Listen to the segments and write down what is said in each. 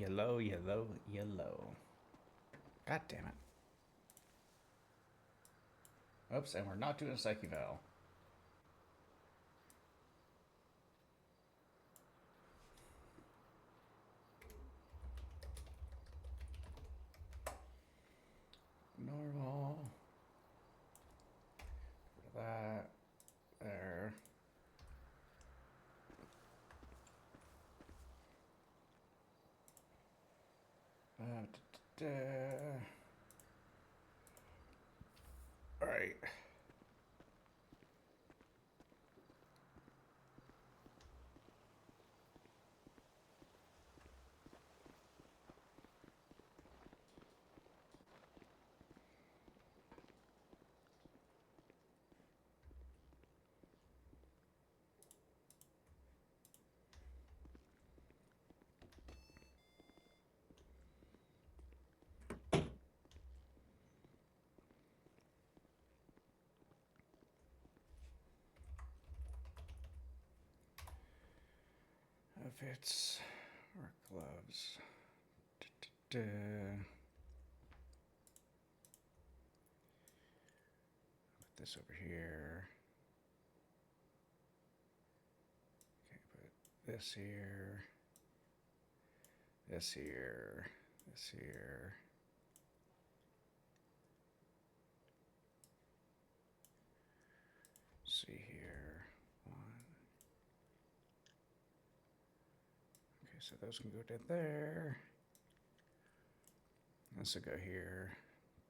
Yellow, yellow, yellow. God damn it. Oops, and we're not doing a psych eval. Normal. That. There. Da, da, da. All right. Outfits or gloves. Da, da, da. Put this over here. Okay, put this here. This here. This here. See here. One. Okay, so those can go to there. This will go here.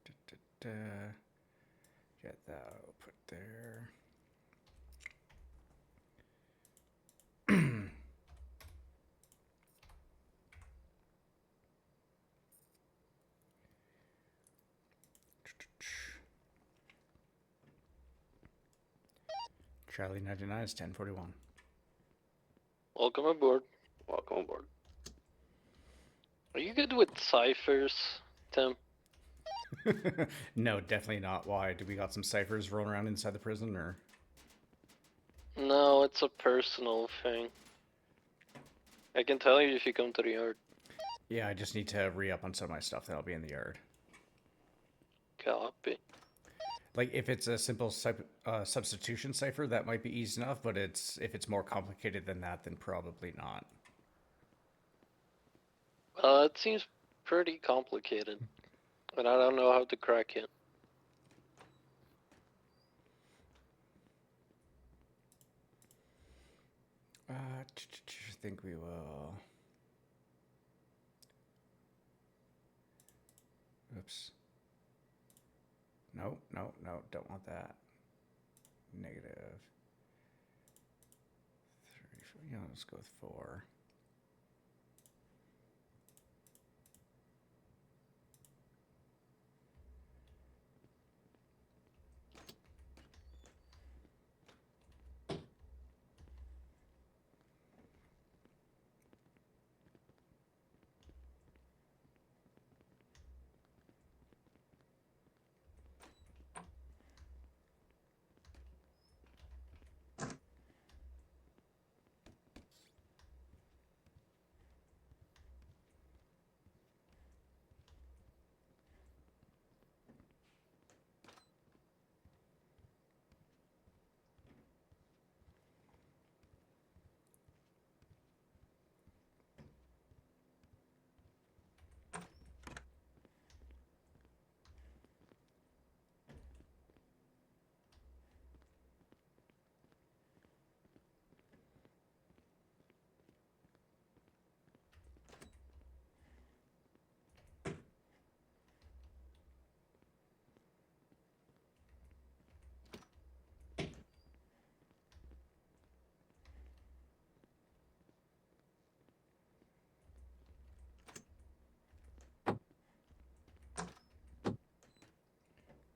Da, da, da. Get that. I'll put there. Charlie 99 is 1041. Welcome aboard. Welcome aboard. Are you good with ciphers, Tim? No, definitely not. Why? Do we got some ciphers rolling around inside the prison, or? No, it's a personal thing. I can tell you if you come to the yard. Yeah, I just need to re-up on some of my stuff, then I'll be in the yard. Copy. Like, if it's a simple substitution cipher, that might be easy enough, but if it's more complicated than that, then probably not. It seems pretty complicated, and I don't know how to crack it. I think we will. Oops. No, no, no, don't want that. Negative. 3, 4. Yeah, let's go with 4.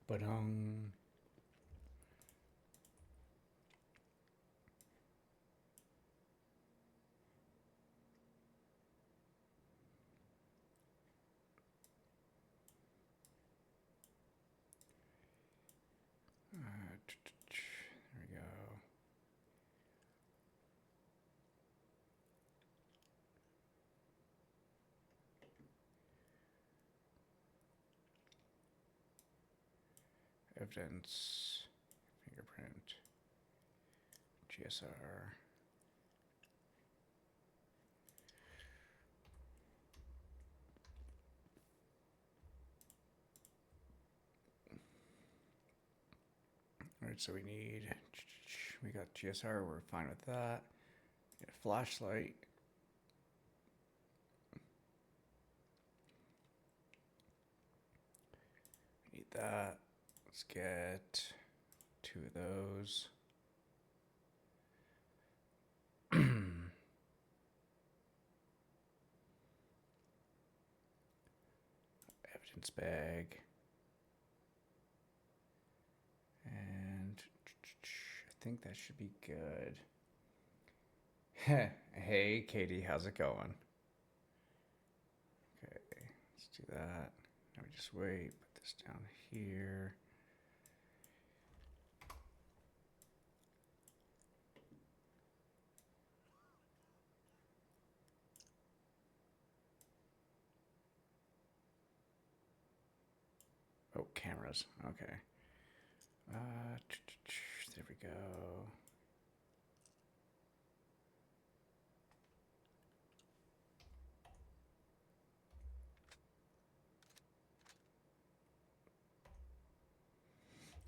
But there we go. Evidence, fingerprint, GSR. All right, so we got GSR, we're fine with that. Get a flashlight. Need that. Let's get 2 of those. Evidence bag. And I think that should be good. Hey, Katie, how's it going? Okay, let's do that. Now we just wait, put this down here. Oh, cameras. Okay. There we go.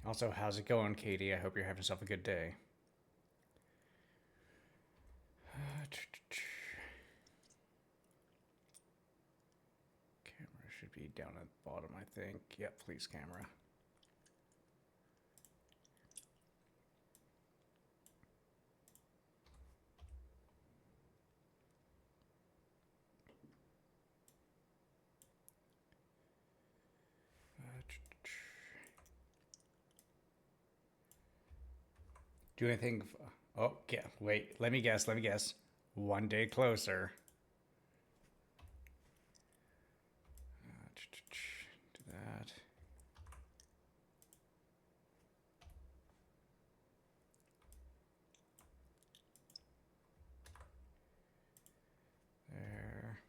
Also, how's it going, Katie? I hope you're having yourself a good day. Camera should be down at the bottom, I think. Yep, please, camera. Do anything. Oh, yeah. Wait. Let me guess. 1 day closer. Do that. There.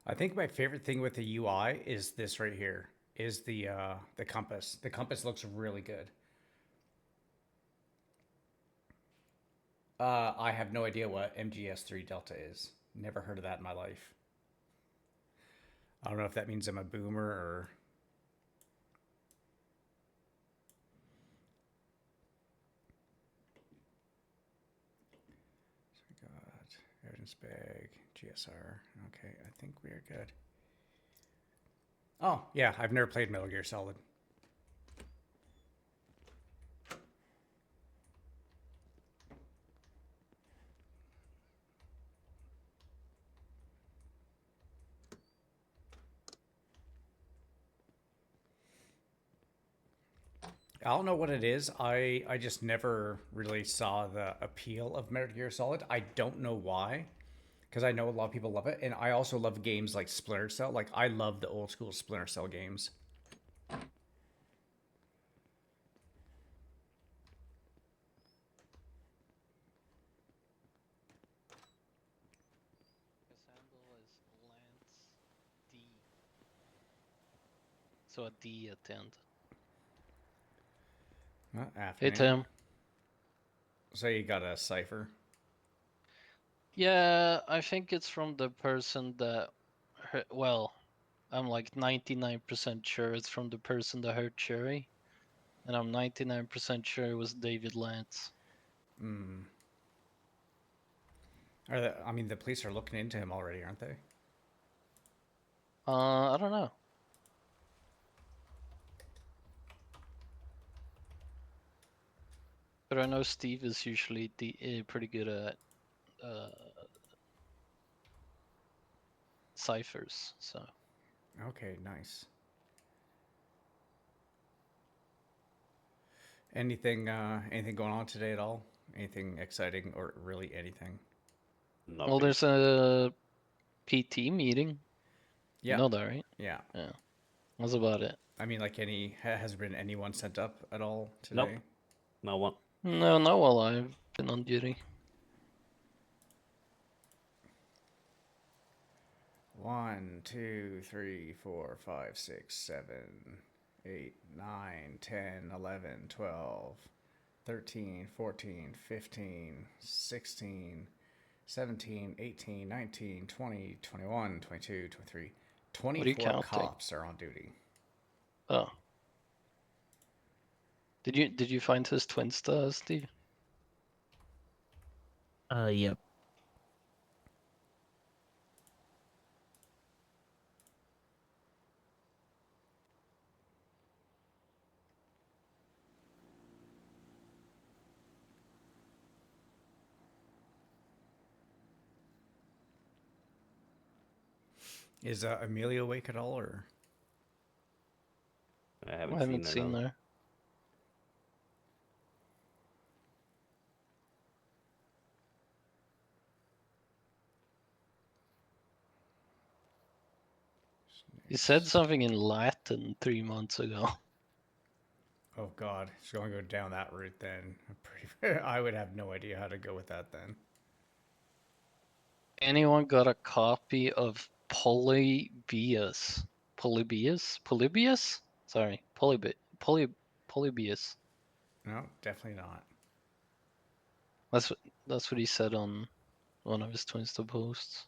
I think my favorite thing with the UI is this right here. Is the compass. The compass looks really good. I have no idea what MGS3 Delta is. Never heard of that in my life. I don't know if that means I'm a boomer or. So we got evidence bag, GSR. Okay, I think we are good. Oh, yeah, I've never played Metal Gear Solid. I don't know what it is. I just never really saw the appeal of Metal Gear Solid. I don't know why, because I know a lot of people love it, and I also love games like Splinter Cell. Like I love the old school Splinter Cell games. His handle is Lance D. So a D at the end. Hey Tim. So you got a cipher? Yeah, I think it's from the person that. Well, I'm like 99% sure it's from the person that hurt Cherry, and I'm 99% sure it was David Lance. Hmm. I mean, the police are looking into him already, aren't they? I don't know. But I know Steve is usually pretty good at ciphers, so. Okay, nice. Anything going on today at all? Anything exciting or really anything? Nothing. Well, there's a PT meeting. Yeah. You know that, right? Yeah. Yeah. That's about it. I mean, like has there been anyone sent up at all Nope. today? No one. No, not while I've been on duty. 1, 2, 3, 4, 5, 6, 7, 8, 9, 10, 11, 12, 13, 14, 15, 16, 17, 18, 19, 20, 21, 22, 23. What are you 24 counting? cops are on duty. Oh. Did you find his twin stars, Steve? Yep. Is Amelia awake at all, or? I I haven't haven't seen seen her. her. He said something in Latin 3 months ago. Oh God, she's going to go down that route then. I would have no idea how to go with that then. Anyone got a copy of Polybius? Polybius? Sorry, Polybius. No, definitely not. That's what he said on one of his Twinsta posts.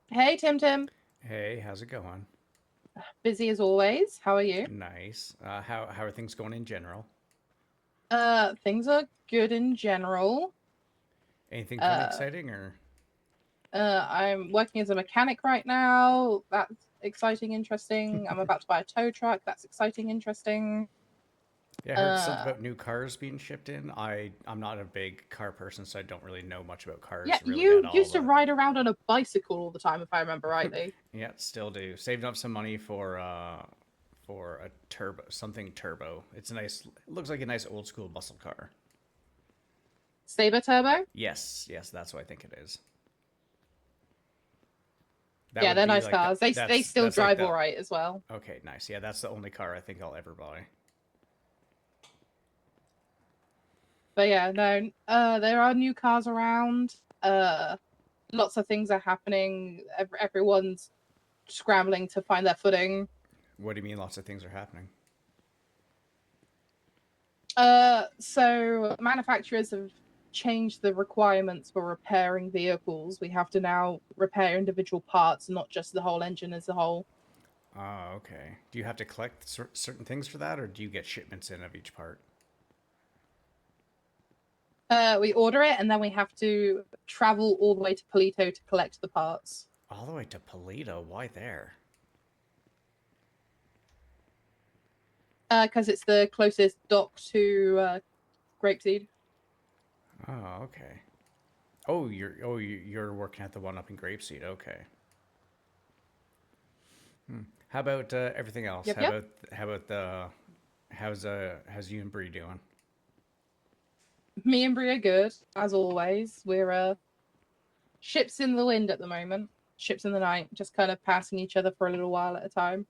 Hey, Tim. Hey, how's it going? Busy as always. How are you? Nice. How are things going in general? Things are good in general. Anything fun, exciting, or? I'm working as a mechanic right now. That's exciting, interesting. I'm about to buy a tow truck. That's exciting, interesting. Yeah, I heard something about new cars being shipped in. I'm not a big car person, so I don't really know much about cars Yeah, really you at all. used to But ride around on a bicycle all the time, if I remember rightly. yeah, still do. Saving up some money for a something turbo. It's a nice. It looks like a nice old school muscle car. Saber Turbo? Yes, that's what I think it is. Yeah, they're nice like cars. They still that's drive like all right as well. Okay, nice. Yeah, that's the only car I think I'll ever buy. But yeah, no, there are new cars around. Lots of things are happening. Everyone's scrambling to find their footing. What do you mean? Lots of things are happening. So manufacturers have changed the requirements for repairing vehicles. We have to now repair individual parts, not just the whole engine as a whole. Oh, okay. Do you have to collect certain things for that, or do you get shipments in of each part? We order it, and then we have to travel all the way to Polito to collect the parts. All the way to Polito? Why there? Because it's the closest dock to Grapeseed. Oh, okay. You're working at the one up in Grapeseed. Okay. How about everything else? Yep, how yep. about how's you and Bree doing? Me and Brie are good, as always. We're ships in the wind at the moment. Ships in the night, just kind of passing each other for a little while at a time.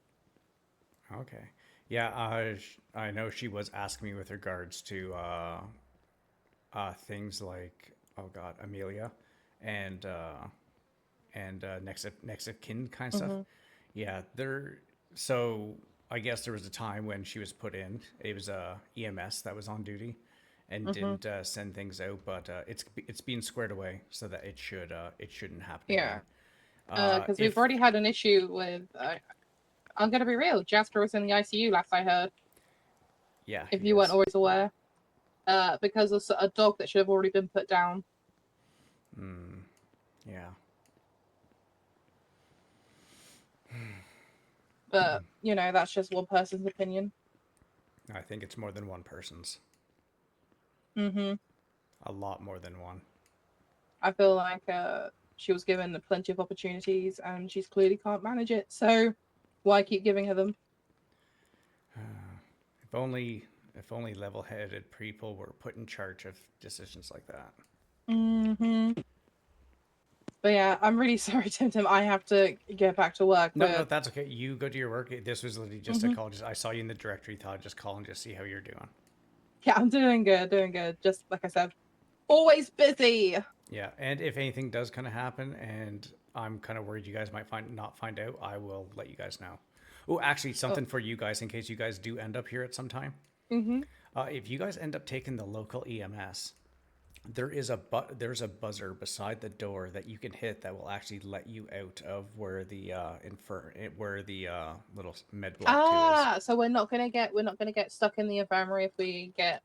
Okay. Yeah, I know she was asking me with regards to things like, oh God, Amelia, and next of kin kind of stuff. Yeah, there. So I guess there was a time when she was put in. It was EMS that was on duty, and didn't send things out. But it's being squared away so that it shouldn't happen Yeah. again. Because we've already had an issue with. I'm gonna be real. Jasper was in the ICU last I heard. Yeah. If you weren't always aware, because of a dog that should have already been put down. Yeah. But that's just one person's opinion. I think it's more than one person's. Mm-hmm. A lot more than one. I feel like she was given plenty of opportunities, and she's clearly can't manage it. So why keep giving her them? If only If only level-headed people were put in charge of decisions like that. Mm-hmm. But yeah, I'm really sorry, Tim. I have to get back to work. No, that's okay. You go to your work. This was literally just a Mhm. call. Just I saw you in the directory. Thought I'd just call and just see how you're doing. Yeah, I'm doing good, doing good. Just like I said, always busy. Yeah, and if anything does kind of happen, and I'm kind of worried you guys might not find out, I will let you guys know. Oh, actually, something for you guys in case you guys do end up here at some time. Mm-hmm. If you guys end up taking the local EMS, there's a buzzer beside the door that you can hit that will actually let you out of where the little med block 2 is. So we're not gonna get stuck in the infirmary if we get,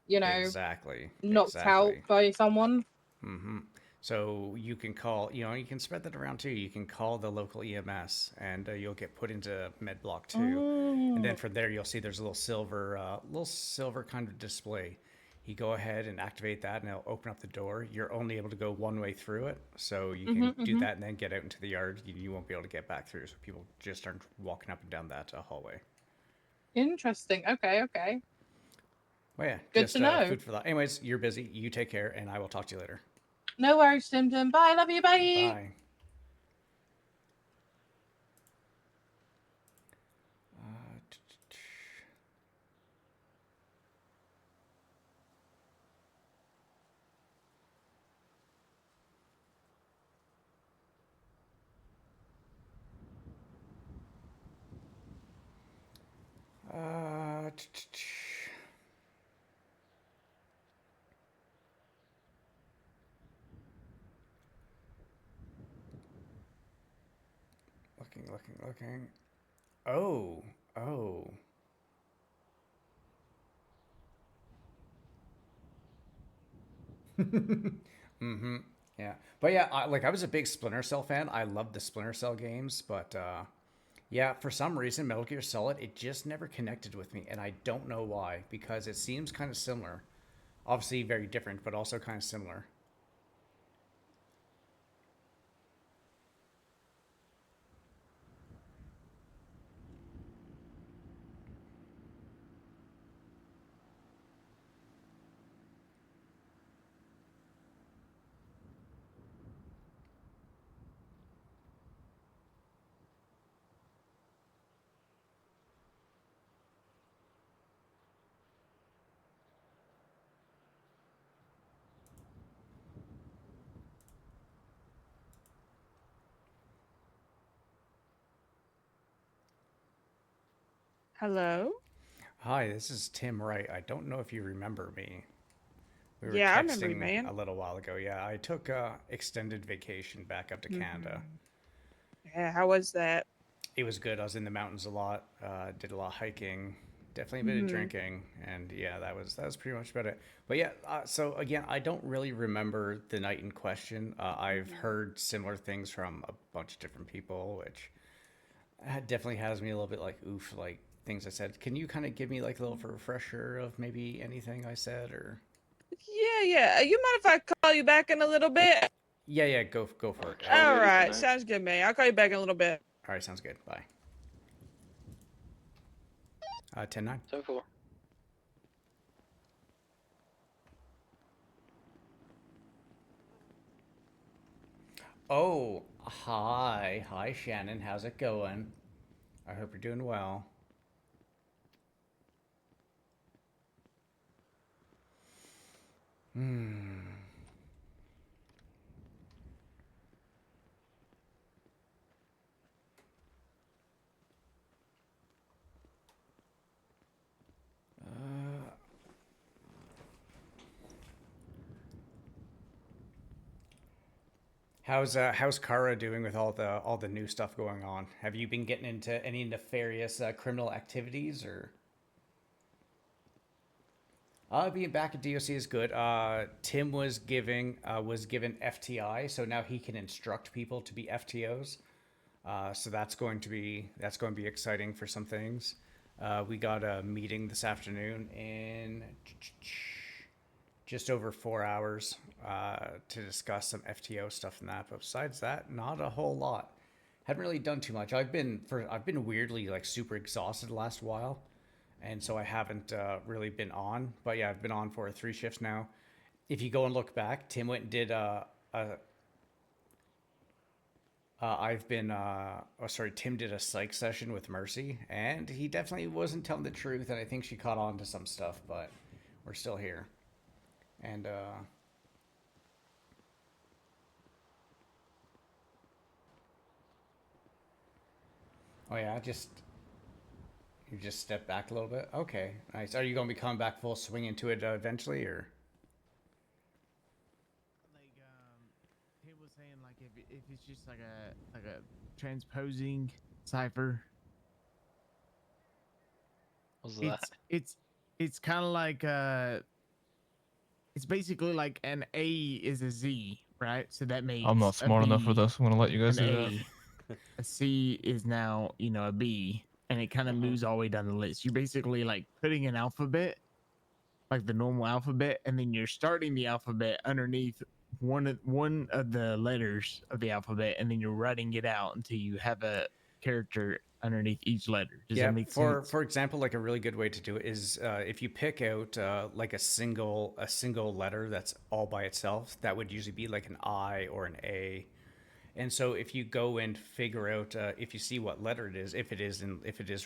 Exactly. knocked out by someone. Mm-hmm. So you can call, you can spread that around too. You can call the local EMS and you'll get put into med block 2. And then from there, you'll see there's a little silver kind of display. You go ahead and activate that and it'll open up the door. You're only able to go one way through it. So you can do that and then get out into the yard. You won't be able to get back through. So people just aren't walking up and down that hallway. Interesting. Okay. Well, yeah. Good just to know. food for thought. Anyways, you're busy. You take care and I will talk to you later. No worries, Tim. Bye. Love you. Bye. Bye. Looking. Oh. Mm-hmm. Yeah. But yeah, I was a big Splinter Cell fan. I loved the Splinter Cell games, but yeah, for some reason, Metal Gear Solid, it just never connected with me, and I don't know why, because it seems kind of similar. Obviously very different, but also kind of similar. Hello? Hi, this is Tim Wright. I don't know if you remember me. We were Yeah, I remember you, texting man. a little while ago. Yeah, I took extended vacation back up to Canada. Yeah, how was that? It was good. I was in the mountains a lot. Did a lot of hiking. Definitely a bit of drinking, and yeah, that was pretty much about it. But yeah, so again, I don't really remember the night in question. I've heard similar things from a bunch of different people, which definitely has me a little bit like oof, like things I said. Can you kind of give me like a little refresher of maybe anything I said or? Yeah. You mind if I call you back in a little bit? Yeah, go for it. All right, sounds good, man. I'll call you back in a little bit. All right, sounds good. Bye. 10-9. 10-4. Oh, hi, Shannon. How's it going? I hope you're doing well. How's Kara doing with all the new stuff going on? Have you been getting into any nefarious criminal activities or? Being back at DOC is good. Tim was given FTI, so now he can instruct people to be FTOs. So that's going to be exciting for some things. We got a meeting this afternoon in just over 4 hours to discuss some FTO stuff and that. But besides that, not a whole lot. Haven't really done too much. I've been weirdly like super exhausted the last while, and so I haven't really been on. But yeah, I've been on for 3 shifts now. If you go and look back, Tim went and did Tim did a psych session with Mercy, and he definitely wasn't telling the truth, and I think she caught on to some stuff, but we're still here. And oh yeah, you just step back a little bit. Okay, nice. Are you gonna be coming back full swing into it eventually, or? Like Tim was saying, like if it's just like a transposing cipher, What's that? it's kind of like it's basically like an A is a Z, right? So that makes I'm not smart enough for B this. I'm gonna let you guys an do that. A. A C is now, a B, and it kind of moves all the way down the list. You're basically like putting an alphabet, like the normal alphabet, and then you're starting the alphabet underneath one of the letters of the alphabet, and then you're writing it out until you have a character underneath each letter. Does that make sense? For example, like a really good way to do it is if you pick out like a single letter that's all by itself, that would usually be like an I or an A. And so if you go and figure out if you see what letter it is, if it is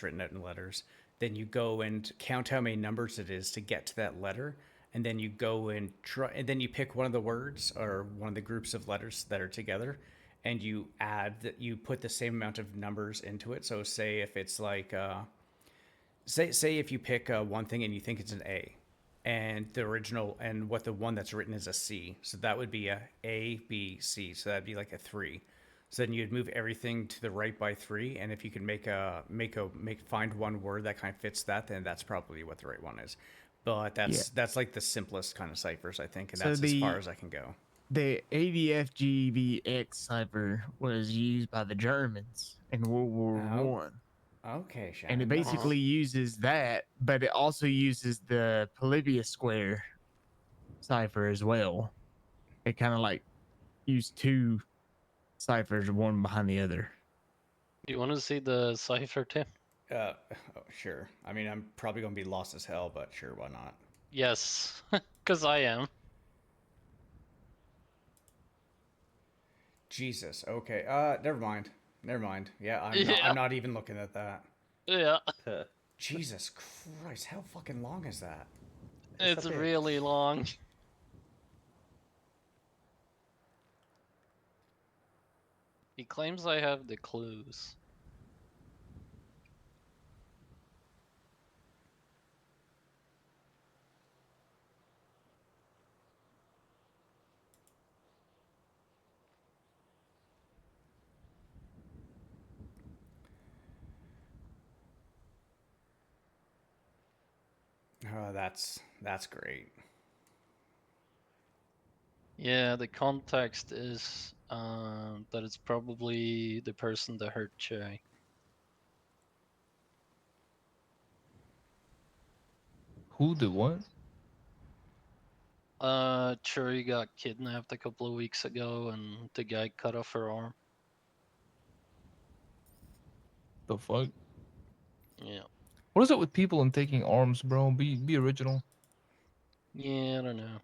written out in letters, then you go and count how many numbers it is to get to that letter, and then you go and try, and then you pick one of the words or one of the groups of letters that are together, and you you put the same amount of numbers into it. So say if it's like say if you pick one thing and you think it's an A, and the original and what the one that's written is a C, so that would be a B C, so that'd be like a 3. So then you'd move everything to the right by 3, and if you can find one word that kind of fits that, then that's probably what the right one is. But that's like the simplest kind of ciphers, I think, and So that's as far as I can go. The ADFGVX cipher was used by the Germans in World War One. Okay, Shannon. And it basically uses that, but it also uses the Polybius square cipher as well. It kind of like used two ciphers, one behind the other. Do you want to see the cipher, Tim? Oh, sure. I mean, I'm probably gonna be lost as hell, but sure, why not? Yes, because I am. Jesus. Okay. Never mind. Never mind. Yeah, Yeah. I'm not even looking at that. Yeah, Jesus Christ, how fucking long is that? it's really long. He claims I have the clues. Oh, that's great. Yeah, the context is that it's probably the person that hurt Cherry. Who did what? Cherry got kidnapped a couple of weeks ago, and the guy cut off her arm. The fuck? Yeah. What is it with people and taking arms, bro? Be original. Yeah, I don't know.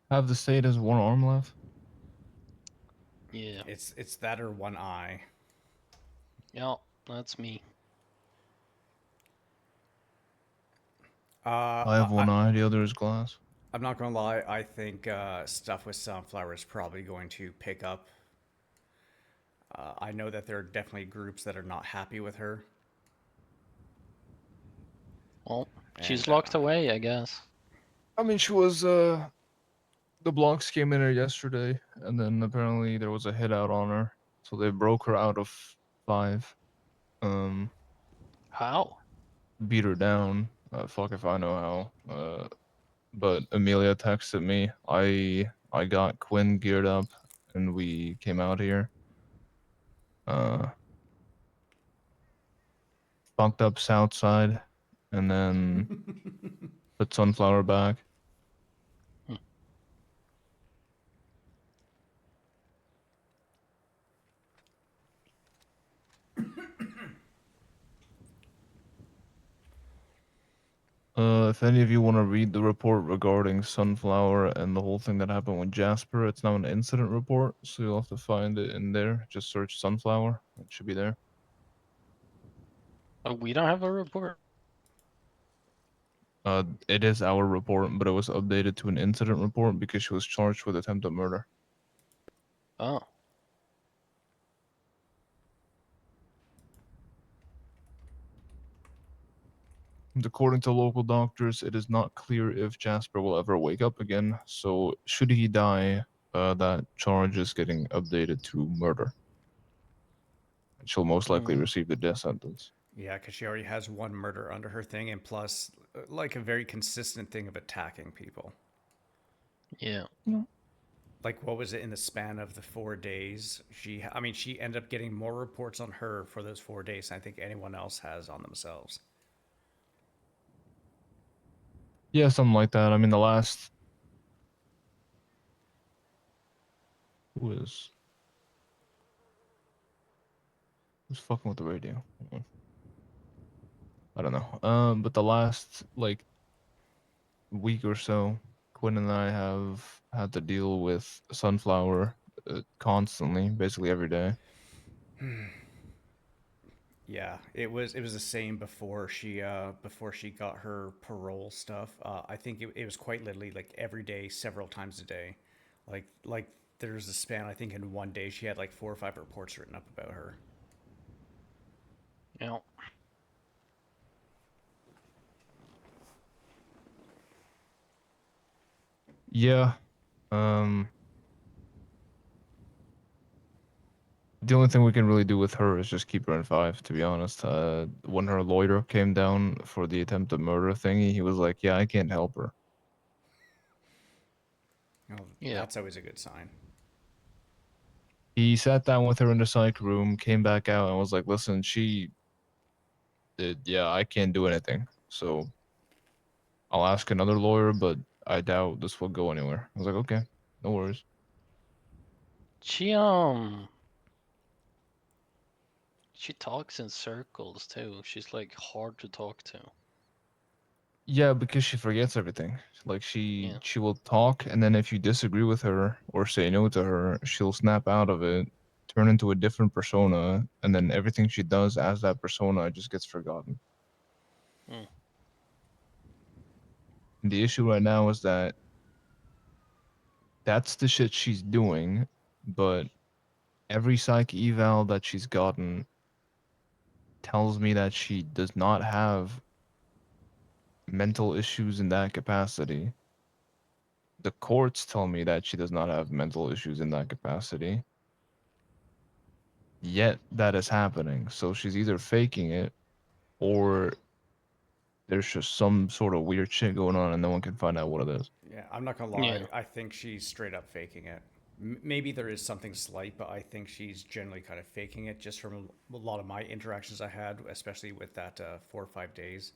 Have the state as one arm left. Yeah. It's that or one eye. Yeah, that's me. I have one eye, the other is glass. I'm not gonna lie. I think stuff with Sunflower is probably going to pick up. I know that there are definitely groups that are not happy with her. Well, she's And, locked away, I guess. I mean, she was the blocks came in her yesterday, and then apparently there was a hit out on her, so they broke her out of 5. How? Beat her down. Fuck if I know how. But Amelia texted me. I got Quinn geared up, and we came out here. Bunked up south side, and then put Sunflower back. If any of you want to read the report regarding Sunflower and the whole thing that happened with Jasper, it's now an incident report, so you'll have to find it in there. Just search Sunflower. It should be there. We don't have a report. It is our report, but it was updated to an incident report because she was charged with attempted murder. Oh. And according to local doctors, it is not clear if Jasper will ever wake up again. So, should he die, that charge is getting updated to murder. And she'll most likely receive the death sentence. Yeah, because she already has one murder under her thing, and plus, like a very consistent thing of attacking people. Yeah. Like, what was it in the span of the 4 days? She ended up getting more reports on her for those 4 days than I think anyone else has on themselves. Yeah, something like that. I mean, the last. Who's fucking with the radio? I don't know. But the last like week or so, Quinn and I have had to deal with Sunflower constantly, basically every day. Yeah, it was the same before she got her parole stuff. I think it was quite literally like every day, several times a day. Like there's a span, I think in one day she had like 4 or 5 reports written up about her. Yeah. Yeah. The only thing we can really do with her is just keep her in 5, to be honest. When her lawyer came down for the attempted murder thingy, he was like, yeah, I can't help her. Oh, Yeah. that's always a good sign. He sat down with her in the psych room, came back out, and was like, listen, yeah, I can't do anything. So I'll ask another lawyer, but I doubt this will go anywhere. I was like, okay, no worries. She she talks in circles too. She's like hard to talk to. Yeah, because she forgets everything. Like Yeah. she will talk, and then if you disagree with her or say no to her, she'll snap out of it, turn into a different persona, and then everything she does as that persona just gets forgotten. Mm. And the issue right now is that that's the shit she's doing, but every psych eval that she's gotten tells me that she does not have mental issues in that capacity. The courts tell me that she does not have mental issues in that capacity. Yet that is happening. So she's either faking it or there's just some sort of weird shit going on and no one can find out what it is. Yeah, I'm not gonna lie. Yeah. I think she's straight up faking it. Maybe there is something slight, but I think she's generally kind of faking it just from a lot of my interactions I had, especially with that 4 or 5 days.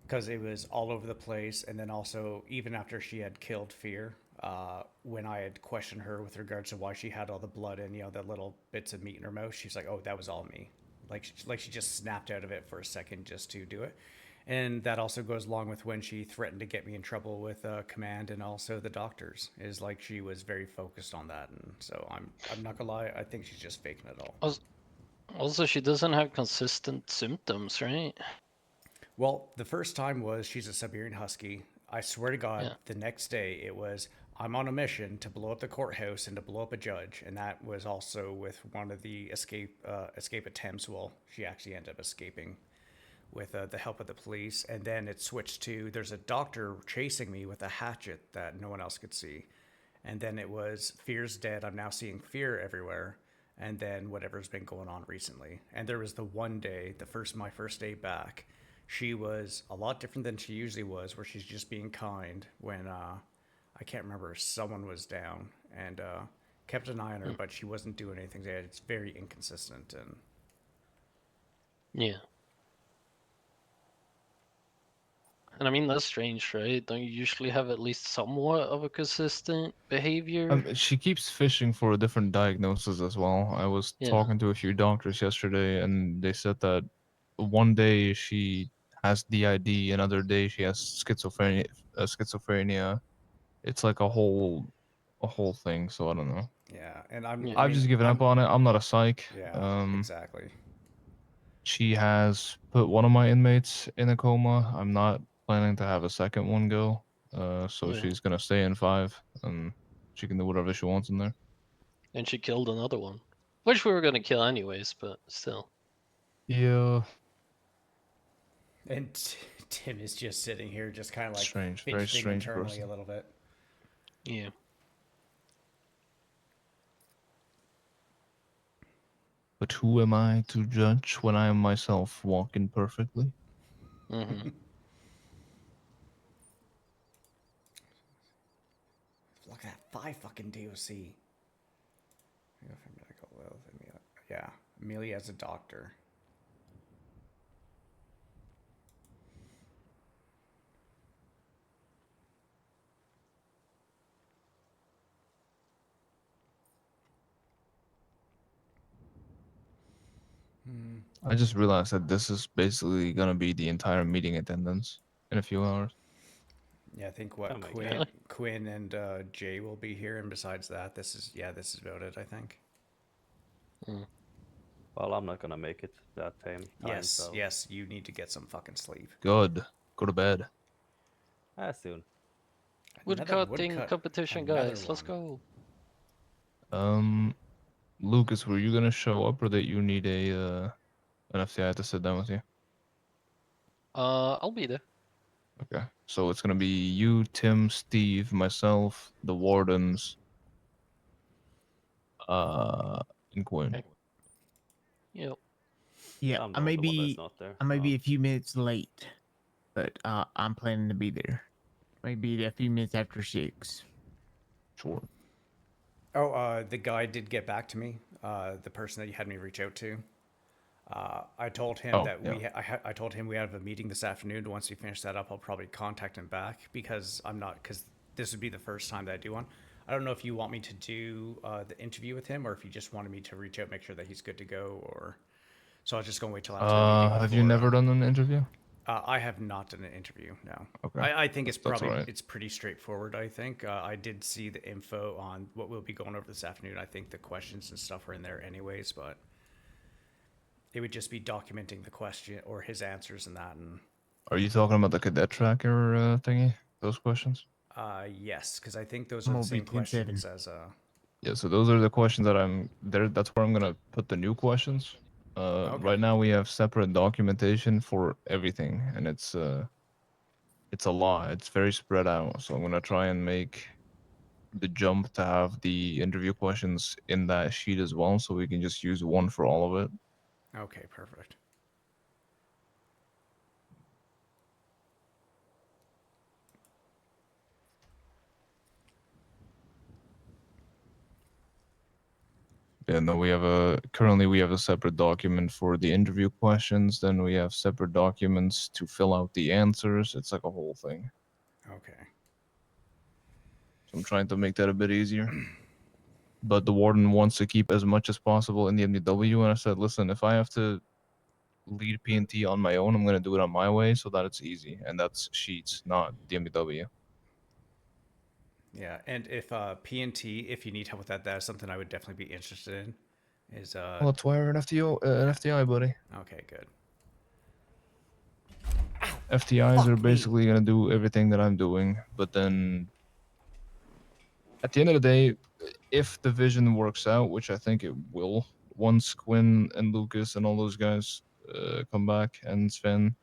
Because it was all over the place, and then also even after she had killed Fear, when I had questioned her with regards to why she had all the blood and the little bits of meat in her mouth, she's like, "Oh, that was all me." Like she just snapped out of it for a second just to do it, and that also goes along with when she threatened to get me in trouble with command and also the doctors. Is like she was very focused on that, and so I'm not gonna lie, I think she's just faking it all. Also, she doesn't have consistent symptoms, right? Well, the first time was she's a Siberian Husky. I swear to God, Yeah. the next day it was I'm on a mission to blow up the courthouse and to blow up a judge, and that was also with one of the escape attempts. Well, she actually ended up escaping with the help of the police, and then it switched to there's a doctor chasing me with a hatchet that no one else could see, and then it was Fear's dead. I'm now seeing Fear everywhere. And then whatever's been going on recently. And there was the one day, my first day back, she was a lot different than she usually was, where she's just being kind when I can't remember, someone was down and kept an eye on her, but she wasn't doing anything. It's very inconsistent. And Yeah. And I mean, that's strange, right? Don't you usually have at least somewhat of a consistent behavior? She keeps fishing for a different diagnosis as well. I was Yeah. talking to a few doctors yesterday and they said that one day she has DID. Another day she has schizophrenia. Schizophrenia. It's like a whole thing. So I don't know. Yeah, and I Yeah. I've mean, just given up on it. I'm not a psych. Yeah, exactly. She has put one of my inmates in a coma. I'm not planning to have a second one go. So Yeah. she's gonna stay in 5, and she can do whatever she wants in there. And she killed another one, which we were gonna kill anyways, but still. Yeah, And Tim is just sitting here, just kind of like strange, very fidgeting strange internally person. a little bit. Yeah. But who am I to judge when I am myself walking perfectly? Mm-hmm. Look at that 5 fucking DOC. Yeah, Amelia as a doctor. I just realized that this is basically gonna be the entire meeting attendance in a few hours. Yeah, I think Oh my Quinn, God. Quinn and Jay will be here, and besides that, this is about it. I think. Well, I'm not gonna make it that time. Yes, so yes, you need to get some fucking sleep. Good. Go to bed. soon. Woodcutting woodcut- competition, another guys. Let's one. go. Lucas, were you gonna show up, or that you need an FTI to sit down with you? I'll be there. Okay. So it's gonna be you, Tim, Steve, myself, the wardens, and Quinn. Okay. Yep. Yeah, I'm I the may only one that's be not there. I may be a few minutes late, but I'm planning to be there. Maybe a few minutes after 6. Sure. Oh, the guy did get back to me. The person that you had me reach out to. I told him Oh, that yeah. I told him we have a meeting this afternoon. Once we finish that up, I'll probably contact him back because this would be the first time that I do one. I don't know if you want me to do the interview with him or if you just wanted me to reach out, make sure that he's good to go, or so I was just gonna wait till after the meeting. Have you never done an interview? I have not done an interview. No. Okay. I think it's That's probably alright. it's pretty straightforward. I think I did see the info on what we'll be going over this afternoon. I think the questions and stuff are in there anyways, but it would just be documenting the question or his answers and that. And Are you talking about the cadet tracker thingy? Those questions? yes, because I think those I'm are the gonna be same 10-7. questions as Yeah. So those are the questions that I'm there. That's where I'm gonna put the new questions. Okay. Right now we have separate documentation for everything, and it's a lot. It's very spread out. So I'm gonna try and make the jump to have the interview questions in that sheet as well, so we can just use one for all of it. Okay, perfect. And then we have currently we have a separate document for the interview questions. Then we have separate documents to fill out the answers. It's like a whole thing. Okay. So I'm trying to make that a bit easier. But the warden wants to keep as much as possible in the MDW, and I said, listen, if I have to lead P&T on my own, I'm gonna do it on my way so that it's easy, and that's sheets, not the MDW. Yeah, and if PNT, if you need help with that, that's something I would definitely be interested in. Is Well, that's why we're an FTI, buddy. okay, good. FTIs are Fuck me. basically gonna do everything that I'm doing, but then at the end of the day, if the vision works out, which I think it will, once Quinn and Lucas and all those guys come back and Sven,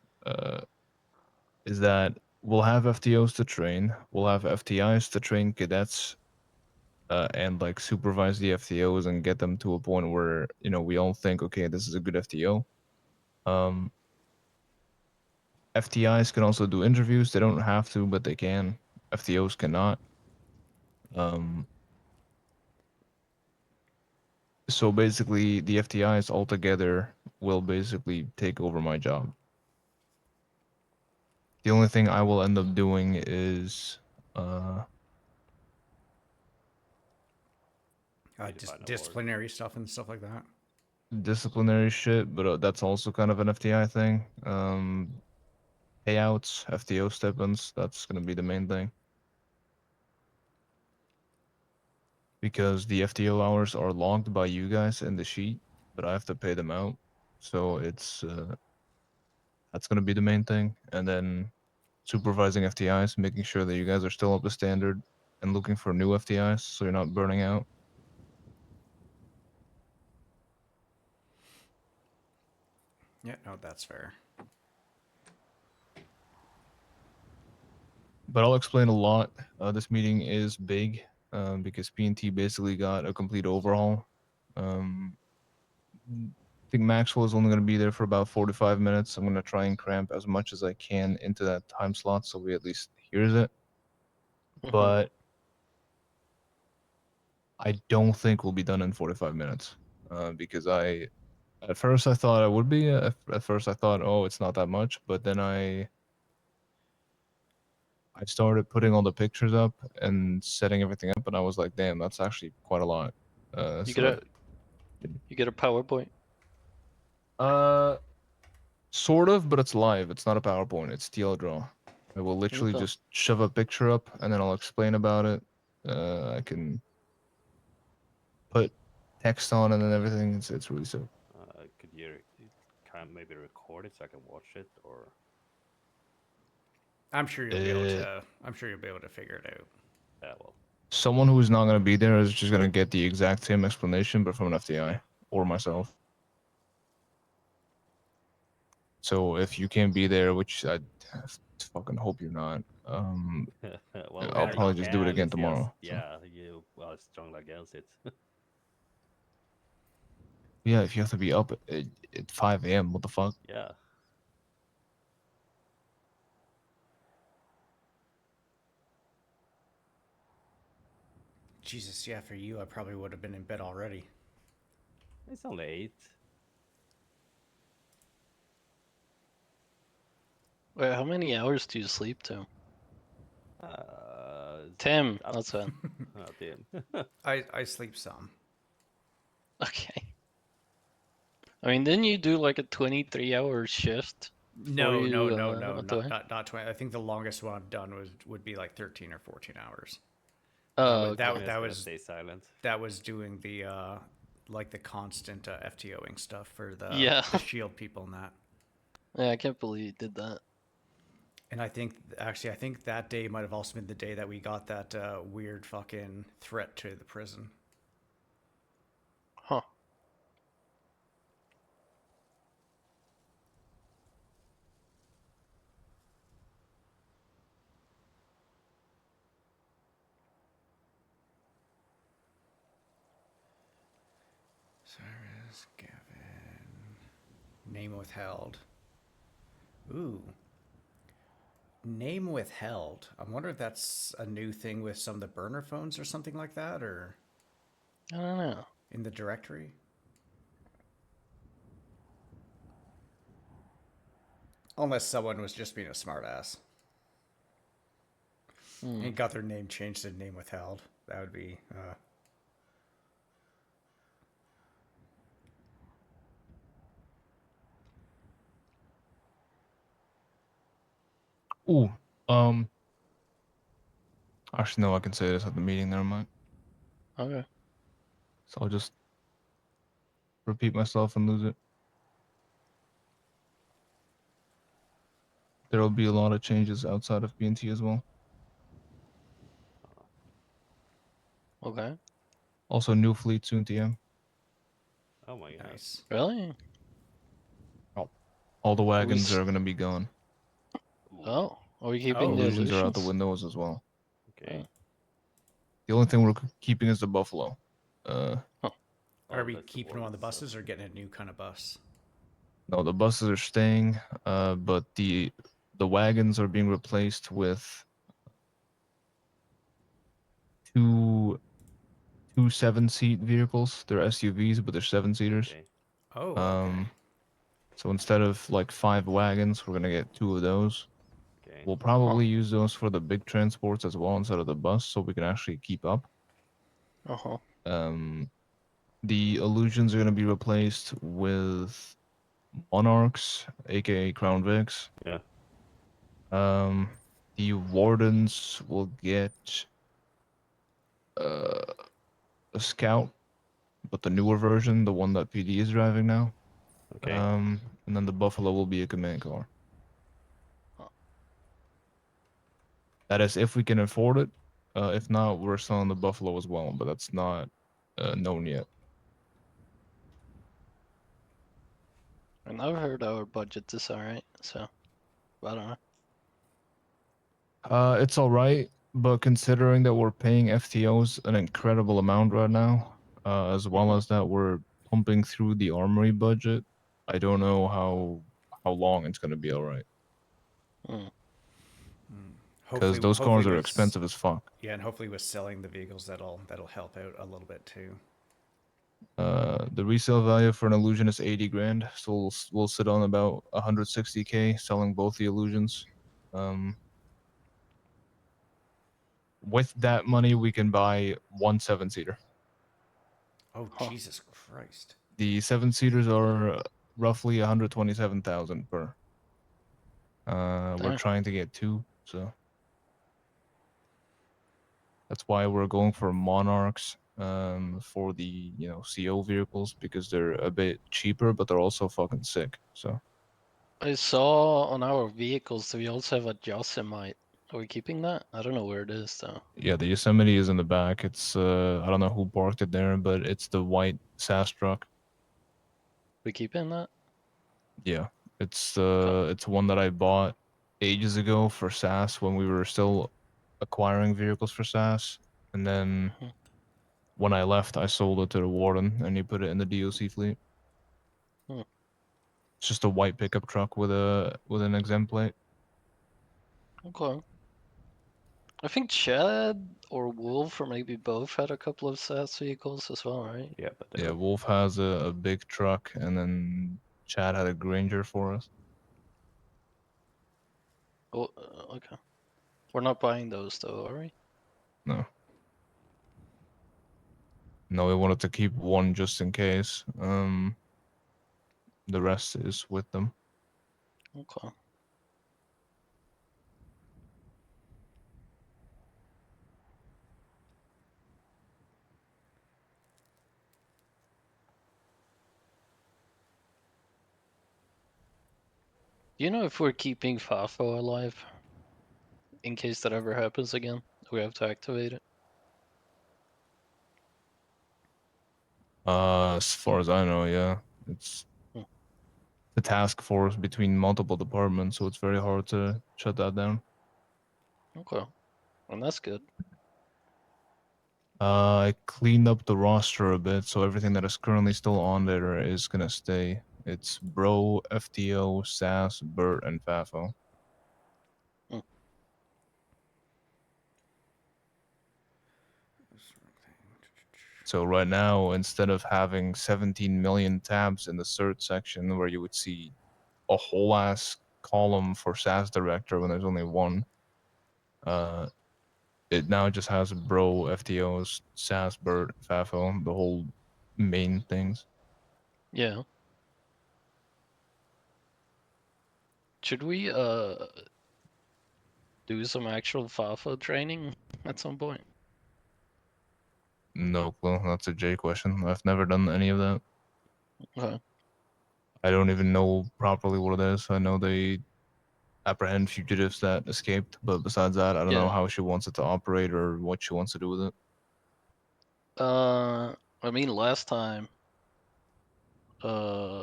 is that we'll have FTOs to train, we'll have FTIs to train cadets, and like supervise the FTOs and get them to a point where we all think, okay, this is a good FTO. FTIs can also do interviews. They don't have to, but they can. FTOs cannot. So basically, the FTIs altogether will basically take over my job. The only thing I will end up doing is Need to find a Disciplinary stuff and stuff like that. disciplinary shit, but that's also kind of an FTI thing. payouts, FTO stipends. That's gonna be the main thing. Because the FTO hours are logged by you guys in the sheet, but I have to pay them out. So it's that's gonna be the main thing, and then supervising FTIs, making sure that you guys are still up to standard, and looking for new FTIs so you're not burning out. Yeah, no, that's fair. But I'll explain a lot. This meeting is big because P&T basically got a complete overhaul. I think Maxwell is only going to be there for about 45 minutes. I'm going to try and cramp as much as I can into that time slot so we at least hears it. Mhm. But I don't think we'll be done in 45 minutes because at first I thought I would be. At first I thought, oh, it's not that much. But then I started putting all the pictures up and setting everything up, and I was like, damn, that's actually quite a lot. You So get a PowerPoint. sort of, but it's live. It's not a PowerPoint. It's TLDraw. I will literally Okay. just shove a picture up, and then I'll explain about it. I can put text on it and everything. It's really simple. Could you kind of maybe record it so I can watch it, or I'm sure you'll be able to. I'm sure you'll be able to figure it out. yeah, well, Someone who's not going to be there is just going to get the exact same explanation, but from an FTI or myself. So if you can't be there, which I fucking hope you're not, well, I'll yeah, probably you just do it can, again it's just- tomorrow. So. Yeah, you are strongly against it. Yeah, if you have to be up at 5 a.m., what the fuck? Yeah. Jesus, yeah, for you, I probably would have been in bed already. It's only 8. Wait, how many hours do you sleep to? Tim, up- that's it. Oh, damn. I sleep some. Okay. I mean, didn't you do like a 23-hour shift? No, before no, you, no, uh, no, went not, away? not 20. I think the longest one I've done would be like 13 or 14 hours. Oh, that okay. that That was stay silent. that was doing the like the constant FTOing stuff for Yeah. the shield people and that. Yeah, I can't believe you did that. And I think that day might have also been the day that we got that weird fucking threat to the prison. Huh. Cyrus, Gavin, name withheld. Ooh. Name withheld. I wonder if that's a new thing with some of the burner phones or something like that, or I don't know. in the directory. Unless someone was just being a smartass Hmm. and got their name changed to name withheld. That would be. Ooh, actually, no, I can say this at the meeting. Never mind. Okay. So I'll just repeat myself and lose it. There will be a lot of changes outside of BNT as well. Okay. Also, new fleet soon, TM. Oh my god. Nice. Really? All the wagons s- are going to be gone. Oh, are we keeping the Illusions are out the illusions? windows as well. Okay. The only thing we're keeping is the Buffalo. Are Oh, we that's the keeping them on the worst, buses or getting a new kind of bus? No, the buses are staying, but the wagons are being replaced with two 7-seat vehicles. They're SUVs, but they're 7-seaters. Okay. Oh, okay. So instead of like 5 wagons, we're gonna get 2 of those. Okay. We'll probably use those for the big transports as well instead of the bus, so we can actually keep up. Uh-huh. The illusions are gonna be replaced with Monarchs, aka Crown Vics. Yeah. The wardens will get a scout, but the newer version, the one that PD is driving now. Okay. And then the Buffalo will be a command car. Oh. That is if we can afford it. If not, we're selling the Buffalo as well, but that's not known yet. And I've heard our budget is alright, so I don't know. It's all right, but considering that we're paying FTOs an incredible amount right now, as well as that we're pumping through the armory budget, I don't know how long it's gonna be all right. Mm. Because those cars are with- expensive as fuck. Yeah, and hopefully with selling the vehicles, that'll help out a little bit too. The resale value for an illusion is 80 grand, so we'll sit on about 160k selling both the illusions. With that money, we can buy one 7-seater. Oh Huh. Jesus Christ! The 7-seaters are roughly 127,000 per. We're Damn. trying to get 2, so that's why we're going for Monarchs for the CO vehicles, because they're a bit cheaper, but they're also fucking sick. So I saw on our vehicles that we also have a Yosemite. Are we keeping that? I don't know where it is though. yeah, the Yosemite is in the back. It's I don't know who parked it there, but it's the white SAS truck. We keeping that? Yeah, it's one that I bought ages ago for SAS when we were still acquiring vehicles for SAS, and then Mhm. when I left, I sold it to the warden, and he put it in the DOC fleet. Hmm. It's just a white pickup truck with an exempt plate. Okay. I think Chad or Wolf or maybe both had a couple of SAS vehicles as well, right? Yeah, but Yeah, Wolf has a big truck, and then Chad had a Granger for us. Oh, okay. We're not buying those though, are we? No. No, we wanted to keep one just in case. The rest is with them. Okay. Do you know if we're keeping FAFO alive? In case that ever happens again, we have to activate it. As far as I know, yeah, it's Hmm. the task force between multiple departments, so it's very hard to shut that down. Okay. And that's good. I cleaned up the roster a bit, so everything that is currently still on there is gonna stay. It's Bro, FTO, SAS, Bert, and Fafo. Hmm. So right now, instead of having 17 million tabs in the cert section where you would see a whole ass column for SAS director when there's only one, it now just has Bro, FTOs, SAS, Bert, Fafo, the whole main things. Yeah. Should we do some actual FAFO training at some point? No clue. That's a J question. I've never done any of that. Okay. I don't even know properly what it is. I know they apprehend fugitives that escaped, but besides that, I don't know Yeah. how she wants it to operate or what she wants to do with it. I mean, last time, uh,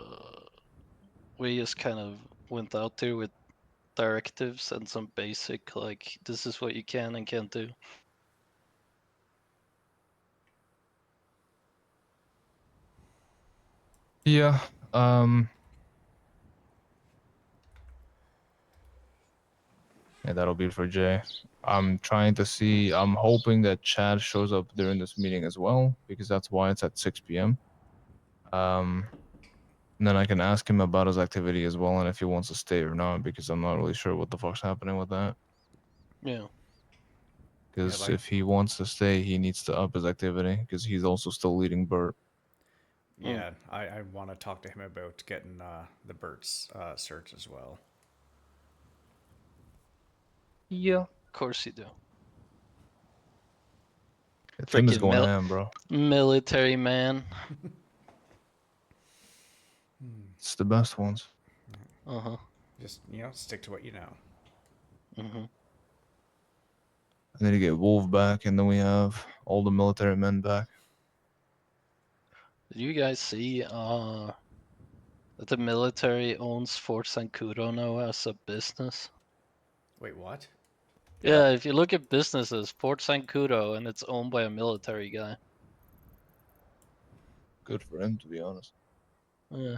we just kind of went out there with directives and some basic, like, this is what you can and can't do. Yeah. Yeah, that'll be for Jay. I'm trying to see. I'm hoping that Chad shows up during this meeting as well, because that's why it's at 6 p.m. And then I can ask him about his activity as well, and if he wants to stay or not, because I'm not really sure what the fuck's happening with that. Yeah. Because like- if he wants to stay, he needs to up his activity, because he's also still leading Bert. Yeah, I want to talk to him about getting the Bert's search as well. Yeah. Of course you do. Tim is Freaking going ham, bro. military man. It's the best ones. Uh-huh. Just stick to what you know. Mm-hmm. I need to get Wolf back, and then we have all the military men back. Did you guys see that the military owns Fort Sankudo now as a business? Wait, what? Yeah, if you look at businesses, Fort Sankudo, and it's owned by a military guy. Good for him, to be honest. Yeah.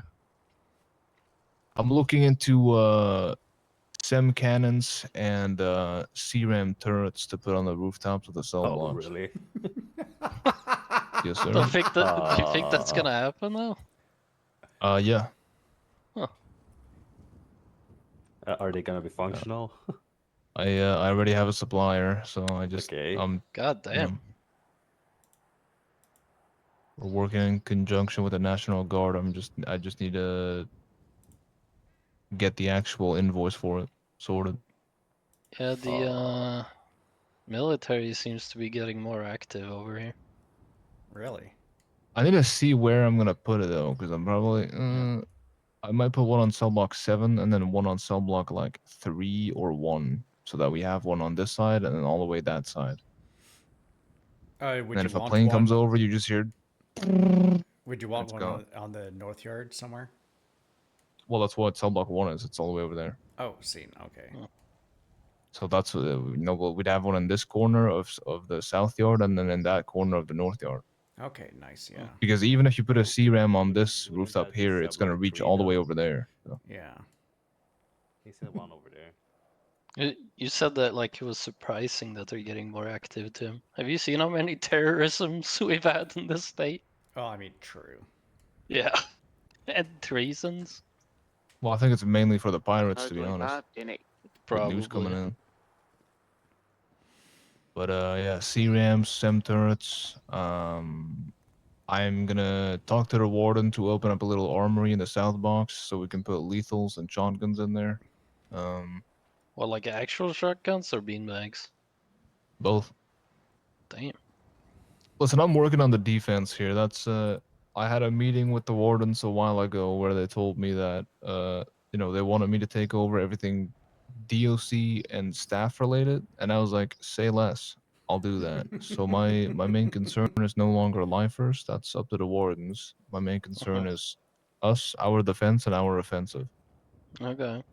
I'm looking into SEM cannons and CRAM turrets to put on the rooftops of the cell Oh, blocks. really? Yes, sir. Do you think that's gonna happen though? Yeah. Are they gonna be functional? I already have a supplier, so I just Okay. God you damn. know, we're working in conjunction with the National Guard. I just need to get the actual invoice for it sorted. Yeah, the military seems to be getting more active over here. Really? I need to see where I'm gonna put it though, because I'm probably I might put one on cell block 7 and then one on cell block like 3 or 1, so that we have one on this side and then all the way that side. Would And then you if a want plane one? comes over, you just hear. Would you want Let's one go. on the north yard somewhere? Well, that's what cell block 1 is. It's all the way over there. Oh, seen. Okay. So that's we'd have one in this corner of the south yard and then in that corner of the north yard. Okay, nice. Yeah. Because even if you put a CRAM on this Wouldn't rooftop that be here, it's gonna Sublime reach 3 all the way then? over there. So. Yeah. He's the one over there. You said that like it was surprising that they're getting more active, Tim. Have you seen how many terrorisms we've had in this state? Oh, I mean, true. Yeah. And treasons? Well, I think it's mainly for the pirates, to be honest. With news coming Probably. in. But yeah, CRAMs, SEM turrets. I'm gonna talk to the warden to open up a little armory in the south box so we can put lethals and shotguns in there. Well, like actual shotguns or beanbags? Both. Damn. Listen, I'm working on the defense here. That's I had a meeting with the wardens a while ago where they told me that they wanted me to take over everything DOC and staff related, and I was like, say less. I'll do that. So my main concern is no longer lifers. That's up to the wardens. My main concern is us, our defense, and our offensive. Okay.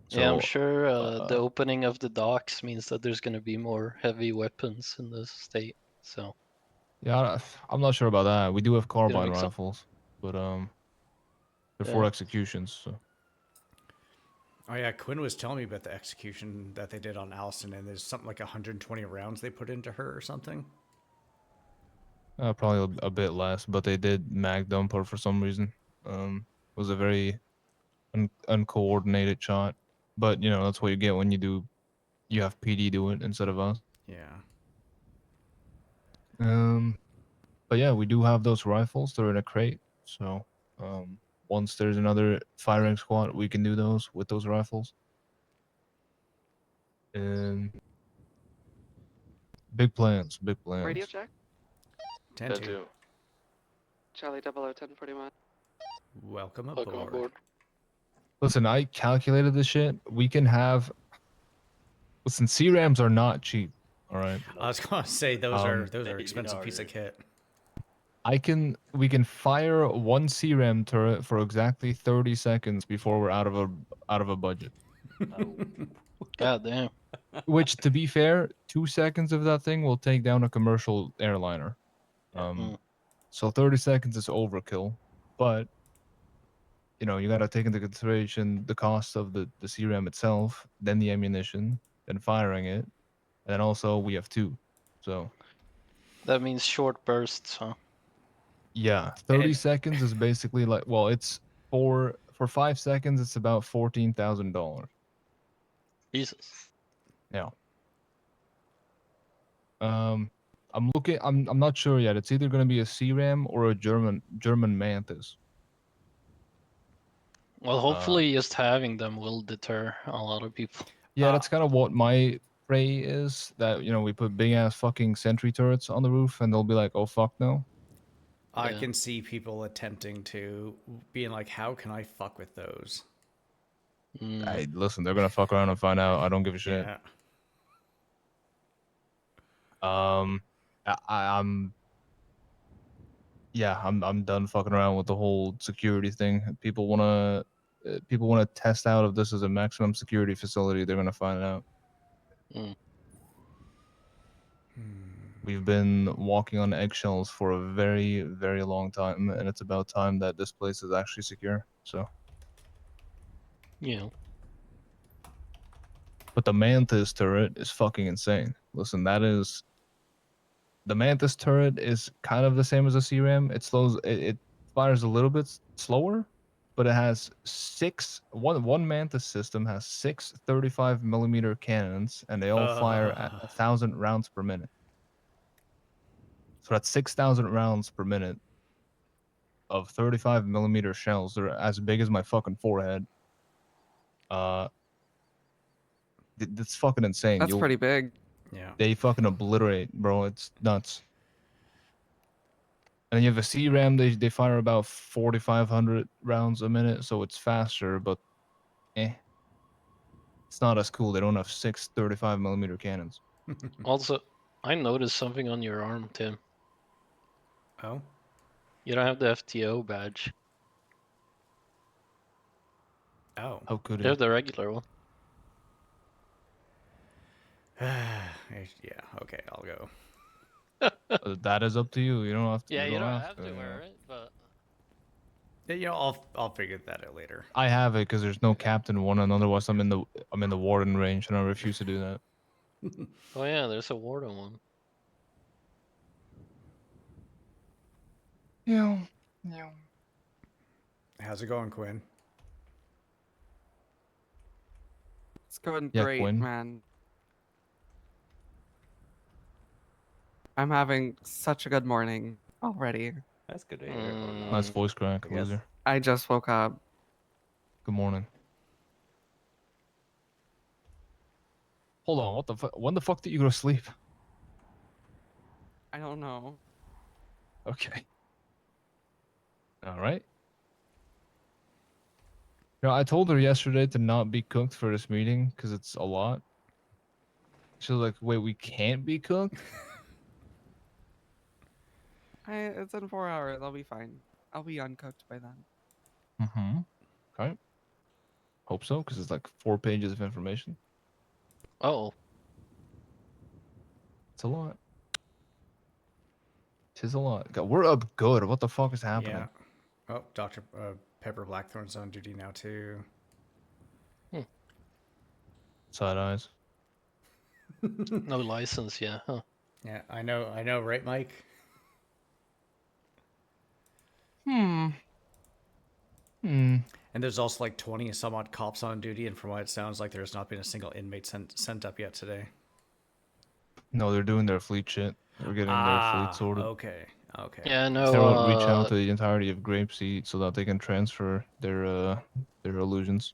So, Yeah, I'm sure the opening of the docks means that there's gonna be more heavy weapons in this state. So yeah, I'm not sure about that. We do have carbine think so? rifles, but they're Yeah. for executions. So. Oh yeah, Quinn was telling me about the execution that they did on Allison, and there's something like 120 rounds they put into her or something. Probably a bit less, but they did mag dump her for some reason. It was a very uncoordinated shot, but that's what you get when you have PD do it instead of us. Yeah. But yeah, we do have those rifles. They're in a crate, so once there's another firing squad, we can do those with those rifles. Big plans, big plans. Radio check. 10-2. Charlie 001041. Welcome Welcome aboard. aboard. Listen, I calculated this shit. We can have. Listen, CRAMs are not cheap. All right. I was gonna say those are they expensive are, piece of kit. We can fire one CRAM turret for exactly 30 seconds before we're out of a budget. Oh. God damn. Which, to be fair, 2 seconds of that thing will take down a commercial airliner. So 30 seconds is overkill, but you got to take into consideration the cost of the CRAM itself, then the ammunition, then firing it, and then also we have 2. So That means short bursts, huh? yeah, 30 And- seconds is basically like, well, it's for 5 seconds it's about $14,000. Jesus. Yeah. I'm not sure yet. It's either going to be a CRAM or a German Mantis. Well, hopefully just having them will deter a lot of people. Yeah, that's kind of what my prey is that we put big ass fucking sentry turrets on the roof, and they'll be like, "Oh fuck no." I Yeah. can see people attempting to being like, how can I fuck with those? Mm. Hey, listen, they're gonna fuck around and find out. I don't give a shit. Yeah. I'm I'm done fucking around with the whole security thing. People wanna test out if this is a maximum security facility. They're gonna find out. Mm. We've been walking on eggshells for a very, very long time, and it's about time that this place is actually secure. So, Yeah. but the Mantis turret is fucking insane. Listen, the Mantis turret is kind of the same as a CRAM. It fires a little bit slower, but it has one Mantis system has 6 35mm cannons, and they all fire at 1,000 rounds per minute. So that's 6,000 rounds per minute of 35mm shells. They're as big as my fucking forehead. Uh, that's fucking insane. That's pretty big. Yeah. They fucking obliterate, bro. It's nuts. And then you have a CRAM. They fire about 4,500 rounds a minute, so it's faster, but it's not as cool. They don't have 6 35mm cannons. Also, I noticed something on your arm, Tim. Oh. You don't have the FTO badge. Oh. How could You have it? the regular one. Yeah. Okay. I'll go. That is up to you. You don't have to. Yeah, you don't have have to you wear know. it, but Yeah, I'll figure that out later. I have it because there's no captain one, and otherwise I'm in the warden range, and I refuse to do that. oh yeah, there's a warden one. Yeah. How's it going, Quinn? It's going Yeah, great, Quinn. man. I'm having such a good morning already. That's good to hear. Or not. Nice voice crack, I guess. loser. I just woke up. Good morning. Hold on, what the fuck? When the fuck did you go to sleep? I don't know. Okay. All right. I told her yesterday to not be cooked for this meeting because it's a lot. She was like, "Wait, we can't be cooked?" It's in 4 hours. I'll be fine. I'll be uncooked by then. Mm-hmm. Okay. Hope so, because it's like 4 pages of information. Oh, It's a lot. Tis a lot. God, we're up good. What the fuck is happening? Yeah. Oh, Dr. Pepper Blackthorn's on duty now too. Side eyes. no license, yeah, huh? Yeah, I know, right, Mike? Hmm. And there's also like 20 some odd cops on duty, and from what it sounds like, there's not been a single inmate sent up yet today. No, they're doing their fleet shit. They're getting their fleet sorted. Okay. Yeah, They no. will reach out to the entirety of Grapeseed so that they can transfer their illusions.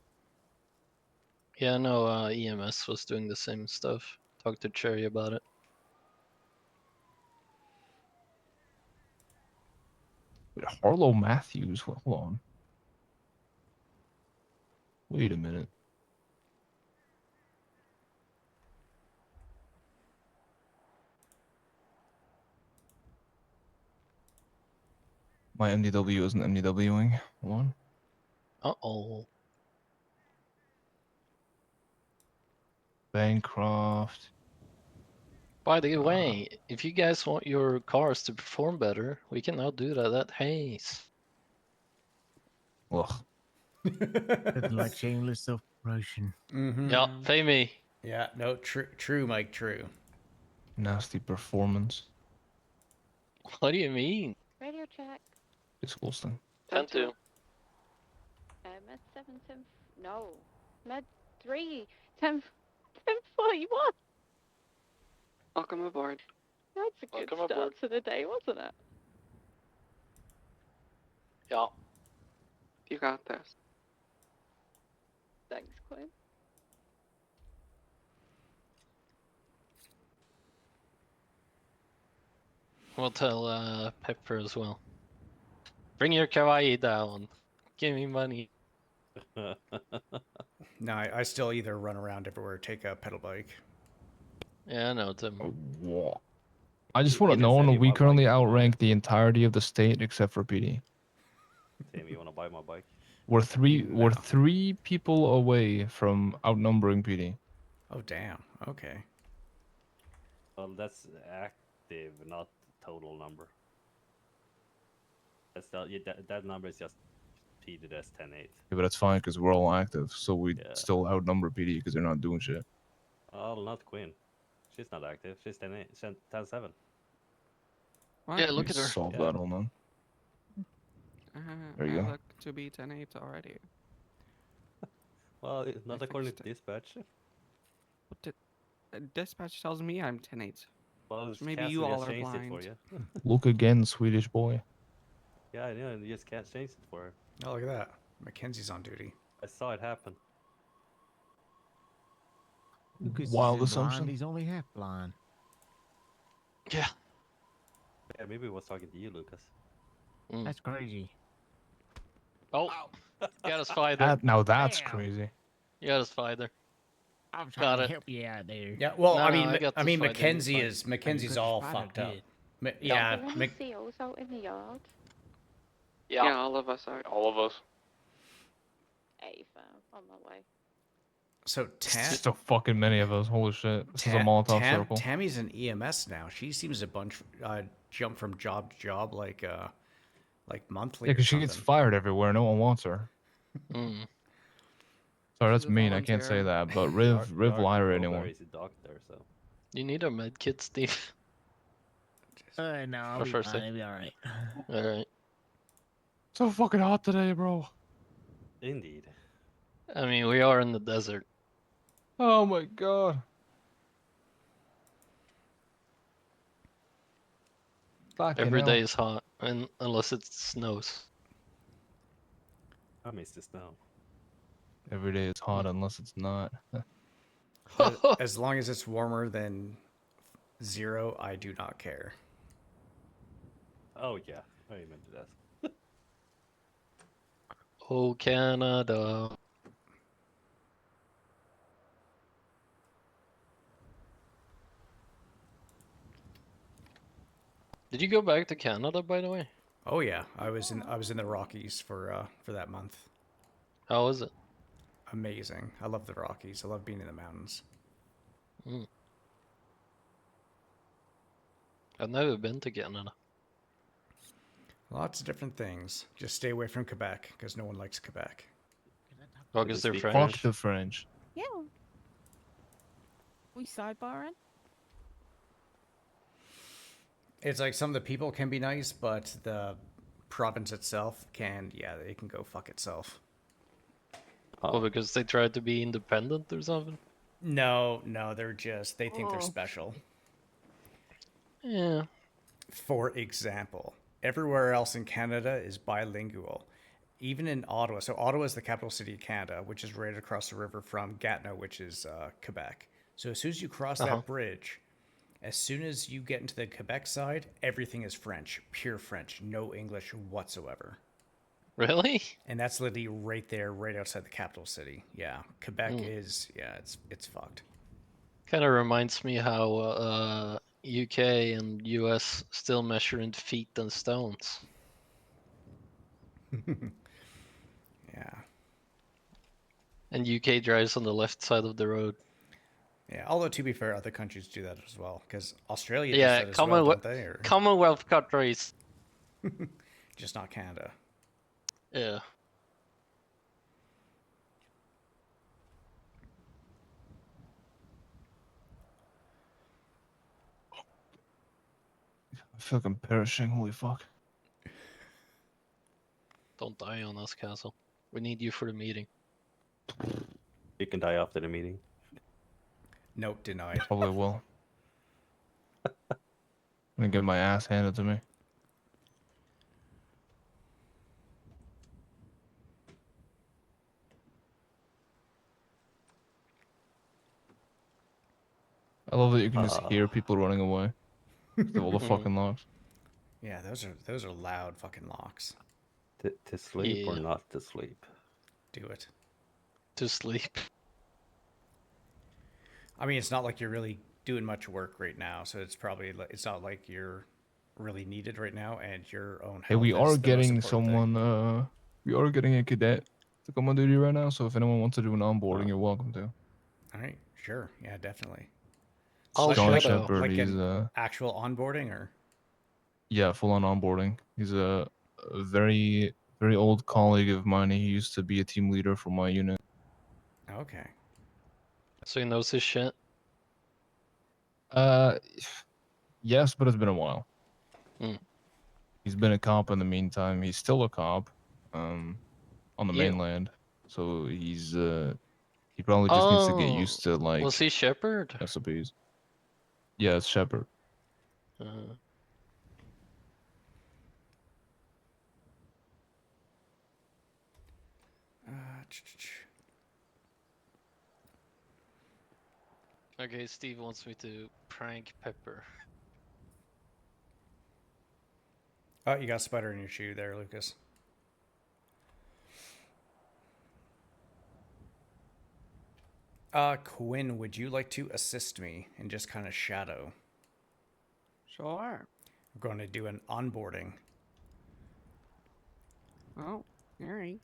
Yeah, no. EMS was doing the same stuff. Talked to Cherry about it. Wait, Harlow Matthews. Hold on. Wait a minute. My MDW isn't MDWing. Hold on. Uh-oh. Bancroft. By the way, if you guys want your cars to perform better, we can now do that at Hayes. Ugh. Nothing like shameless self-promotion. Mm-hmm. Yeah, pay me. Yeah, no, true, Mike, true. Nasty performance. What do you mean? Radio check. Disgusting. 10-2. Med 7, 10. No. Med 3, 10, 10:41. Welcome aboard. That's a good Welcome start aboard. to the day, wasn't it? Yeah. You got this. Thanks, Quinn. We'll tell Pepper as well. Bring your kawaii down. Give me money. No, I still either run around everywhere or take a pedal bike. Yeah, I know, Tim. I just want to Either know sell you we my bike currently if you want outrank it. the entirety of the state except for PD. Tim, you wanna buy my bike? We're No. three people away from outnumbering PD. Oh damn. Okay. Well, that's active, not total number. That number is just repeated as 10-8. Yeah, but that's fine because we're all active, so we Yeah. still outnumber PD because they're not doing shit. Oh, not Queen. She's not active. She's 10-8, 10-7. What? Yeah, look at her. Solve Yeah. that, hold on. There you I go. look to be 10-8 already. Well, not I according fixed to it. dispatch. What did... Dispatch tells me I'm 10-8. Well, So maybe Castle you all just are changed it for blind. you. Look again, Swedish boy. Yeah, I know. You just can't change it for her. Oh, look at that. Mackenzie's on duty. I saw it happen. Lucas Wild isn't blind, assumption. he's only half blind. Yeah. Yeah, maybe I was talking to you, Lucas. Mm. That's crazy. Oh, got us Spider. Now that's Damn. crazy. You got us Spider. I'm Got trying to it. help you out there. Yeah. Well, No, I no, mean, I got I the mean, spider, Mackenzie's you're fine. Mackenzie's got your all spider, fucked up. good. Yeah. Are there any seals out in the yard? Yeah, all of us are. All of us. Hey, fam, on my way. So Just so fucking many of us. Holy shit. This is a Molotov circle. Tammy's an EMS now. She seems to jump from job to job like monthly. Yeah, or because she gets something. fired everywhere. No one wants her. Mm. Sorry, She's that's a mean. I can't say volunteer. that. But Riv will hire anyone. Is a doctor, so. You need a med kit, Steve. No, I'll For be first fine. aid. It'll be alright. Alright. So fucking hot today, bro. Indeed. I mean, we are in the desert. Oh my god. Every day is hot, unless it snows. I miss the snow. Every day is hot unless it's not. As long as it's warmer than 0, I do not care. Oh yeah, I remember that. Oh, Canada. Did you go back to Canada, by the way? Oh yeah, I was in the Rockies for that month. How was it? Amazing. I love the Rockies. I love being in the mountains. Mm. I've never been to Canada. Lots of different things. Just stay away from Quebec because no one likes Quebec. Oh, because they're speak French. Fuck the French. Yeah. We sidebarring? It's like some of the people can be nice, but the province itself it can go fuck itself. Oh, because they tried to be independent or something? No, they think they're special. Yeah. For example, everywhere else in Canada is bilingual. Even in Ottawa. So Ottawa is the capital city of Canada, which is right across the river from Gatineau, which is Quebec. So as soon as you cross that bridge, as soon as you get into the Quebec side, everything is French, pure French, no English whatsoever. Really? And that's literally right there, right outside the capital city. Yeah, Quebec is, it's fucked. Kind of reminds me how UK and US still measure in feet and stones. Yeah. And UK drives on the left side of the road. Yeah, although to be fair, other countries do that as well. Because Australia Yeah, does that as well, don't they? Or Commonwealth countries. just not Canada. Yeah. I'm fucking perishing. Holy fuck. Don't die on us, Castle. We need you for the meeting. You can die after the meeting. Nope, denied. Probably will. I'm gonna get my ass handed to me. I love that you can just hear people running away. With all the fucking locks. Yeah, those are loud fucking locks. To sleep or Yeah. not to sleep? Do it. To sleep. I mean, it's not like you're really doing much work right now, so it's not like you're really needed right now, and your own Hey, health we are is the most getting important thing. someone. We are getting a cadet to come on duty right now. So if anyone wants to do an onboarding, Oh. you're welcome to. All right, sure, yeah, definitely. I'll Sean shadow. Shepard. Like He's an actual onboarding, or yeah, full on onboarding. He's a very old colleague of mine. He used to be a team leader for my unit. okay. So he knows his shit. Uh, yes, but it's been a while. Hmm. He's been a cop in the meantime. He's still a cop, on the Yeah. mainland. So he probably just needs to get used to like Was he Shepherd? SOPs. Yeah, it's Shepard. Uh, okay, Steve wants me to prank Pepper. Oh, you got a spider in your shoe there, Lucas. Quinn, would you like to assist me and just kind of shadow? Sure. I'm going to do an onboarding. Oh, alright.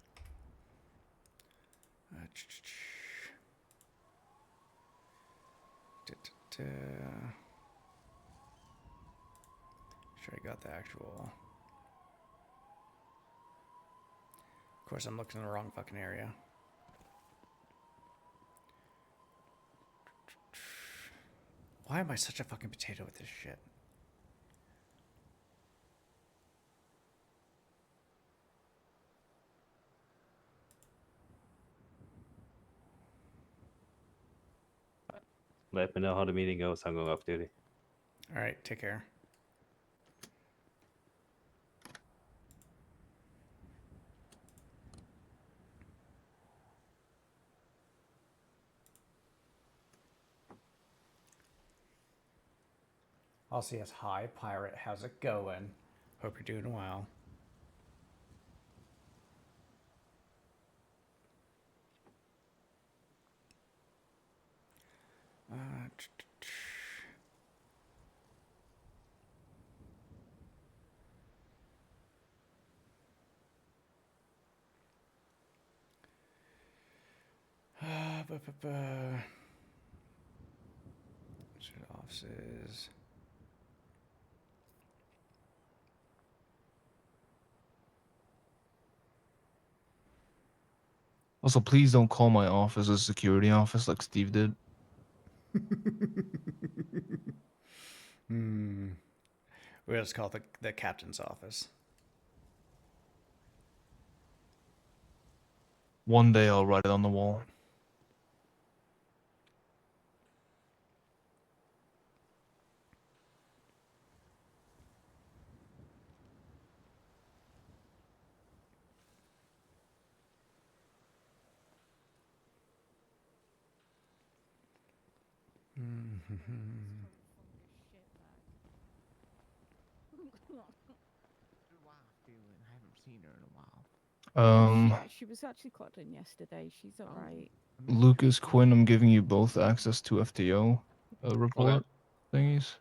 Sure, I got the actual. Of course, I'm looking in the wrong fucking area. Why am I such a fucking potato with this shit? Let me know how the meeting goes. I'm going off duty. All right, take care. I'll see us. Hi, pirate. How's it going? Hope you're doing well. Offices. Also, please don't call my office a security office like Steve did. We'll just call it the captain's office. One day I'll write it on the wall. I haven't seen her in a while. She was actually clocked in yesterday. She's all right. Lucas, Quinn, I'm giving you both access to FTO report thingies.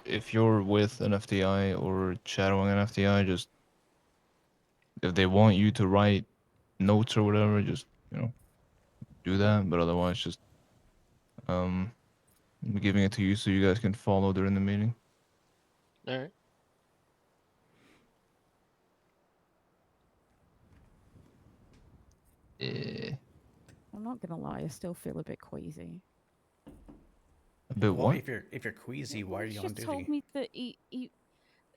If you're with an FTI or shadowing an FTI, just if they want you to write notes or whatever, just do that. But otherwise, just I'm giving it to you so you guys can follow during the meeting. All right. I'm not gonna lie, I still feel a bit queasy. A bit Well, what? if you're queasy, why are He you on just duty? told me that he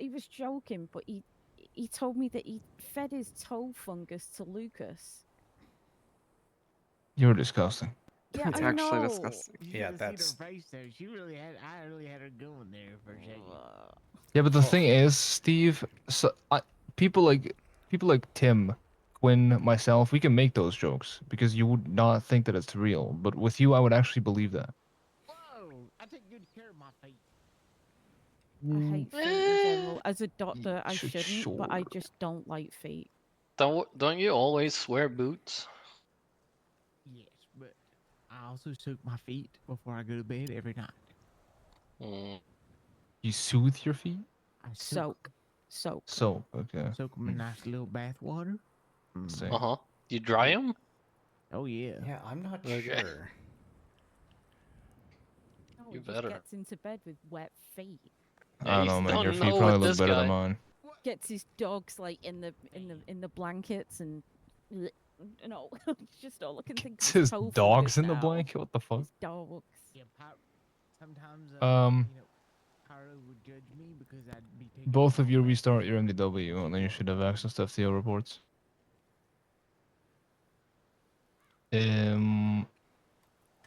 was joking, but he told me that he fed his toe fungus to Lucas. You're disgusting. Yeah, It's I actually know. disgusting. You Yeah, should have that's- seen her face there. I really had her going there for a second. Yeah, but the thing is, Steve, people like Tim, Quinn, myself, we can make those jokes because you would not think that it's real. But with you, I would actually believe that. Whoa! I take good care of my feet. I hate feet in general. As a doctor, I Sure. shouldn't, but I just don't like feet. Don't you always wear boots? Yes, but I also soak my feet before I go to bed every night. Mm. You soothe your feet? I soak Soap, okay. soak them in nice little bath water. See. Uh-huh. You dry them? Oh yeah. Yeah, I'm not Okay. sure. No, You he just better. gets into bed with wet feet. I don't you know, man. don't Your know feet with probably look this better guy. than mine. Gets his dogs like in the blankets and no, just all I can think It's of is his toe dogs fingers in the now. blanket. What the fuck? His dogs. Yeah, sometimes Pyro would judge me because I'd be taking Both of you long baths. restart your MDW, and then you should have access to FTO reports. Can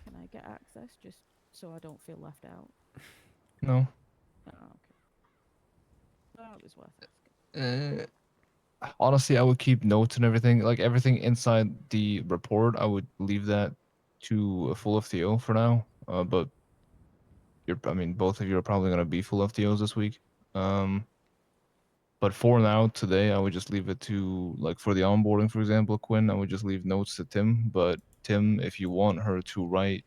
I get access just so I don't feel left out? No. Oh, okay. That was worth asking. Honestly, I would keep notes and everything. Like everything inside the report, I would leave that to a full FTO for now. But both of you are probably gonna be full FTOs this week. But for now, today, I would just leave it to, like, for the onboarding, for example, Quinn, I would just leave notes to Tim. But Tim, if you want her to write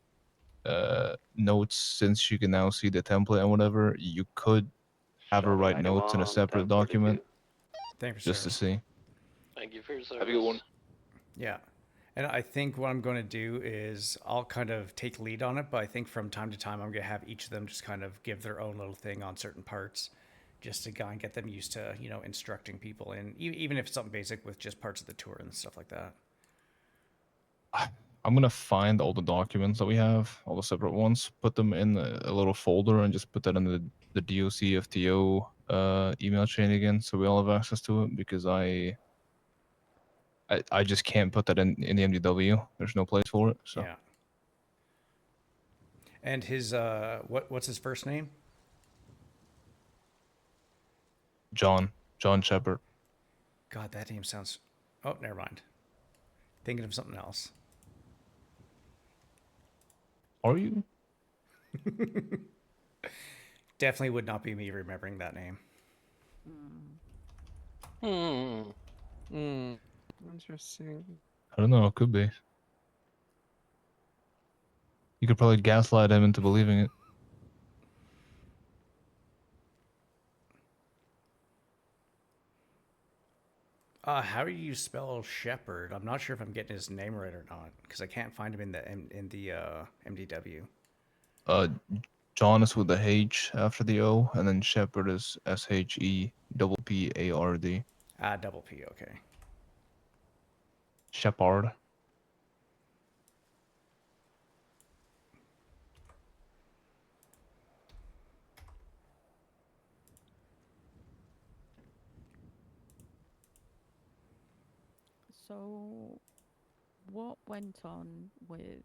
notes, since she can now see the template and whatever, you could have her write notes in a separate document Thank you, just to service. see. Thank you for your service. Have a good one. Yeah. And I think what I'm going to do is I'll kind of take lead on it, but I think from time to time I'm going to have each of them just kind of give their own little thing on certain parts just to kind of get them used to, instructing people in, even if it's something basic with just parts of the tour and stuff like that. I'm gonna find all the documents that we have, all the separate ones, put them in a little folder, and just put that in the DOC FTO email chain again, so we all have access to it. Because I just can't put that in the MDW. There's no place for it. So Yeah. And his what's his first name? John Shepard. God, that name sounds. Oh, never mind. Thinking of something else. Are you? Definitely would not be me remembering that name. Interesting. I don't know. It could be. You could probably gaslight him into believing it. How do you spell Shepherd? I'm not sure if I'm getting his name right or not because I can't find him in the MDW. John is with the H after the O, and then Shepard is SHEPPARD. Double P. Okay. Shepard. So, what went on with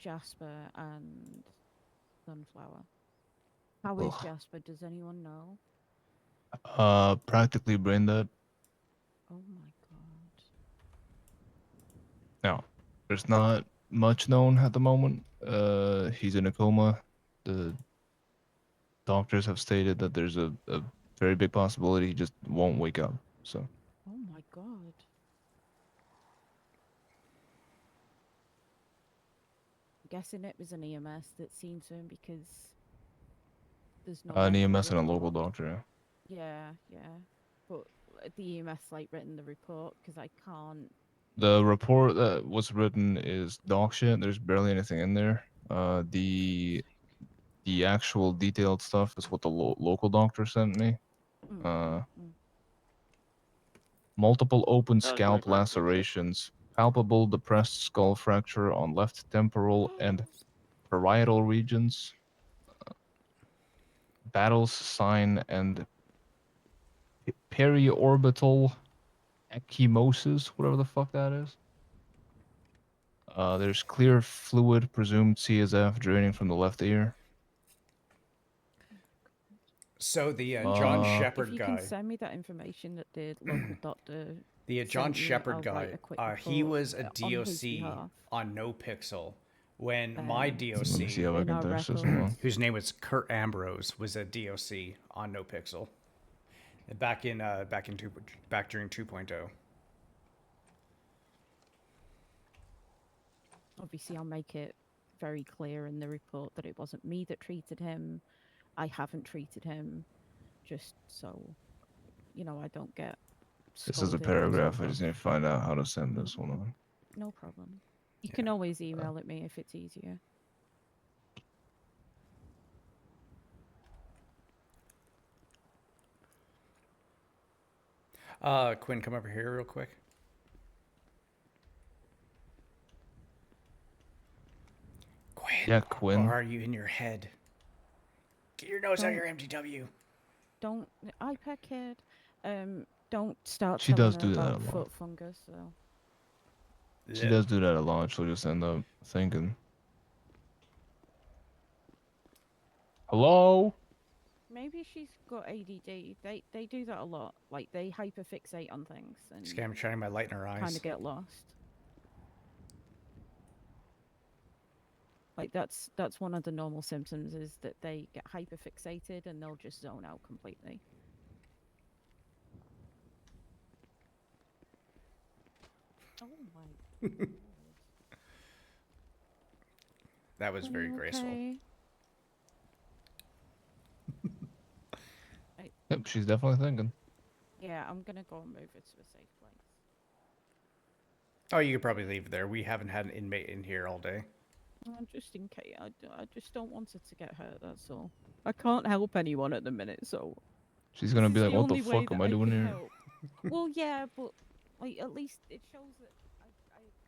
Jasper and Sunflower? How is Ugh. Jasper? Does anyone know? Practically brain dead. Oh my god. No, there's not much known at the moment. He's in a coma. The doctors have stated that there's a very big possibility he just won't wake up. So Oh my god. I'm guessing it was an EMS that seen to him because there's no an medical EMS and a local report. doctor. Yeah, yeah. But the EMS like written the report because I can't. The report that was written is dog shit. There's barely anything in there. The actual detailed stuff is what the local doctor sent me. Multiple open scalp lacerations, palpable depressed skull fracture on left temporal and parietal regions, Battles sign and periorbital ecchymosis, whatever the fuck that is. There's clear fluid, presumed CSF, draining from the left ear. So the John If Shepard you guy. can send me that information that the local doctor. The John sent me, Shepard I'll guy. write a quick He report, was a on his DOC behalf. on No Pixel when my Um, Let me see DOC, how I in can our touch this records. one. whose name was Kurt Ambrose, was a DOC on NoPixel back during 2.0. Obviously, I'll make it very clear in the report that it wasn't me that treated him. I haven't treated him, just so I don't get This is a scolded. paragraph. I just need to find out how to send this one on. No problem. You can always email it me if it's easier. Quinn, come over here real quick. Quinn. Yeah, Quinn. Or are you in your head? Get your nose out of your MTW. Don't iPad kid. Don't start She telling does her do that about a lot. foot fungus. So She does do that a lot. She'll just end up thinking, "Hello." maybe she's got ADD. They do that a lot. Like they hyperfixate on things and I'm shining my light in her eyes. kind of get lost. Like that's one of the normal symptoms is that they get hyperfixated and they'll just zone out completely. Oh my God. That was very graceful. Okay. Yep, she's definitely thinking. Yeah, I'm gonna go and move it to a safe place. Oh, you could probably leave it there. We haven't had an inmate in here all day. Just in case, I just don't want her to get hurt. That's all. I can't help anyone at the minute, so. She's gonna This be is like, "What the only way fuck am that I doing can here?" help. Well, yeah, but like at least it shows that I at least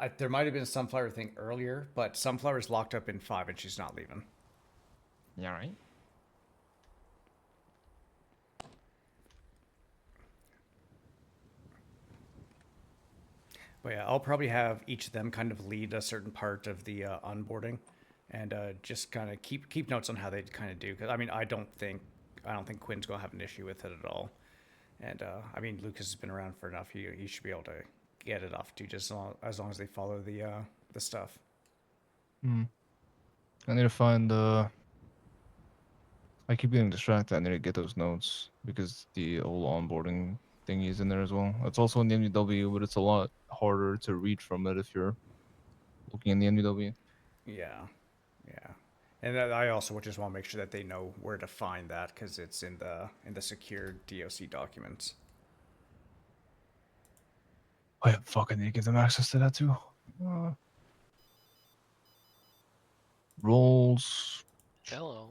care, There might have been a Sunflower thing earlier, but Sunflower's locked up in 5 and she's not leaving. Yeah, right. But yeah, I'll probably have each of them kind of lead a certain part of the onboarding, and just kind of keep notes on how they kind of do. Because I mean, I don't think Quinn's gonna have an issue with it at all. And I mean, Lucas has been around for enough. He should be able to get it off too, just as long as they follow the stuff. Hmm. I need to find I keep getting distracted. I need to get those notes because the old onboarding thingy is in there as well. It's also in the MDW, but it's a lot harder to read from it if you're looking in the MDW. Yeah, yeah. And I also just want to make sure that they know where to find that because it's in the secure DOC documents. Oh yeah, fuck! I need to give them access to that too. Roles. Hello.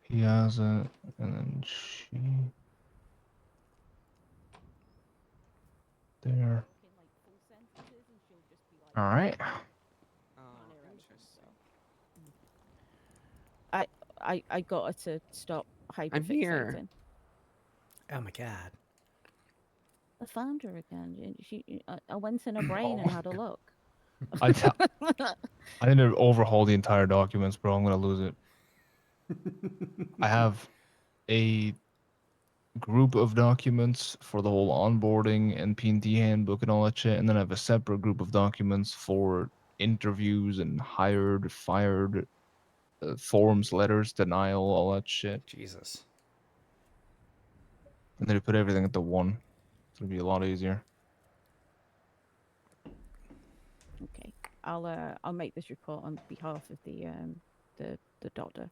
He has it, and then she. There. All right. I got her to stop hyperfixating. I'm here. Oh my god. I found her again. I went in her brain and had a look. I need to overhaul the entire documents, bro. I'm gonna lose it. I have a group of documents for the whole onboarding and P&D handbook and all that shit, and then I have a separate group of documents for interviews and hired, fired, forms, letters, denial, all that shit. Jesus. And then I put everything into one. It's gonna be a lot easier. Okay, I'll make this report on behalf of the doctor.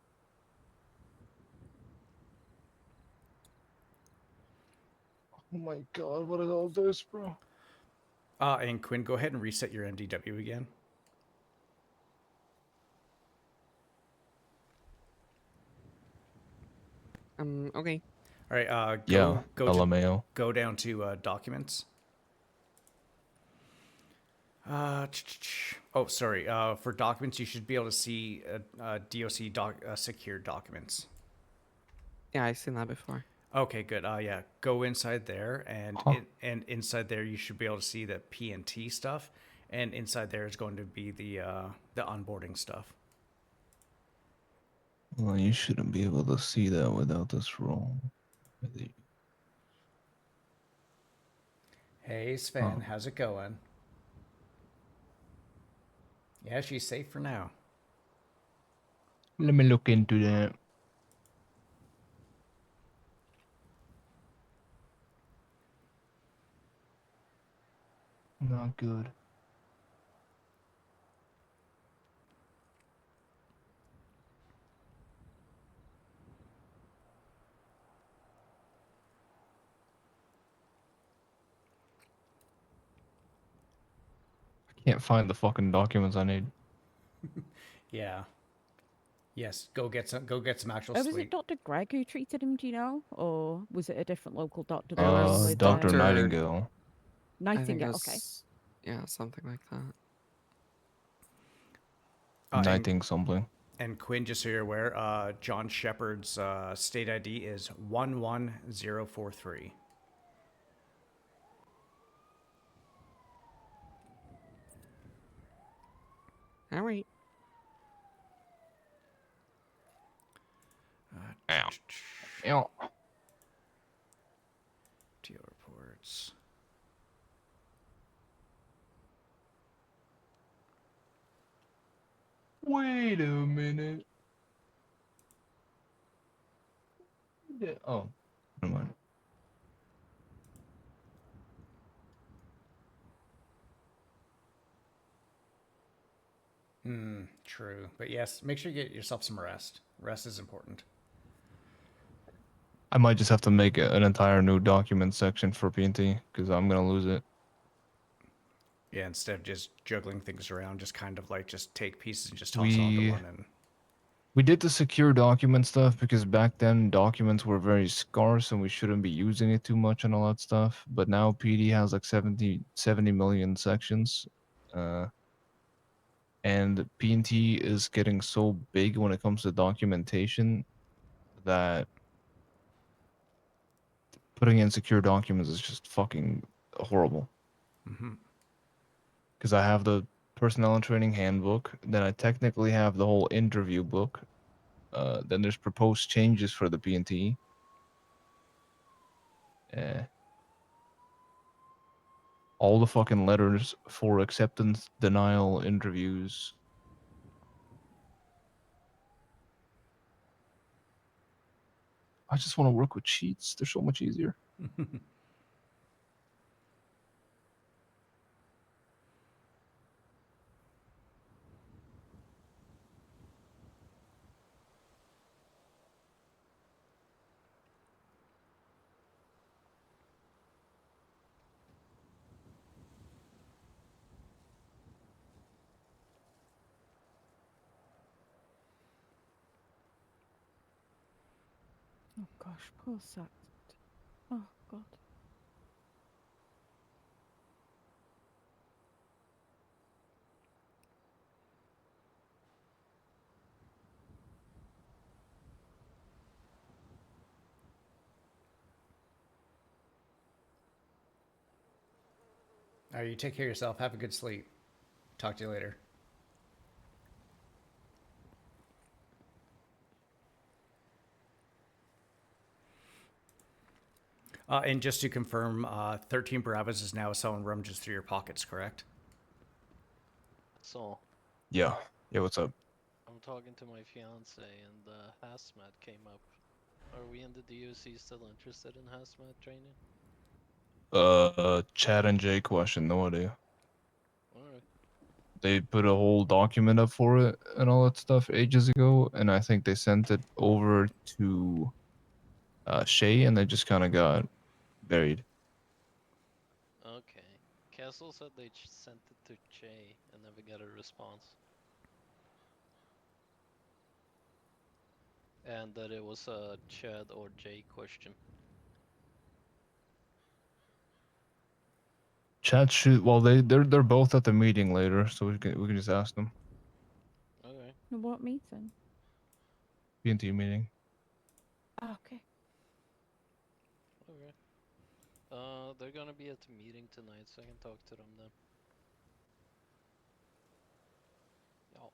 Oh my god, what is all this, bro? And Quinn, go ahead and reset your MDW again. Okay. All right. Yeah, LMAO. Go down to documents. Oh, sorry. For documents, you should be able to see DOC secure documents. Yeah, I've seen that before. Okay, good. Yeah, go inside there, and and inside there you should be able to see the P&T stuff, and inside there is going to be the onboarding stuff. Well, you shouldn't be able to see that without this role. Hey Sven, Oh. how's it going? Yeah, she's safe for now. Let me look into that. Not good. I can't find the fucking documents I need. Yeah. Yes, go get some actual Oh, was it sleep. Dr. Greg who treated him, do you know? Or was it a different local doctor It that went was with Dr. Dr. Nightingale. I think it Nightingale? was, Okay. yeah, something like that. Nighting something. And Quinn, just so you're aware, John Shepard's state ID is 11043. All right. Ow. Ow. TO reports. Wait a minute. Oh, never mind. True. But yes, make sure you get yourself some rest. Rest is important. I might just have to make an entire new document section for PNT because I'm gonna lose it. Yeah, instead of just juggling things around, just kind of like just take pieces and just toss it onto one and We did the secure document stuff because back then documents were very scarce and we shouldn't be using it too much and all that stuff. But now PD has like 70 million sections. And PNT is getting so big when it comes to documentation that putting in secure documents is just fucking horrible. Because I have the personnel and training handbook, then I technically have the whole interview book. Then there's proposed changes for the PNT. All the fucking letters for acceptance, denial, interviews. I just want to work with sheets. They're so much easier. Oh gosh, poor Sax. Oh god. all right, you take care of yourself. Have a good sleep. Talk to you later. And just to confirm, 13 Barabbas is now selling rum just through your pockets, correct? So Yeah. Yeah, what's up? I'm talking to my fiance and hazmat came up. Are we in the DOC still interested in hazmat training? Chad and Jay question, no idea. Alright. They put a whole document up for it and all that stuff ages ago, and I think they sent it over to Shay, and they just kind of got buried. Okay. Castle said they sent it to Che and never got a response. And that it was a Chad or Jay question. Chad should. Well, they're both at the meeting later, so we can just ask them. Okay. What meeting? PNT meeting. Oh, okay. Okay. They're gonna be at the meeting tonight, so I can talk to them then. Yeah.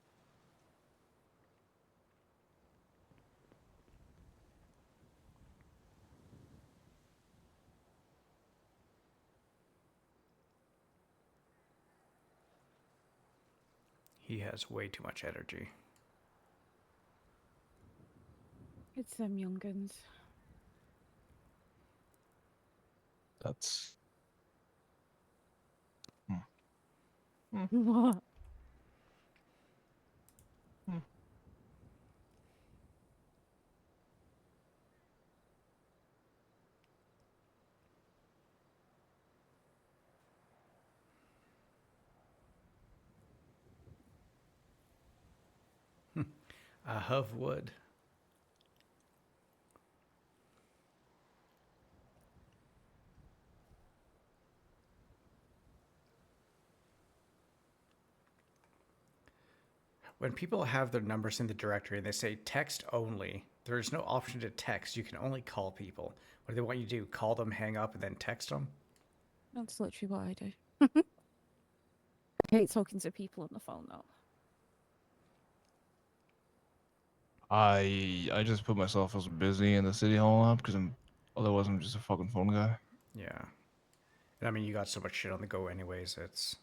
He has way too much energy. It's them young'uns. That's What? A Hove wood. When people have their numbers in the directory and they say text only, there is no option to text. You can only call people. What do they want you to do? Call them, hang up, and then text them? That's literally what I do. I hate talking to people on the phone though. I just put myself as busy in the city hall app because otherwise I'm just a fucking phone guy. Yeah. And I mean, you got so much shit on the go anyways, it's...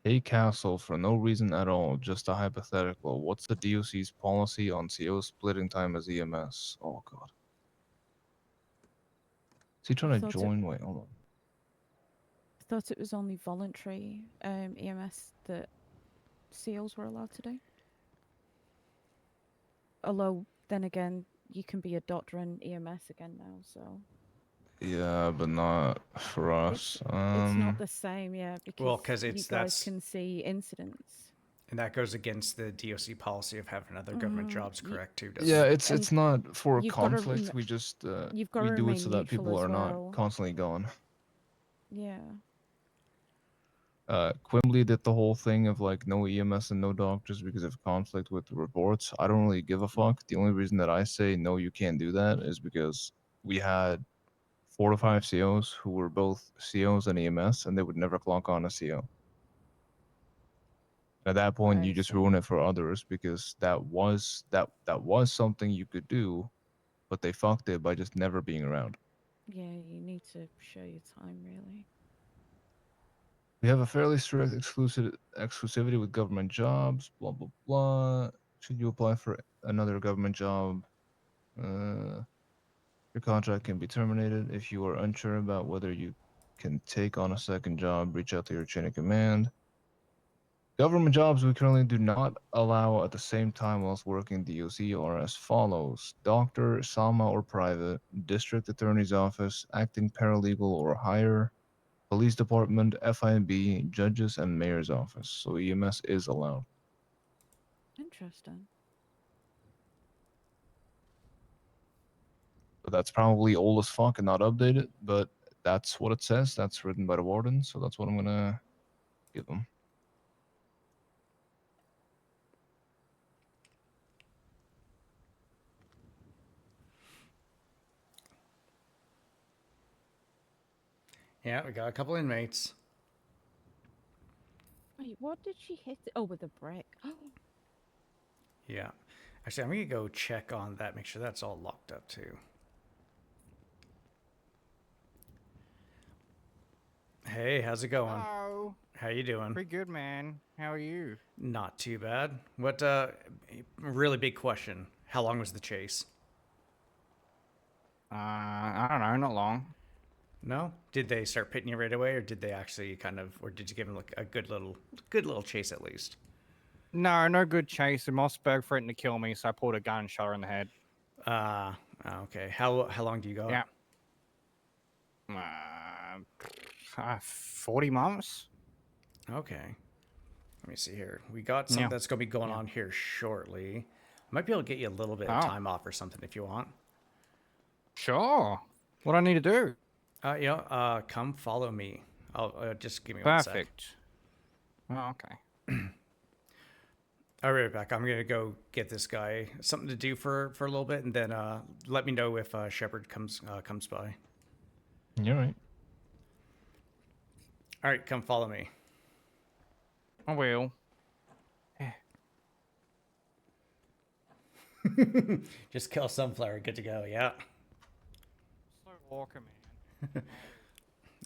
Hey Castle, for no reason at all, just a hypothetical. What's the DOC's policy on CO splitting time as EMS? Oh god. Is he trying to thought it- join? Wait, hold on. I thought it was only voluntary EMS that SEALs were allowed to do. Although, then again, you can be a doctor in EMS again now, so... Yeah, but not for us. It's not the same, yeah, because Well, 'cause you it's- guys that's- can see incidents. And that goes against the DOC policy of having other government jobs, correct, too, doesn't Yeah, it? it's not for you've gotta conflict. rem- We just you've gotta we do it remain so that neutral people as are well. not constantly gone. Yeah. Quimbley did the whole thing of like no EMS and no doctors because of conflict with the reports. I don't really give a fuck. The only reason that I say no, you can't do that is because we had 4 to 5 COs who were both COs and EMS, and they would never clock on a CO. At that point, I you just see. ruin it for others because that was something you could do, but they fucked it by just never being around. Yeah, you need to show your time, really. We have a fairly strict exclusivity with government jobs. Blah blah blah. Should you apply for another government job? Your contract can be terminated if you are unsure about whether you can take on a second job. Reach out to your chain of command. Government jobs we currently do not allow at the same time whilst working DOC are as follows: doctor, SAMA or private, district attorney's office, acting paralegal or higher, police department, FIB, judges, and mayor's office. So EMS is allowed. Interesting. So that's probably old as fuck and not updated, but that's what it says. That's written by the warden, so that's what I'm gonna give them. Yeah, we got a couple inmates. Wait, what did she hit? Oh, with a brick. Yeah. Actually, I'm going to go check on that, make sure that's all locked up, too. Hey, how's it going? Hello. How you doing? Pretty good, man. How are you? Not too bad. What, really big question. How long was the chase? I don't know, not long. No? Did they start pitting you right away, or did they actually kind of, or did you give them like a good little chase at least? No, no good chase. And Mossberg threatened to kill me, so I pulled a gun and shot her in the head. Okay. How long do you got? Yeah. 40 months. Okay. Let me see here. We got something that's going to be going on here shortly. I might be able to get you a little bit of time off or something if you want. Sure. What do I need to do? Come follow me. I'll just give me 1 sec. Perfect. Oh, okay. I'll be right back. I'm gonna go get this guy something to do for a little bit, and then let me know if Shepard comes by. You're right. All right, come follow me. I will. Just kill Sunflower. Good to go. Yeah. Slow walker, man.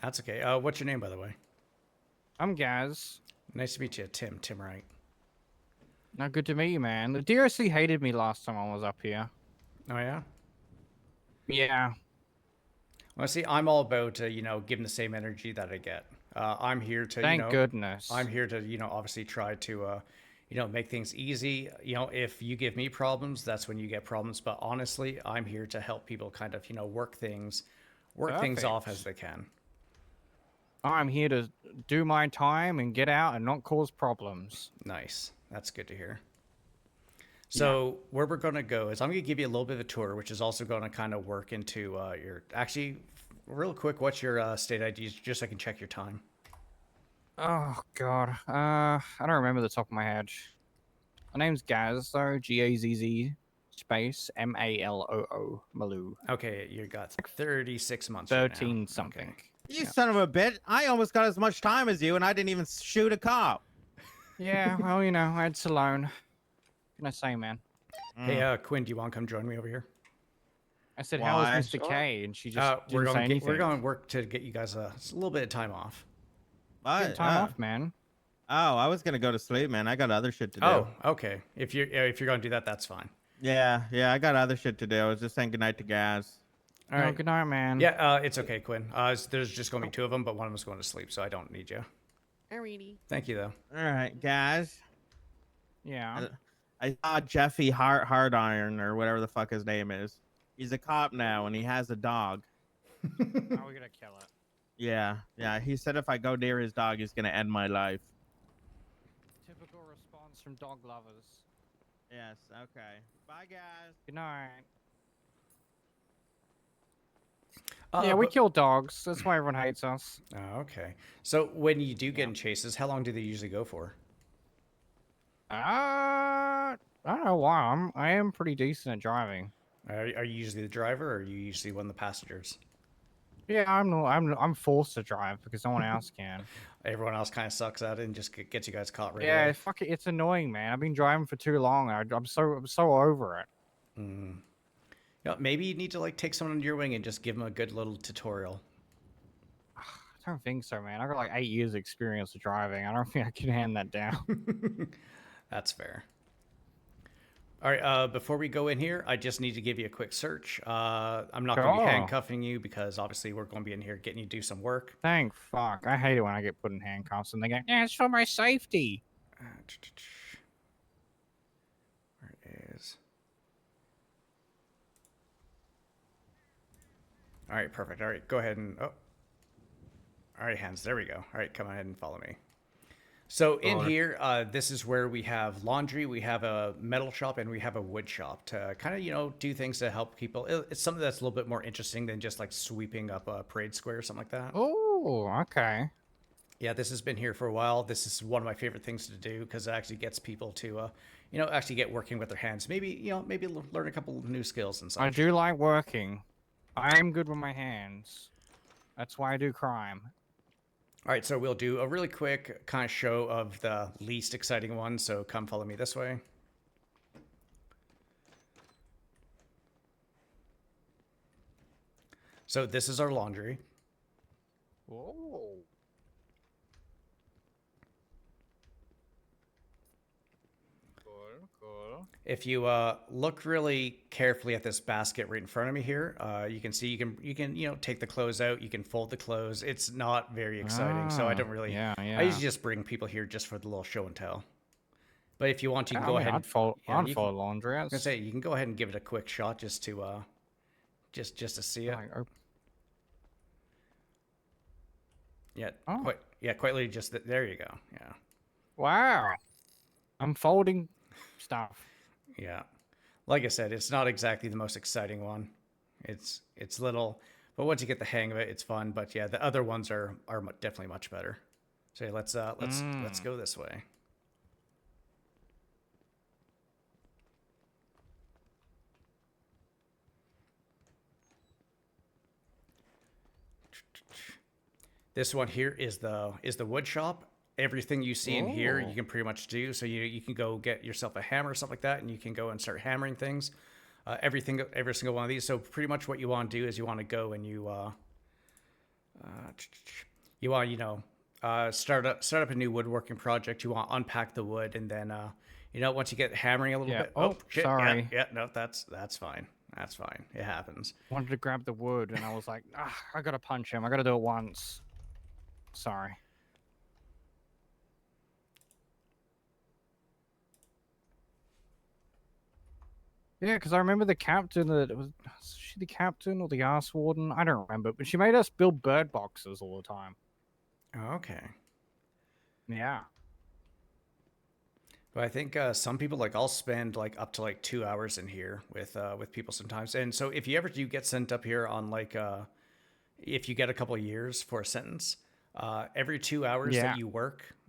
That's okay. What's your name, by the way? I'm Gaz. Nice to meet you, Tim. Tim Wright. Now, good to meet you, man. The DRC hated me last time I was up here. Oh yeah. Yeah. Well, see, I'm all about you know, giving the same energy that I get. I'm here to Thank you know, goodness. I'm here to you know, obviously try to you know, make things easy. You know, if you give me problems, that's when you get problems. But honestly, I'm here to help people kind of you know, work things off as they can. I'm here to do my time and get out and not cause problems. Nice. That's good to hear. So where we're going to go is I'm going to give you a little bit of a tour, which is also going to kind of work into your... Actually, real quick, what's your state ID, just so I can check your time? Oh, God. I don't remember the top of my head. My name's Gaz, though. G-A-Z-Z space M-A-L-O-O. Maloo. Okay, you got 36 months 13 right now. something. Okay. You son of a bitch. I almost got as much time as you, and I didn't even shoot a cop. Yeah, well, you know, it's alone. What can I say, man? Hey, Quinn, do you want to come join me over here? I said, how is Why? Mr. K? And she just we're didn't say going anything. we're going to work to get you guys a little bit of time off. Good time off, man. Oh, I was gonna go to sleep, man. I got other shit to do. Oh, okay. If you're going to do that, that's fine. Yeah, I got other shit to do. I was just saying goodnight to Gaz. All right. Oh, good night, man. Yeah, it's okay, Quinn. There's just going to be two of them, but one of them's going to sleep, so I don't need you. Alrighty. Thank you, though. All right, Gaz. Yeah. I saw Jeffy Hard Iron or whatever the fuck his name is. He's a cop now, and he has a dog. How are we gonna kill it? Yeah. He said if I go near his dog, he's gonna end my life. Typical response from dog lovers. Yes. Okay. Bye, guys. Good night. Yeah, we kill dogs. That's why everyone hates us. Oh, okay. So when you do get in chases, how long do they usually go for? I don't know why. I am pretty decent at driving. Are you usually the driver, or are you usually one of the passengers? Yeah, I'm forced to drive because no one else can. Everyone else kind of sucks at it and just gets you guys caught right Yeah, away. fuck it. It's annoying, man. I've been driving for too long. I'm so over it. Mm. You know, maybe you need to like take someone under your wing and just give them a good little tutorial. I don't think so, man. I got like 8 years experience of driving. I don't think I can hand that down. That's fair. All right, before we go in here, I just need to give you a quick search. I'm not going to be handcuffing you because obviously we're going to be in here getting you to do some work. Thank fuck. I hate it when I get put in handcuffs and they go, yeah, it's for my safety. Where it is. All right, perfect. All right, go ahead and... Oh. All right, hands. There we go. All right, come ahead and follow me. So in here, this is where we have laundry, we have a metal shop, and we have a wood shop to kind of, you know, do things to help people. It's something that's a little bit more interesting than just like sweeping up a parade square or something like that. Oh, okay. Yeah, this has been here for a while. This is one of my favorite things to do because it actually gets people to, you know, actually get working with their hands. Maybe, you know, maybe learn a couple of new skills and such. I do like working. I'm good with my hands. That's why I do crime. All right, so we'll do a really quick kind of show of the least exciting one. So come follow me this way. So this is our laundry. Whoa. Cool. If you look really carefully at this basket right in front of me here, you can see you can you know, take the clothes out. You can fold the clothes. It's not very exciting, so I don't really. Yeah. I usually just bring people here just for the little show and tell. But if you want, you can go ahead. I'd fold you laundry. I was gonna say you can go ahead and give it a quick shot just to just to see it. Yeah. Oh. Quite literally just there you go. Yeah. Wow. I'm folding stuff. Yeah. Like I said, it's not exactly the most exciting one. It's little, but once you get the hang of it, it's fun. But yeah, the other ones are definitely much better. So yeah, let's go this way. This one here is the wood shop. Everything you see in here, you can pretty much do. So you can go get yourself a hammer or something like that, and you can go and start hammering things. Every single one of these. So pretty much what you want to do is you want to go and you want, you know, Start up a new woodworking project. You want to unpack the wood, and then once you get hammering a little Yeah. bit. Oh, Shit. sorry. Yeah. No, that's fine. That's fine. It happens. Wanted to grab the wood, and I was like, I gotta punch him. I gotta do it once. Sorry. Yeah, because I remember the captain that was she the captain or the ass warden? I don't remember, but she made us build bird boxes all the time. Okay. Yeah. But I think some people like I'll spend like up to like 2 hours in here with people sometimes. And so if you ever do get sent up here on like if you get a couple of years for a sentence, every 2 hours Yeah.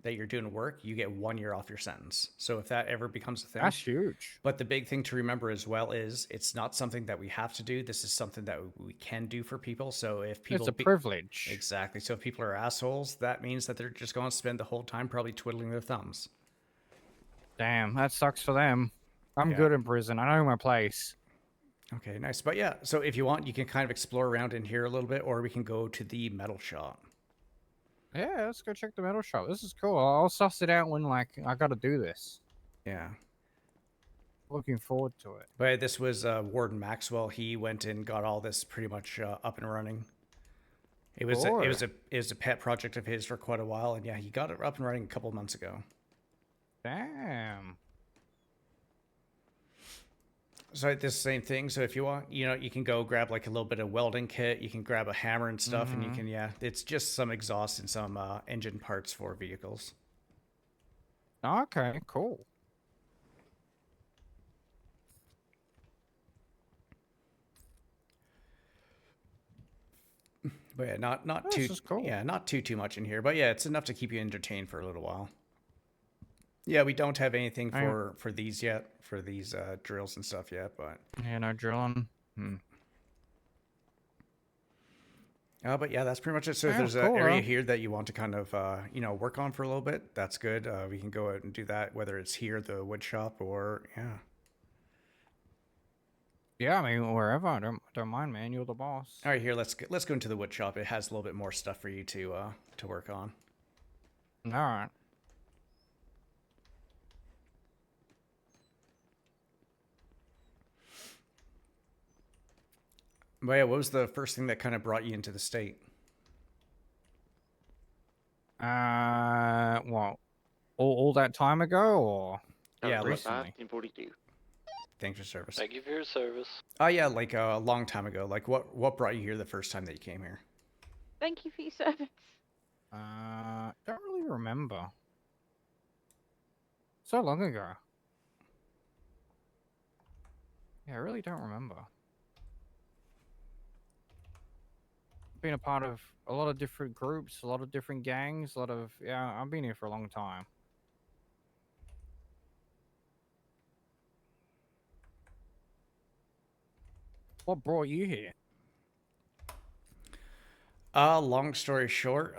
that you're doing work, you get 1 year off your sentence. So if that ever becomes a thing, That's huge. But the big thing to remember as well is it's not something that we have to do. This is something that we can do for people. So if people It's a privilege. exactly. So if people are assholes, that means that they're just going to spend the whole time probably twiddling their thumbs. Damn, that sucks for them. I'm Yeah. good in prison. I know my place. Okay, nice. But yeah, so if you want, you can kind of explore around in here a little bit, or we can go to the metal shop. Yeah, let's go check the metal shop. This is cool. I'll suss it out when like I gotta do this. Yeah. Looking forward to it. But this was Warden Maxwell. He went and got all this pretty much up and running. It was a pet project of his for quite a while, and yeah, he got it up and running a couple months ago. Damn. So it's the same thing. So if you want, you can go grab like a little bit of welding kit. You can grab a hammer and stuff, and you can, it's just some exhaust and some engine parts for vehicles. Okay, cool. But yeah, not This too is cool. yeah, not too much in here. But yeah, it's enough to keep you entertained for a little while. Yeah, we don't have anything for these yet, for these drills and stuff yet, but Yeah, no drilling. but yeah, that's pretty much it. So if Yeah, there's an cool, area though. here that you want to kind of work on for a little bit, that's good. We can go out and do that, whether it's here, the wood shop, or Yeah, I mean wherever. I don't mind, man. You're the boss. All right, here let's go into the wood shop. It has a little bit more stuff for you to work on. All right. But yeah, what was the first thing that kind of brought you into the state? What? All that time ago, or Yeah, recently? 1942. Thanks for service. Thank you for your service. Oh yeah, like a long time ago. Like what brought you here the first time that you came here? Thank you for your service. Don't really remember. So long ago. Yeah, I really don't remember. Been a part of a lot of different groups, a lot of different gangs, I've been here for a long time. What brought you here? Long story short,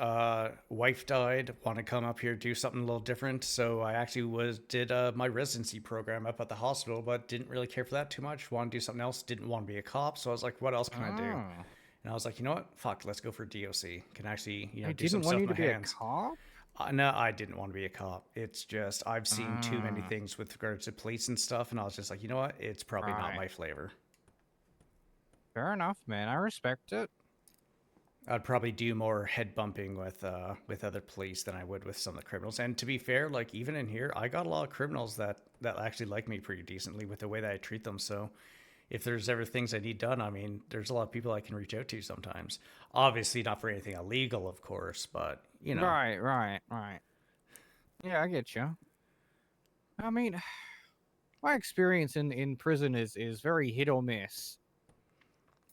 wife died, want to come up here, do something a little different. So I actually did my residency program up at the hospital, but didn't really care for that too much. Want to do something else, didn't want to be a cop. So I was like, what else can I do? And I was like, you know what? Fuck, let's go for DOC. Can actually, I do some didn't stuff want you with to my be hands. a cop? No, I didn't want to be a cop. It's just, I've seen too many things with regards to police and stuff. And I was just like, you know what? It's probably not my flavor. Fair enough, man. I respect it. I'd probably do more head bumping with other police than I would with some of the criminals. And to be fair, like even in here, I got a lot of criminals that actually like me pretty decently with the way that I treat them. So if there's ever things I need done, I mean, there's a lot of people I can reach out to sometimes. Obviously not for anything illegal, of course, but you know. Right. Yeah, I get you. I mean, my experience in prison is very hit or miss.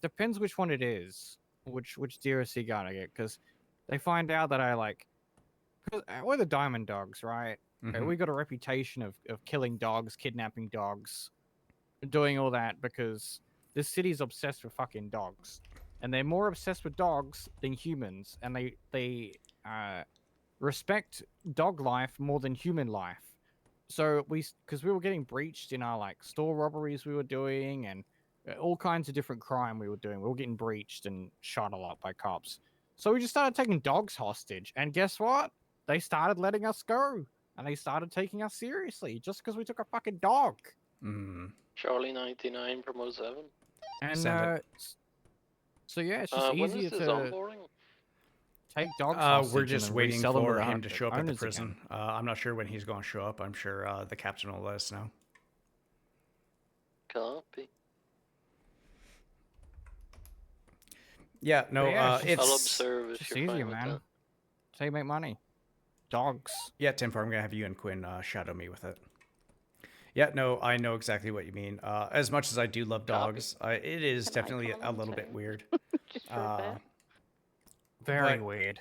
Depends which one it is. Which DOC gotta get, because they find out that I because we're the Diamond Dogs, right? Okay, we got a reputation of killing dogs, kidnapping dogs, doing all that because this city's obsessed with fucking dogs, and they're more obsessed with dogs than humans, and they respect dog life more than human life. So because we were getting breached in our store robberies we were doing, and all kinds of different crime we were doing. We were getting breached and shot a lot by cops. So we just started taking dogs hostage, and guess what? They started letting us go, and they started taking us seriously just because we took a fucking dog. Mm. Charlie 99 promo 7. And Send it. so yeah, it's just When easier is this to onboarding? take dogs hostage. We're and just then waiting resell them for the him to show up at the owners prison. again. I'm not sure when he's going to show up. I'm sure the captain will let us know. Copy. Yeah, no, But yeah, it's I'll observe if just you're easier, fine with man. that. That's how you make money. Dogs. Yeah, Tim, I'm gonna have you and Quinn shadow me with it. Yeah, no, I know exactly what you mean. As much as I do love dogs, it is Can I definitely a comment little bit too? weird. Just for a bit. Very but- weird.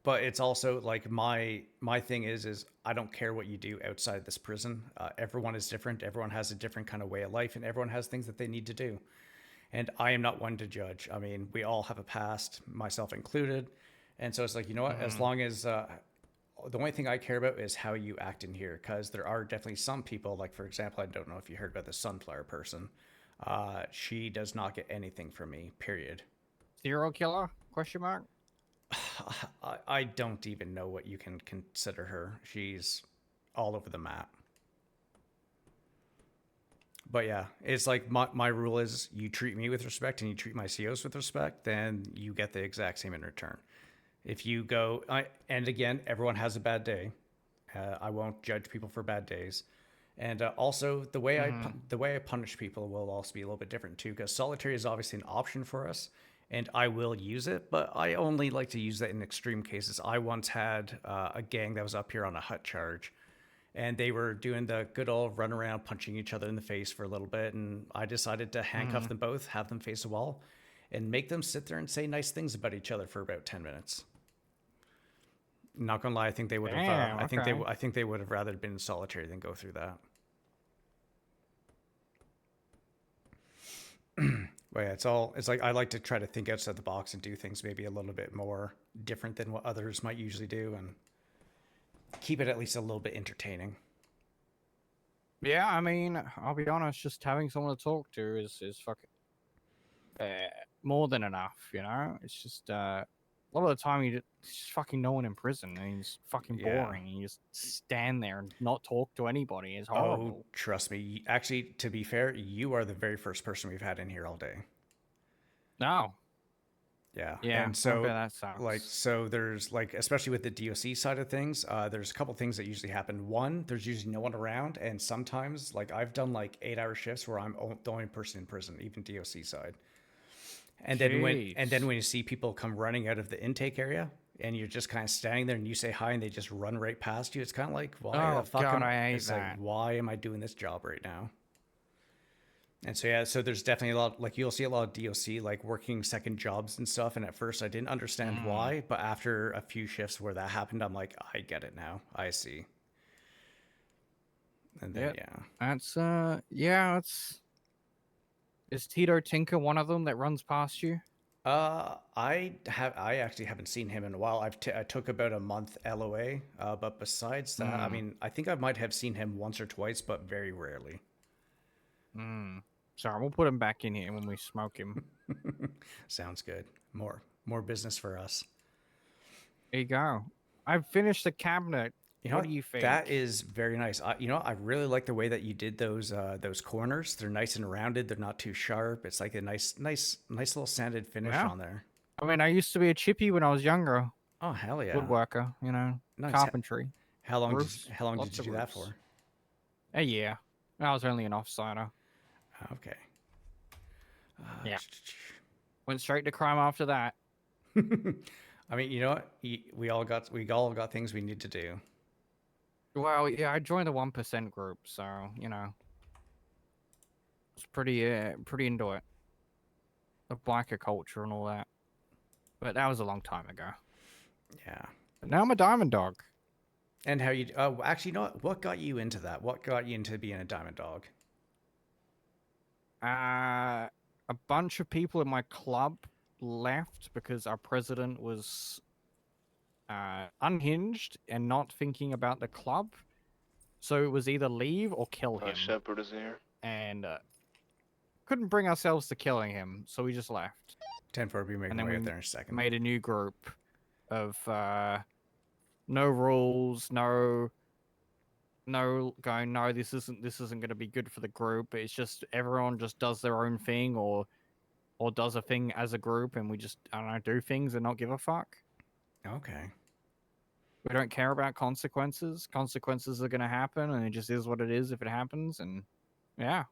But it's also like my thing is I don't care what you do outside this prison. Everyone is different. Everyone has a different kind of way of life, and everyone has things that they need to do. And I am not one to judge. I mean, we all have a past, myself included. And so it's like, you know what? As long as the only thing I care about is how you act in here, because there are definitely some people, like for example, I don't know if you heard about the Sunflower person. She does not get anything from me. Period. Serial killer? Question mark. I don't even know what you can consider her. She's all over the map. But yeah, it's like my rule is you treat me with respect and you treat my COs with respect, then you get the exact same in return. If you go, and again, everyone has a bad day. I won't judge people for bad days. And also the way I punish people will also be a little bit different too, because solitary is obviously an option for us. And I will use it, but I only like to use that in extreme cases. I once had a gang that was up here on a hut charge, and they were doing the good old run around punching each other in the face for a little bit, and I decided to handcuff them both, have them face a wall, and make them sit there and say nice things about each other for about 10 minutes. Not gonna lie, I think they would have. Damn, I okay. think they would have rather been in solitary than go through that. But yeah, it's like I like to try to think outside the box and do things maybe a little bit more different than what others might usually do, and keep it at least a little bit entertaining. Yeah, I mean, I'll be honest. Just having someone to talk to is fucking more than enough. You know, it's just a lot of the time you just fucking no one in prison, and it's fucking Yeah. boring. You just stand there and not talk to anybody. It's Oh, horrible. trust me. Actually, to be fair, you are the very first person we've had in here all day. No. Yeah. Yeah. And so, I bet that sucks. like, so there's like, especially with the DOC side of things, there's a couple things that usually happen. One, there's usually no one around, and sometimes, like, I've done like 8-hour shifts where I'm the only person in prison, even DOC side. And then when you see people come running out of the intake area, and you're just kind of standing there, and you say hi, and they just run right past you, it's kind of like, why Oh, the fuck God, am I hate it's like, that. why am I doing this job right now? And so yeah, so there's definitely a lot, like you'll see a lot of DOC like working second jobs and stuff. And at first I didn't understand why, but after a few shifts where that happened, I'm like, I get it now. I see. And then Yep. yeah, That's yeah. Is Tito Tinker one of them that runs past you? I actually haven't seen him in a while. I took about a month LOA, but besides that, I mean, I think I might have seen him once or twice, but very rarely. Sorry, we'll put him back in here when we smoke him. Sounds good. More business for us. There you go. I've finished the cabinet. You know what do you think? That is very nice. You know, I really like the way that you did those corners. They're nice and rounded. They're not too sharp. It's like a nice little sanded finish Yeah. on there. I mean, I used to be a chippy when I was younger. Oh hell yeah! Woodworker, you know, Nice. carpentry. How long Roofs, did you lots do of that roofs. for? A year. I was only an offsider. Okay. Yeah. Went straight to crime after that. I mean, you know what? We all got things we need to do. Well, yeah, I joined the 1% group, so you know, it's pretty into it. The biker culture and all that. But that was a long time ago. Yeah. But now I'm a diamond dog. And how you? Oh, actually, you know what got you into that? What got you into being a diamond dog? A bunch of people in my club left because our president was unhinged and not thinking about the club. So it was either leave or kill him. Shepherd is here. And couldn't bring ourselves to killing him, so we just left. 10-4, be making and then way we out there in a second. made a new group of no rules, no going, no, this isn't going to be good for the group. It's just everyone just does their own thing, or does a thing as a group, and we just, I don't know, do things and not give a fuck. Okay. We don't care about consequences. Consequences are going to happen, and it just is what it is if it happens. And yeah.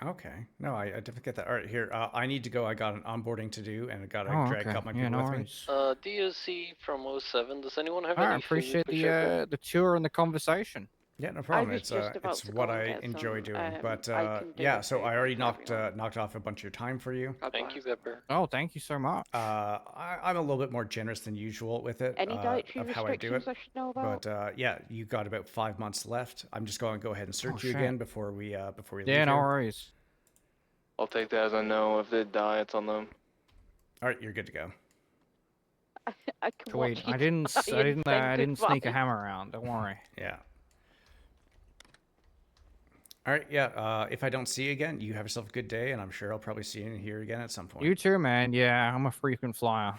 Okay. No, I definitely get that. All right, here. I need to go. I got an onboarding to do, and I got to Oh, drag a okay. couple my Yeah, people no with me. worries. DOC from 07. Does anyone have I any appreciate food for Shepard? the tour and the conversation. Yeah, no I problem. was just about It's to what go and I get enjoy some. doing. But I can do yeah, the so food I already one for everyone. knocked off a bunch of your time for you. Thank you, Pepper. Oh, thank you so much. I'm a little bit more generous than usual with it. Any dietary of how I do it. restrictions I should know about? But yeah, you got about 5 months left. I'm just going to go ahead and search you shit. again before we leave Yeah, no here. worries. I'll take that as a no. If they die, it's on them. All right, you're good to go. I can Sweet. watch you I didn't die and say I didn't sneak a goodbye. hammer around. Don't worry. Yeah. All right, yeah. If I don't see you again, you have yourself a good day, and I'm sure I'll probably see you in here again at some point. You too, man. Yeah, I'm a frequent flyer.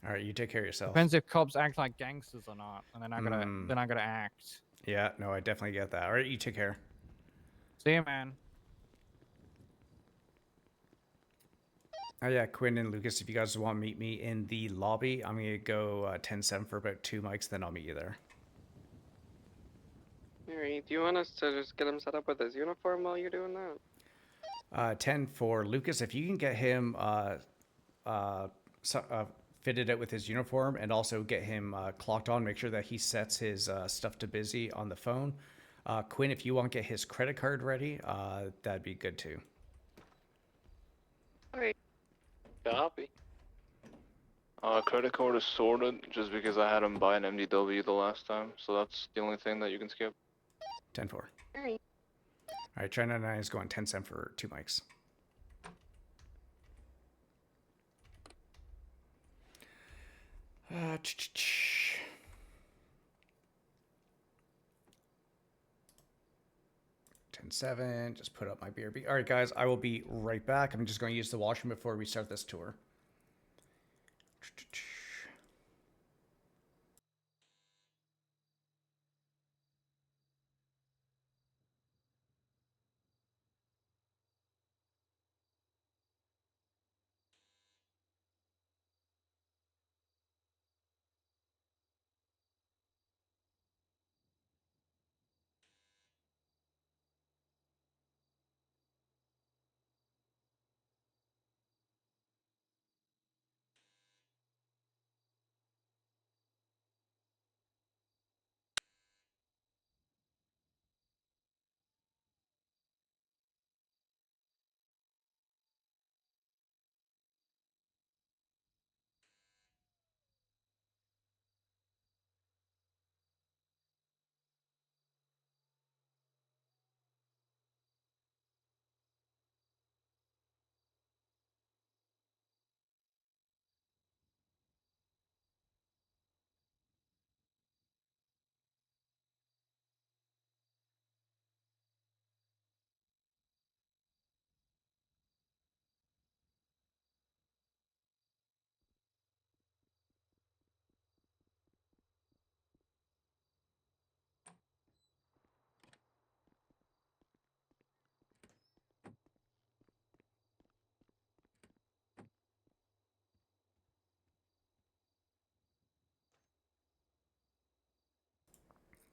All right, you take care of yourself. Depends if cops act like gangsters or not, and then I gotta act. Yeah, no, I definitely get that. All right, you take care. See you, man. Oh yeah, Quinn and Lucas, if you guys want to meet me in the lobby, I'm gonna go 10-7 for about 2 mics, then I'll meet you there. Mary, do you want us to just get him set up with his uniform while you're doing that? 10 for Lucas, if you can get him fitted out with his uniform and also get him clocked on, make sure that he sets his stuff to busy on the phone. Quinn, if you want to get his credit card ready, that'd be good too. Alright. Copy. Credit card is sorted just because I had him buy an MDW the last time, so that's the only thing that you can skip. 10-4. Alright. All right, China 9 is going 10-7 for 2 mics. Uh, 10-7, just put up my BRB. All right, guys, I will be right back. I'm just going to use the washroom before we start this tour.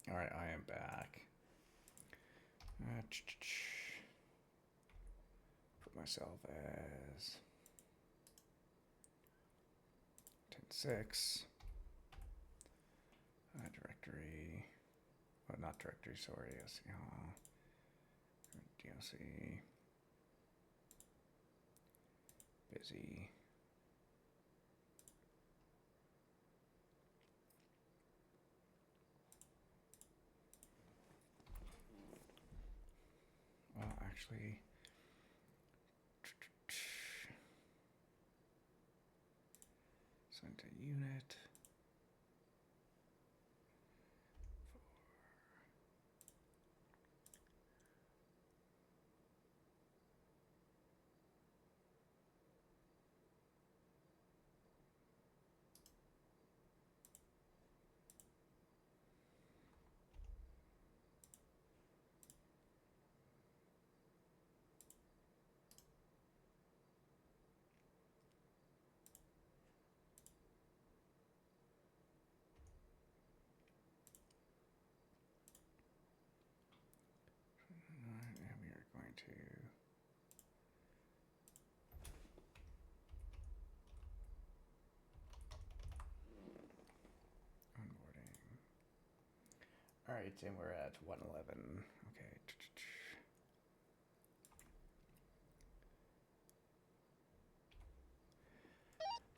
All right, I am back. Put myself as 10-6. Directory. Oh, not directory, sorry. DOC. Busy. Well, actually, sent to unit. to onboarding. All right, and we're at 111. Okay.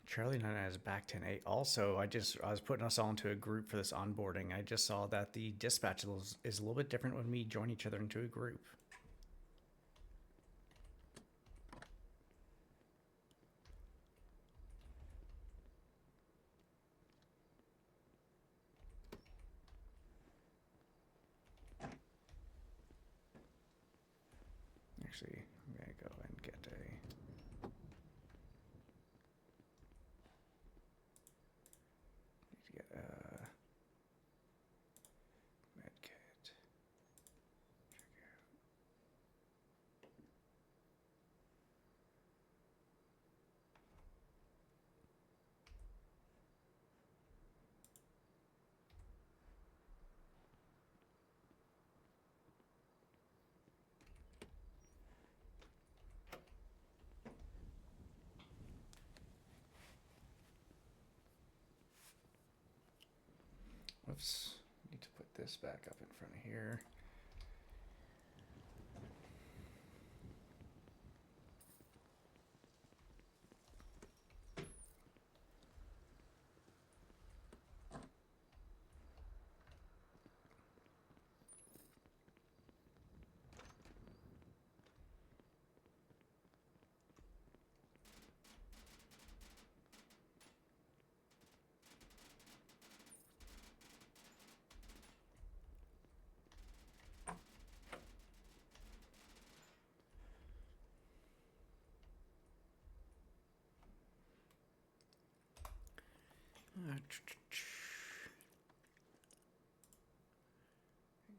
Charlie 99 is back 10-8. Also, I was putting us all into a group for this onboarding. I just saw that the dispatch is a little bit different when we join each other into a group. Actually, I'm gonna go and get a. Need to get a med kit. Whoops. Need to put this back up in front of here.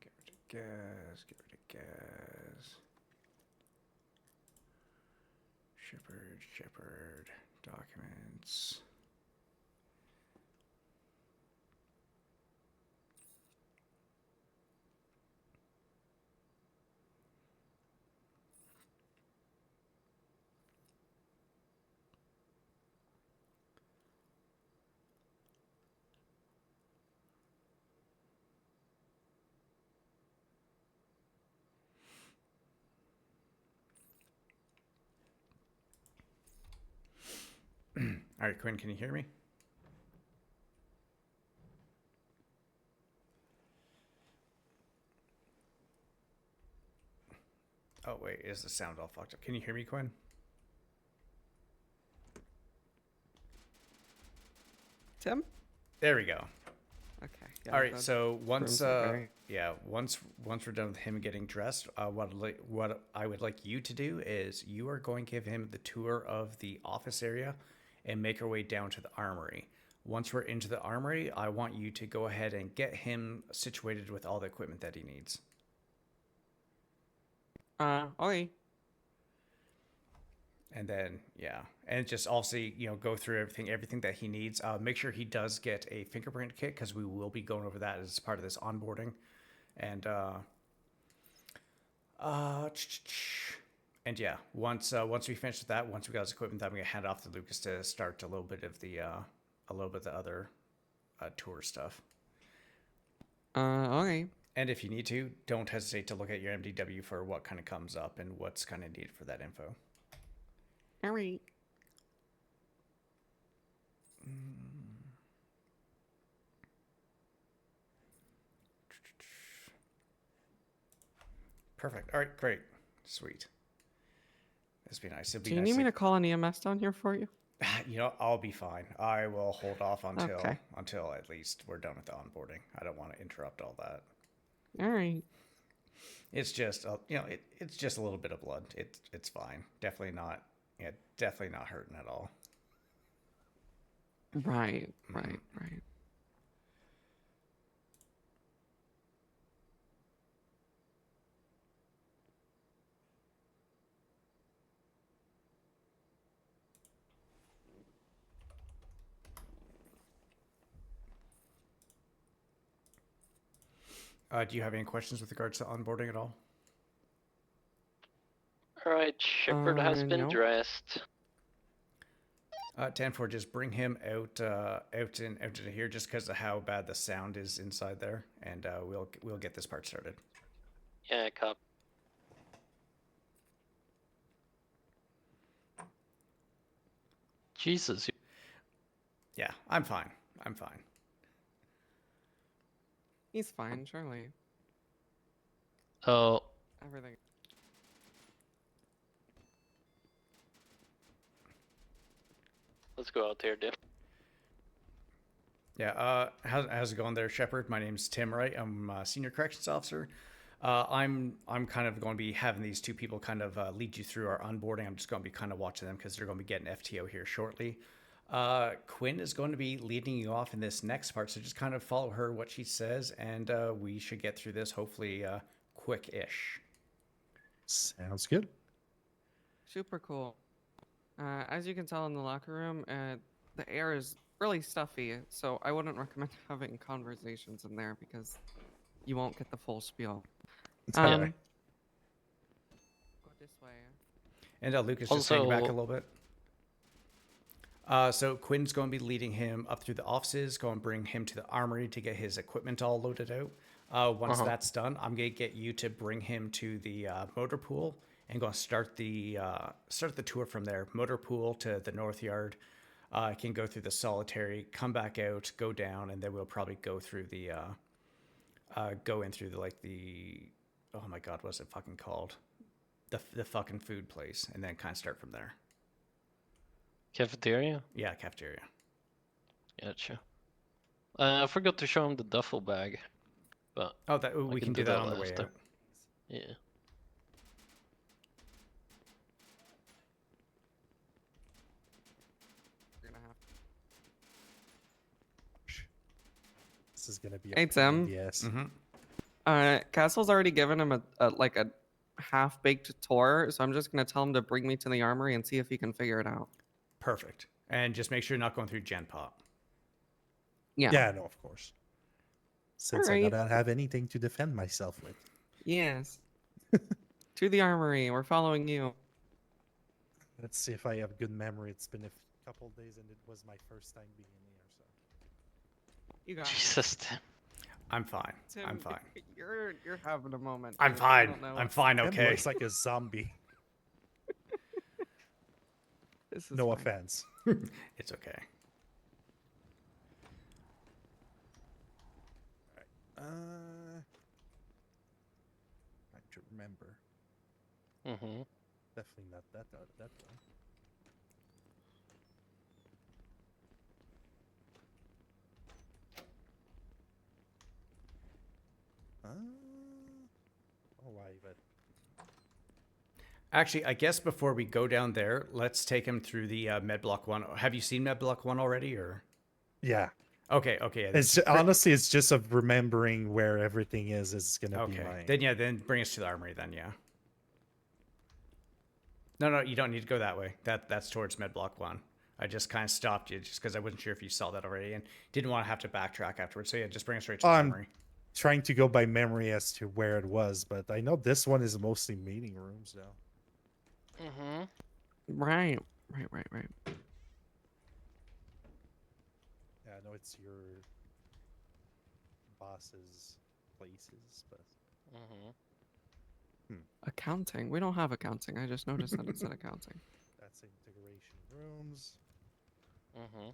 Get rid of gas, get rid of gas. Shepherd, documents. All right, Quinn, can you hear me? Oh, wait, is the sound all fucked up? Can you hear me, Quinn? Tim? There we go. Okay. Yeah, All right, that so once rooms are very- once we're done with him getting dressed, what I would like you to do is you are going to give him the tour of the office area and make our way down to the armory. Once we're into the armory, I want you to go ahead and get him situated with all the equipment that he needs. Okay. And then, yeah, and just obviously, go through everything that he needs. Make sure he does get a fingerprint kit because we will be going over that as part of this onboarding. And and yeah, once we finish with that, once we got his equipment, I'm gonna hand off to Lucas to start a little bit of the other tour stuff. Okay. And if you need to, don't hesitate to look at your MDW for what kind of comes up and what's kind of needed for that info. All right. Perfect. All right, great. Sweet. This would be nice. It'd be Do you nice need me to call an EMS down here for you? I'll be fine. I will hold off until Okay. until at least we're done with the onboarding. I don't want to interrupt all that. All right. It's just it's just a little bit of blood. It's fine. Definitely not hurting at all. Right. Do you have any questions with regards to onboarding at all? Alright, Shepard has been Nope. dressed. 10-4, just bring him out into here, just because of how bad the sound is inside there, and we'll get this part started. Yeah, cop. Jesus. Yeah, I'm fine. I'm fine. He's fine, Charlie. Oh, Everything. let's go out there, Diff. Yeah, how's it going there, Shepard? My name's Tim Wright. I'm a senior corrections officer. I'm kind of going to be having these two people kind of lead you through our onboarding. I'm just going to be kind of watching them because they're going to be getting FTO here shortly. Quinn is going to be leading you off in this next part, so just kind of follow her, what she says, and we should get through this hopefully quick-ish. Sounds good. Super cool. As you can tell in the locker room, the air is really stuffy, so I wouldn't recommend having conversations in there because you won't get the full spiel. It's okay. Go this way. And Lucas, just hang back a little bit. So Quinn's going to be leading him up through the offices, going to bring him to the armory to get his equipment all loaded out. Once that's done, I'm going to get you to bring him to the motor pool and going to start the tour from there. Motor pool to the north yard. Can go through the solitary, come back out, go down, and then we'll probably go through the go in through the oh my god, what's it fucking called? The fucking food place, and then kind of start from there. Cafeteria? Yeah, cafeteria. Gotcha. I forgot to show him the duffel bag, but we can do that on the way out. Yeah. This is gonna be. Hey, Tim. Yes. Castle's already given him a half-baked tour, so I'm just gonna tell him to bring me to the armory and see if he can figure it out. Perfect. And just make sure you're not going through Gen Pop. Yeah. Yeah, no, of course. Since I Alright. don't have anything to defend myself with. Yes. To the armory. We're following you. Let's see if I have good memory. It's been a couple days, and it was my first time being here. So. You got Jesus, Tim. I'm fine. Tim, I'm fine. You're having a moment. I'm dude. I fine. don't know I'm what- fine. Tim Okay. looks like a zombie. This is No fine. offense. It's okay. I have to remember. Mm-hmm. Definitely not that one. Oh, why? But Actually, I guess before we go down there, let's take him through the Med Block 1. Have you seen Med Block 1 already, or? yeah, Okay. it's honestly, it's just of remembering where everything is gonna be Okay. my. Then bring us to the armory then, yeah. No, you don't need to go that way. That's towards Med Block 1. I just kind of stopped you just because I wasn't sure if you saw that already and didn't want to have to backtrack afterwards. So yeah, just bring us straight to the armory. Trying to go by memory as to where it was, but I know this one is mostly meeting rooms though. Mm-hmm. Right. Yeah, I know it's your boss's places, but Mm-hmm. Accounting. We don't have accounting. I just noticed that it said accounting. that's integration rooms. Mm-hmm.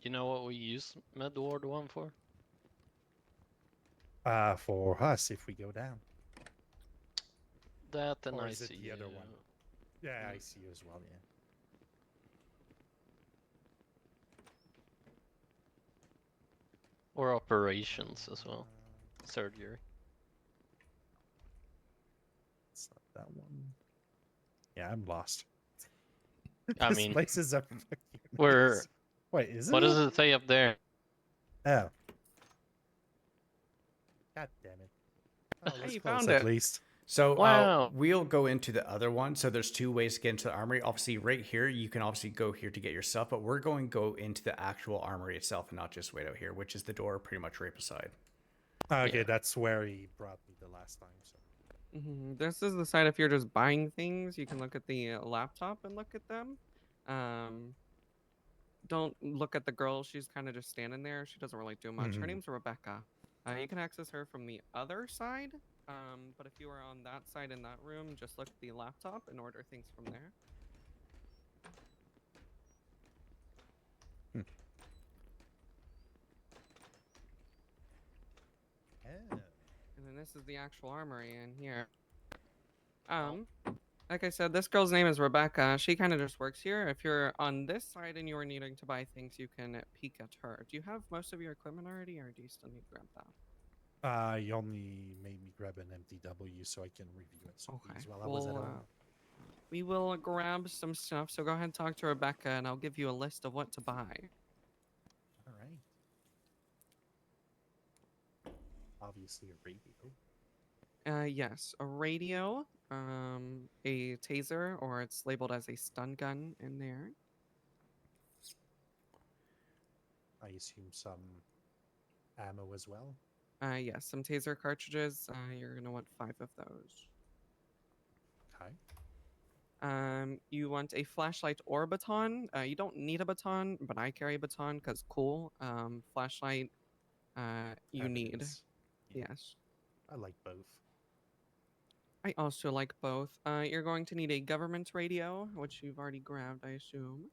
You know what we use Med Ward 1 for? For us, if we go down. That and Or I is it see the other one? Yeah, I see you as well. Yeah. Or operations as well. Surgery. It's not that one. Yeah, I'm lost. I This mean, place is a fucking we're. mess. Wait, is it? What does it say up there? Oh. God damn it. Oh, let's you close found at it. least. So Wow. we'll go into the other one. So there's two ways to get into the armory. Obviously, right here, you can obviously go here to get your stuff, but we're going to go into the actual armory itself and not just wait out here, which is the door pretty much right beside. Okay, Yeah. that's where he brought me the last time. So. This is the side if you're just buying things, you can look at the laptop and look at them. Don't look at the girl. She's kind of just standing there. She doesn't really do much. Her name's Rebecca. You can access her from the other side. But if you are on that side in that room, just look at the laptop and order things from there. Oh. And then this is the actual armory in here. Like I said, this girl's name is Rebecca. She kind of just works here. If you're on this side and you are needing to buy things, you can peek at her. Do you have most of your equipment already, or do you still need to grab that? You only made me grab an MTW so I can review it. So Okay. please, while I was at home. We will grab some stuff. So go ahead and talk to Rebecca, and I'll give you a list of what to buy. All right. Obviously a radio. Yes, a radio, a taser, or it's labeled as a stun gun in there. I assume some ammo as well. Yes, some taser cartridges. You're gonna want 5 of those. Okay. You want a flashlight or a baton. You don't need a baton, but I carry a baton because cool. Flashlight, you need. Evidence. Yeah. Yes. I like both. I also like both. You're going to need a government radio, which you've already grabbed, I assume.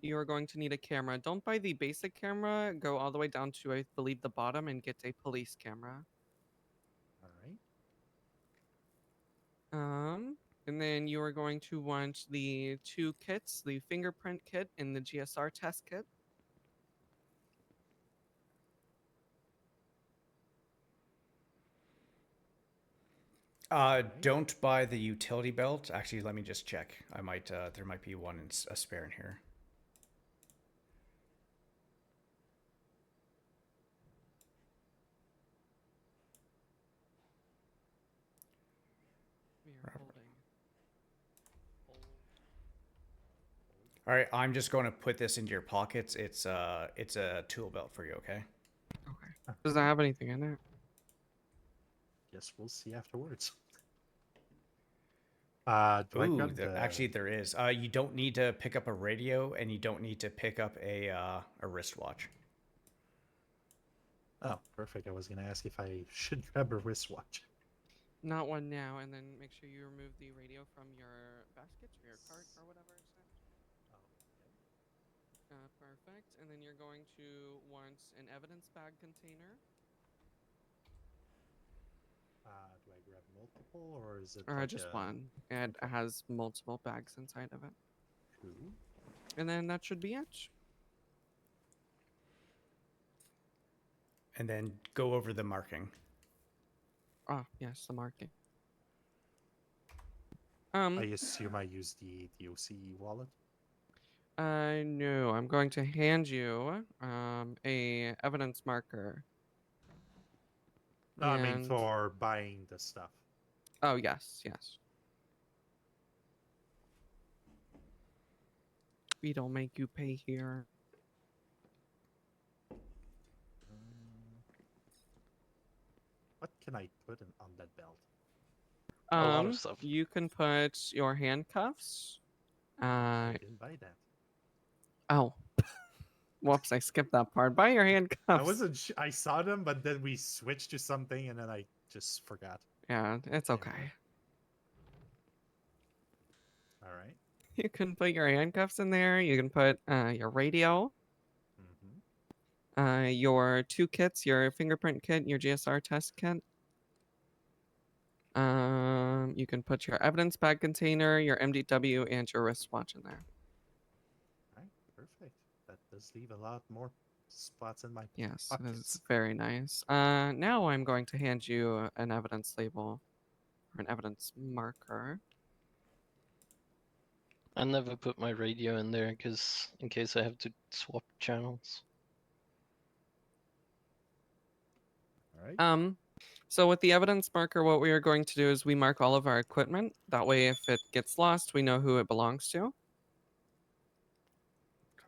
You're going to need a camera. Don't buy the basic camera. Go all the way down to, I believe, the bottom and get a police camera. All right. And then you are going to want the 2 kits, the fingerprint kit and the GSR test kit. Don't buy the utility belt. Actually, let me just check. I might. There might be one in a spare in here. All right, I'm just going to put this into your pockets. It's a tool belt for you, okay? Okay. Does it have anything in it? Guess we'll see afterwards. Do I grab actually there is. You don't need to pick up a radio, and you don't need to pick up a wristwatch. Oh, perfect. I was gonna ask if I should grab a wristwatch. Not one now, and then make sure you remove the radio from your basket or your cart or whatever it's at. Perfect. And then you're going to want an evidence bag container. Do I grab multiple, or is it like Just one. It has multiple bags inside of it. Cool. And then that should be it. And then go over the marking. Oh, yes, the marking. I assume I use the DOC wallet. No, I'm going to hand you a evidence marker. No, I mean for buying the stuff. Oh, yes, yes. We don't make you pay here. What can I put on that belt? A lot of stuff. You can put your handcuffs. I didn't buy that. Oh. Whoops, I skipped that part. Buy your handcuffs. I wasn't. I saw them, but then we switched to something, and then I just forgot. Yeah, it's okay. All right. You can put your handcuffs in there. You can put your radio. Your 2 kits, your fingerprint kit, your GSR test kit. You can put your evidence bag container, your MDW, and your wristwatch in there. All right, perfect. That does leave a lot more spots in my Yes, pockets. it is very nice. Now I'm going to hand you an evidence label or an evidence marker. I never put my radio in there because in case I have to swap channels. All right. So with the evidence marker, what we are going to do is we mark all of our equipment. That way, if it gets lost, we know who it belongs to.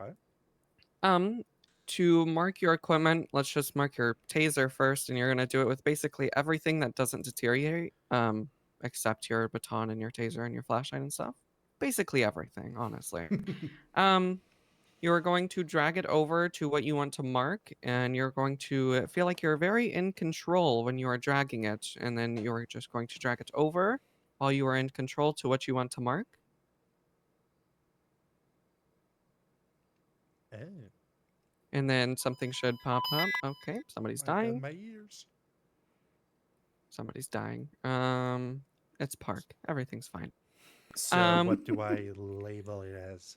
Okay. to mark your equipment, let's just mark your taser first, and you're gonna do it with basically everything that doesn't deteriorate, except your baton and your taser and your flashlight and stuff. Basically everything, honestly. You're going to drag it over to what you want to mark, and you're going to feel like you're very in control when you are dragging it, and then you're just going to drag it over while you are in control to what you want to mark. Oh, And then something should pop up. Okay, somebody's I got dying. my ears. Somebody's dying. It's Park. Everything's fine. So what do I label it as?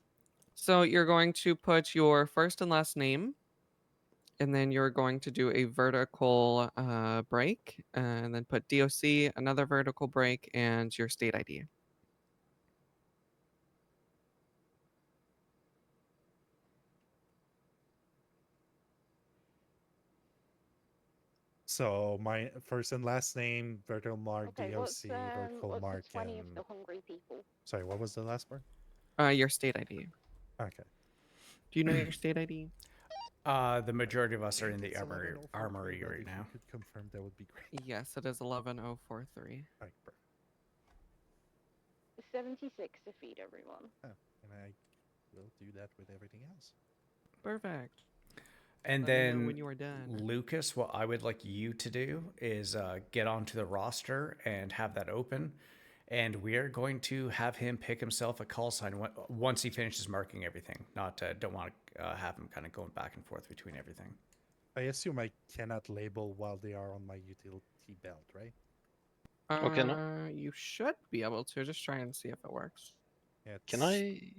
So you're going to put your first and last name, and then you're going to do a vertical break, and then put DOC, another vertical break, and your state ID. So my first and last name, vertical mark, Okay, DOC, vertical what's mark, the 20 of and the hungry people? sorry, what was the last part? Your state ID. Okay. Do you know your state ID? The majority of us are in the It's armory 11:04, but right if now. you could confirm, that would be great. Yes, it is 11043. Right, perfect. 76 to feed everyone. Oh, and I will do that with everything else. Perfect. And Let me know then when you are done. Lucas, what I would like you to do is get onto the roster and have that open. And we are going to have him pick himself a call sign once he finishes marking everything. Not don't want to have him kind of going back and forth between everything. I assume I cannot label while they are on my utility belt, right? Okay, no. You should be able to. Just try and see if it works. Yeah, Can it's I?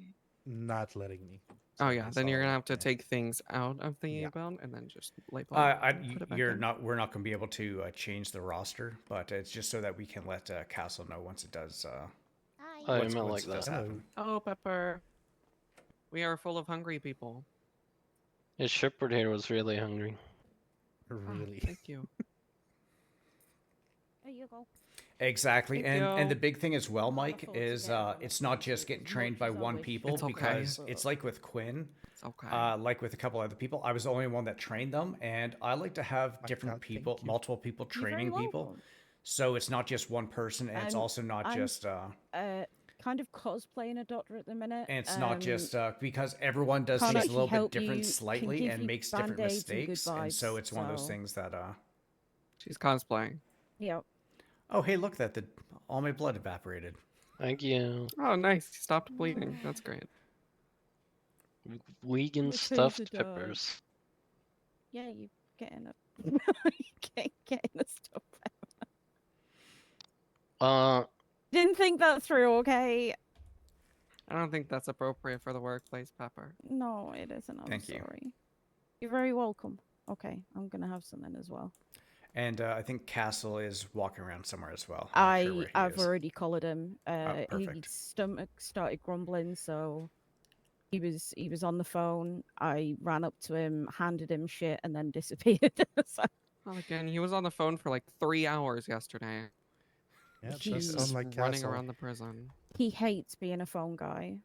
not letting me. Oh I yeah, guess then you're gonna I'll- have to take things out of the Yeah. belt and then just label. it and put it back You're in. not. We're not going to be able to change the roster, but it's just so that we can let Castle know once it does. I once meant once like it does that. happen. Oh, Pepper. We are full of hungry people. His shepherd here was really hungry. Really. Thank you. There you go. Exactly, Thank and you. the big thing as well, I'm not Mike, afford to is get one it's of not those just as getting much trained by as I one wish people It's okay. because it's like with Quinn, It's okay. like with a couple other people. I was the only one that trained them, and I like to have different God, people, thank you. multiple people You're very training people, welcome. so it's not just one person, and it's also not I'm just kind of cosplaying a doctor at the minute. and it's not just because everyone does can't things a actually little bit help different you, can slightly give and you makes different band-aids and good mistakes, and so vibes, it's one of those so- things that She's cosplaying. Yep. oh hey, look, that all my blood evaporated. Thank you. Oh, nice. You stopped bleeding. That's great. Vegan My stuffed taser died. peppers. Yeah, you getting a getting the stuff. Didn't think that through. Okay. I don't think that's appropriate for the workplace, Pepper. No, it isn't. I'm Thank you. sorry. You're very welcome. Okay, I'm gonna have something as well. And I think Castle is walking around somewhere as well. I'm not sure where he I've is. already collared him. His perfect. stomach started grumbling, so he was on the phone. I ran up to him, handed him shit, and then disappeared. So Well, again, he was on the phone for like 3 hours yesterday. Yeah, it He- does Just sound like running Castle. around the prison. he hates being a phone guy.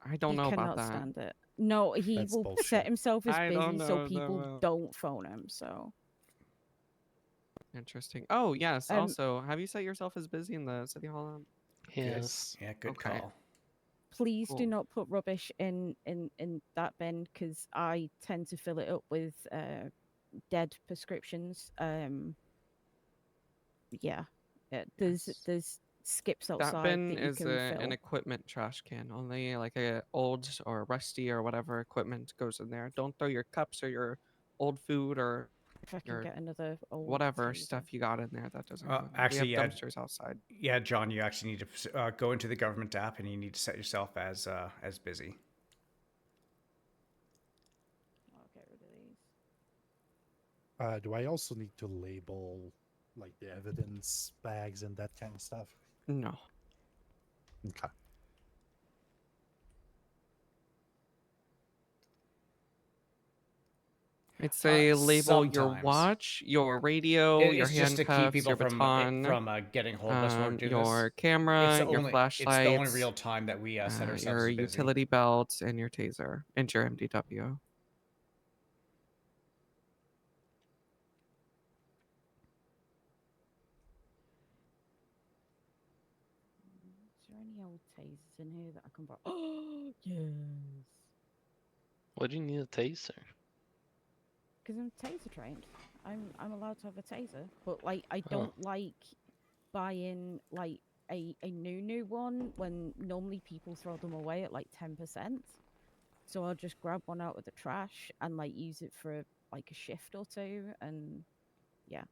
I don't He know cannot about that. stand it. No, he That's will bullshit. set himself as I busy don't so know people about- don't phone him. So Interesting. Oh, yes. Um, Also, have you set yourself as busy in the city hall? Yes. Yeah, good Okay. call. please do Cool. not put rubbish in that bin because I tend to fill it up with dead prescriptions. Yeah, there's skips outside That bin that you is can an fill. equipment trash can. Only like a old or rusty or whatever equipment goes in there. Don't throw your cups or your old food or If I can your get another old whatever taser. stuff you got in there that doesn't go in there. Actually, we yeah. have dumpsters outside. Yeah, John, you actually need to go into the government app and you need to set yourself as busy. I'll get rid of these. Do I also need to label like the evidence bags and that kind of stuff? No. Okay. It's a label your sometimes. watch, your radio, your It's just to keep handcuffs, people your baton, from getting hold of us when we do your this. camera, your It's flashlight, the only real time that we set ourselves your as busy. utility belt, and your taser, and your MDW. any old tasers in here that I can borrow? Oh, yes. What do you need a taser? Because I'm taser trained. I'm allowed to have a taser, but like I Oh. don't like buying like a new one when normally people throw them away at like 10%. So I'll just grab one out of the trash and like use it for like a shift or two, and yeah.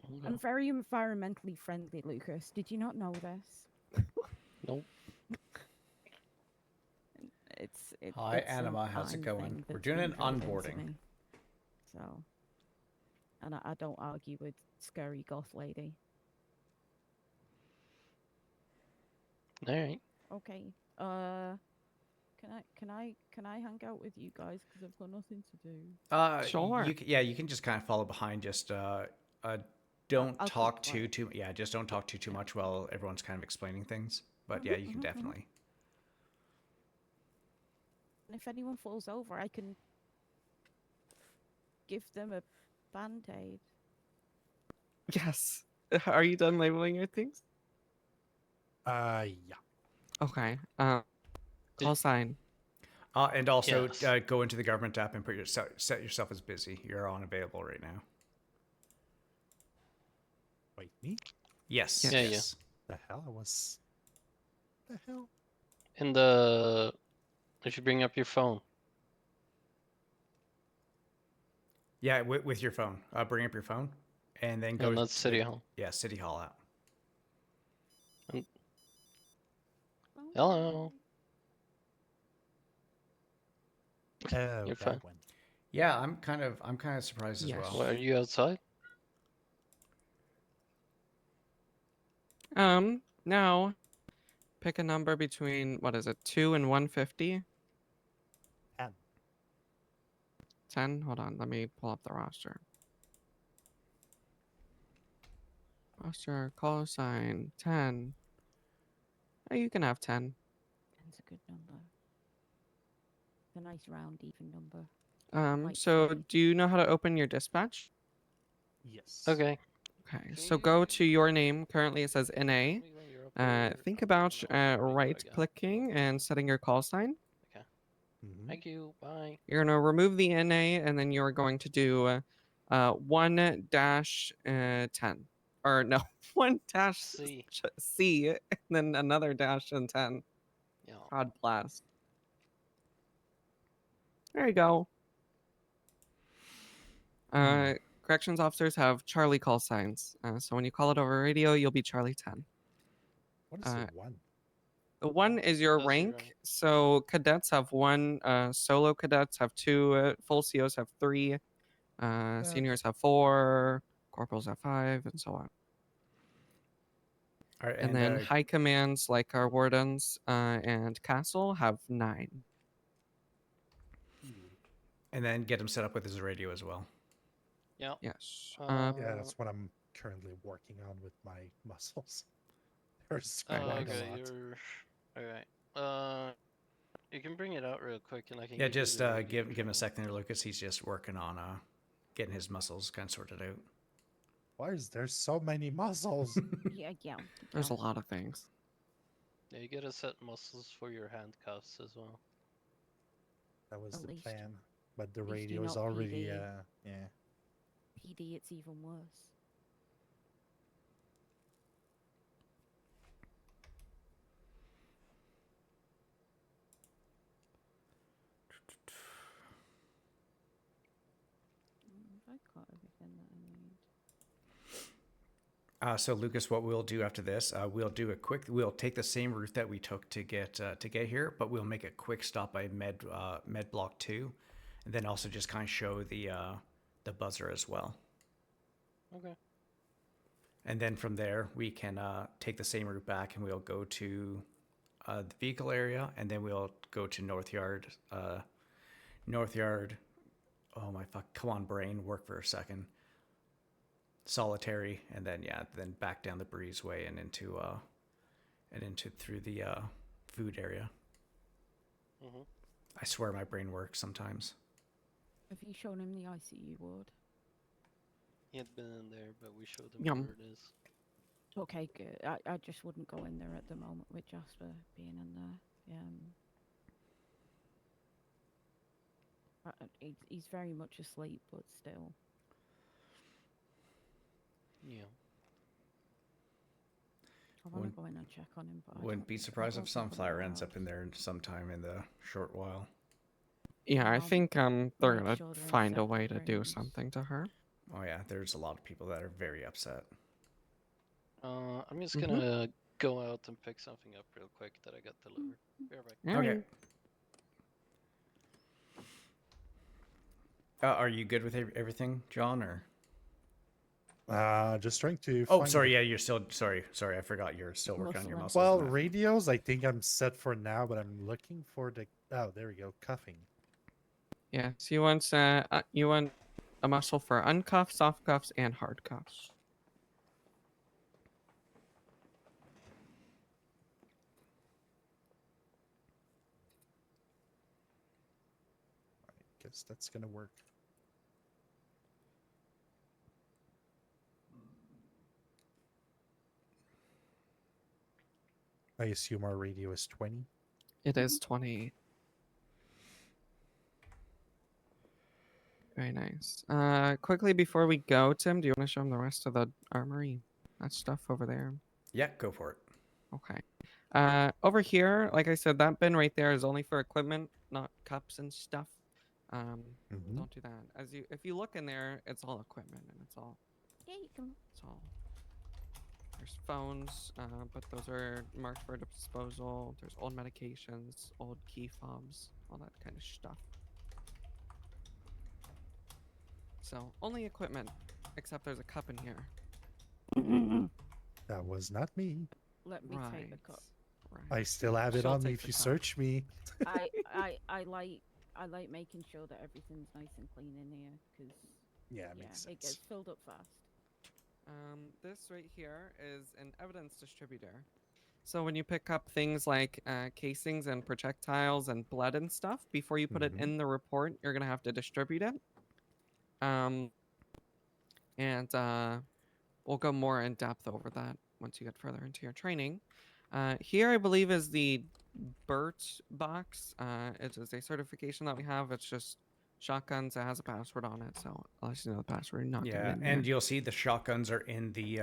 Okay. I'm very environmentally friendly, Lucas. Did you not know this? Nope. Hi, It's a Anima. How's it fine going? thing We're that's doing been an drilled into onboarding. me. So, and I don't argue with scary goth lady. All right. Okay. Can I hang out with you guys because I've got nothing to do? Sure. Yeah, you can just kind of follow behind. Just don't I'll keep talk too quiet. too. Yeah, just don't talk too much while everyone's kind of explaining things. But yeah, you can definitely. And if anyone falls over, I can give them a band-aid. Yes. Are you done labeling your things? Yeah. Okay. Call sign. And also Yes. go into the government app and put set yourself as busy. You're unavailable right now. Wait, me? Yes. Yeah, yes. The hell? I was. The hell? In the, if you bring up your phone. Yeah, with your phone. Bring up your phone, and then go And to that's City Hall. Yeah, City Hall app. Hello. Oh, You're that fine. one. Yeah, I'm kind of surprised as Yes. well. What, are you outside? Now, pick a number between, what is it, 2 and 150? 10. 10? Hold on, let me pull up the roster. Roster, call sign, 10. Oh, you can have 10. 10's a good number. It's a nice round, even number. Like So 3. do you know how to open your dispatch? Yes. Okay. Okay, so go to your name. Currently it says NA. Think about right-clicking and setting your call sign. Okay. Mhm. Thank you. Bye. You're going to remove the NA, and then you're going to do 1-10. Or no, 1-C, C. and then another dash and 10. Yeah. God blast. There you go. Corrections officers have Charlie call signs. So when you call it over radio, you'll be Charlie 10. What is the one? The 1 is your That's your rank. rank. So cadets have 1, solo cadets have 2, full COs have 3, seniors have 4, corporals have 5, and so on. All right, And then high commands like our wardens and castle have 9. and then get him set up with his radio as well. Yeah. Yes. Yeah, that's what I'm currently working on with my muscles. There's quite a okay, lot. you're alright. You can bring it out real quick, and I can. Yeah, give you just the radio give him a control. second there, Lucas. He's just working on getting his muscles kind of sorted out. Why is there so many muscles? Yeah. There's a lot of things. Yeah, you gotta set muscles for your handcuffs as well. That was At the least- plan. But the at least you're radio is not already, PD. yeah. PD, it's even worse. I've got everything that I need. So Lucas, what we'll do after this, we'll take the same route that we took to get here, but we'll make a quick stop by med block 2, and then also just kind of show the buzzer as well. Okay. And then from there we can take the same route back, and we'll go to the vehicle area, and then we'll go to North Yard. Oh my fuck! Come on, brain, work for a second. Solitary, and then then back down the breezeway and into through the food area. I swear my brain works sometimes. Have you shown him the ICU ward? He had been in there, but we showed him Yum. where it is. Okay, good. I just wouldn't go in there at the moment with Jasper being in there. He's very much asleep, but still. Yeah. I want to go in and check on him, but Wouldn't be surprised if Sunflower ends up in there sometime in the short while. Yeah, I think they're make gonna sure they're in find a separate way to do rooms. something to her. Oh yeah, there's a lot of people that are very upset. I'm just Mhm. gonna go out and pick something up real quick that I got delivered. Be right back. Okay. Are you good with everything, John, or? Just trying to. Oh, find sorry. the- Yeah, you're still sorry. I forgot you're still working on your muscles. Well, and that. radios, I think I'm set for now, but I'm looking for the. Oh, there we go. Cuffing. Yeah, so you want a muscle for uncuffs, soft cuffs, and hard cuffs. Guess that's gonna work. I assume our radio is 20. It is 20. Very nice. Quickly before we go, Tim, do you want to show them the rest of the armory? That stuff over there. Yeah, go for it. Okay. Over here, like I said, that bin right there is only for equipment, not cups and stuff. Don't do that. If you look in there, it's all equipment and it's all. Yeah, you can. It's all. There's phones, but those are marked for disposal. There's old medications, old key fobs, all that kind of stuff. So only equipment, except there's a cup in here. That was not me. Let me take the cup. I still have it She'll on me take if the you cup. search me. I like making sure that everything's nice and clean in here because Yeah, it makes it sense. gets filled up fast. This right here is an evidence distributor. So when you pick up things like casings and projectiles and blood and stuff, before you put it in the report, you're gonna have to distribute it. We'll go more in depth over that once you get further into your training. Here, I believe, is the BERT box. It is a certification that we have. It's just shotguns. It has a password on it, so unless you know the password, you're not getting Yeah, in and there. you'll see the shotguns are in the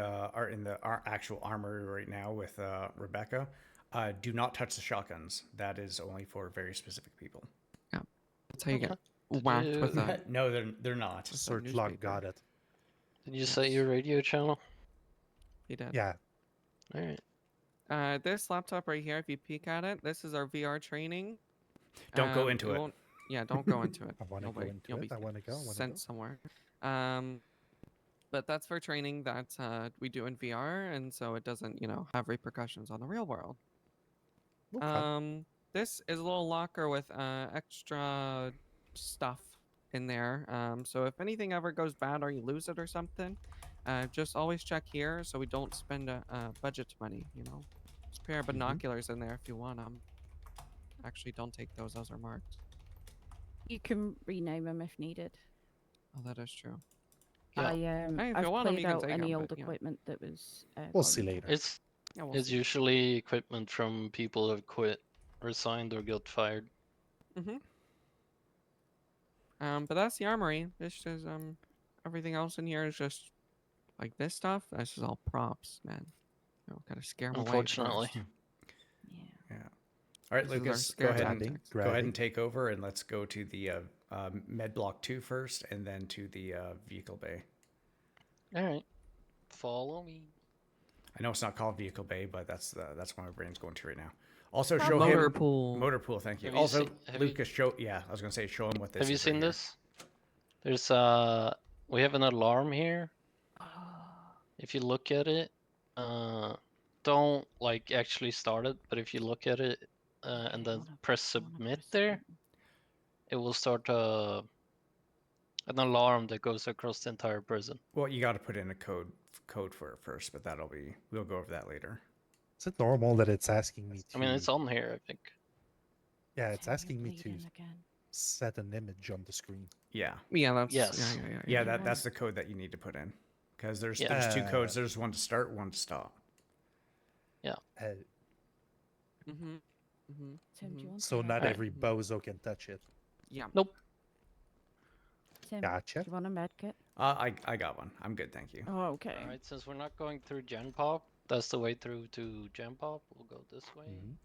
actual armory right now with Rebecca. Do not touch the shotguns. That is only for very specific people. Yeah, that's how you get whacked with a. No, they're not. Search log got it. Did you set your radio channel? He did. Yeah. All right. This laptop right here, if you peek at it, this is our VR training. Don't go into it. won't- Yeah, don't go into it. I want to You'll go be- into you'll it. be I want to go. sent somewhere. But that's for training that we do in VR, and so it doesn't, have repercussions on the real world. Okay. This is a little locker with extra stuff in there. So if anything ever goes bad or you lose it or something, just always check here so we don't spend budget money. Just a pair of binoculars in there if you want them. Actually, don't take those; those are marked. You can rename them if needed. Oh, that is true. Hey, if I've you want 'em, cleared you can out take any 'em, old but, equipment that was. We'll see later. It's Yeah, we'll it's see. usually equipment from people who have quit, resigned, or got fired. But that's the armory. This is everything else in here is just like this stuff. This is all props, man. Gotta scare them away. Unfortunately. first. Yeah. All right, This is our Lucas, scare go ahead tactics. and take over, and let's go to the med block 2 first, and then to the vehicle bay. All right. Follow me. I know it's not called vehicle bay, but that's where my brain's going to right now. Also, Stop show Motor him pool. motor pool. Thank you. Have you Also, seen- have you- Lucas, show. Yeah, I was gonna say, show him what this. Have you is right seen here. this? There's we have an alarm here. If you look at it, don't like actually start it, but if you look at it and then press submit there, it will start an alarm that goes across the entire prison. Well, you got to put in a code for it first, but we'll go over that later. Is it normal that it's asking me to? I mean, it's on here, I think. Yeah, it's asking me to set an image on the screen. Yeah. Yeah, that's Yes. Yeah, that's the code that you need to put in, because there's two codes. There's one to start, one to stop. Yeah. Mm-hmm. Mm-hmm. Tim, do you want So a not Alright. every bozo can touch it. Yeah. Nope. Tim, Gotcha. do you want a med kit? I got one. I'm good, thank you. Oh, okay. Alright, since we're not going through Gen Pop, that's the way through to Gen Pop. We'll go this way. Mhm.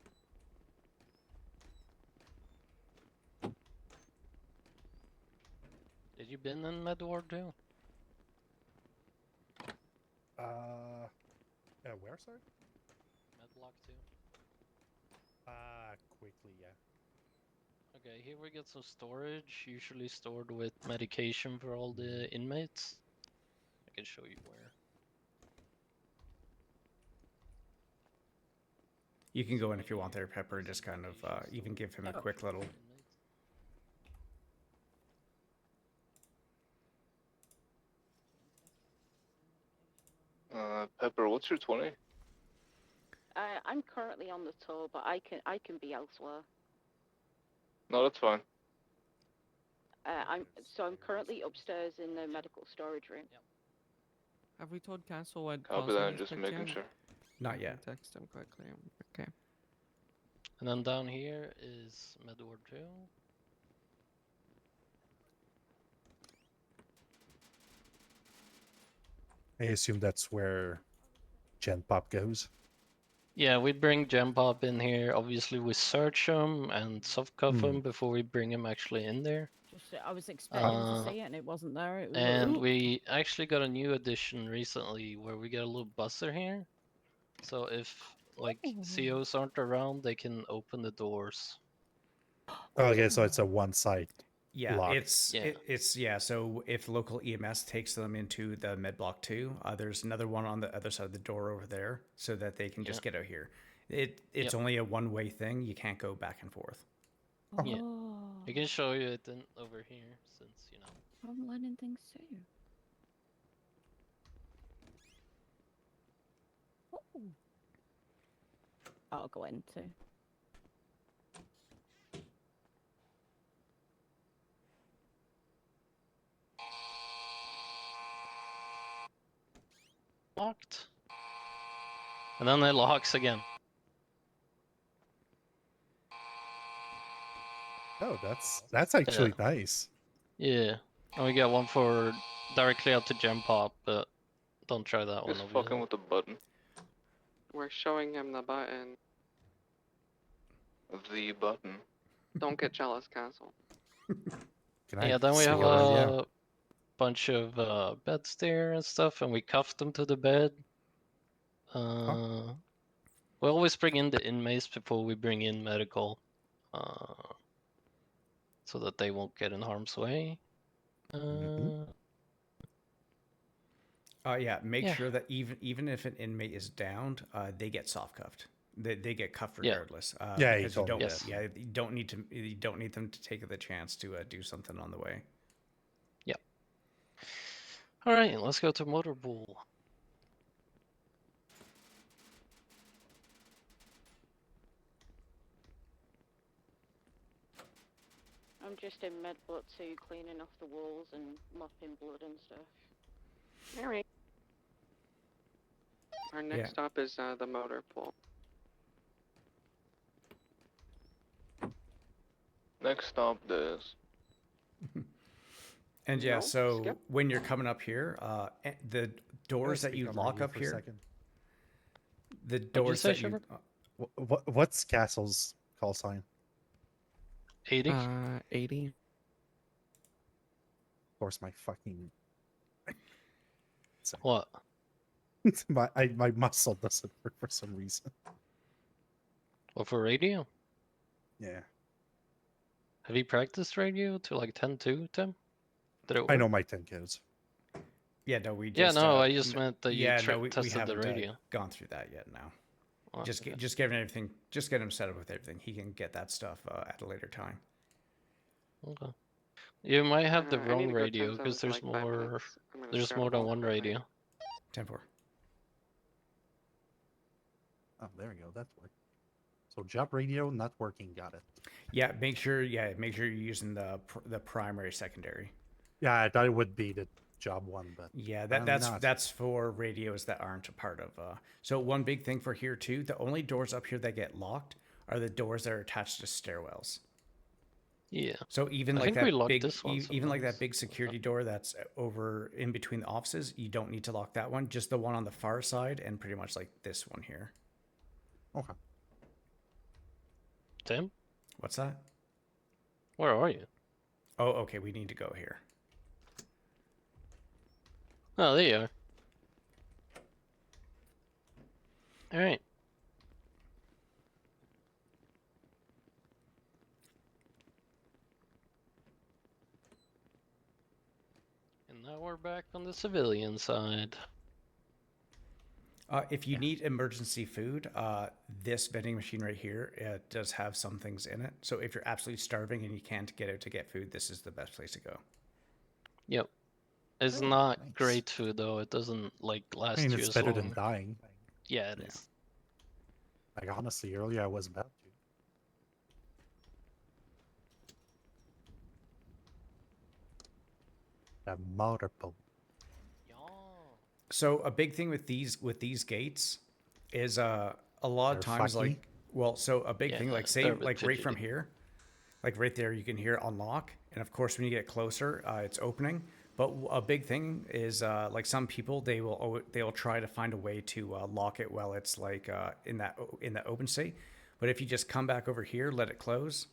Did you been in Med Ward too? Where, sorry? Medlock 2. Quickly, yeah. Okay, here we get some storage, usually stored with medication for all the inmates. I can show you where. You can go in if you want there, Pepper, and just kind of even give him a quick little. Pepper, what's your 20? I'm currently on the tour, but I can be elsewhere. No, that's fine. I'm currently upstairs in the medical storage room. Have we told Castle what Copy Clausen that, has just picked making yet? sure. Not yet. Text him quickly. Okay. And then down here is Med Ward 2. I assume that's where Gen Pop goes. Yeah, we bring Gen Pop in here. Obviously, we search him and soft cuff Hmm. him before we bring him actually in there. Just, I was expecting to Uh, see it and it wasn't there. It was And like, we actually got a new addition recently where we get a little buzzer here. So if like COs aren't around, they can open the doors. Okay, so it's a one-side Yeah, lock. Yeah. So if local EMS takes them into the med block 2, there's another one on the other side of the door over there, so that they can just get out here. It's only a one-way thing. You can't go back and forth. Yeah. oh, I can show you it over here since you know. I'm learning things too. Oh. I'll go into. Locked. And then it locks again. Oh, that's actually nice. Yeah. And we got one for directly out to Gem Pop, but don't try that one. Just obviously. fucking with the button. We're showing him the button. The button. Don't get jealous, Castle. Can I Yeah, then we see have already? a bunch of beds there and stuff, and we cuffed them to the bed. We always bring in the inmates before we bring in medical, so that they won't get in harm's way. Yeah, make Yeah. sure that even if an inmate is downed, they get soft cuffed. They get cuffed Yeah. regardless. Yeah, you because told me don't. that. Yeah, you don't need them to take the chance to do something on the way. All right, let's go to Motor Pool. I'm just in med block 2 cleaning off the walls and mopping blood and stuff. Alright. Our next Yeah. stop is the motor pool. Next stop is. And yeah, No, so skip. when you're coming up here, the doors that Speak you on lock radio up for a here, second. the you doors say, that you. Sugar? What's Castle's call sign? 80? 80. Of course, my fucking What? my muscle doesn't work for some reason. What for radio? Yeah, Have you practiced radio to like 10-2, Tim? Did it work? I know my 10 codes. Yeah, no, we Yeah, just. no, I just meant that you yeah, no, we tested the haven't radio. gone through that yet. Now, Oh, just okay. just get everything. Just get him set up with everything. He can get that stuff at a later time. Okay. You might have the I need wrong to go radio 10-7 because for there's like 5 more. minutes. I'm gonna There's grab more a than ball one quickly. radio. 10-4. Oh, there we go. That worked. So job radio not working. Got it. Yeah, make sure you're using the primary secondary. Yeah, I thought it would be the job one, but Yeah, apparently not. that's for radios that aren't a part of. So one big thing for here too, the only doors up here that get locked are the doors that are attached to stairwells. Yeah. So even I like think we that locked big, this one even like that sometimes. big security door that's over in between the offices, you don't need to lock that one. Just the one on the far side, and pretty much like this one here. Okay. Tim, What's that? where are you? Oh, okay. We need to go here. Oh, there you are. All right. And now we're back on the civilian side. If you need emergency food, this vending machine right here does have some things in it. So if you're absolutely starving and you can't get out to get food, this is the best place to go. Yep. It's not great food though. It doesn't like last I mean, you it's as better long. than dying. Yeah, it is. Like honestly, earlier I was about to. That motor pump. So a big thing with these gates is a lot of They're times fucky? like so a big thing like say they're a bit like right from fidgety. here, like right there you can hear unlock, and of course when you get closer it's opening. But a big thing is like some people they'll try to find a way to lock it while it's like in that open state. But if you just come back over here, let it close,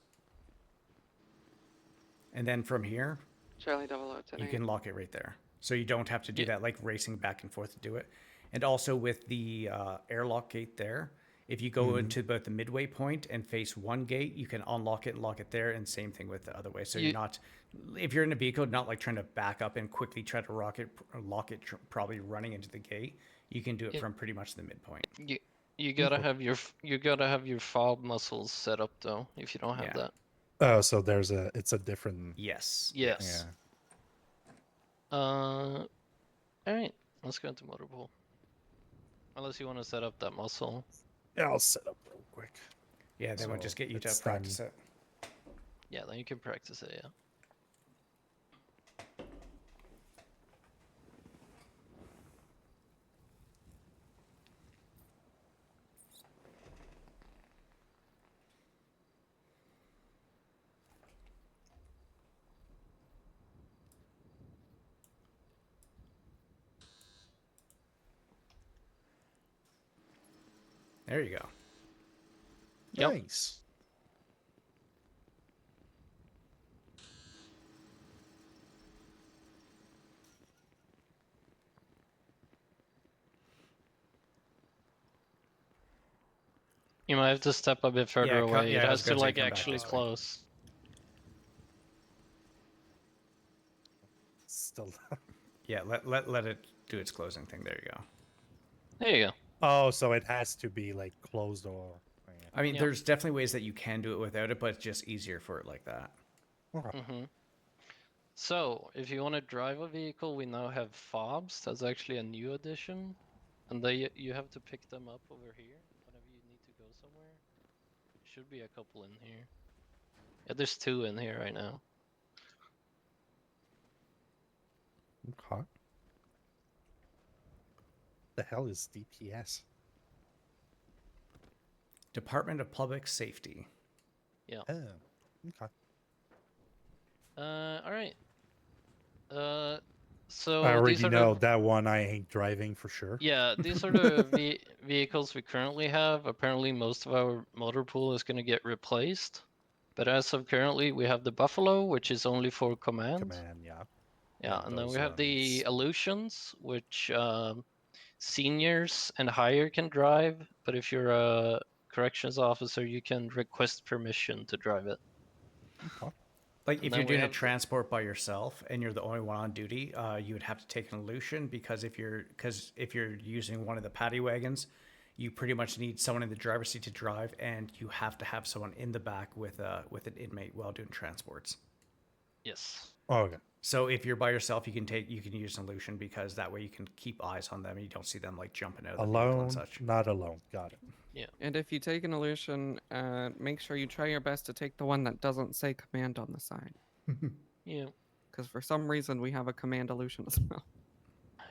and then from here Charlie 008 you can lock it right there. So you don't have to do that like racing back and forth to do it. And also with the airlock gate there, if you go into both the midway point and face one gate, you can unlock it and lock it there. And same thing with the other way. So you're not, if you're in a vehicle, not like trying to back up and quickly try to lock it, probably running into the gate. You can do it from pretty much the midpoint. You gotta have your fob muscles set up though. If you don't have that. Oh, so it's a different. Yes. Yes. All right. Let's go into motor pool. Unless you want to set up that muscle. Yeah, I'll set up real quick. Yeah, they would just get you to it's practice done. it. Yeah, then you can practice it. Yeah. There you go. Yep. Nice. You might have to step a bit further away. yeah, It I was has to gonna say like come back actually this way. close. Still. Yeah, let it do its closing thing. There you go. There you go. Oh, so it has to be like closed or. I mean, Yep. there's definitely ways that you can do it without it, but it's just easier for it like that. So, if you want to drive a vehicle, we now have fobs. That's actually a new addition, and you have to pick them up over here whenever you need to go somewhere. Should be a couple in here. Yeah, there's 2 in here right now. Okay. The hell is DPS? Department of Public Safety. Yeah. Oh, okay. All right. So I already these are know the, that one I ain't driving for sure. yeah, these are the vehicles we currently have. Apparently, most of our motor pool is going to get replaced. But as of currently, we have the Buffalo, which is only for command. Command, yeah. Yeah, And and then we those have the ones- Illusions, which seniors and higher can drive. But if you're a corrections officer, you can request permission to drive it. Okay. Like And if then you're we doing a have the- transport by yourself and you're the only one on duty, you would have to take an illusion because if you're using one of the paddy wagons, you pretty much need someone in the driver's seat to drive, and you have to have someone in the back with an inmate while doing transports. Yes. Oh, okay. So if you're by yourself, you can use an illusion because that way you can keep eyes on them and you don't see them like jumping out of the vehicle Alone, and such. not alone. Got it. Yeah. And if you take an illusion, make sure you try your best to take the one that doesn't say command on the side. Yeah. because for some reason we have a command illusion as well.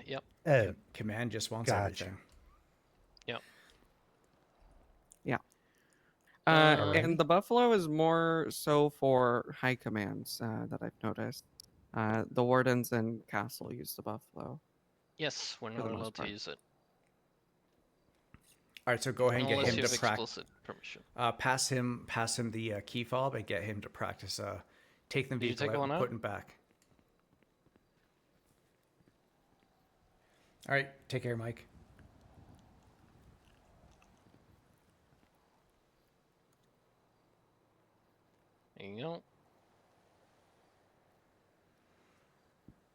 Yep. Command just wants Gotcha. everything. Yep. Yeah. Alrighty. And the buffalo is more so for high commands that I've noticed. The wardens and castle use the buffalo. Yes, we're For not the most allowed to part. use it. All right, so go ahead and get Unless him you to have practice. explicit permission. Pass him the key fob and get him to practice taking the Did you vehicle take out one and out? putting back. All right, take care, Mike. There you go.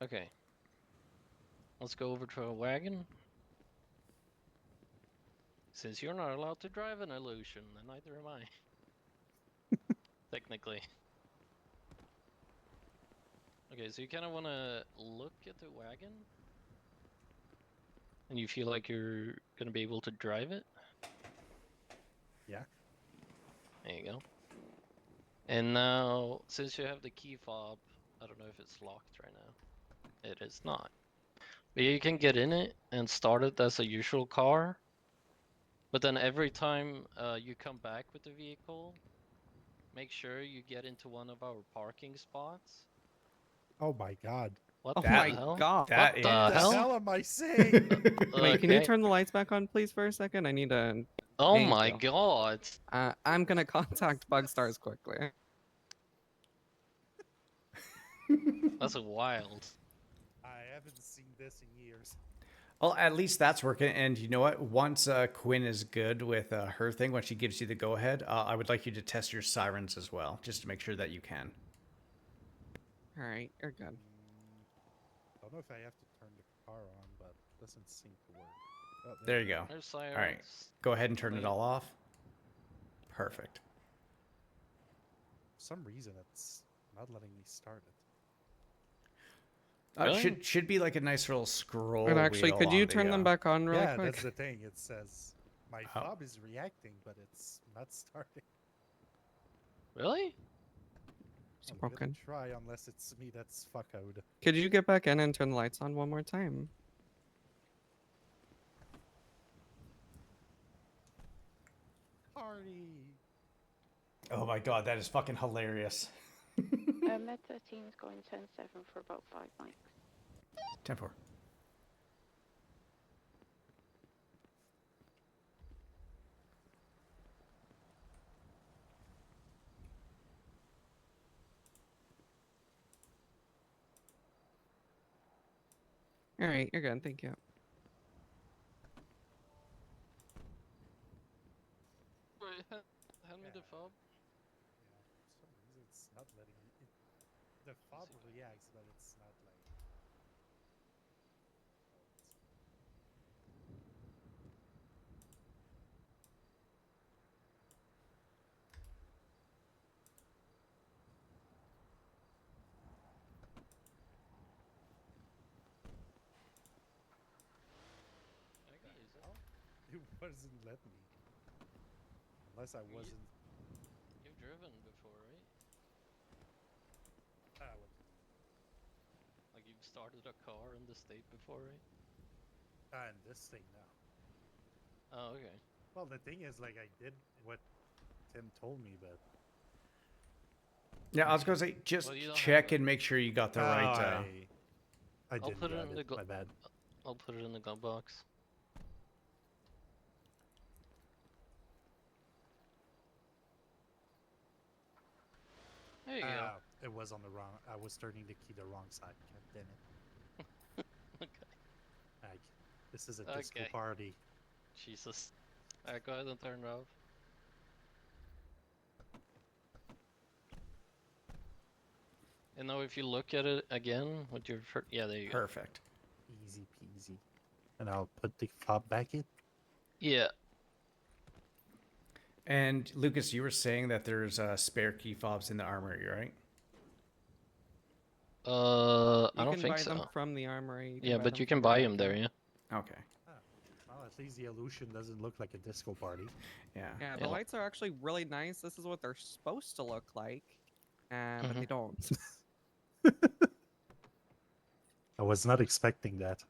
Okay. Let's go over to a wagon. Since you're not allowed to drive an illusion, then neither am I. Technically. Okay, so you kind of want to look at the wagon? And you feel like you're going to be able to drive it? Yeah. There you go. And now, since you have the key fob, I don't know if it's locked right now. It is not. But you can get in it and start it as a usual car. But then every time you come back with the vehicle, make sure you get into one of our parking spots. Oh my god. What Oh the my hell? god. That What the What the hell? hell am I saying? Wait, can you Okay. turn the lights back on, please, for a second? I need to. Oh Thank my you. god. I'm gonna contact Bugstars quickly. That's wild. I haven't seen this in years. Well, at least that's working. And you know what? Once Quinn is good with her thing, when she gives you the go-ahead, I would like you to test your sirens as well, just to make sure that you can. All right, you're good. Don't know if I have to turn the car on, but it doesn't seem to work. Oh, There you go. There's All right, sirens. go ahead and turn it all off. Perfect. For some reason, it's not letting me start it. Really? Should be like a nice little scroll. But actually, wheel could you on the, turn them back on really Yeah, quick? that's the thing. It says my Oh. fob is reacting, but it's not starting. Really? It's I'm broken. gonna try unless it's me that's fuckoed. Could you get back in and turn the lights on one more time? Party. Oh my god, that is fucking hilarious. Med 13 is going 10-7 for about 5 mics. 10-4. All right, you're good. Thank you. Wait, hand me the fob. Yeah, for some reason it's not letting me. The fob reacts, but it's not like. I can use it. It wasn't letting me. Unless I wasn't. You've driven before, right? What? Like you've started a car in the state before, right? And this thing now. Oh, okay. Well, the thing is, like, I did what Tim told me, but. Yeah, I was gonna say just Well, you don't check have and make sure you got the right. I I'll didn't put it grab in the my bad. I'll put it in the glove box. There you go. It was on the wrong. I was turning the key the wrong side. God damn it. Okay. Like, this is a disco Okay. party. Jesus. Alright, go ahead and turn it off. And now if you look at it again with your yeah, there you go. Perfect. Easy peasy. And I'll put the fob back in. Yeah. And Lucas, you were saying that there's spare key fobs in the armory, right? I You don't can think buy so. them from the armory. Yeah, but you from can the buy back them there, end. yeah. Okay. Well, at least the illusion doesn't look like a disco party. Yeah. Yeah, the Yeah. lights are actually really nice. This is what they're supposed to look like, but they don't. I was not expecting that.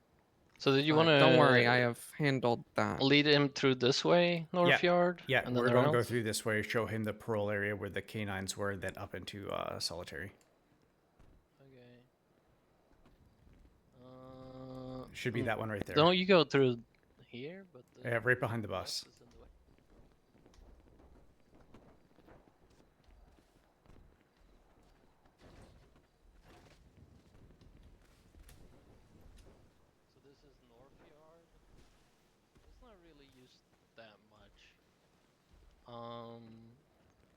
So did you But want to? don't worry, I have handled that. Lead him through this way, North Yard. Yeah, and then we're going to around? go through this way, show him the parole area where the canines were, then up into solitary. Okay. Should be that one right there. Don't you go through here? But Yeah, right behind the bus. is in the way. So this is North Yard. It's not really used that much.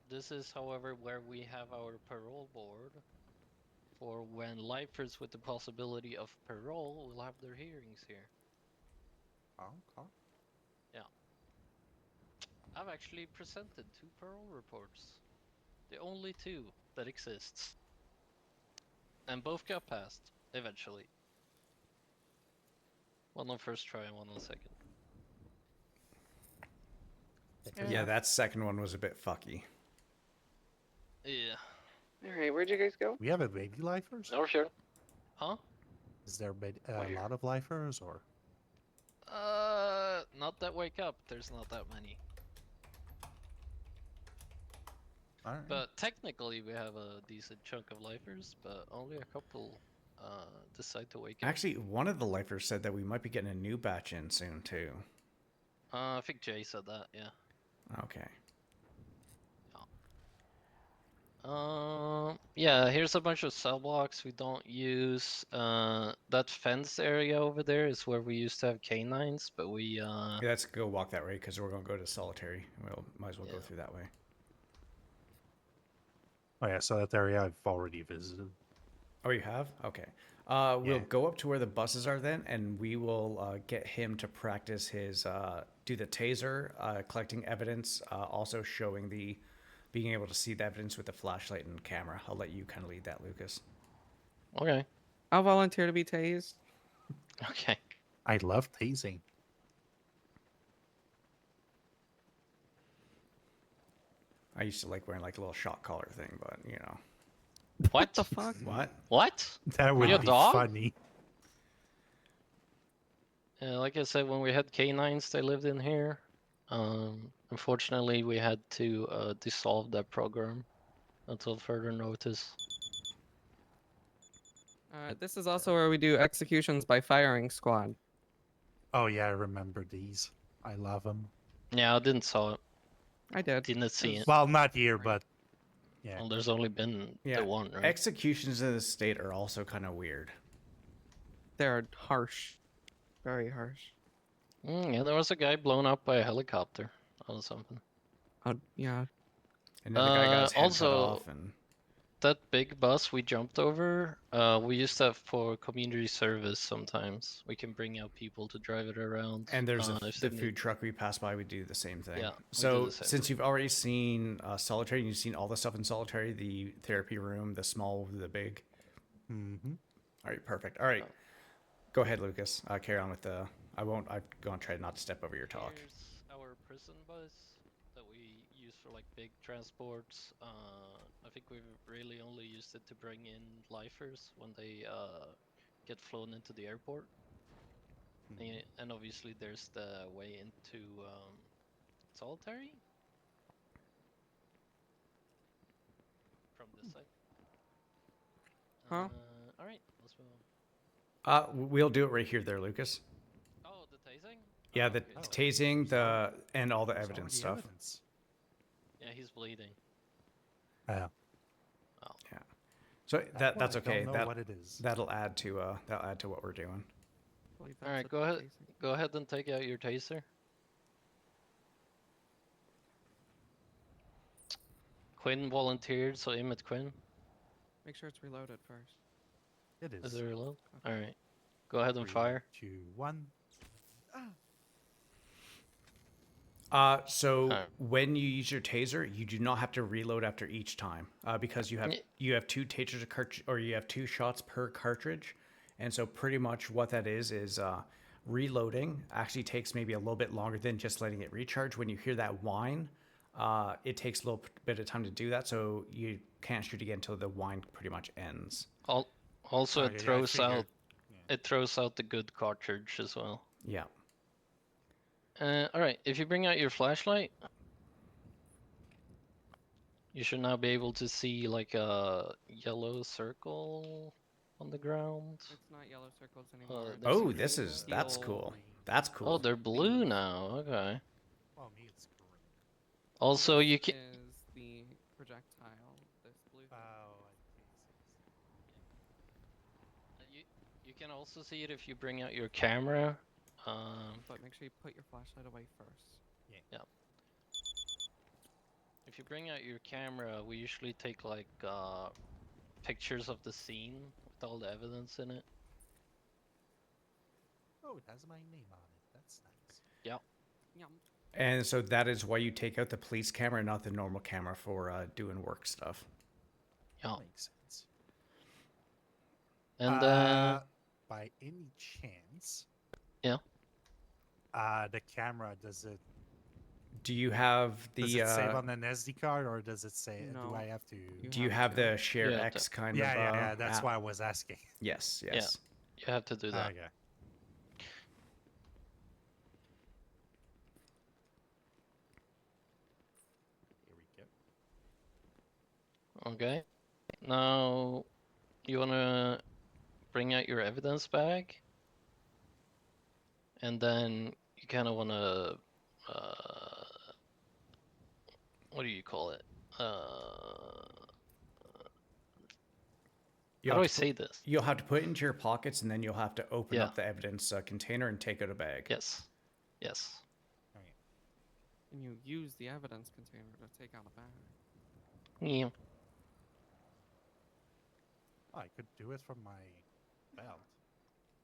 This is, however, where we have our parole board for when lifers with the possibility of parole will have their hearings here. Okay. Yeah. I've actually presented 2 parole reports. The only 2 that exists. And both got passed, eventually. One on first try and one on second. Yeah, that second one was a bit fucky. Yeah. Alright, where'd you guys go? We have a baby lifers? North Yard. Huh? Is there a lot of lifers or? Not that wake up. There's not that many. Alright. But technically we have a decent chunk of lifers, but only a couple decide to wake up. Actually, one of the lifers said that we might be getting a new batch in soon, too. I think Jay said that, yeah. Okay. Yeah, here's a bunch of cell blocks we don't use. That fence area over there is where we used to have canines, but we Yeah, let's go walk that way because we're going to go to solitary. We'll might as well go through that way. Oh yeah, so that area I've already visited. Oh, you have? Okay. We'll go up to where the buses are then, and we will get him to practice his do the taser, collecting evidence, also showing the being able to see the evidence with the flashlight and camera. I'll let you kind of lead that, Lucas. Okay. I'll volunteer to be tased. Okay. I love tasing. I used to like wearing like a little shock collar thing, but you know. What the fuck? What? What? That would Your be dog? funny. Like I said, when we had canines, they lived in here. Unfortunately, we had to dissolve that program until further notice. This is also where we do executions by firing squad. Oh yeah, I remember these. I love them. Yeah, I didn't saw it. I did. Didn't see it. Well, not here, but yeah. Well, there's only been Yeah. the one, right? Executions in the state are also kind of weird. They're harsh. Very harsh. Yeah, there was a guy blown up by a helicopter or something. Yeah. Another guy got his head cut Also, off and that big bus we jumped over, we used to have for community service sometimes. We can bring out people to drive it around. And there's if the they food need- truck we passed by. We do the same thing. Yeah, we do So the same since you've already seen solitary, you've seen all the stuff in solitary, the therapy room, the small, the big. Mm-hmm. All right, perfect. All right, go ahead, Lucas. Carry on with the. I'm going to try not to step over your talk. Here's our prison bus that we use for like big transports. I think we've really only used it to bring in lifers when they get flown into the airport. And obviously there's the way into solitary from this side. Huh? All right, let's move on. We'll do it right here, there, Lucas. Oh, the tasing? Yeah, the tasing, and all the evidence stuff. Yeah, he's bleeding. Yeah. Oh. Yeah. So that's I okay. don't know what it is. That'll add to what we're doing. All right, go ahead. Go ahead and take out your taser. Quinn volunteered, so Emmett Quinn. Make sure it's reloaded first. It is. Is it reload? All right. Go ahead and fire. 2, 1. So when you use your taser, you do not have to reload after each time because you have 2 tasers or you have 2 shots per cartridge, and so pretty much what that is reloading actually takes maybe a little bit longer than just letting it recharge. When you hear that whine, it takes a little bit of time to do that, so you can't shoot again until the whine pretty much ends. Also, it throws out it throws out the good cartridge as well. Yeah. All right, if you bring out your flashlight, you should now be able to see like a yellow circle on the ground. It's not yellow circles anymore. there's Oh, a that's steel- cool. That's Oh, cool. they're blue now. Okay. Oh, me, it's green. Also, This you can. is the projectile. This blue. Oh, You can also see it if you bring out your camera. But make sure you put your flashlight away first. Yeah. If you bring out your camera, we usually take like pictures of the scene with all the evidence in it. Oh, it has my name on it. That's nice. Yeah. Yum. And so that is why you take out the police camera, not the normal camera for doing work stuff. Yeah. Makes sense. And by any chance, yeah. The camera, does it have the does it save on an SD card, or does it say? No. Do I have to? do you have the share You have X to- kind Yeah, of yeah. That's app? why I was asking. Yes, Yeah. yes. You have to do that. Okay. Here we go. Okay. Now, you wanna bring out your evidence bag, and then you kind of wanna, what do you call it? You'll How do I have to say this? You'll have to put it into your pockets, and then you'll have to open Yeah. up the evidence container and take out a bag. Yes. Yes. And you use the evidence container to take out a bag. Yeah. Oh, I could do it from my belt.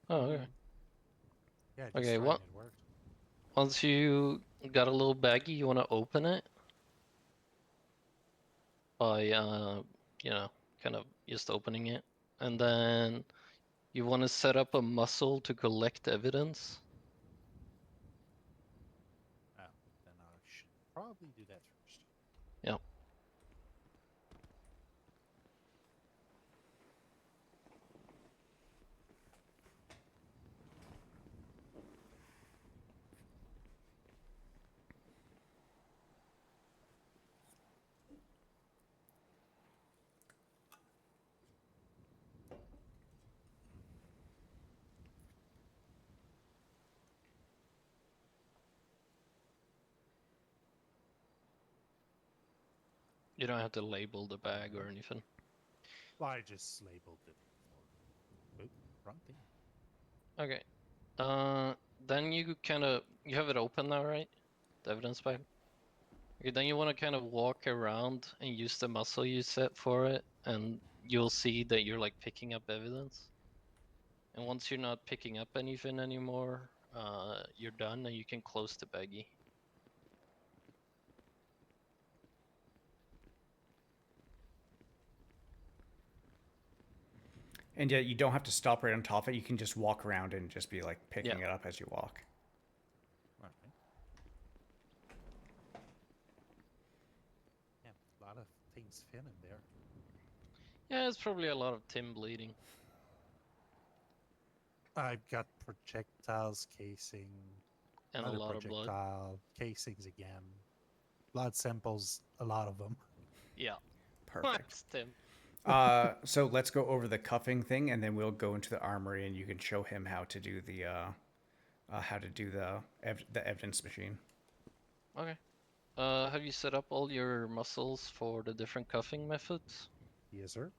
Oh, okay. Yeah. Just Okay, trying, what? It worked. Once you got a little baggie, you want to open it by, you know, kind of just opening it. And then you want to set up a muscle to collect evidence. Oh, then I should probably do that first. Yep. You don't have to label the bag or anything. Well, I just labeled it. Oop, wrong thing. Okay. Then you you have it open now, right? The evidence bag. Okay, then you want to kind of walk around and use the muscle you set for it, and you'll see that you're like picking up evidence. And once you're not picking up anything anymore, you're done and you can close the baggie. And yet you don't have to stop right on top of it. You can just walk around and just be like picking Yeah. it up as you walk. Alright. Yeah, a lot of things fit in there. Yeah, it's probably a lot of Tim bleeding. I've got projectiles, casing, And a another lot of blood. projectile, casings again, blood samples, a lot of them. Yeah. Perfect. Thanks, Tim. So let's go over the cuffing thing, and then we'll go into the armory, and you can show him how to do the evidence machine. Okay. Have you set up all your muscles for the different cuffing methods? Yes, sir.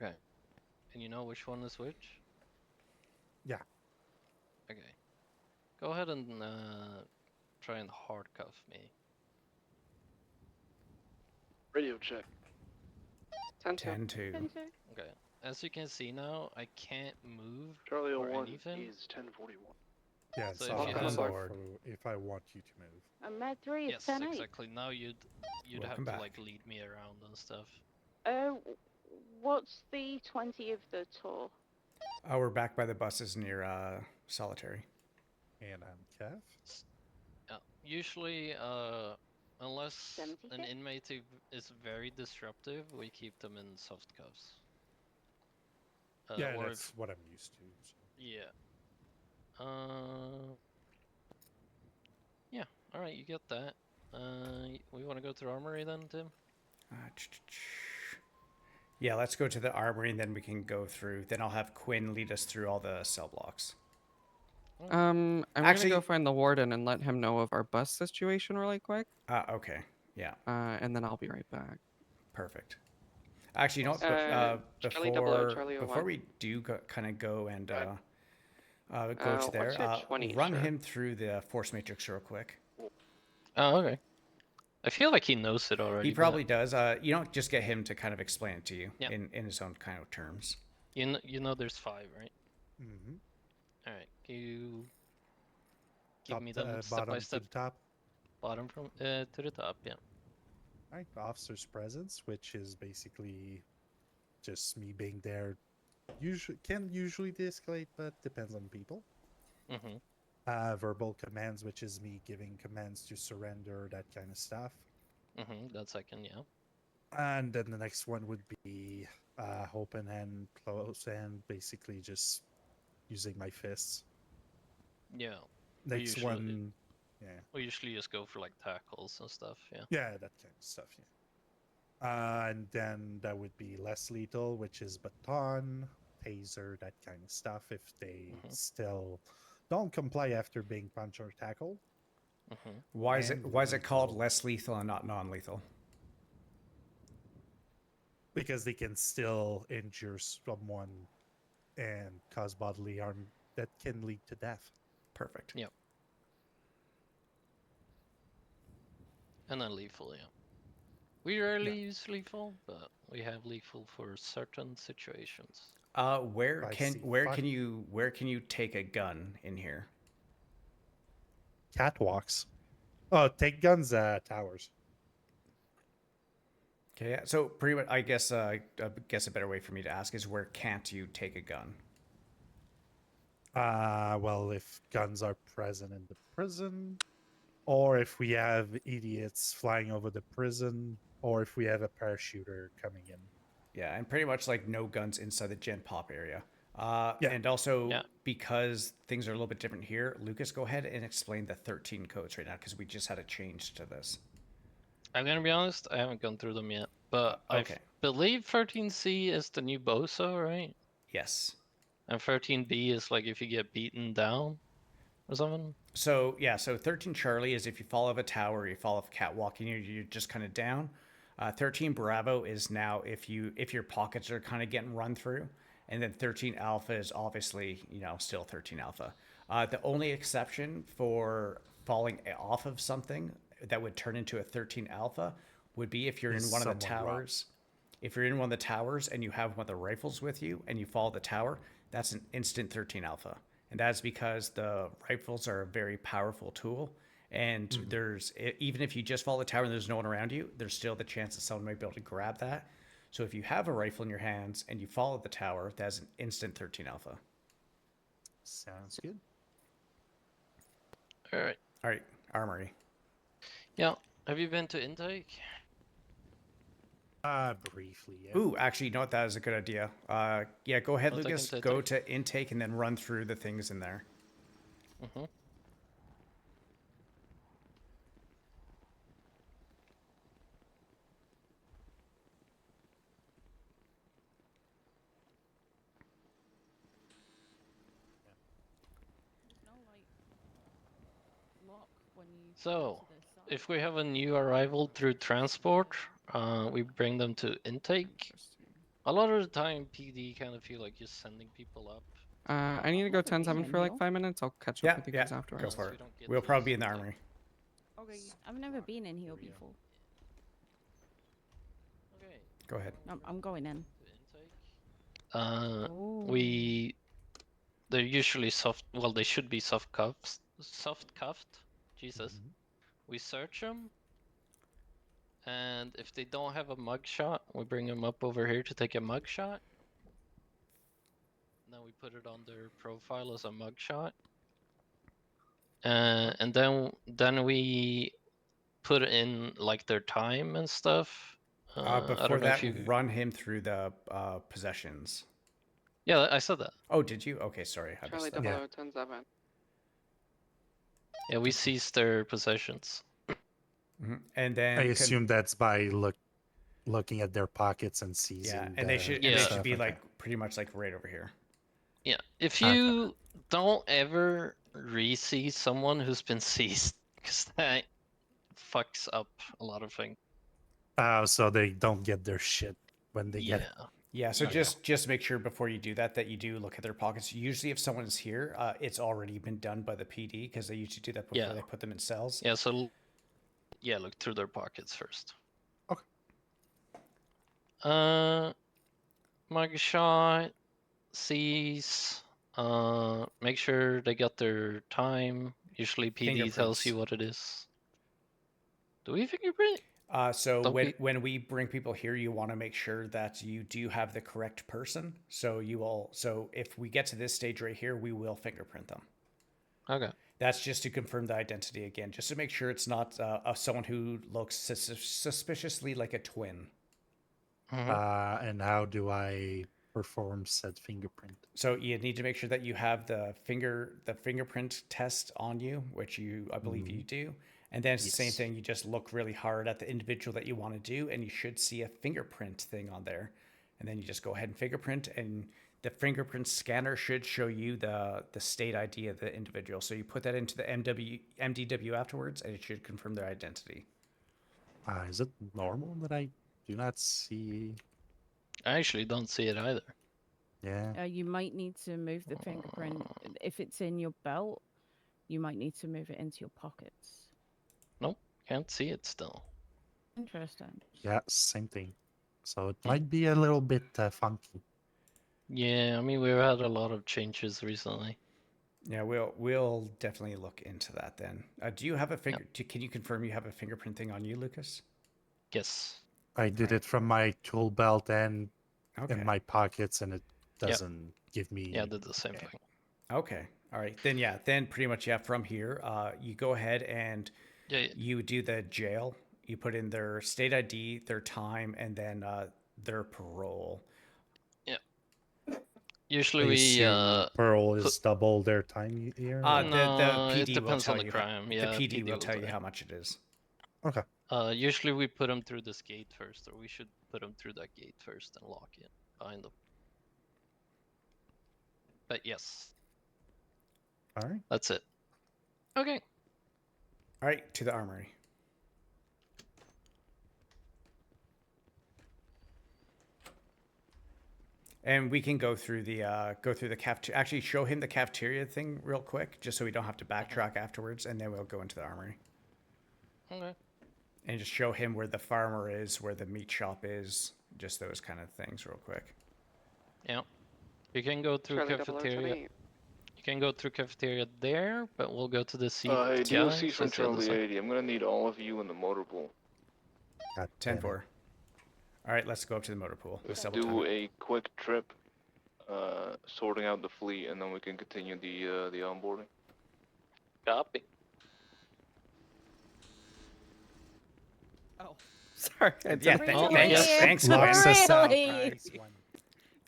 Okay. And you know which one is which? Yeah. Okay. Go ahead and try and hard cuff me. Radio check. 10-2. Okay. As you can see now, I can't move Charlie or 01 anything. is 1041. Yeah, So it's if on you the have- board if I want you to move. And Med 3 is Yes, 10 exactly. Now you'd have Welcome to back. like lead me around and stuff. What's the 20 of the tour? We're back by the buses near Solitary. And I'm Kev. Yeah. Usually, unless 76? an inmate is very disruptive, we keep them in soft cuffs. Yeah, or that's if what I'm used to. So. yeah. Yeah. All right, you get that. We want to go to the armory then, Tim? Yeah, let's go to the armory and then we can go through. Then I'll have Quinn lead us through all the cell blocks. I'm Actually- gonna go find the warden and let him know of our bus situation really quick. Okay. Yeah. And then I'll be right back. Perfect. Actually, you know what? Charlie 00, Charlie Before 01. we do kind of go and go to What's there, your 20, run sir? him through the force matrix real quick. Oh, okay. I feel like he knows it already. He probably does. You know, just get him to kind of explain it to you Yeah. in his own kind of terms. You know there's 5, right? Mm-hmm. All right. Can you give Top me to, them step bottom by to step? the top. Bottom from to the top. Yeah. Right, officer's presence, which is basically just me being there. Can usually de-escalate, but depends on people. Mm-hmm. Verbal commands, which is me giving commands to surrender, that kind of stuff. Mm-hmm. That second, yeah. And then the next one would be open hand, close hand, basically just using my fists. Yeah. Next one, yeah. We usually just go for like tackles and stuff. Yeah. Yeah, that kind of stuff. Yeah. And then that would be less lethal, which is baton, taser, that kind of stuff. If they still don't comply after being punched or tackled. Why is it called less lethal and not non-lethal? Because they can still injure someone and cause bodily harm that can lead to death. Perfect. Yep. And then lethal, yeah. We rarely use lethal, but we have lethal for certain situations. Where can you take a gun in here? Catwalks. Oh, take guns at towers. Okay, yeah. So pretty much, I guess a better way for me to ask is where can't you take a gun? Well, if guns are present in the prison, or if we have idiots flying over the prison, or if we have a parachuter coming in. Yeah, and pretty much like no guns inside the gen pop area. And also because things are a little bit different here, Lucas, go ahead and explain the 13 codes right now because we just had a change to this. I'm gonna be honest, I haven't gone through them yet, but okay. I believe 13C is the new BOSO, right? Yes. And 13B is like if you get beaten down or something. So yeah, so 13 Charlie is if you fall off a tower, you fall off a catwalk, and you're just kind of down. 13 Bravo is now if your pockets are kind of getting run through, and then 13 Alpha is obviously still 13 Alpha. The only exception for falling off of something that would turn into a 13 Alpha would be if you're in one of the towers. If you're in one of the towers and you have one of the rifles with you and you fall the tower, that's an instant 13 Alpha. And that's because the rifles are a very powerful tool. And there's, even if you just fall the tower and there's no one around you, there's still the chance that someone might be able to grab that. So if you have a rifle in your hands and you fall at the tower, that's an instant 13 Alpha. Sounds good. All right, Armory. Yeah, have you been to intake? Briefly, yeah. Ooh, actually, you know what? That is a good idea. Yeah, go ahead, I'll take Lucas. intake. Go to intake and then run through the things in there. Mm-hmm. So, if we have a new arrival through transport, we bring them to intake. A lot of the time, PD kind of feel like just sending people up. I need to go 10-7 for like 5 minutes. I'll catch up with you guys afterwards. Go for it. We'll probably be in the armory. Okay, I've never been in here before. Okay. Go ahead. I'm going in. They're usually soft. Well, they should be soft cuffed. Jesus. We search them, and if they don't have a mugshot, we bring them up over here to take a mugshot. Then we put it on their profile as a mugshot, and then we put in like their time and stuff. Before that, run him through the possessions. Yeah, I said that. Oh, did you? Okay, sorry. I Charlie missed that. 0010-7. Yeah, we seized their possessions. And then I assume that's by looking at their pockets and seizing. Yeah, and they should Yeah. be like pretty much like right over here. Yeah, if you don't ever re-see someone who's been seized, because that fucks up a lot of things. So they don't get their shit when they get it. Yeah, so Okay. just make sure before you do that you do look at their pockets. Usually, if someone's here, it's already been done by the PD because they usually do that before they put them in cells. Yeah, so yeah, look through their pockets first. Okay. Mugshot, seize. Make sure they got their time. Usually PD tells you what it is. Do we fingerprint? So Don't when we bring people here, you want to make sure that you do have the correct person. So so if we get to this stage right here, we will fingerprint them. Okay. That's just to confirm the identity again, just to make sure it's not someone who looks suspiciously like a twin. And how do I perform said fingerprint? So you need to make sure that you have the fingerprint test on you, which I believe you do. And then it's the same thing. You just look really hard at the individual that you want to do, and you should see a fingerprint thing on there. And then you just go ahead and fingerprint, and the fingerprint scanner should show you the state ID of the individual. So you put that into the MDW afterwards, and it should confirm their identity. Is it normal that I do not see? I actually don't see it either. Yeah. You might need to move the fingerprint. If it's in your belt, you might need to move it into your pockets. Nope, can't see it still. Interesting. Yeah, same thing. So it might be a little bit funky. Yeah, I mean, we've had a lot of changes recently. Yeah, we'll definitely look into that then. Do you have a finger? Can you confirm you have a fingerprint thing on you, Lucas? Yes. I did it from my tool belt and Okay. in my pockets, and it doesn't give me. Yeah, I did the same thing. Okay. All right. Then pretty much, from here, you go ahead and you do the jail. You put in their state ID, their time, and then their parole. Yeah. Usually I we assume parole is double their time here. The PD it depends will on tell the you. crime. The Yeah, PD will tell you tell. how much it is. Okay. Usually we put them through this gate first, or we should put them through that gate first and lock it behind them. But yes. All right. That's it. Okay. All right, to the armory. And we can go through the cafeteria. Actually, show him the cafeteria thing real quick, just so we don't have to backtrack afterwards, and then we'll go into the armory. Okay. And just show him where the farmer is, where the meat shop is, just those kind of things real quick. Yeah. You can go through Charlie cafeteria. 0028. You can go through cafeteria there, but we'll go to the Hey, C-99. DOC from Charlie 80. I'm gonna need all of you in the motor pool. 10-4. All right, let's go up to the motor pool. Let's do a quick trip, sorting out the fleet, and then we can continue the onboarding. Copy. Oh, sorry. Yeah, thanks. Locks us out. Really?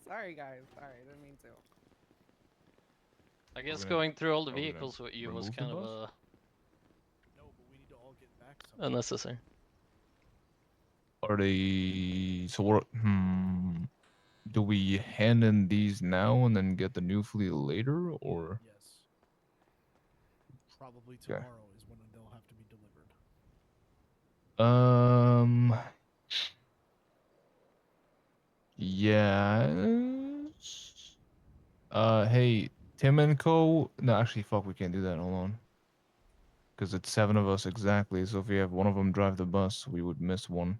Sorry, guys. Sorry, I didn't mean to. I guess gonna- going through all the are we gonna vehicles with you was remove the kind of bus? unnecessary. Are they so? What? Do we hand in these now and then get the new fleet later, or? Yes. Probably Okay. tomorrow is when they'll have to be delivered. Yes. Hey, Tim and Co. No, actually, fuck, we can't do that. Hold on. Because it's 7 of us exactly. So if we have one of them drive the bus, we would miss one.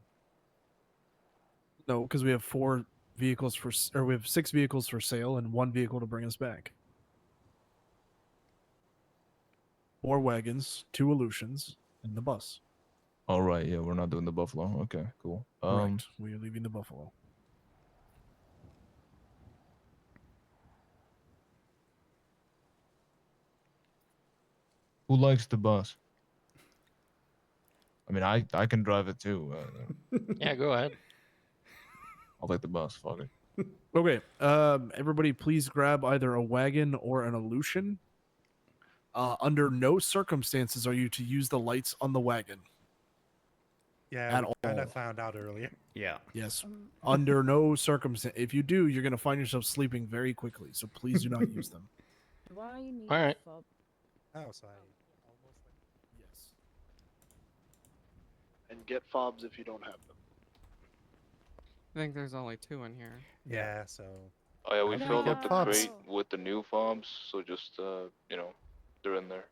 No, because we have 4 vehicles or we have 6 vehicles for sale and 1 vehicle to bring us back. 4 wagons, 2 Aleutians, and the bus. All right. Yeah, we're not doing the Buffalo. Okay, cool. Right. We are leaving the Buffalo. Who likes the bus? I mean, I can drive it too. Yeah, go ahead. I'll take the bus. Fuck it. Okay. Everybody, please grab either a wagon or an illusion. Under no circumstances are you to use the lights on the wagon. Yeah, At we kind all. of found out earlier. Yeah. Yes. Under no circumstance. If you do, you're going to find yourself sleeping very quickly. So please do not use them. Do I need All right. a fob? Oh, sorry. Yes. And get fobs if you don't have them. I think there's only 2 in here. Yeah, so. Oh yeah, we How do filled we up get the fobs? crate with the new fobs, so just you know, they're in there.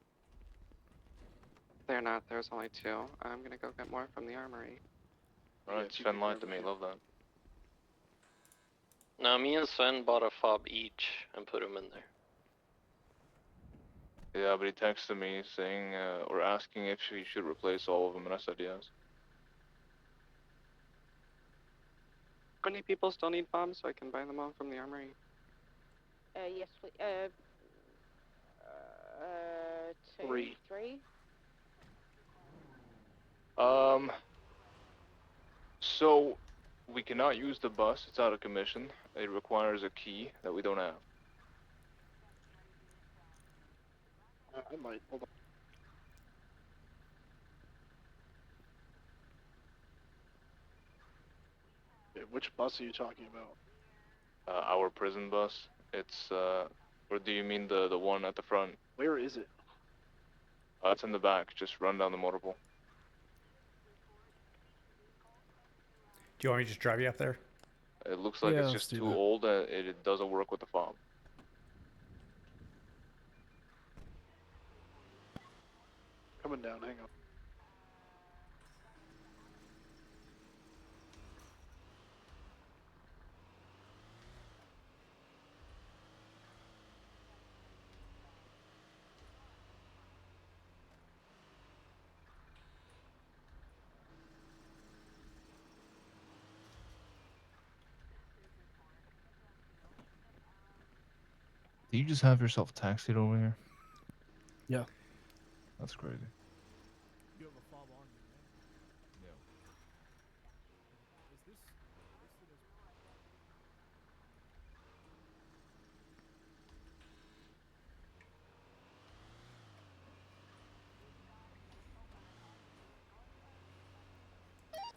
They're not. There's only 2. I'm gonna go get more from the armory. Alright, Sven lied to me, love that. Now, me and Sven bought a fob each and put them in there. Yeah, but he texted me saying, or asking if he should replace all of them, and I said yes. How many people still need bombs so I can buy them all from the armory? Yes, please. Three. Three. So we cannot use the bus, it's out of commission. It requires a key that we don't have. I might. Hold on. Okay, which bus are you talking about? Our prison bus. It's or do you mean the one at the front? Where is it? It's in the back, just run down the motor pool. Do you want me to just drive you up there? It looks like Yeah, it's let's just do too that. old, it doesn't work with the fob. Coming down, hang on. Do you just have yourself taxied over here? Yeah. That's crazy. You have a fob on you, right? Is this listed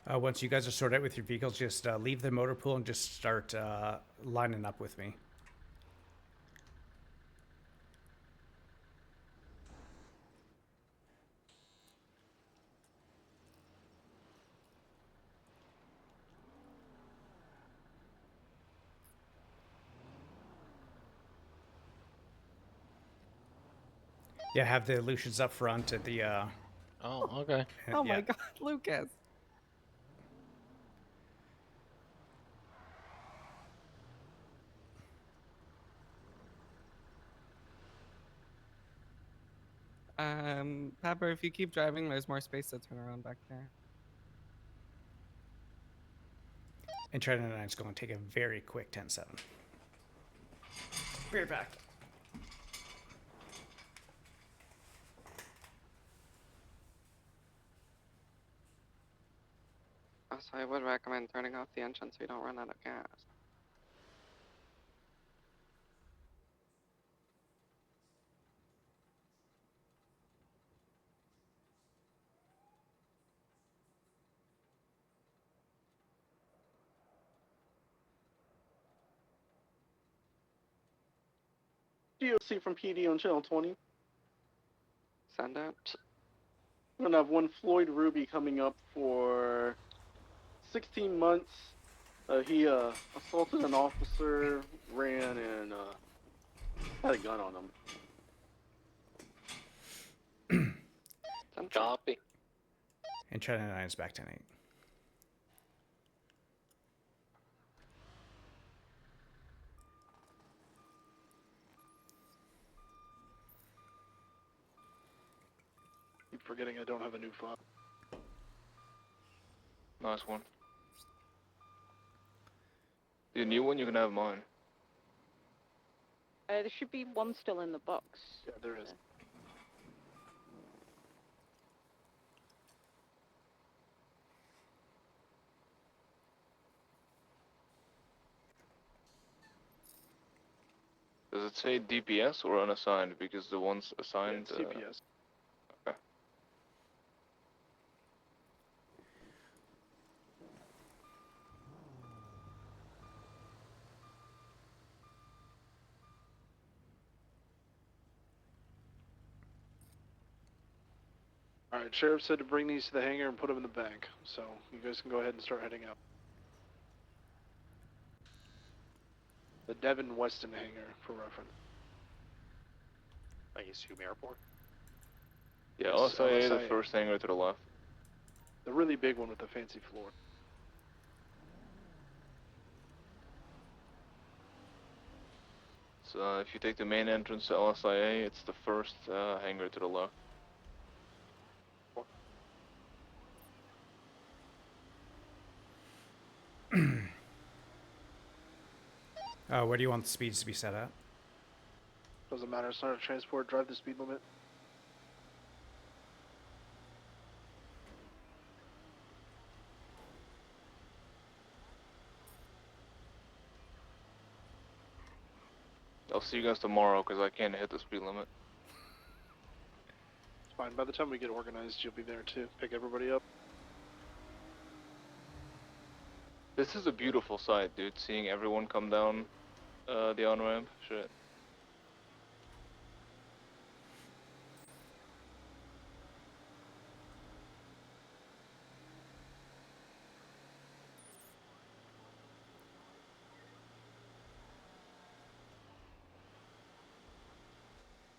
as... Once you guys are sorted out with your vehicles, just leave the motor pool and just start lining up with me. Yeah, have the illusions up front at the. Oh, okay. Oh yeah. my god, Lucas. Pepper, if you keep driving, there's more space to turn around back there. And Trent and I is going to take a very quick 10-7. Be right back. Also, I would recommend turning off the engine so you don't run out of gas. DLC from PD on channel 20. Send it. We're gonna have one Floyd Ruby coming up for 16 months. He assaulted an officer, ran, and had a gun on him. Copy. And Trent and I is back 10-8. Keep forgetting I don't have a new fob. Nice one. The new one, you can have mine. There should be one still in the box. Yeah, there is. Does it say DPS or unassigned? Because the ones assigned. Yeah, it's DPS. Okay. Alright, Sheriff said to bring these to the hangar and put them in the bank. So you guys can go ahead and start heading out. The Devon Weston hangar, for reference. I assume airport. Yeah, Yes, LSIA, the LSIA. first hangar to the left. The really big one with the fancy floor. So if you take the main entrance to LSIA, it's the first hangar to the left. Where do you want the speeds to be set at? Doesn't matter, it's not a transport, drive the speed limit. I'll see you guys tomorrow because I can't hit the speed limit. It's fine, by the time we get organized, you'll be there too. Pick everybody up. This is a beautiful sight, dude. Seeing everyone come down the on-ramp. Shit.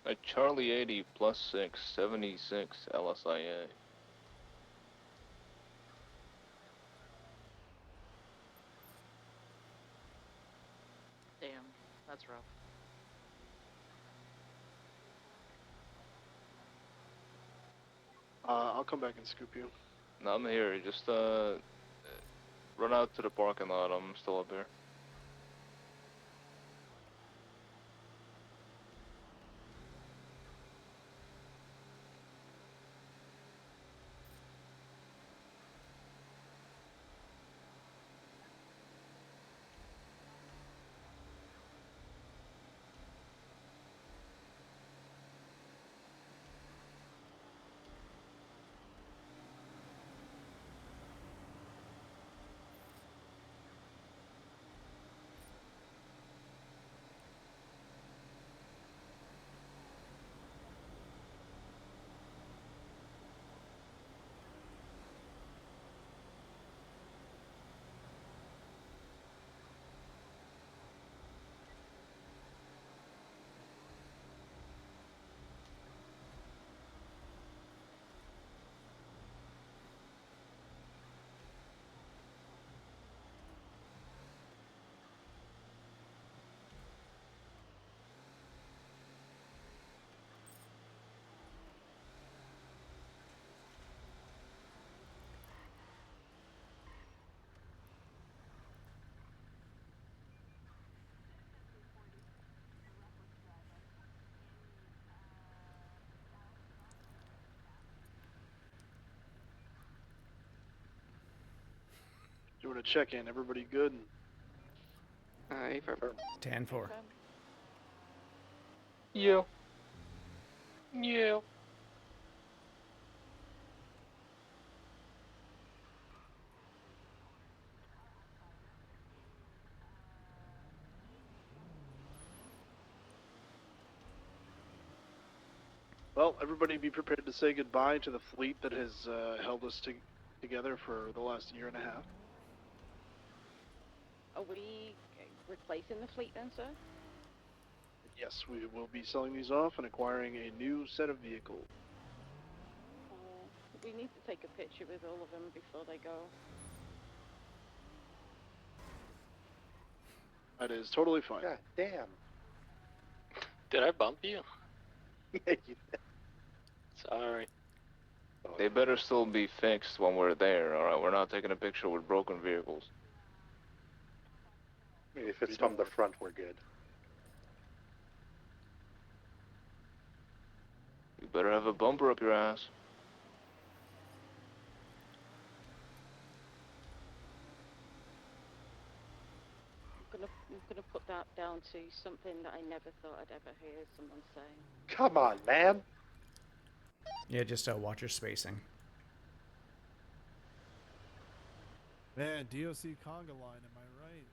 A Charlie 80 +6, 76 LSIA. Damn, that's rough. I'll come back and scoop you. No, I'm here. Just run out to the parking lot. I'm still up here. Doing a check-in, everybody good? Aye, for 10-4. Yeah. Yeah. Well, everybody be prepared to say goodbye to the fleet that has held us together for the last year and a half. Are we replacing the fleet then, sir? Yes, we will be selling these off and acquiring a new set of vehicles. We need to take a picture with all of them before they go. That is totally fine. God damn. Did I bump you? Yeah, you did. Sorry. They better still be fixed when we're there, alright? We're not taking a picture with broken vehicles. I mean, if it's from the front, we're good. You better have a bumper up your ass. I'm gonna put that down to something that I never thought I'd ever hear someone say. Come on, man. Yeah, just watch your spacing. Man, DOC conga line, am I right?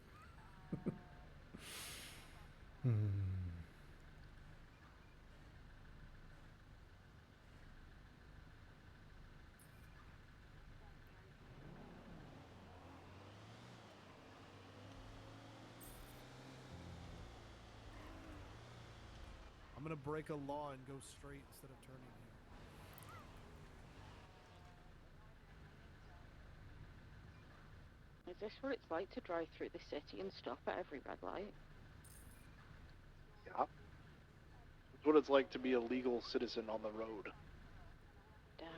I'm gonna break a law and go straight instead of turning here. Is this what it's like to drive through the city and stop at every red light? Yeah. It's what it's like to be a legal citizen on the road. Damn.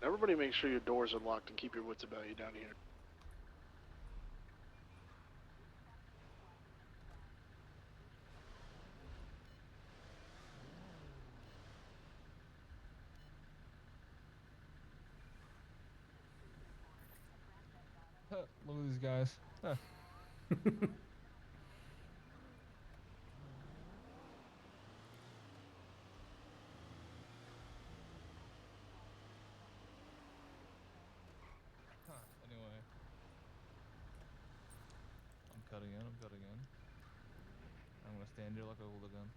Everybody make sure your doors are locked and keep your wits about you down here. Look at these guys. Huh. Anyway. I'm cutting in. I'm gonna stand here like I hold a gun.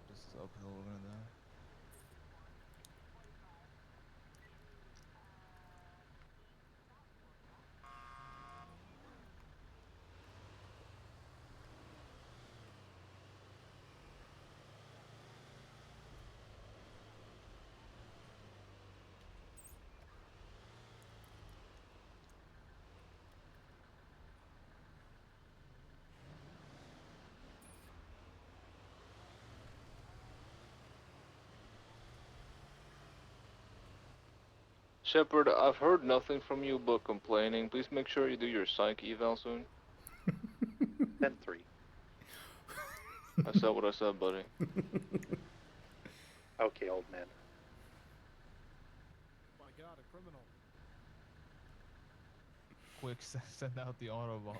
Just uphill, we're gonna die. Shepard, I've heard nothing from you but complaining. Please make sure you do your psych eval soon. 10-3. I said what I said, buddy. Okay, old man. My God, a criminal. Quick, send out the Autobots.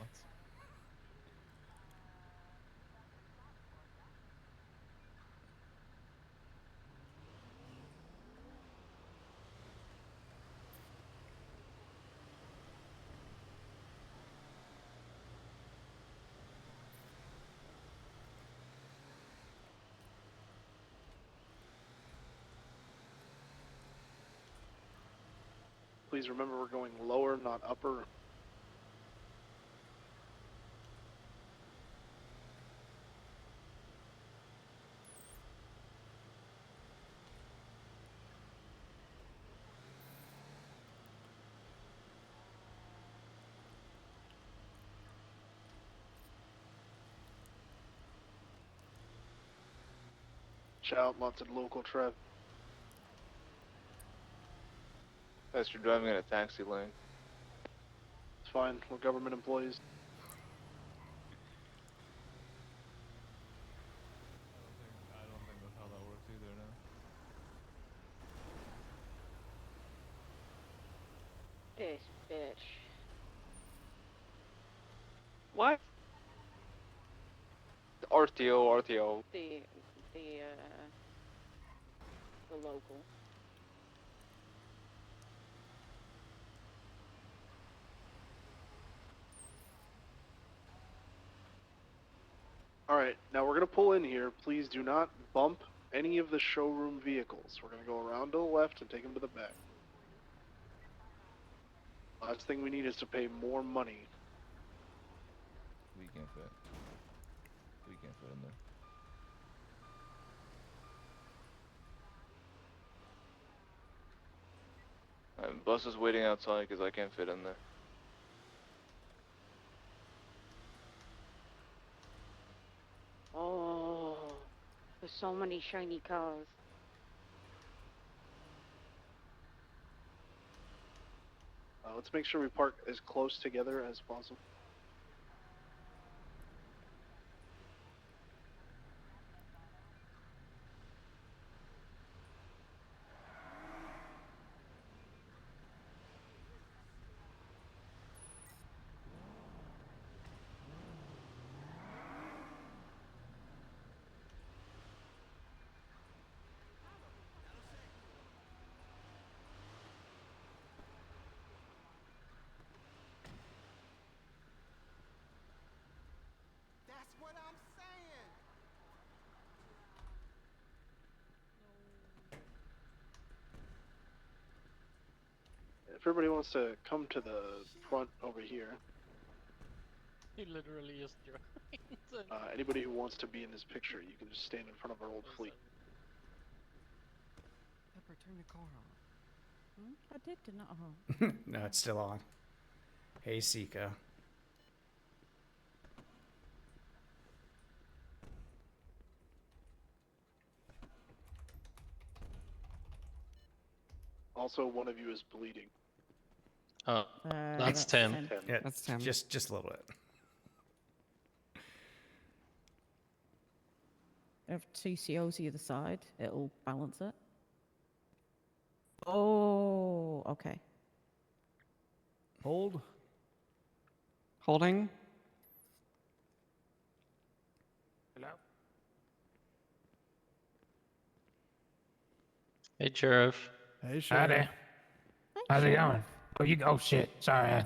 Please remember we're going lower, not upper. Shout, lots of local traffic. Guys, you're driving in a taxi lane. It's fine, we're government employees. I don't think that's how that works either, no. This bitch. What? RTO. The the local. Alright, now we're going to pull in here. Please do not bump any of the showroom vehicles. We're going to go around to the left and take them to the back. Last thing we need is to pay more money. We can't fit. We can't fit in there. Bus is waiting outside because I can't fit in there. Oh, there's so many shiny cars. Let's make sure we park as close together as possible. That's what I'm saying. If everybody wants to come to the front over here, He literally is driving. anybody who wants to be in this picture, you can just stand in front of our old fleet. Pepper, turn the car on. I did turn it on. No, it's still on. Hey, Sika. Also, one of you is bleeding. Oh, that's Tim. Yeah, That's Tim. Just a little bit. If two COs either side, it'll balance it. Oh, okay. Hold. Holding. Hello? Hey, Sheriff. Hey, Hi Sheriff. there. How's it going? Oh, oh shit. Sorry. Yeah,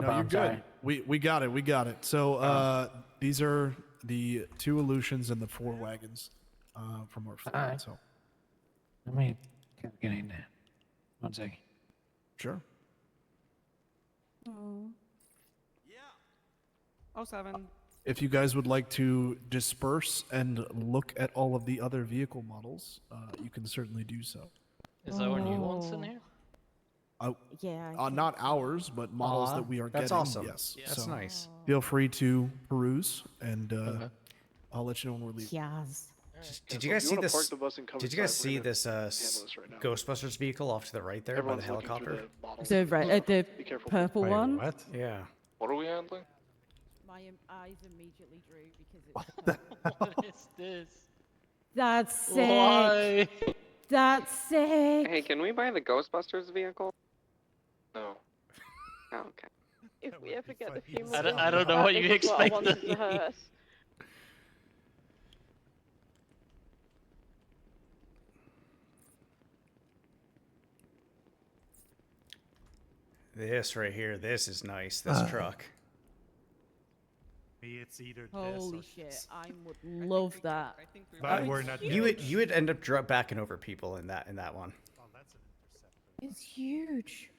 no, you're good. We got it. We got it. So these are the 2 Aleutians and the 4 wagons from our fleet. Alright. So Let me get in there. 1 second. sure. Oh. Oh, 07. If you guys would like to disperse and look at all of the other vehicle models, you can certainly do so. Is our new ones in here? Yeah. Not ours, but models Aw, that we are that's getting. awesome. Yes. That's nice. Feel free to peruse, and I'll let you know when we're leaving. Yes. Did you guys see this? Did you guys see this right now. Ghostbusters vehicle off to the right there Everyone's by the looking through helicopter? the models. The red, the Be careful. purple one. What? Yeah. What are we handling? My eyes immediately drew because it's. What is this? That's sick. Why? That's sick. Hey, can we buy the Ghostbusters vehicle? No. Oh, okay. If we ever get the I female, don't- I don't know what you this is what I expected. wanted to hearse. This right here. This is nice. This truck. It's either this Holy or shit! this. I would love that. But we're not You would getting end up backing over people in that one. Well, that's an interceptor. It's huge.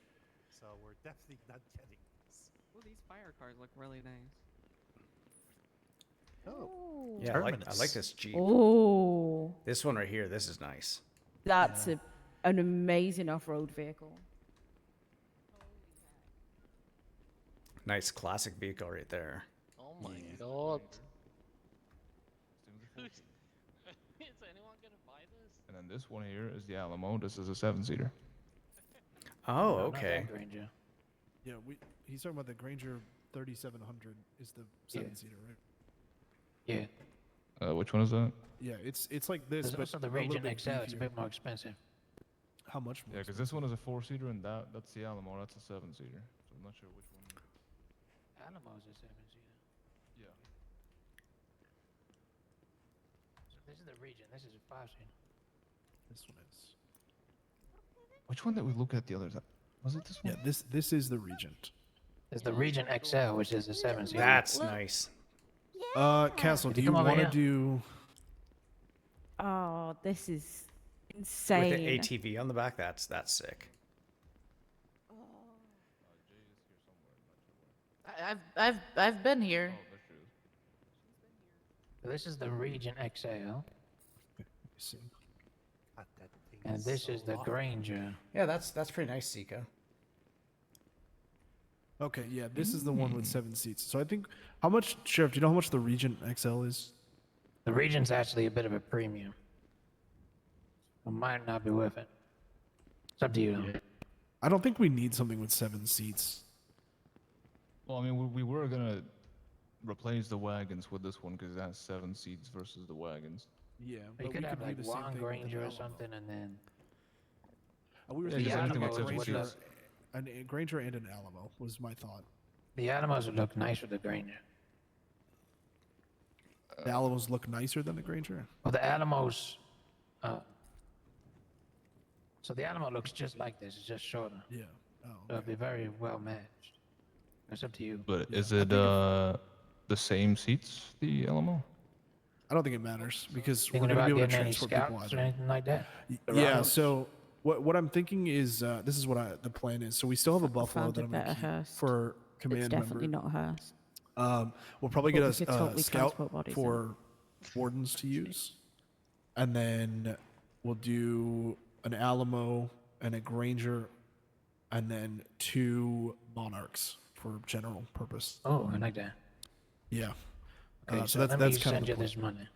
So we're definitely not getting this. Oh, these fire cars look really nice. Oh. Yeah, I like this Jeep. Oh, This one right here. This is nice. that's an amazing off-road vehicle. Nice classic vehicle right there. Oh my god. Is anyone gonna buy this? And then this one here is the Alamo. This is a 7-seater. Oh, No, not that okay. Granger. Yeah, he's talking about the Granger 3700 is the 7-seater, right? Yeah. Which one is that? Yeah, it's like this, There's but also the a little Region bit XL. It's a beefier. bit more expensive. How much more? Yeah, because this one is a 4-seater and that's the Alamo. That's a 7-seater. So I'm not sure which one. Alamo's a 7-seater. Yeah. So this is the Region. This is a 5-seater. This one is. Which one did we look at the other time? Was it this one? Yeah, this is the Regent. There's the Regent XL, which is a 7-seater. That's nice. Castle, Did do you you come over want to here? do? Oh, this is With insane. the ATV on the back, that's sick. I've been here. This is the Regent XL, See. and this is the Granger. Yeah, that's pretty nice, Sika. Okay, yeah, this is the one with 7 seats. So I think, how much, Sheriff? Do you know how much the Regent XL is? The Regent's actually a bit of a premium. I might not be worth it. It's up to you, though. I don't think we need something with 7 seats. Well, I mean, we were gonna replace the wagons with this one because it has 7 seats versus the wagons. Yeah, You but could we have could like do the same one thing with an Granger or Alamo. something, and then We were Yeah, thinking just anything a with 7 Granger, seats. a Granger and an Alamo was my thought. the Alamos would look nice with the Granger. The Alamos look nicer than the Granger. Well, the Alamos. So the Alamo looks just like this. It's just shorter. Yeah. Oh, So it'd be very well matched. It's up to you. But is it the same seats, the Alamo? I don't think it matters because we're Thinking going to be about able to getting any transport people scouts or either. anything like that? Yeah. Rhinos? So what I'm thinking is this is what the plan is. So we still have a buffalo found that a I'm going to better keep hearse. for It's command definitely member. not a hearse. We'll probably But get we a could totally scout transport bodies for wardens to use, and then we'll do an Alamo and a Granger, and then 2 Monarchs for general purpose. Oh, I like that. Yeah. Okay, so let that's me kind send of you the plan. this money.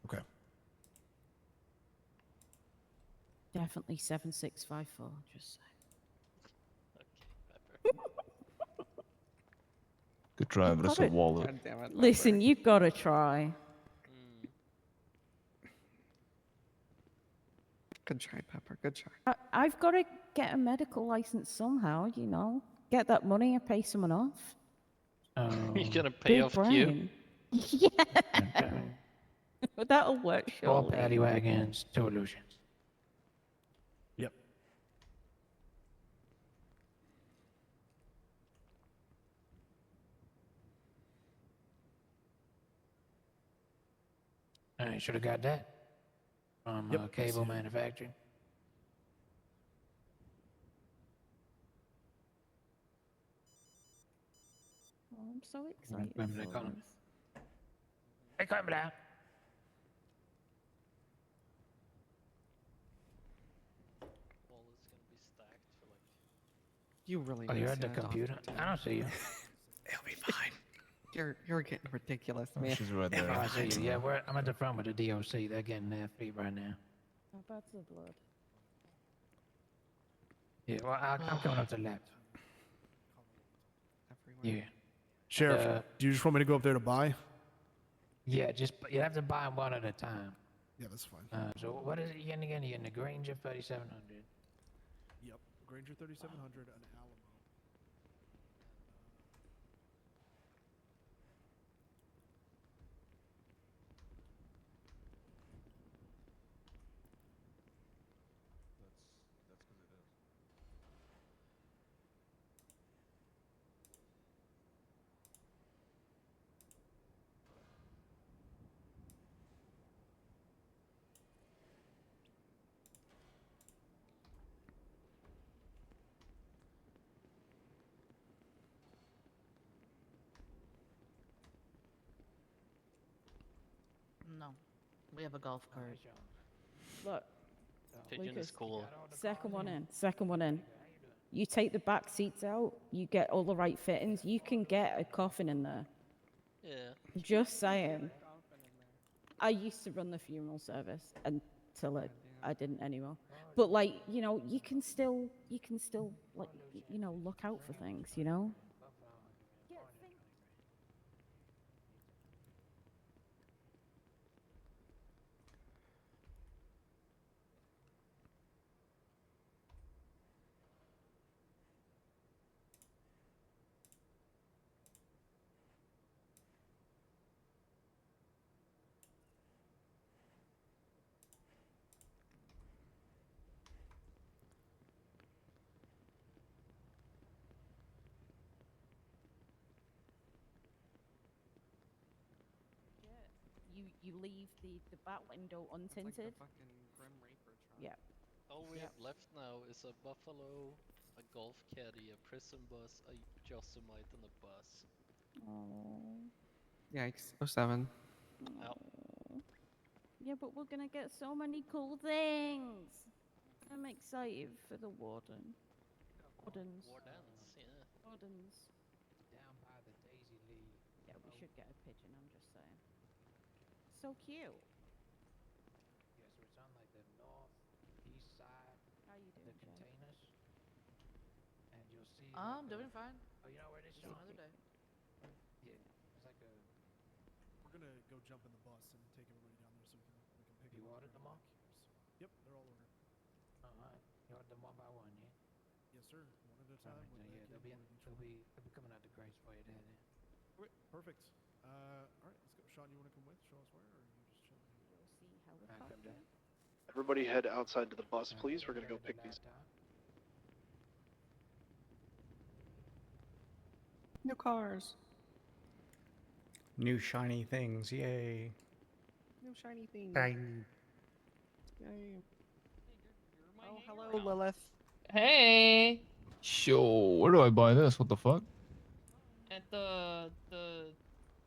Okay. Definitely 7654. Just Good try, but it's a Got it. wallet. God damn it. listen, you gotta try. Good try, Pepper. Good try. I've got to get a medical license somehow. Get that money and pay someone off. You're gonna pay Big off brain. Yeah. That'll work, 4 surely. paddy wagons, 2 illusions. Yep. All right, should have got that from Yep, I cable see it. manufacturing. Oh, I'm so excited. Remember they for call 'em. this. Hey, come down. Wall is gonna be stacked for like. You really Oh, need you're to at the see that computer? doctor, I don't see you. It'll be fine. You're getting ridiculous, Oh, man. she's right Oh, there. I see you. Yeah, I'm at the front with the DOC. They're getting their feet right now. How bad's the blood? Yeah, well, I'm coming up to the left. Yeah. Sheriff, do you just want me to go up there to buy? Yeah, you have to buy them one at a time. Yeah, that's fine. So what is it again? You're getting the Granger 3700. Yep. Granger 3700, an Alamo. No, we have a golf cart. Look, Pigeon Lucas, is cool. second one in. Second one in. You take the back seats out. You get all the right fittings. You can get a coffin in there. Yeah. Just saying. I used to run the funeral service until I didn't anymore. But like, you can still like, look out for things, you leave the back window untinted. Yeah. All we have left now is a buffalo, a golf caddy, a prison bus, a Yosemite, and a bus. Oh. Yikes. 07. Yeah, but we're gonna get so many cool things. I'm excited for the warden. Wardens. Wardens, yeah. Wardens. Down by the Daisy League. Yeah, we should get a pigeon, I'm just saying. So cute. Yeah, so it's on like the northeast side. How you The doing, Jen? containers. And you'll see. I'm like, doing fine. Oh, you know where this is? Just another day. Yeah, it's like a. We're gonna go jump in the bus and take everybody down there so we can pick You them up. ordered them all? Yep, they're all ordered. Alright. You ordered them one by one, yeah? Yes, sir. One at a time. Alright, with then, the yeah, kid they'll ordered each be coming out the crates for you there then. Okay, perfect. All right, let's go. Sean, you want to come with? Show us where, or are you just chilling here? We'll see helicopter. Everybody head outside to the bus, please. We're gonna go pick these. New cars. New shiny things, yay. New shiny things. Bang. Yay. Oh, hello, Lilith. Hey. Sure. Where do I buy this? What the fuck? At the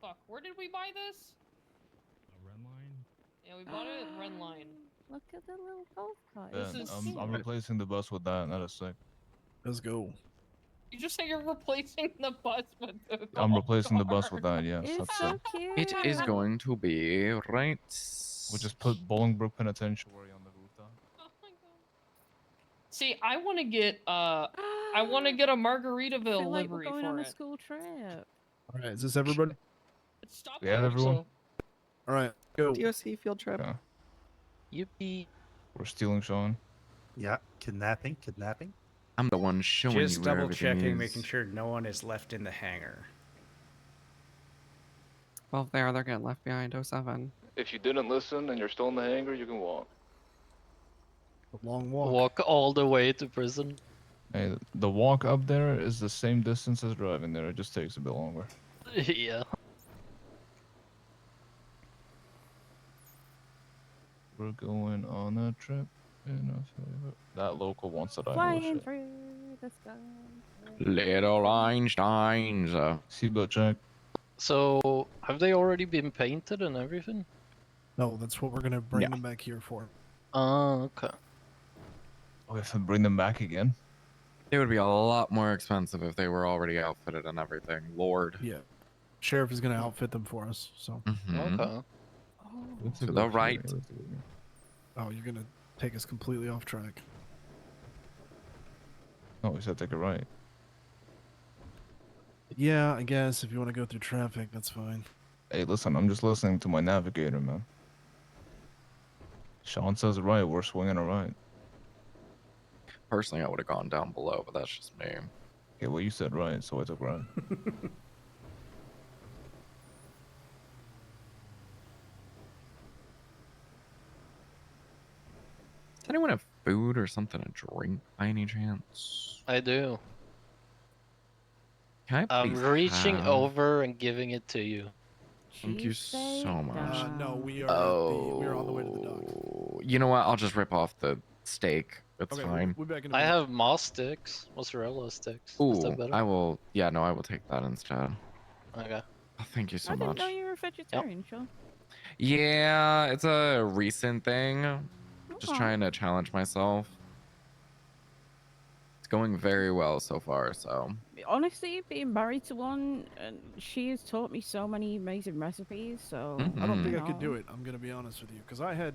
fuck, where did we buy this? A red line? Yeah, we bought it at Red Line. Look at the little golf cart. Yeah, I'm replacing the bus with that. That is sick. Let's go. You just say you're replacing the bus with the I'm golf replacing the bus cart. with that. Yes, It's that's so sick. cute. It is going to be right. We'll just put Bolingbrook Penitentiary on the rooftop. See, I want to get I want to get a Margaritaville feel like we're livery going for on a it. school trip. All right, is this everybody? Stop We have everyone. All right, go. DOC field trip. Yeah. Yippee. We're stealing Sean. Yeah, kidnapping. I'm the one showing Just you where double everything checking, is. making sure no one is left in the hangar. Well, if they are, they're getting left behind. 07. If you didn't listen and you're still in the hangar, you can walk. A long walk. Walk all the way to prison. Hey, the walk up there is the same distance as driving there. It just takes a bit longer. Yeah. We're going on a trip in a favor. That local wants that I Flying through the sky. Little Einsteins. Seatbelt check. So, have they already been painted and everything? No, that's what we're gonna bring them back here for. Oh, okay. We have to bring them back again. It would be a lot more expensive if they were already outfitted and everything. Lord. Yeah, sheriff is gonna outfit them for us. So. Mhm. Okay. To the right. Oh, you're gonna take us completely off track. Oh, we said take a right. Yeah, I guess if you want to go through traffic, that's fine. Hey, listen, I'm just listening to my navigator, man. Sean says right, we're swinging a right. Personally, I would have gone down below, but that's just me. Okay, well, you said right, so I took right. Does anyone have food or something to drink by any chance? I do. Can I I'm please reaching have- over and giving it to you. Thank you so much. No, we are. We're on the way to the dock. You know what? I'll just rip off the steak. It's Okay, fine. we'll be back in a I minute. have moss sticks, mozzarella sticks. Is Ooh, that better? I will. Yeah, no, I will take that instead. Okay. Oh, thank you so I didn't much. know you were a vegetarian, Sean. Yeah, it's a recent thing. Just Okay. trying to challenge myself. It's going very well so far, so. Honestly, being married to one, and she has taught me so many amazing recipes. So I don't think I could you do know. it. I'm gonna be honest with you, because I had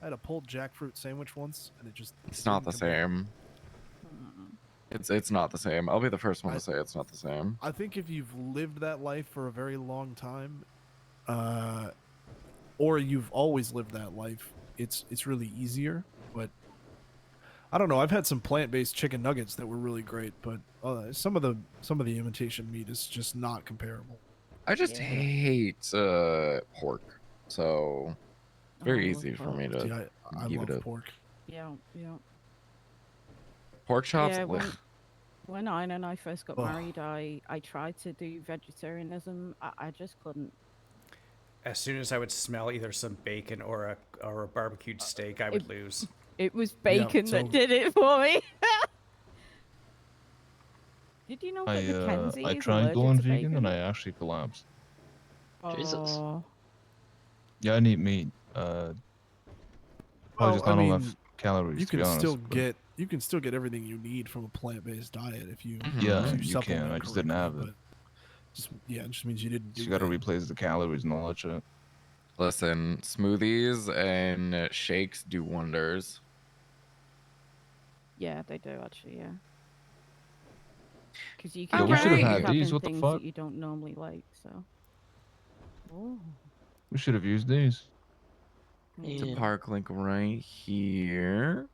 a pulled jackfruit sandwich once, and it just. It's not the didn't compare. same. It's not the same. I'll be the first one to say it's not the same. I think if you've lived that life for a very long time, or you've always lived that life, it's really easier. But I don't know. I've had some plant-based chicken nuggets that were really great, but some of the imitation meat is just not comparable. I just hate pork, so it's very easy for me to See, I give love it a pork. Yeah, yeah. pork chops. Yeah, ugh. when Ina and I first got Ugh. married, I tried to do vegetarianism. I just couldn't. As soon as I would smell either some bacon or a barbecued steak, I would lose. It was bacon so- that did it for me. Did you know that Mackenzie I is tried allergic going to vegan bacon? and I actually collapsed. Jesus. Oh. Yeah, I need meat. Probably just I not mean, enough calories. you to be can honest, still but- get everything you need from a plant-based diet if you Yeah, if you supplement can. I just didn't have correctly, it. but it just means you didn't do You got to it. replace the calories and all that shit. Listen, smoothies and shakes do wonders. Yeah, they do actually. Yeah. Because you Yo, can we get should have away had with having these. What the things fuck? that you don't normally like. So. Oh. We should have used these. It's a Yeah. park link right here.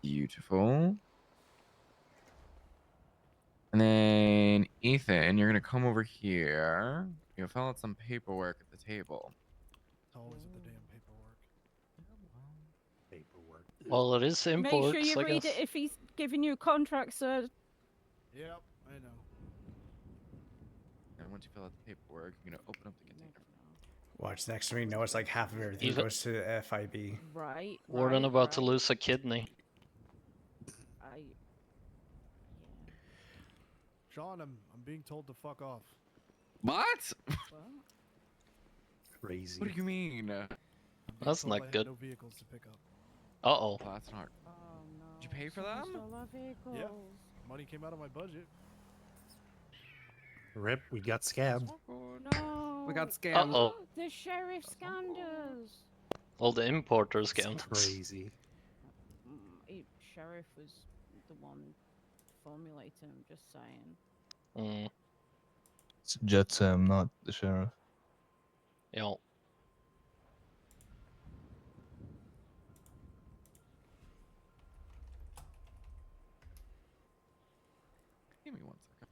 Beautiful. And then Ethan, you're gonna come over here. You'll fill out some paperwork at the table. It's always with the damn paperwork. Paperwork. Well, it is imports, Make sure you I read guess. it if he's giving you a contract, sir. Yep, I know. And once you fill out the paperwork, you're gonna open up the container. Watch next to me. No, it's like half of everything Even- goes to the FIB. Right. Warden about to lose a kidney. Sean, I'm being told to fuck off. What? Crazy. What do you mean? That's Told I not had good. No vehicles to pick up. Uh-oh. Oh, that's not. Oh no. Did you pay for them? Yeah, money came out of my budget. Rip, we got scammed. No. We got scammed. Uh-oh. The sheriff scammed us. All the importers It's count. crazy. Sheriff was the one formulating them. Just saying. Mm. It's Jet Sam, not the sheriff. Yo. Give me 1 second.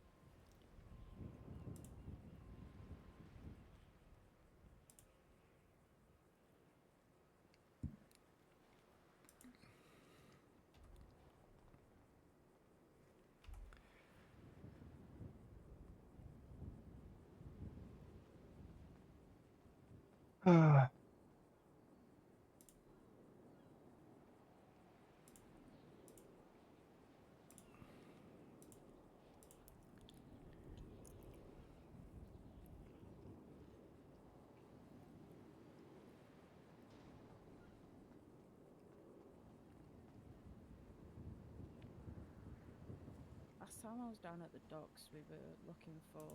Last time I was down at the docks, we were looking for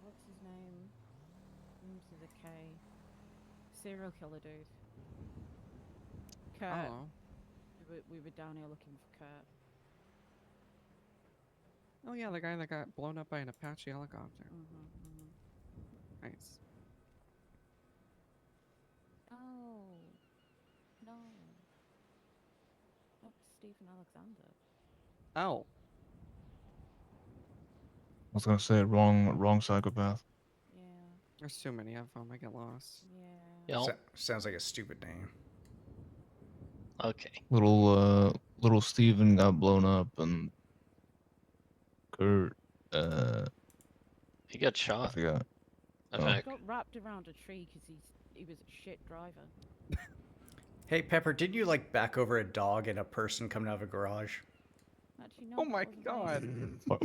what's his name? Names with a K. Serial killer dude. Kurt. Oh. We were down here looking for Kurt. Oh yeah, the guy that got blown up by an Apache helicopter. Nice. Oh. No. Not Stephen Alexander. Oh. I was gonna say wrong psychopath. There's too many of them. I get lost. Yo. Sounds like a stupid name. Okay. Little Steven got blown up and Kurt He got shot. I forgot. In Oh. fact, Got wrapped around a tree because he was a shit driver. Hey Pepper, did you like back over a dog and a person coming out of a garage? Actually, no. Oh my god.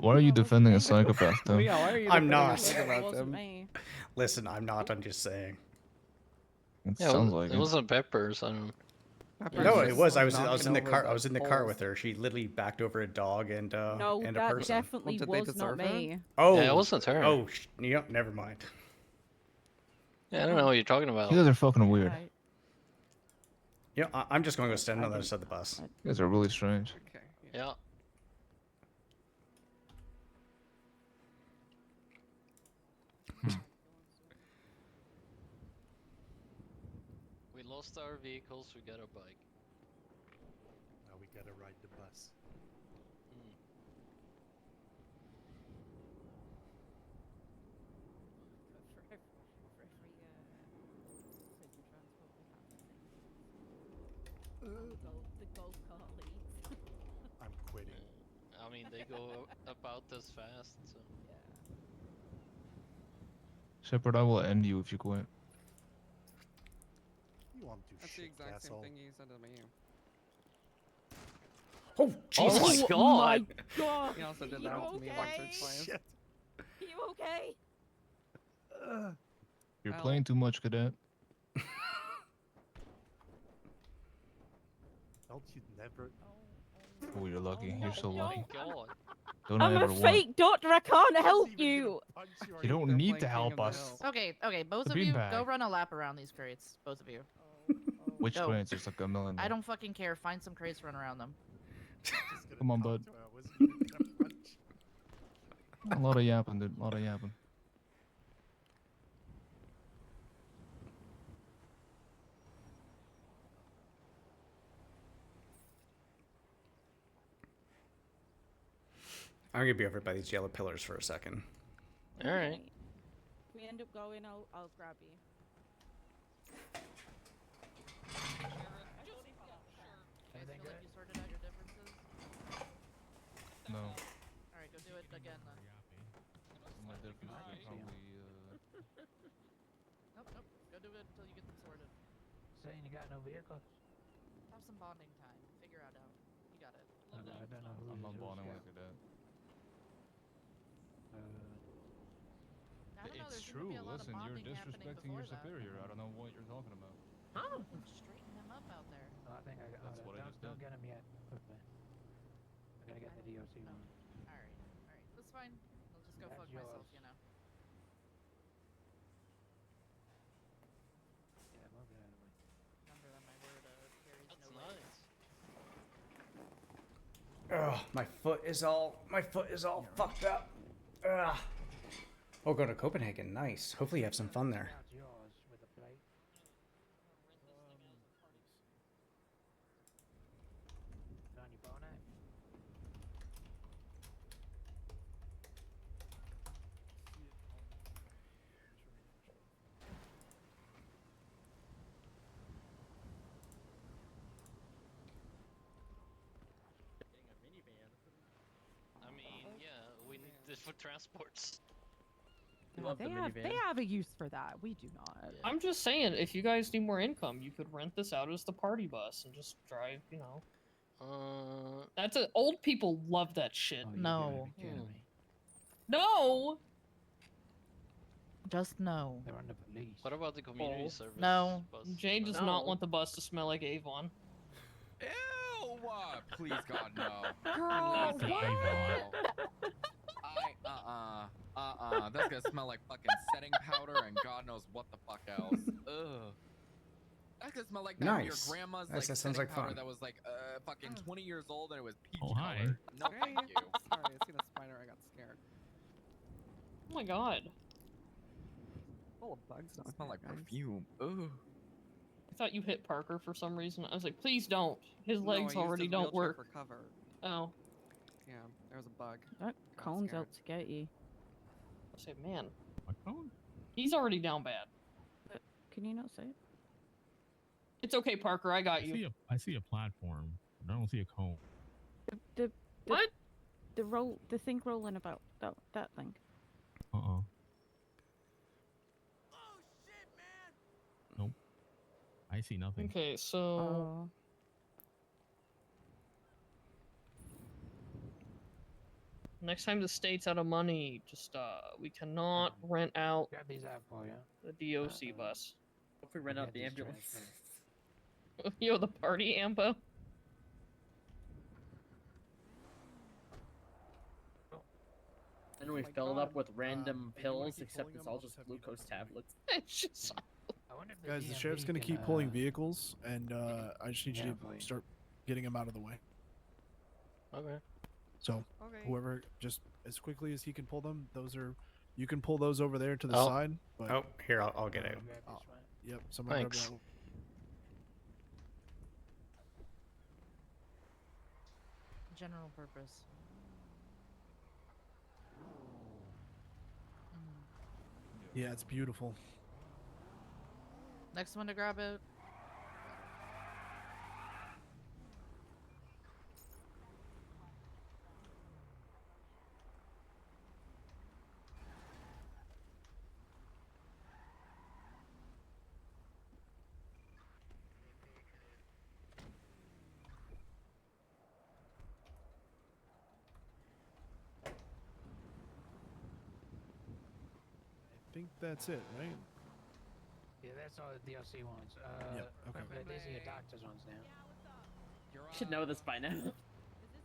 Why are you defending a psychopath, Tim? Yeah, why are you I'm defending not. a psychopath, It wasn't Tim? me. Listen, I'm not. I'm just saying. It yeah, sounds like it wasn't Peppers. I don't. No, it was. I was knocking in the over car. the I was in the car poles. with her. She literally backed over a dog and No, and a that person. definitely Well, did they was not deserve her? me. Oh, Yeah, it wasn't her. Oh, never mind. Yeah, I don't know what you're talking about. You guys are fucking weird. Right. Yeah, I'm just going to go stand on the other side of the bus. You guys are really strange. Okay. Yeah. We lost our vehicles. We got a bike. Now we gotta ride the bus. The golf cart leads. I'm quitting. I mean, they go about this fast. So. Shepard, I will end you if you quit. You won't do That's the shit, exact same castle. thing he said to me. Oh, Jesus. Oh my god! He also did You that to me once or okay? twice. Shit. You okay? You're Well- playing too much, cadet. Don't you never... Oh, you're lucky. You're so no. lucky. God. Don't I'm I a ever want. fake doctor. I can't help you. You don't They're need playing to King help of the us. Hill. Okay, okay, both The of you, go beanbag. run a lap around these crates. Both of you. Which Go. crates? There's like a million. I don't fucking care. Find some crates, run around them. Come on, bud. I wasn't even gonna punch. A lot of yapping, dude. A lot of yapping. I'm gonna be over by these yellow pillars for a second. All right. If we end up going, I'll grab you. You guys feel like you sorted out your differences? No. Alright, go do it again then. My difference is probably. Nope, nope. Go do it until you get them sorted. Saying you got no vehicles? Have some bonding time. Figure it out. You got it. I don't know who I'm not who's bonding got- with cadet. I don't know, there It's seemed to true. be a lot of Listen, you're bonding happening disrespecting your before that. superior. I don't know what you're talking about. Huh? Straighten him up out there. No, I think I got. That's what I just Don't did. get him yet. Quickly. I gotta get the DOC one. Alright, alright. That's fine. I'll just go That's fuck myself, yours. you know. Yeah, move it out of the way. Remember that my word carries That's no weight. nice. Ugh, my foot is all fucked up. Ugh. Oh, go to Copenhagen. Nice. Hopefully you have some fun there. That's yours with a plate. Is it on your bonnet? I mean, yeah, we need this for transports. They have a use for that. We do not. I'm just saying, if you guys need more income, you could rent this out as the party bus and just drive, you know. That's old people love that shit. Oh, you No. gotta be kidding me. No! Just no. They're on the police. What about the community Oh. service? No. Bus? Jay does not want the bus to smell like Avon. Ew! Please, God, no. Girl, Please, what? no. That's gonna smell like fucking setting powder and God knows what the fuck else. Ugh. That's gonna smell like that of your Nice. grandma's That like sounds setting like powder fun. that was like fucking 20 years old and it was peach Oh, hi. colored. No, Hey. thank you. Sorry, I seen a spider. I got scared. Oh my god. Full of bugs. It down smell here, like guys. perfume. Ugh. I thought you hit Parker for some reason. I was like, please don't. His No, I legs used already his don't wheelchair work. for cover. Oh. Yeah, there was a bug. That Got cone's scared. out to get you. I said, man, My phone? he's already down bad. Can you not say it? It's okay, Parker. I got you. I see a platform. I don't see a cone. The What? the thing rolling about that thing. Uh-uh. Nope. I see nothing. Okay, so Oh. next time the state's out of money, just we cannot rent out Grab these out for you. the DOC bus. If we rent I'll out get the these ambulance. transferred. Yo, the party ambo. And we my fill it God. up with random are you gonna pills, keep except pulling it's them? all I'll just just have you glucose tablets. It's just I wonder if the Guys, the DMV sheriff's gonna can, keep pulling vehicles, and I just need yeah, you please. to start getting them out of the way. Okay. So Okay. whoever, just as quickly as he can pull them, you can pull those over there to the Oh. side. But Oh, here, I'll get it. Grab this Oh. one. yep, somebody grab Thanks. that. General purpose. Yeah, it's beautiful. Next one to grab it. think that's it, right? Yeah, that's all the DLC ones. Yep, okay. But these are your doctor's ones now. You should know this by now. Is this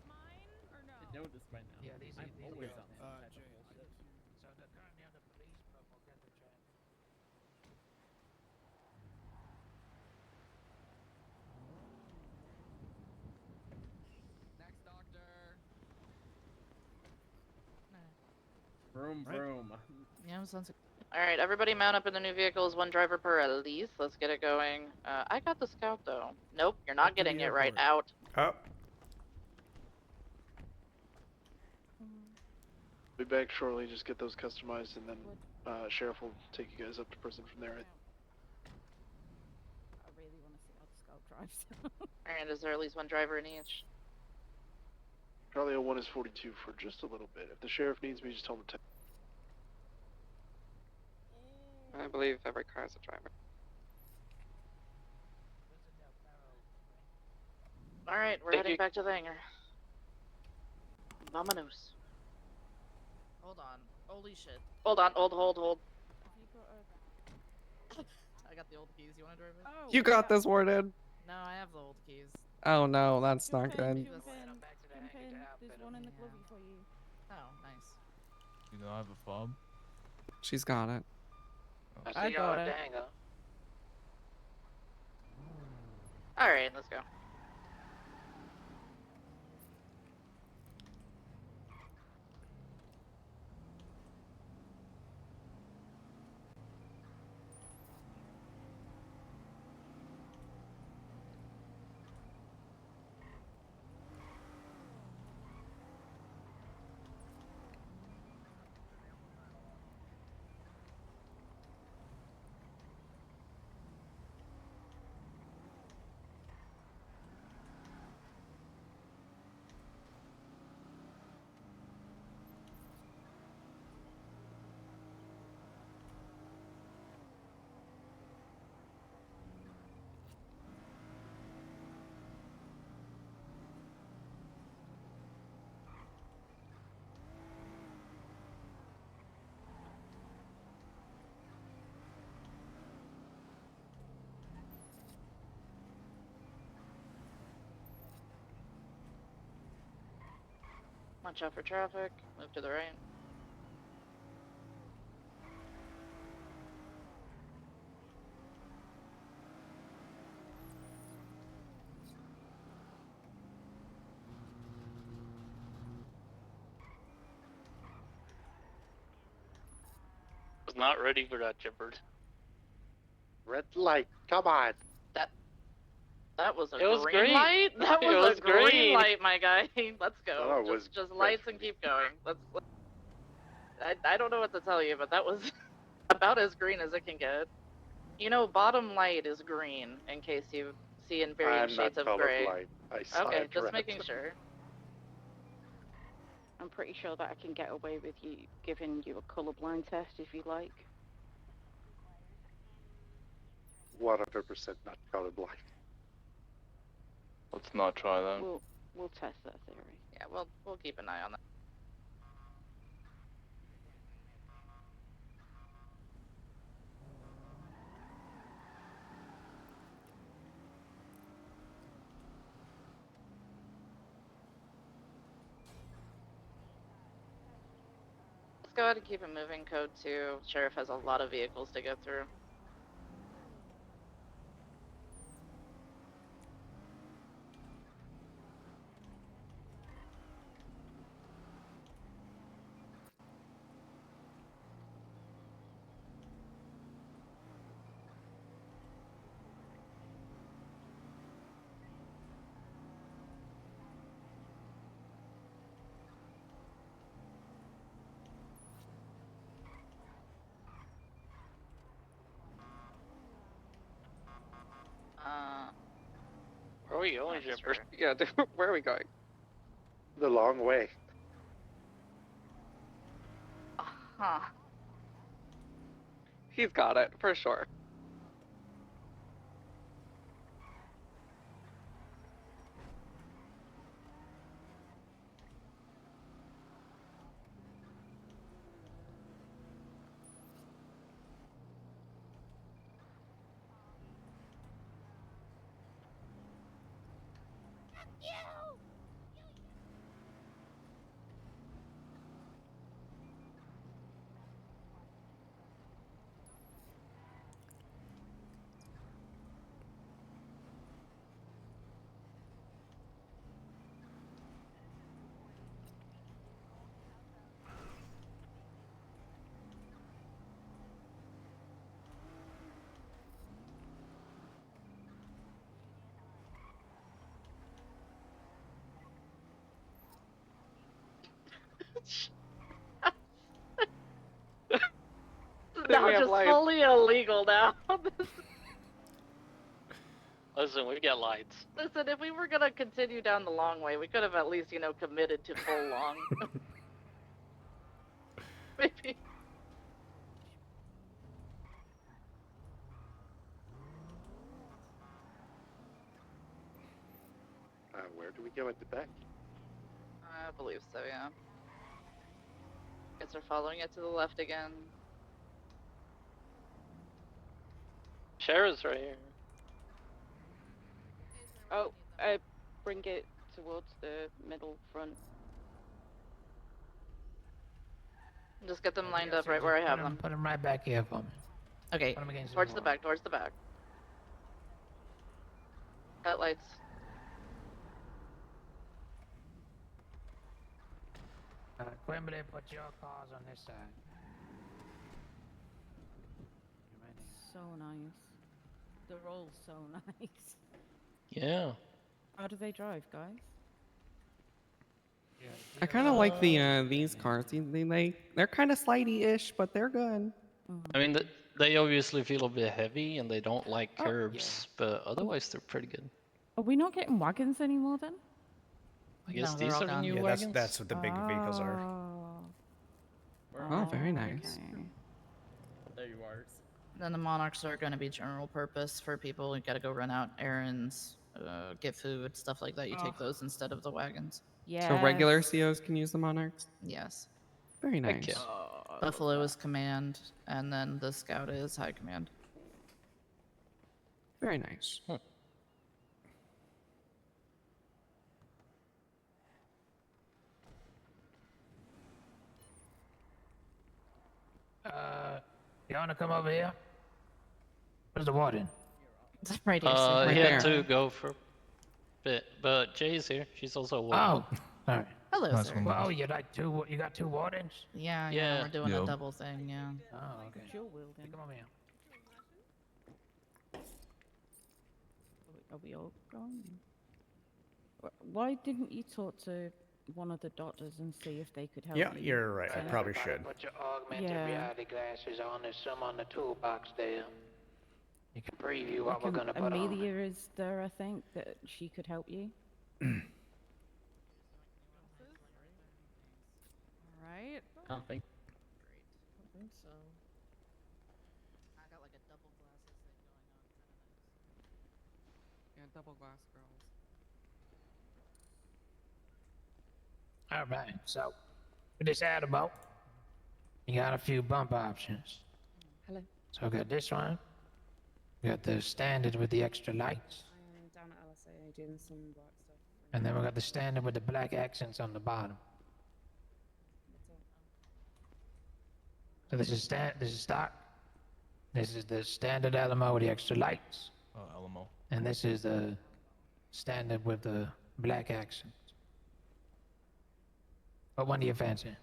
mine or no? Should know this by now. Yeah, these are I'm these are always yours on now. some type of Jay, bullshit. So they're currently under police, but we'll get them checked. Next doctor. Vroom Right. vroom. Yeah, sounds like. All right, everybody mount up in the new vehicles. One driver per at least. Let's get it going. I got the scout though. Nope, you're not Up to the getting it right. airport. Out. Oh, Be back shortly. Just get those customized, and then sheriff will take you guys up to prison from there. I really want to see how the scout drives. All right, is there at least one driver in each? Charlie 01 is 42 for just a little bit. If the sheriff needs me, just tell him to. I believe every car has a driver. All right, we're heading back to the hangar. Vamonos. Hold on. Holy shit. Hold on, hold. I got the old keys. You want to drive it? Oh, You got this, Warden. No, I have the old keys. Oh no, that's not Jump in, good. jump in. There's one in the clovey for you. Oh, nice. You don't have a fob? She's got it. I got it. All right, let's go. Watch out for traffic. Move to the right. Was not ready for that, Jippard. Red light. Come on. That was a It was green green. light? That It was, was a green green. light, my guy. Let's go. Oh, it was just lights and keep going. I don't know what to tell you, but that was about as green as it can get. You know, bottom light is green, in case you see in varying shades of gray. Okay, just making sure. I'm pretty sure that I can get away with you giving you a colorblind test if you like. 100% not colorblind. Let's not try that. We'll test that theory. Yeah, we'll keep an eye on that. Let's go ahead and keep it moving. Code 2. Sheriff has a lot of vehicles to go through. Where are we going, Jippard? Yeah, where are we going? The long way. Huh. He's got it, for sure. Now we have just lights. fully illegal now. Listen, we got lights. Listen, if we were gonna continue down the long way, we could have at least, committed to full long. Maybe. Where do we go at the back? I believe so, yeah. Guess we're following it to the left again. Sheriff's right here. Oh, bring it towards the middle front. Just get them lined up right where I have them. Put them right back here for me. Okay, Put 'em against towards the wall. back, towards the back. Cut lights. Quimbley, put your cars on this side. So nice. They're all so nice. Yeah. How do they drive, guys? I kind of like the these cars. They're kind of slidey-ish, but they're good. I mean, they obviously feel a bit heavy and they don't like curbs, but otherwise they're pretty good. Are we not getting wagons anymore then? I guess No, they're these all are the gone. new Yeah, wagons. that's what the big vehicles are. Oh, very nice. Okay. There you are. Then the Monarchs are going to be general purpose for people who got to go run out errands, get food, stuff like that. You take those instead of the wagons. Yeah. So regular COs can use the Monarchs. Yes. Very Heck nice. yeah. Buffalo is command, and then the Scout is high command. Very nice. You wanna come over here? Where's the warden? Right here, sir. He Right had there. to go for a bit, but Jay's here. She's also a woman. Oh, sorry. Hello, Nice sir. one. Well, you got two wardens? Yeah, Yeah. we're doing a Yep. double thing, yeah. Oh, okay. Dual wielding. Come over here. Are we all gone? Why didn't you talk to one of the doctors and see if they could help Yeah, you? you're right. I Jenna? probably should. Put your augmented Yeah. reality glasses on. There's some on the toolbox there. You can preview what Like we're gonna put on. Amelia is there, I think, that she could help you. Right? I don't think. I think so. I got like a double glasses thing going on. Yeah, double glass girls. All right, so with this animal, you got a few bump options. Hello. So I got this one. We got the standard with the extra lights. I'm down at LSA doing some work stuff. And then we got the standard with the black accents on the bottom. So this is stock. This is the standard Alamo with the extra lights. Oh, Alamo. And this is the standard with the black accents. What one do you fancy?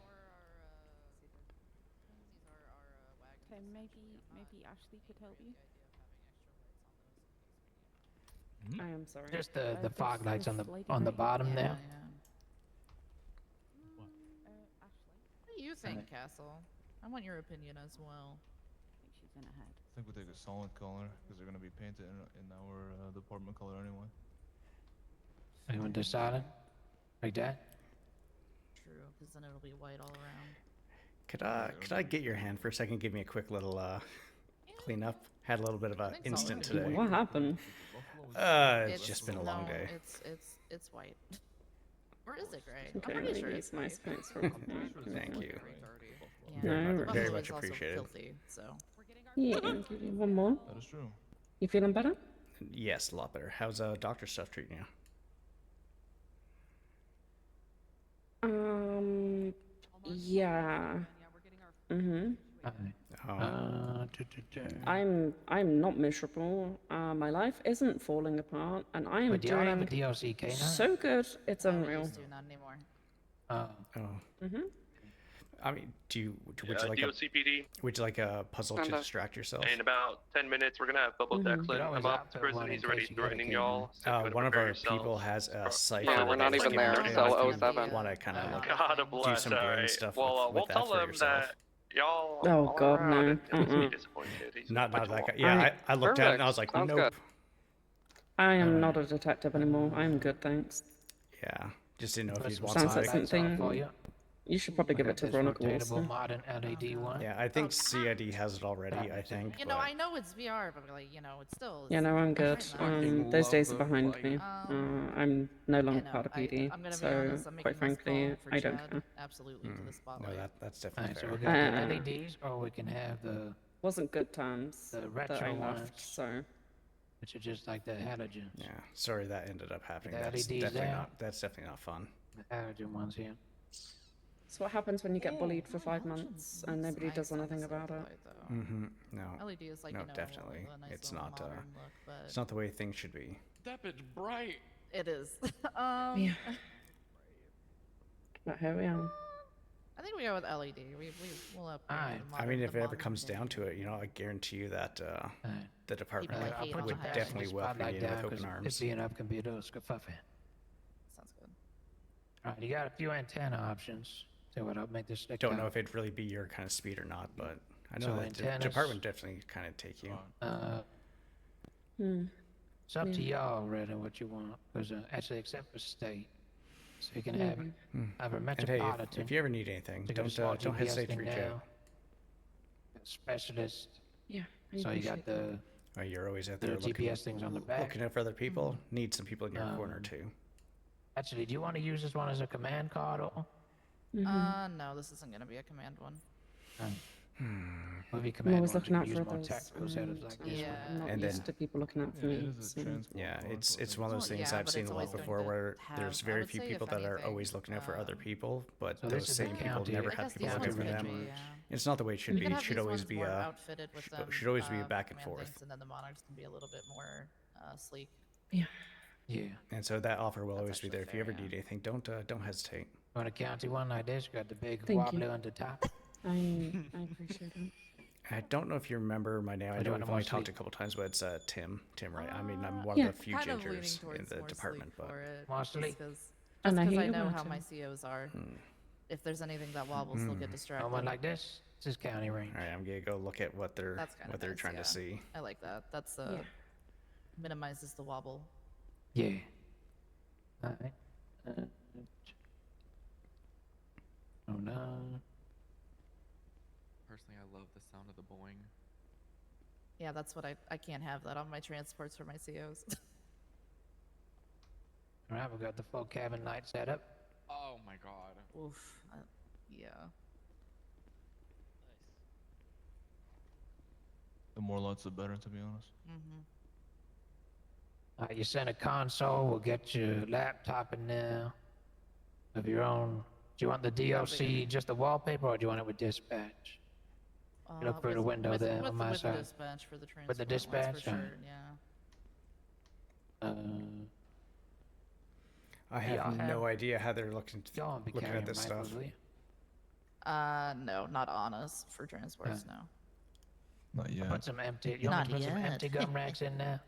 Okay, maybe Ashley could help you. I am sorry. Just the this- fog lights on this the lady right bottom Yeah, there. yeah. Ashley, What do you think, Castle? I want your opinion as well. I think she's in ahead. I think we take a solid color because they're gonna be painted in our department color anyway. Anyone decided? Like that? True, because then it'll be white all around. Could I get your hand for a second? Give me a quick little clean up. Had a little bit of an think so. instant today. What happened? It's just been a long no, day. It's white. Or is it gray? Okay, I'm pretty let sure me it's use my white. space for Thank you. Yeah, Very No, much, right. very Buffalo much is also appreciated. filthy, so. Yeah, give you one more. That is true. You feeling better? Yes, a lot better. How's doctor stuff treating you? Yeah. Mhm. Oh. I'm not miserable. My life isn't falling apart, and I am But do y'all have a doing DLC K9? so good. It's No, we unreal. used to, not anymore. Oh. Mhm. I mean, would you like DOCPD. would you like a puzzle to Kinda. distract yourself? In about 10 minutes, we're gonna have Bubble Mhm. Declan come up to prison. He's already threatening y'all. So if you wanna One of prepare our yourselves. people has a cipher. Yeah, we're not even there. Cell 07. Want to kind of God do bless. some brain Alright. stuff Well, with we'll that tell for him yourself. that y'all Oh all God, around no. and he'll just be disappointed. He's Not much that guy. more- Yeah, I looked at it and I was like, Sounds nope. good. I am not a detective anymore. I am good, thanks. Yeah, just didn't know if you'd want Sounds to. like something. You should probably give it to Veronica Wilson. modern LED one. Yeah, I think CID has it already. I think. You know, I know it's VR, but like, you know, it's still. Yeah, no, I'm good. Those days are behind me. I'm no longer know, part of PD, I'm gonna be so honest, I'm quite making this frankly, call for I don't Chad, care. absolutely to the spotlight. No, that's definitely So fair. we got the LEDs, or we can have the Wasn't good times the that retro I ones, left, so. which are just like the halogens. Yeah, sorry that ended up happening. The That's LEDs definitely there. not. That's definitely not fun. The halogen ones here. So what happens when you get bullied for 5 months and nobody does anything about it? Mm-hmm. No. LED is like, no, you know, definitely. a nice It's little not. modern look, but It's not the way things should be. That bitch bright. it is. Yeah. But here we are. I think we go with LED. We'll upgrade. to the I mean, modern- if the it ever modern comes thing. down to it, you know, I guarantee you that the department like hate on would the high definitely end. welcome you in with open This arms. being up computers, kerfuffle. Sounds good. Alright, you got a few antenna options. So what? I'll make this stick Don't know out. if it'd really be your kind of speed or not, but I know So that the antennas- department definitely kind of take you. It's up to Yeah. y'all, really, what you want. Because actually, except for state, so you can have have a And hey, metropolitan. if you ever need anything, so you got a small don't GPS hesitate to thing reach now, out. a specialist. Yeah. I So you got appreciate the Oh, you're always out the there GPS things on the back. looking out for other people. Need some people in your corner too. Actually, do you want to use this one as a command card or? No, this isn't gonna be a command one. Maybe I'm command always ones looking you out can for use more others. tactical setups like this Yeah. I'm not And used then- to people looking out for me. So. Yeah, it's one of those Well, things yeah, I've but seen it's a always lot going before to where have- there's I very would few say people if that are anything, always looking out for other people, but So those this is the same people county. never I have guess people these looking ones for could them. be, yeah. It's not the way it should You be. can It have should these always ones be more a outfitted with them, should always be a back and command forth. things, and then the monarchs can be a little bit more sleek. Yeah. Yeah. And so that offer will always be actually there. If you fair, ever need anything, don't hesitate. On a county one like this, got the big Thank wobbly you. on the top. I appreciate it. I don't know if you remember my name. I Or do know you we've want only more talked a sleep? couple times, but it's Tim Wright. I mean, I'm one Yeah. of the few Kind of leaning gingers in towards the more department, sleek but for it. More just sleek? because And I I hear you know about how it. my COs are. If there's anything that wobbles, they'll get distracted. On one like this, this is county range. all right, I'm gonna go look at what they're That's kinda nice, trying yeah. to see. I like that. That's Yeah. minimizes the wobble. Yeah. Alright. Oh no. Personally, I love the sound of the boing. Yeah, that's what I can't have that on my transports for my COs. Alright, we got the full cabin light set up. Oh my god. Oof. Yeah. The more lights, the better, to be honest. Alright, you send a console, we'll get your laptop in there of your own. Do you want the DLC, just the wallpaper, or do you want it with dispatch? You look through the window there on my with side. dispatch for the transport With the ones, dispatch? for sure. Alright. Yeah. I have y'all no have- idea how they're looking Y'all won't be looking carrying at this rifles, stuff. will you? No, not on us for transports. No. Not yet. Put some empty. You want Not me to put some yet. empty gun racks in there?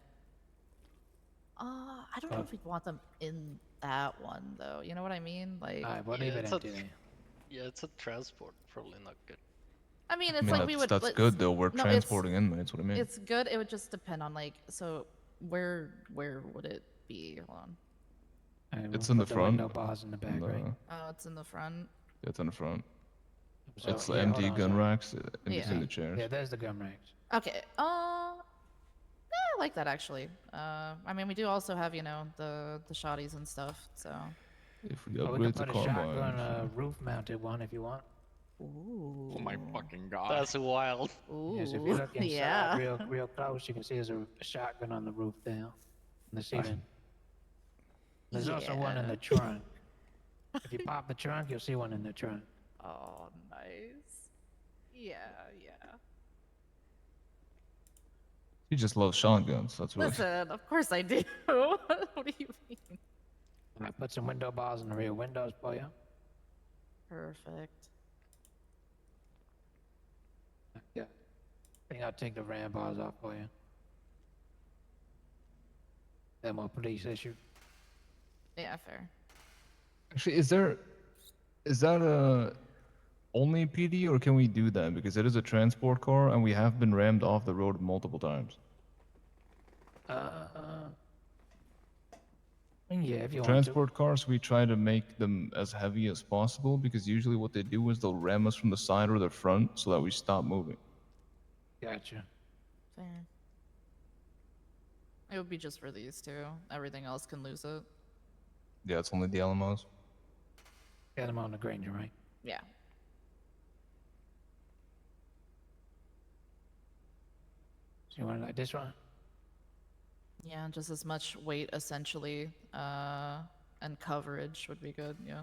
I don't know if we'd want them in that one though. You know what I mean? Like, Alright, we'll leave it it's a- empty then. Yeah, it's a transport. Probably not good. I mean, I it's mean, like we would. that's let's- good though. We're no, it's- transporting inmates. What do you mean? It's good. It would just depend on like, so where would it be? Hold on. Alright, It's we'll in the put front. window bars in the back, right? Oh, it's in the front. Yeah, it's in the front. So, It's yeah, empty hold on, gun sorry. racks in Yeah. between the chairs. Yeah, there's the gun racks. Okay. I like that actually. I mean, we do also have, you know, the shotties and stuff. So. If we Or we can upgrade to put a shotgun, carbine, roof-mounted one if you want. Ooh. Oh my fucking god. That's wild. Ooh. Yes, if you look inside yeah. real close, you can see there's a shotgun on the roof there, in the ceiling. There's also one in Yeah. the trunk. If you pop the trunk, you'll see one in the trunk. Oh, nice. Yeah, yeah. She just loves shotguns. That's what. Listen, of course I do. What do you mean? I put some window bars in the rear windows for you. Perfect. Yeah. I think I'll take the ram bars off for you. They're more police issue. Yeah, fair. Actually, is that a only PD or can we do that? Because it is a transport car and we have been rammed off the road multiple times. Yeah, if you want to. Transport cars, we try to make them as heavy as possible because usually what they do is they'll ram us from the side or the front so that we stop moving. Gotcha. Fair. It would be just for these two. Everything else can lose it. Yeah, it's only the Alamos. Get them on the Granger, right? Yeah. So you want it like this one? Yeah, just as much weight essentially, and coverage would be good. Yeah.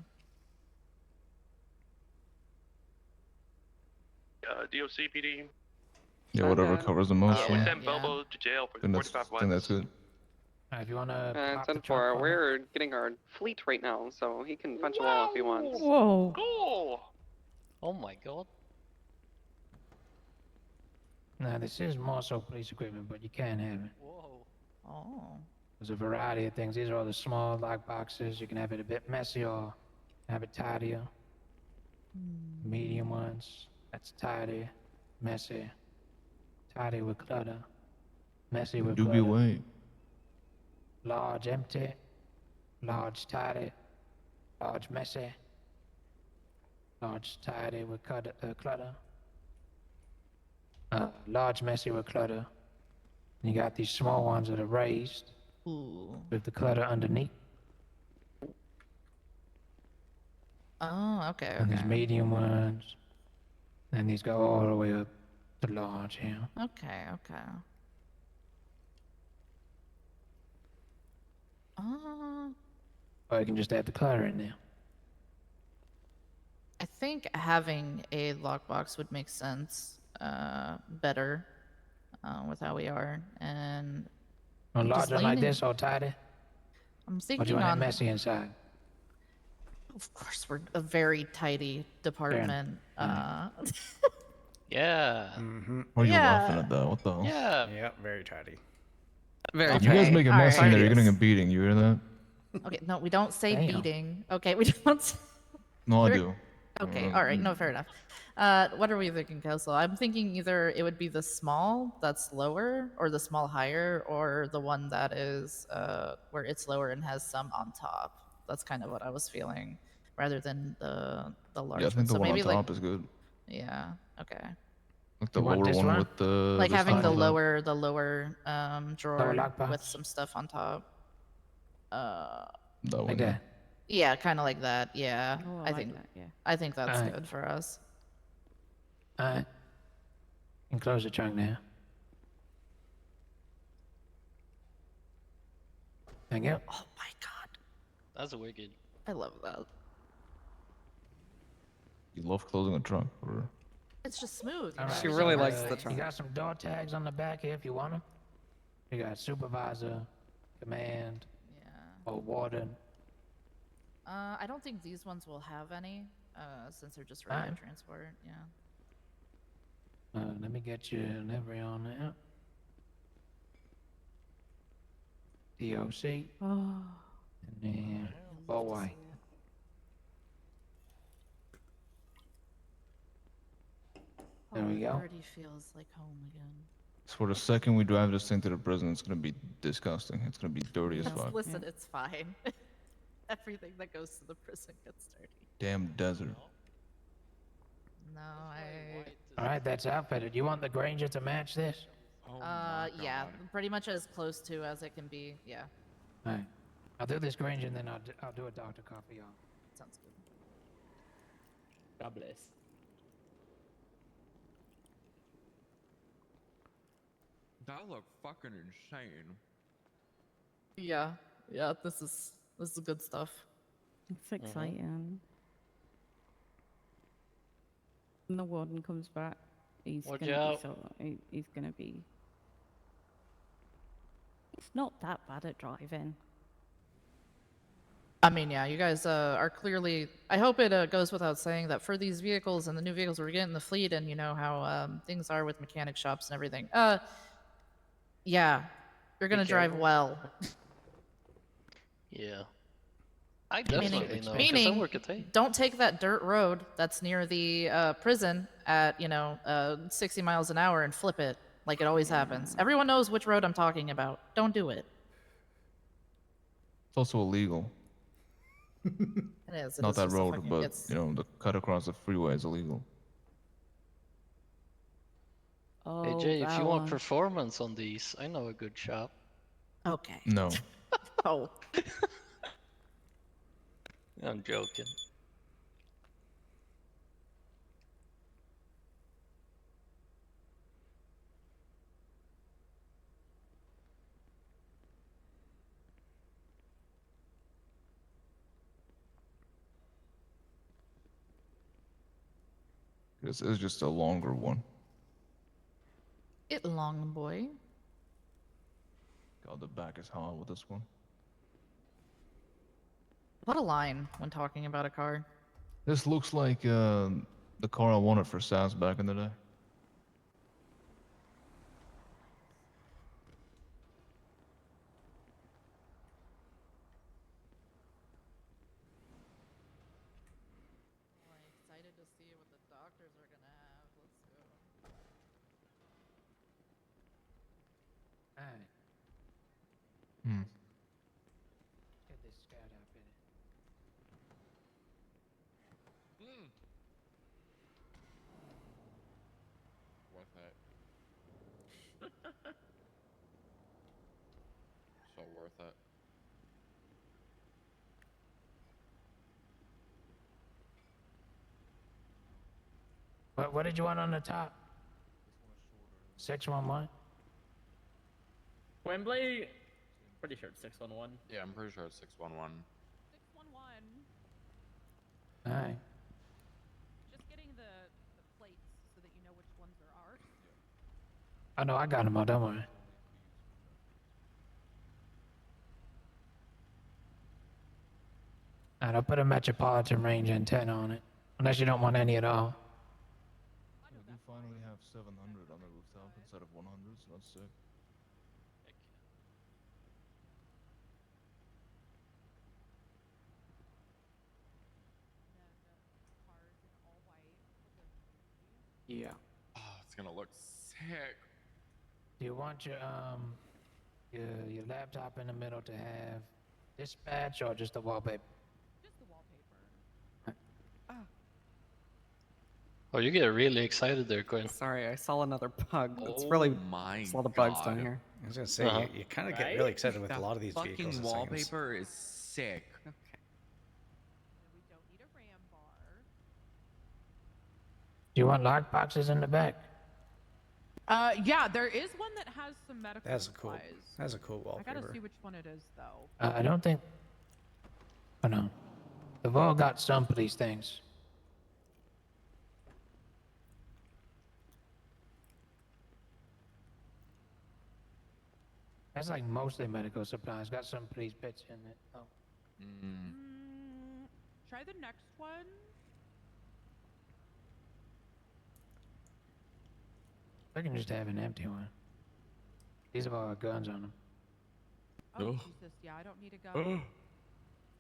DOC PD. Yeah, whatever covers the most. We yeah. sent Bobo to jail for I think 45 I think that's months. good. If you want to. 10-4, we're getting our fleet right now, so he can punch a wall if he wants. Whoa. Cool. Oh my god. Now, this is more so police equipment, but you can have it. Whoa. Oh. There's a variety of things. These are all the small lock boxes. You can have it a bit messy or have it tidier. Medium ones, that's tidy, messy. Tidy with clutter. Messy with Do clutter. be away. Large empty. Large tidy. Large messy. Large tidy with clutter. Large messy with clutter. You got these small ones that are raised. Ooh. With the clutter underneath. Oh, okay, And these okay. medium ones. And these go all the way up to large here. Okay, okay. Or you can just add the clutter in there. I think having a lockbox would make sense, better, with how we are, and A just large one like leaning- this, all tidy? I'm Or do thinking you want it on. messy inside? Of course, we're a very tidy department. Yeah. Why are you Yeah. laughing at that? What the hell? Yeah. Yeah, very tidy. Very If you guys tidy. make a All mess in right. there, you're getting a beating. You hear that? Okay, no, we don't say Damn. beating. Okay, we don't. No, I We're- do. Okay, all right, no, fair enough. What are we thinking, Kessel? I'm thinking either it would be the small that's lower, or the small higher, or the one that is where it's lower and has some on top. That's kind of what I was feeling, rather than the large Yeah, I one. think the So one on maybe top like, is good. yeah, okay. Like the You want lower this one one? with the. Like having stuff the on top. lower drawer lockbox. with some stuff on top. That one. Like yeah. that. Yeah, kind of like that. Yeah, Oh, I I like think that, yeah. I think that's Alright. good for us. Alright. And close the trunk now. Thank you. Oh my god, That's wicked. I love that. You love closing a trunk, or It's just smooth. you All know, right, She it's really so likes nice. the You trunk. got some door tags on the back here if you want them. You got supervisor, command, Yeah. or warden. I don't think these ones will have any, since they're just regular Alright. transport. Yeah. Let me get you an every on there. DOC, Oh. and then Bo White. There we go. Already feels like home again. for the second we drive this thing to the prison, it's gonna be disgusting. It's gonna be dirty as Just fuck. listen, it's fine. Everything that goes to the prison gets dirty. Damn desert. No, I. Alright, that's outfitted. You want the Granger to match this? Yeah, pretty much as close to as it can be. Yeah, Alright. I'll do this Granger and then I'll do a Dr. Coffee, y'all. sounds good. God bless. That looked fucking insane. Yeah, yeah, this is good stuff. It's exciting. When the warden comes back, he's Watch gonna out. be so. He's gonna be. It's not that bad at driving. I mean, yeah, you guys are clearly. I hope it goes without saying that for these vehicles and the new vehicles we're getting in the fleet, and you know how things are with mechanic shops and everything. Yeah, you're gonna drive careful. well. Yeah. I definitely know, because I Meaning, work at Tate. don't take that dirt road that's near the prison at 60 miles an hour and flip it like it always happens. Everyone knows which road I'm talking about. Don't do it. It's also illegal. It is. It Not is that just a road, fucking- but it's- the cut across the freeway is illegal. Oh, Hey Jay, if that you want one. performance on these, I know a good shop. Okay. No. Oh. I'm joking. It's just a longer one. It long boy. God, the back is hot with this one. What a line when talking about a car. This looks like the car I wanted for SAS back in the day. Excited to see what the doctors are gonna have. Let's go. Alright, Hmm. get this scout outfitted. Worth it. So worth it. What did you want on the top? 611? Wembley? Pretty sure it's 611. Yeah, I'm pretty sure it's 611. 611. Alright. Just getting the plates so that you know which ones are ours. Oh no, I got them all, don't worry. Alright, I'll put a Metropolitan Range antenna on it. Unless you don't want any at all. We do finally have 700 on the rooftop instead of 100, so that's sick. Yeah. Oh, it's gonna look sick. Do you want your laptop in the middle to have dispatch or just the wallpaper? Just the wallpaper. Oh, you get really excited there, Quinn. Sorry, I saw another bug. It's Oh really my there's a lot of bugs down God. here. I was gonna say you kind of get really excited with a lot of these Fucking vehicles. it seems. wallpaper is sick. We don't need a ram bar. Do you want lock boxes in the back? Yeah, there is one that has some medical That's a cool. supplies. That's a cool I wallpaper. gotta see which one it is though. I don't think. Oh no. They've all got some of these things. That's like mostly medical supplies. Got some of these bits in it. Oh. Try the next one. I can just have an empty one. These have all got guns on them. Oh Jesus, yeah, I don't need a gun.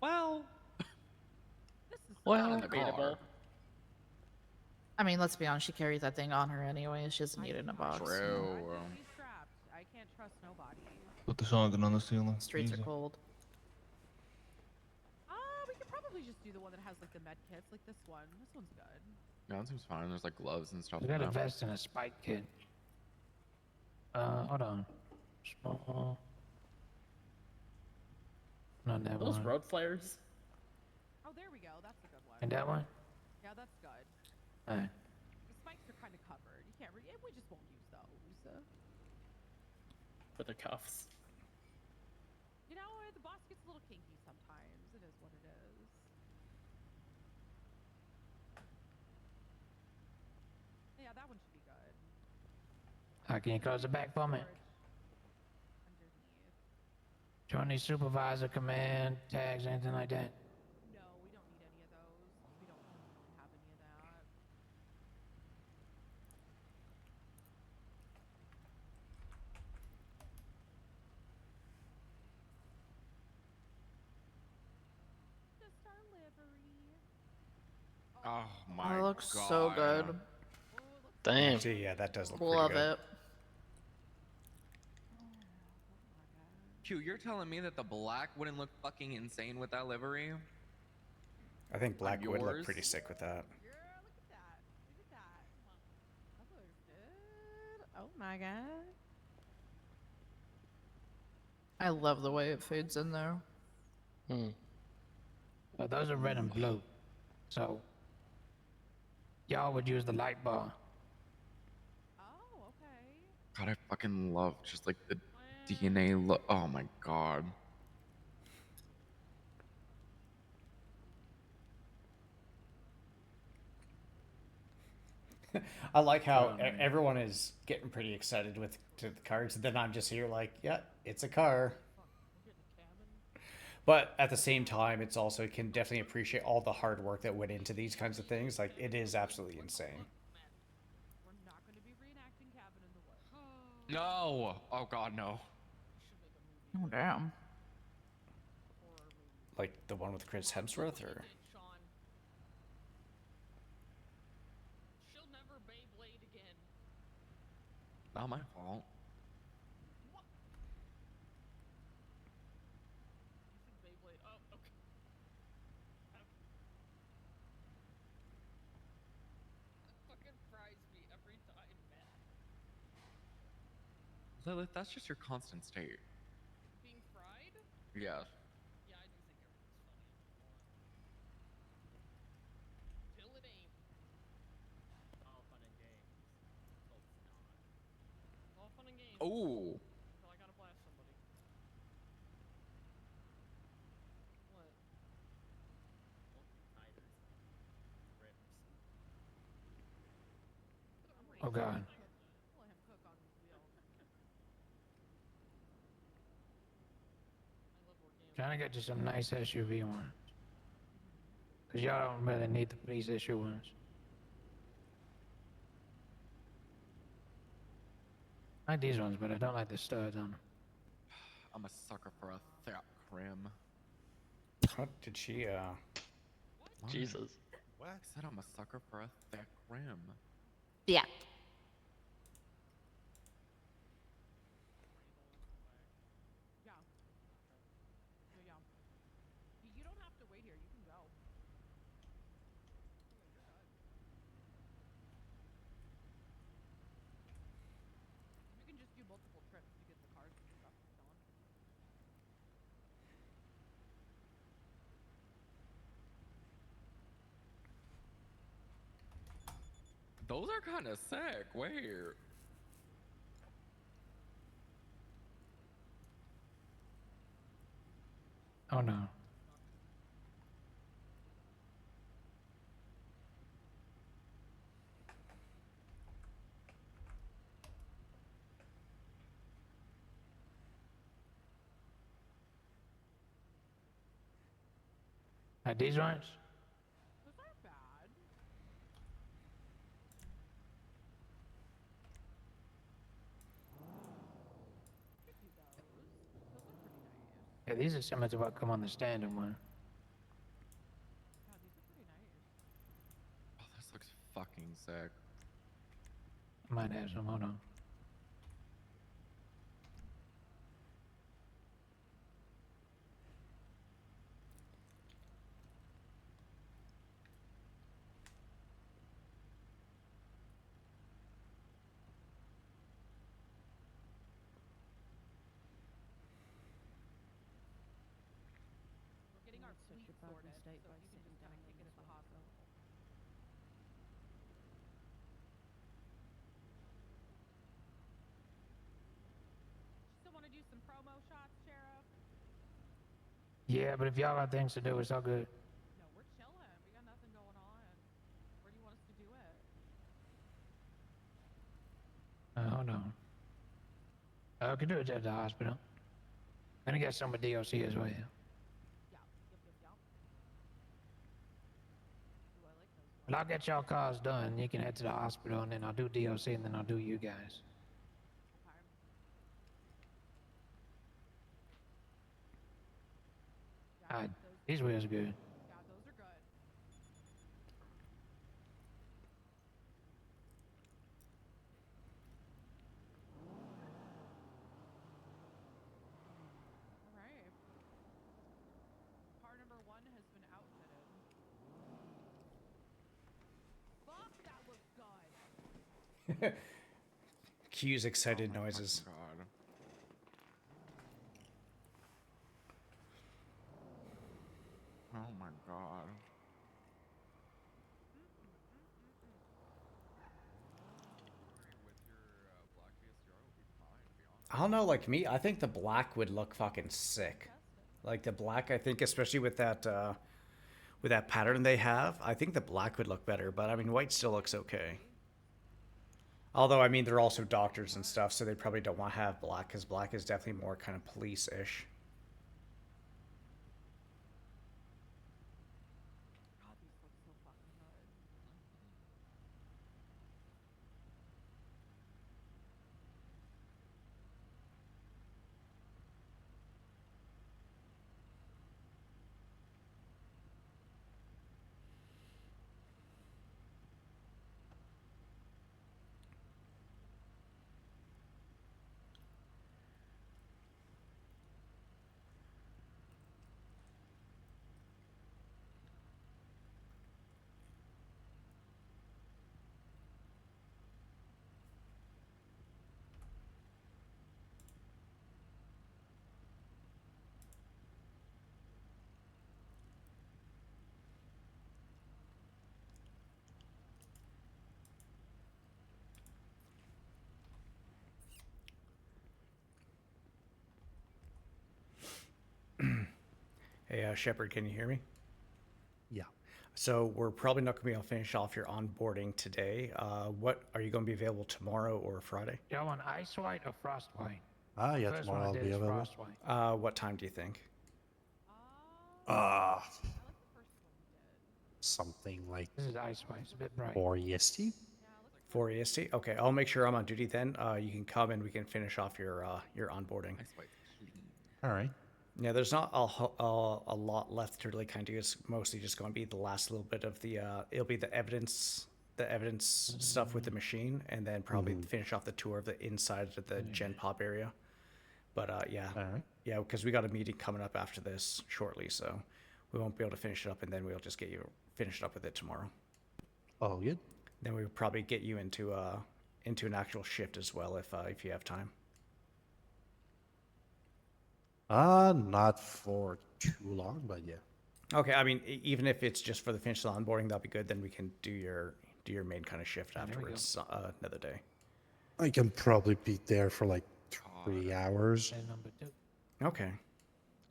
Well, this is Well, Debatable. I mean, let's be honest. She carried that thing on her anyway. She doesn't need it in a box. True. Be strapped. I can't trust nobody. Put the shotgun on the ceiling. Streets Easy. are cold. We could probably just do the one that has like the med kits, like this one. This one's good. Yeah, that seems fine. There's like gloves and stuff. We got a now. vest and a spike kit. Hold on. Small. Not that Those one. road flares? Oh, there we go. That's a good one. And that one? Yeah, that's good. Alright. The spikes are kind of covered. You can't. We just won't use those. For the cuffs. You know, the boss gets a little kinky sometimes. It is what it is. yeah, that one should be good. Can you close the back for me? Do you want any supervisor command tags, anything like that? No, we don't need any of those. We don't have any of that. Just our livery. Oh my Oh, god. it looks so good. Damn. Actually, yeah, that does look pretty Love good. it. Q, you're telling me that the black wouldn't look fucking insane with that livery? I think black would look yours? pretty sick with that. Girl, look at that. Look at that. That looks good. Oh my god. I love the way it fades in there. Well, those are red and blue. So, y'all would use the light bar. Oh, okay. God, I fucking love just like the DNA look. Oh my god. I like how everyone is getting pretty excited with the cards, and then I'm just here like, yeah, it's a car. But at the same time, it's also can definitely appreciate all the hard work that went into these kinds of things. Like, it is absolutely insane. We're not going to be reenacting Cabin in the Woods. No. Oh god, no. Oh, damn. Like the one with Chris Hemsworth, or She'll never Beyblade again. Not my fault. Beyblade. Oh, okay. That fucking fries me every time, man. Lilith, that's just your constant state. Being fried? Yes. Yeah, I do think everything's funny. Till it ain't. All fun and games. Until it's not. All fun and games. Oh. Until I gotta blast somebody. What? Multi-titers. Rips. Oh god. Let him cook on his wheel. Trying to get you some nice SUV ones. Cause y'all don't really need the police issue ones. I like these ones, but I don't like the studs on them. I'm a sucker for a thick rim. What did she, What? Jesus. What? I said I'm a sucker for a thick rim. Yeah. Yeah. Yeah. You don't have to wait here. You can go. You can just do multiple trips to get the cards and stuff done. Those are kind of sick. Wait. Oh no. Like these ones? Those aren't bad. You could do those. Those look pretty nice. Yeah, these are similar to what come on the standard one. Yeah, these are pretty nice. Oh, this looks fucking sick. I might have some, hold on. We're getting our fleet sorted, so you can just kind of kick it at the hospital. Still want to do some promo shots, Sheriff? Yeah, but if y'all got things to do, it's all good. No, we're chilling. We got nothing going on. Where do you want us to do it? Hold on. I can do it at the hospital. Gonna get some with DOC as well. But I'll get y'all cars done. You can head to the hospital, and then I'll do DOC, and then I'll do you guys. Alright, these wheels are good. Alright. Car number 1 has been outfitted. Fuck, that looks good. Q's excited noises. God. Oh my god. I don't know, like me, I think the black would look fucking sick. Like the black, I think, especially with that pattern they have, I think the black would look better. But I mean, white still looks okay. Although, I mean, they're also doctors and stuff, so they probably don't want to have black, because black is definitely more kind of police-ish. God, these look so fucking good. Hey, Shepard, can you hear me? Yeah. So we're probably not going to be able to finish off your onboarding today. What are you going to be available tomorrow or Friday? Y'all want ice white or frost white? Yeah, First tomorrow one I I'll did be is available. frost white. What time do you think? Something like This is ice white. It's a bit bright. 4 EST. 4 EST? Okay, I'll make sure I'm on duty then. You can come and we can finish off your onboarding. All right. Yeah, there's not a lot left to really kind of do. It's mostly just going to be the last little bit of the, it'll be the evidence stuff with the machine, and then probably finish off the tour of the inside of the Gen Pop area. But yeah, yeah, because we got a meeting coming up after this shortly, so we won't be able to finish it up, and then we'll just get you finished up with it tomorrow. Oh, good. Then we'll probably get you into an actual shift as well if you have time. Not for too long, but yeah. Okay, I mean, even if it's just for the finish of the onboarding, that'll be good. Then we can do your main kind of shift afterwards another day. I can probably be there for like 3 hours. And number 2. Okay.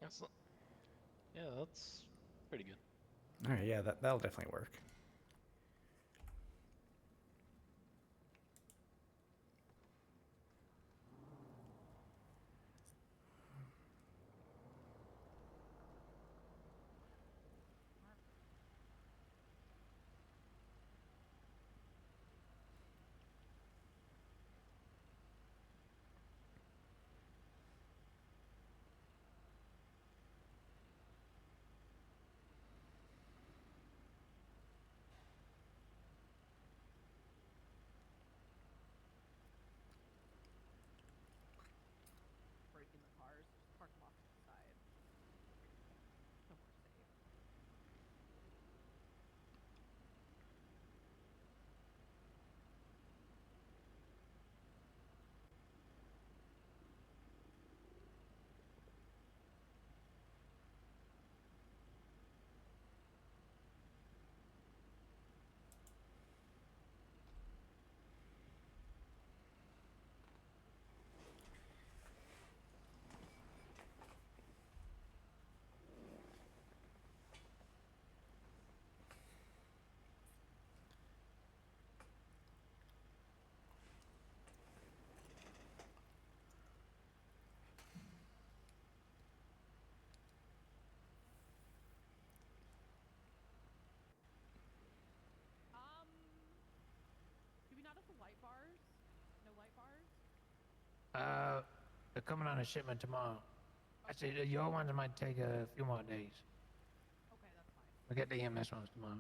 Yeah, that's pretty good. All right, yeah, that'll definitely work. They're coming on a shipment tomorrow. Actually, your ones might take a few more days. Okay, that's fine. We'll get the EMS ones tomorrow.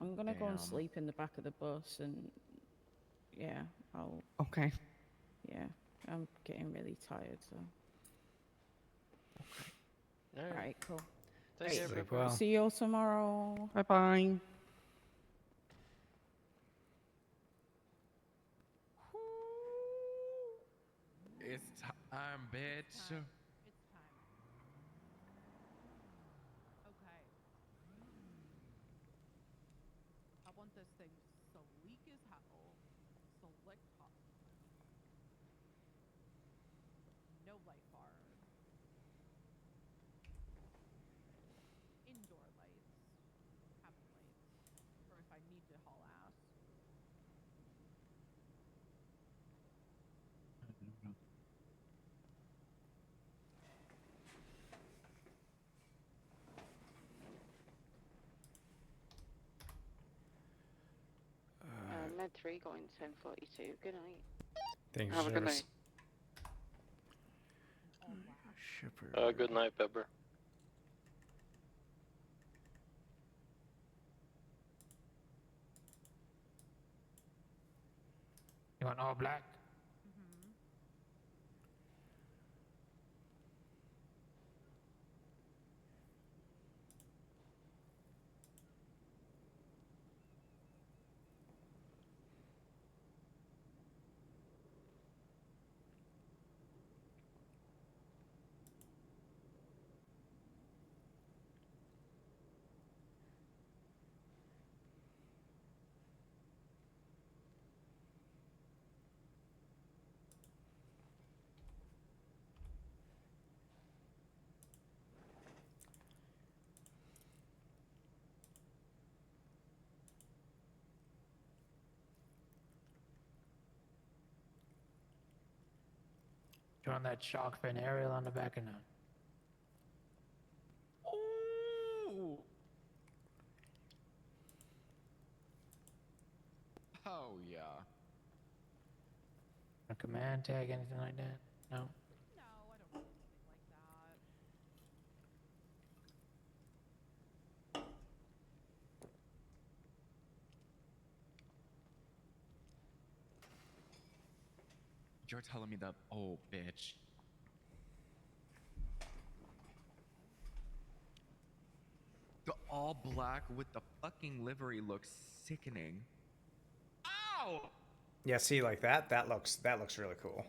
I'm gonna go and damn. sleep in the back of the bus, and yeah, I'll. Okay. Yeah, I'm getting really tired, so. Alright. Alright, cool. Take care, Sleep Pepper. well. See you all tomorrow. Bye bye. It's time, bitch. It's time. Okay. I want this thing sleek as hell. Slick hot. No light bar. Indoor lights. Cabin lights. For if I need to haul ass. Med 3 going 10:42. Good night. Thanks, Have a good service. night. Good night, Pepper. You want all black? You want that shark fin aerial on the back or not? Ooh. Oh yeah. A command tag, anything like that? No? No, I don't need anything like that. You're telling me that? Oh, bitch. The all black with the fucking livery looks sickening. Ow! Yeah, see, like that looks really cool.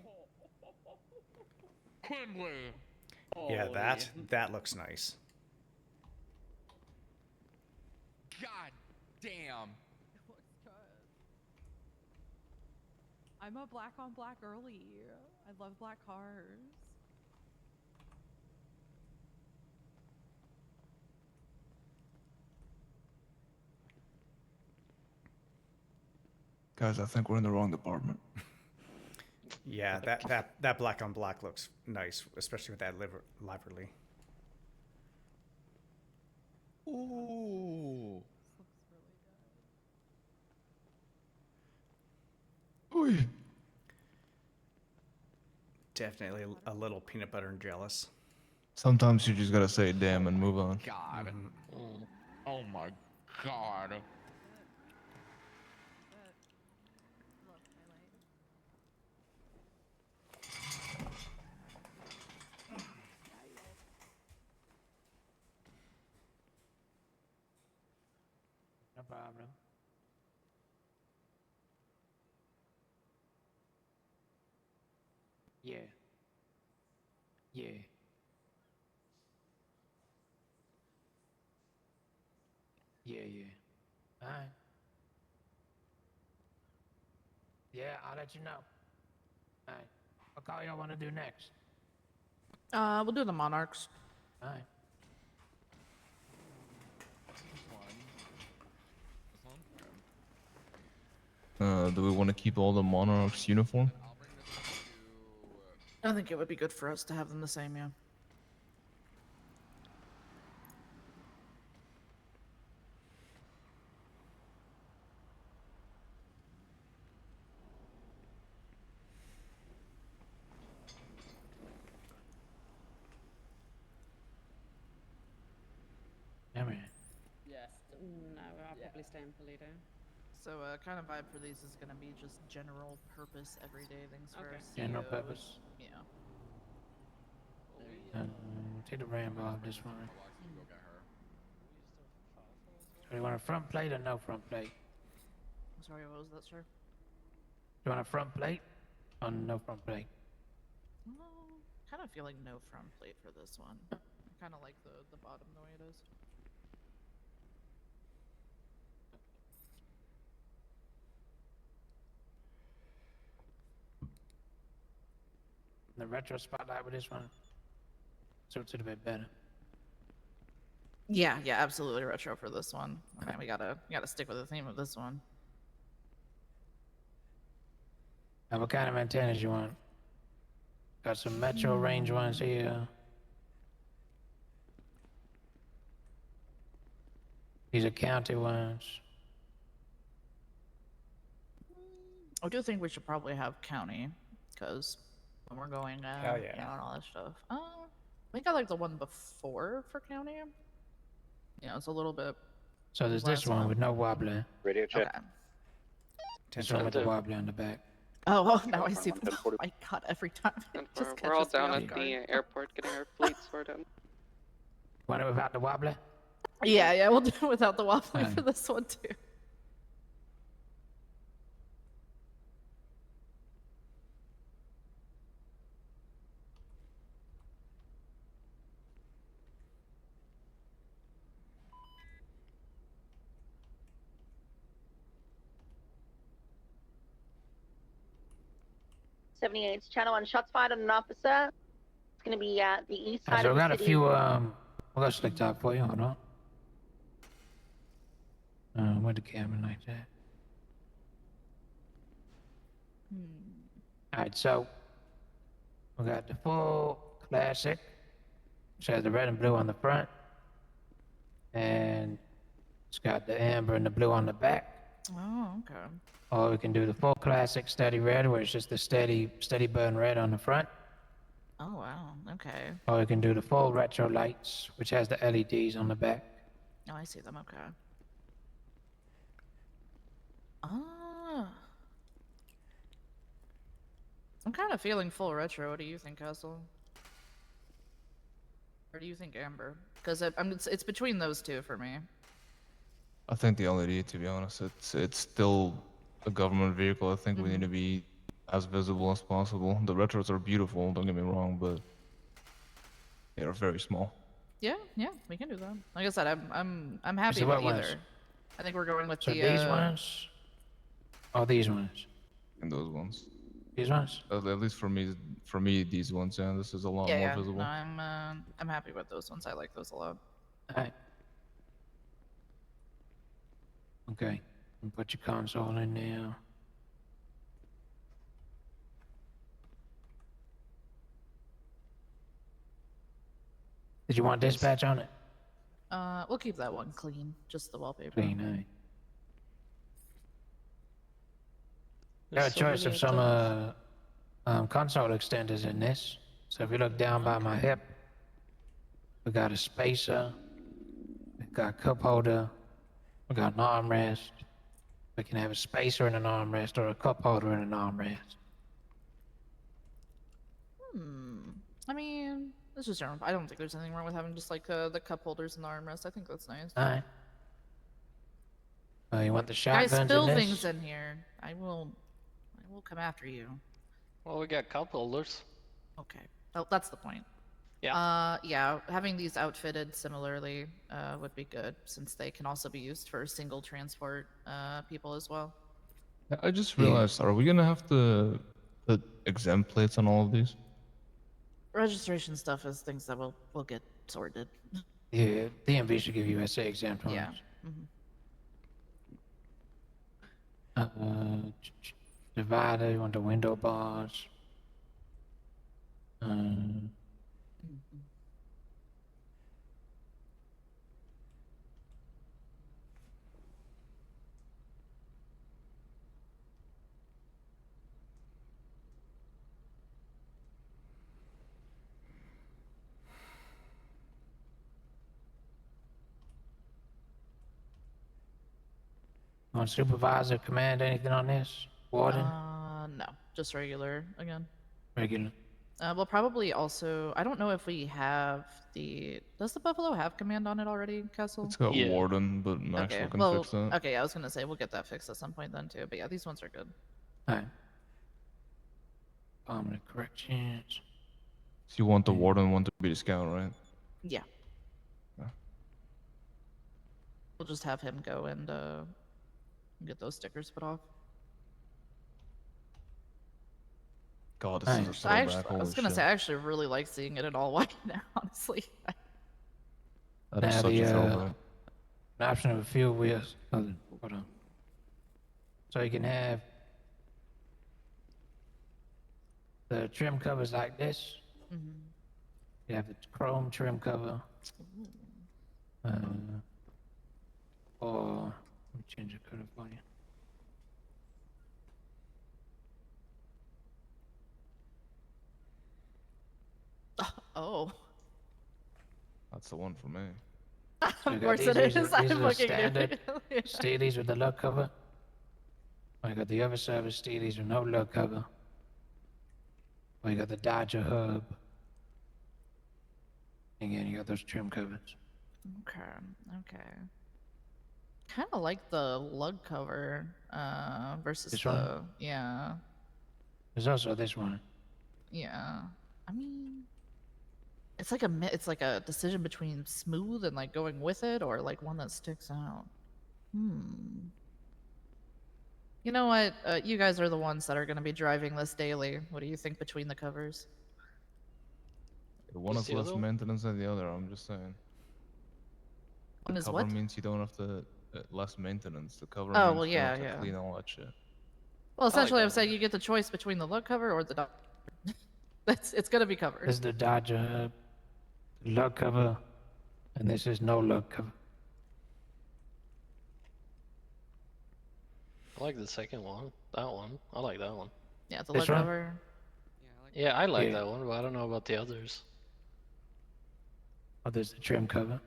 Quimbley. Yeah, that looks nice. God damn. It looks good. I'm a black on black girly. I love black cars. Guys, I think we're in the wrong department. Yeah, that black on black looks nice, especially with that livery. Ooh. This looks really good. Oy. Definitely a little peanut butter and jealous. Sometimes you just gotta say damn and move on. God. Oh my god. Love my life. No problem. Yeah. Yeah. Yeah. Alright. Yeah, I'll let you know. Alright. What call y'all want to do next? We'll do the monarchs. Alright. Do we want to keep all the monarchs uniform? I think it would be good for us to have them the same, yeah. Yes. No, I'll probably stay in Polito. So, kind of vibe for these is gonna be just general purpose, everyday things for us. General purpose. Yeah. Take the Rambo off this one. So you want a front plate or no front plate? I'm sorry, what was that, sir? You want a front plate or no front plate? Kind of feel like no front plate for this one. I kind of like the bottom the way it is. The retro spotlight with this one suits it a bit better. Yeah, absolutely retro for this one. Okay, we gotta stick with the theme of this one. Now, what kind of antennas you want? Got some metro range ones here. These are county ones. I do think we should probably have county, because when we're going Hell yeah. and all that stuff. I think I like the one before for county. Yeah, it's a little bit. So there's this one with no wobbler. Radio check. Okay. This one with the wobbler on the back. Oh, now I see. Oh my god! Every time. It just We're all catches me down off at guard. the airport getting our fleet sorted. Want it without the wobbler? Yeah, we'll do it without the wobbly for this one too. '78's Channel 1. Shots fired on an officer. It's going to be at the east side So of we the got a city. few, we'll go select top for you, hold on. Where'd the camera like that? Alright, so we got the full classic, which has the red and blue on the front, and it's got the amber and the blue on the back. Oh, okay. Or we can do the full classic steady red, where it's just the steady burn red on the front. Oh wow. Okay. Or we can do the full retro lights, which has the LEDs on the back. Oh, I see them. Okay. Ah. I'm kind of feeling full retro. What do you think, Castle? Or do you think amber? Because it's between those two for me. I think the LED, to be honest, it's still a government vehicle. I think we need to be as visible as possible. The retros are beautiful, don't get me wrong, but they are very small. Yeah, we can do that. Like I said, I'm happy So with what ones? either. I think we're going with So the these ones? Or these ones? And those ones. These ones? At least for me, these ones, yeah, this is a lot more visible. No, I'm happy with those ones. I like those a lot. Alright. Okay. And put your console in there. Did you want dispatch on it? We'll keep that one clean, just the wallpaper. Clean, alright. Got a There's so choice many of some console extenders in this. So if you look down by my hip, we got a spacer, we got a cup holder, we got an armrest. We can have a spacer and an armrest, or a cup holder and an armrest. I mean, this is general. I don't think there's anything wrong with having just like the cup holders and the armrest. I think that's nice. Alright. You want the Guys, shotguns spill in this? things in here. I will come after you. Well, we got cup holders. Okay. Oh, that's the point. Yeah. Having these outfitted similarly would be good, since they can also be used for single transport people as well. I just realized, are we gonna have to put exempt plates on all of these? registration stuff is things that we'll get sorted. Yeah, DMV should give you SA exempt ones. Yeah. Divider, you want the window bars. Want supervisor, command, anything on this? Warden? No, just regular again. Regular. We'll probably also. I don't know if we have the. Does the Buffalo have command on it already, Castle? It's got Warden, but Maxwell Okay. can Well, fix that. okay. I was gonna say we'll get that fixed at some point then too. But yeah, these ones are good. Alright. Permanent corrections. So you want the Warden one to be the scout, right? Yeah. Yeah. We'll just have him go and get those stickers put off. God, this is a throwback. I was gonna say I actually really like seeing it in all white now. Honestly. That is such a throwback. An option of a few wheels. Hold on. So you can have the trim covers like this. You have the chrome trim cover. Or let me change the color for you. Oh. That's the one for me. So Of course it is. These I'm are looking standard at Steelies with the lug cover. I got the other side of Steelies with no lug cover. We got the Dodger hub. Again, you got those trim covers. Okay. Kind of like the lug cover versus This the one? yeah. There's also this one. Yeah. I mean, it's like a decision between smooth and like going with it, or like one that sticks out. You know what? You guys are the ones that are going to be driving this daily. What do you think between the covers? One is less maintenance than the other. I'm just saying. One The is cover what? means you don't have to less maintenance. The cover Oh, means well, you yeah, don't have to yeah. clean all that shit. Well, essentially, I'm saying you get the choice between the lug cover or the dog. It's going to be covered. This is the Dodger hub, lug cover, and this is no lug cover. I like the second one. That one. I like that one. Yeah, the This lug one? cover. Yeah, I like Yeah. that one, but I don't know about the others. Oh, there's the trim cover.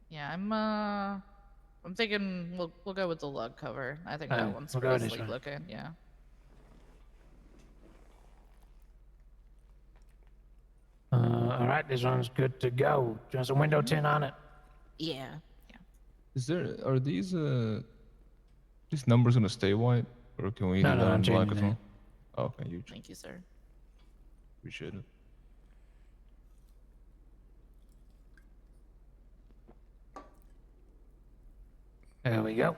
Yeah, I'm thinking we'll go with the lug cover. I think that Alright, one's we'll go pretty with this sleek one. looking. Yeah. Alright, this one's good to go. Do you want some window tint on it? Yeah. Are these numbers gonna stay white, or can we No, do no, that I'm in black changing as well? Oh, okay, huge. Thank you, sir. Appreciate it. There we go.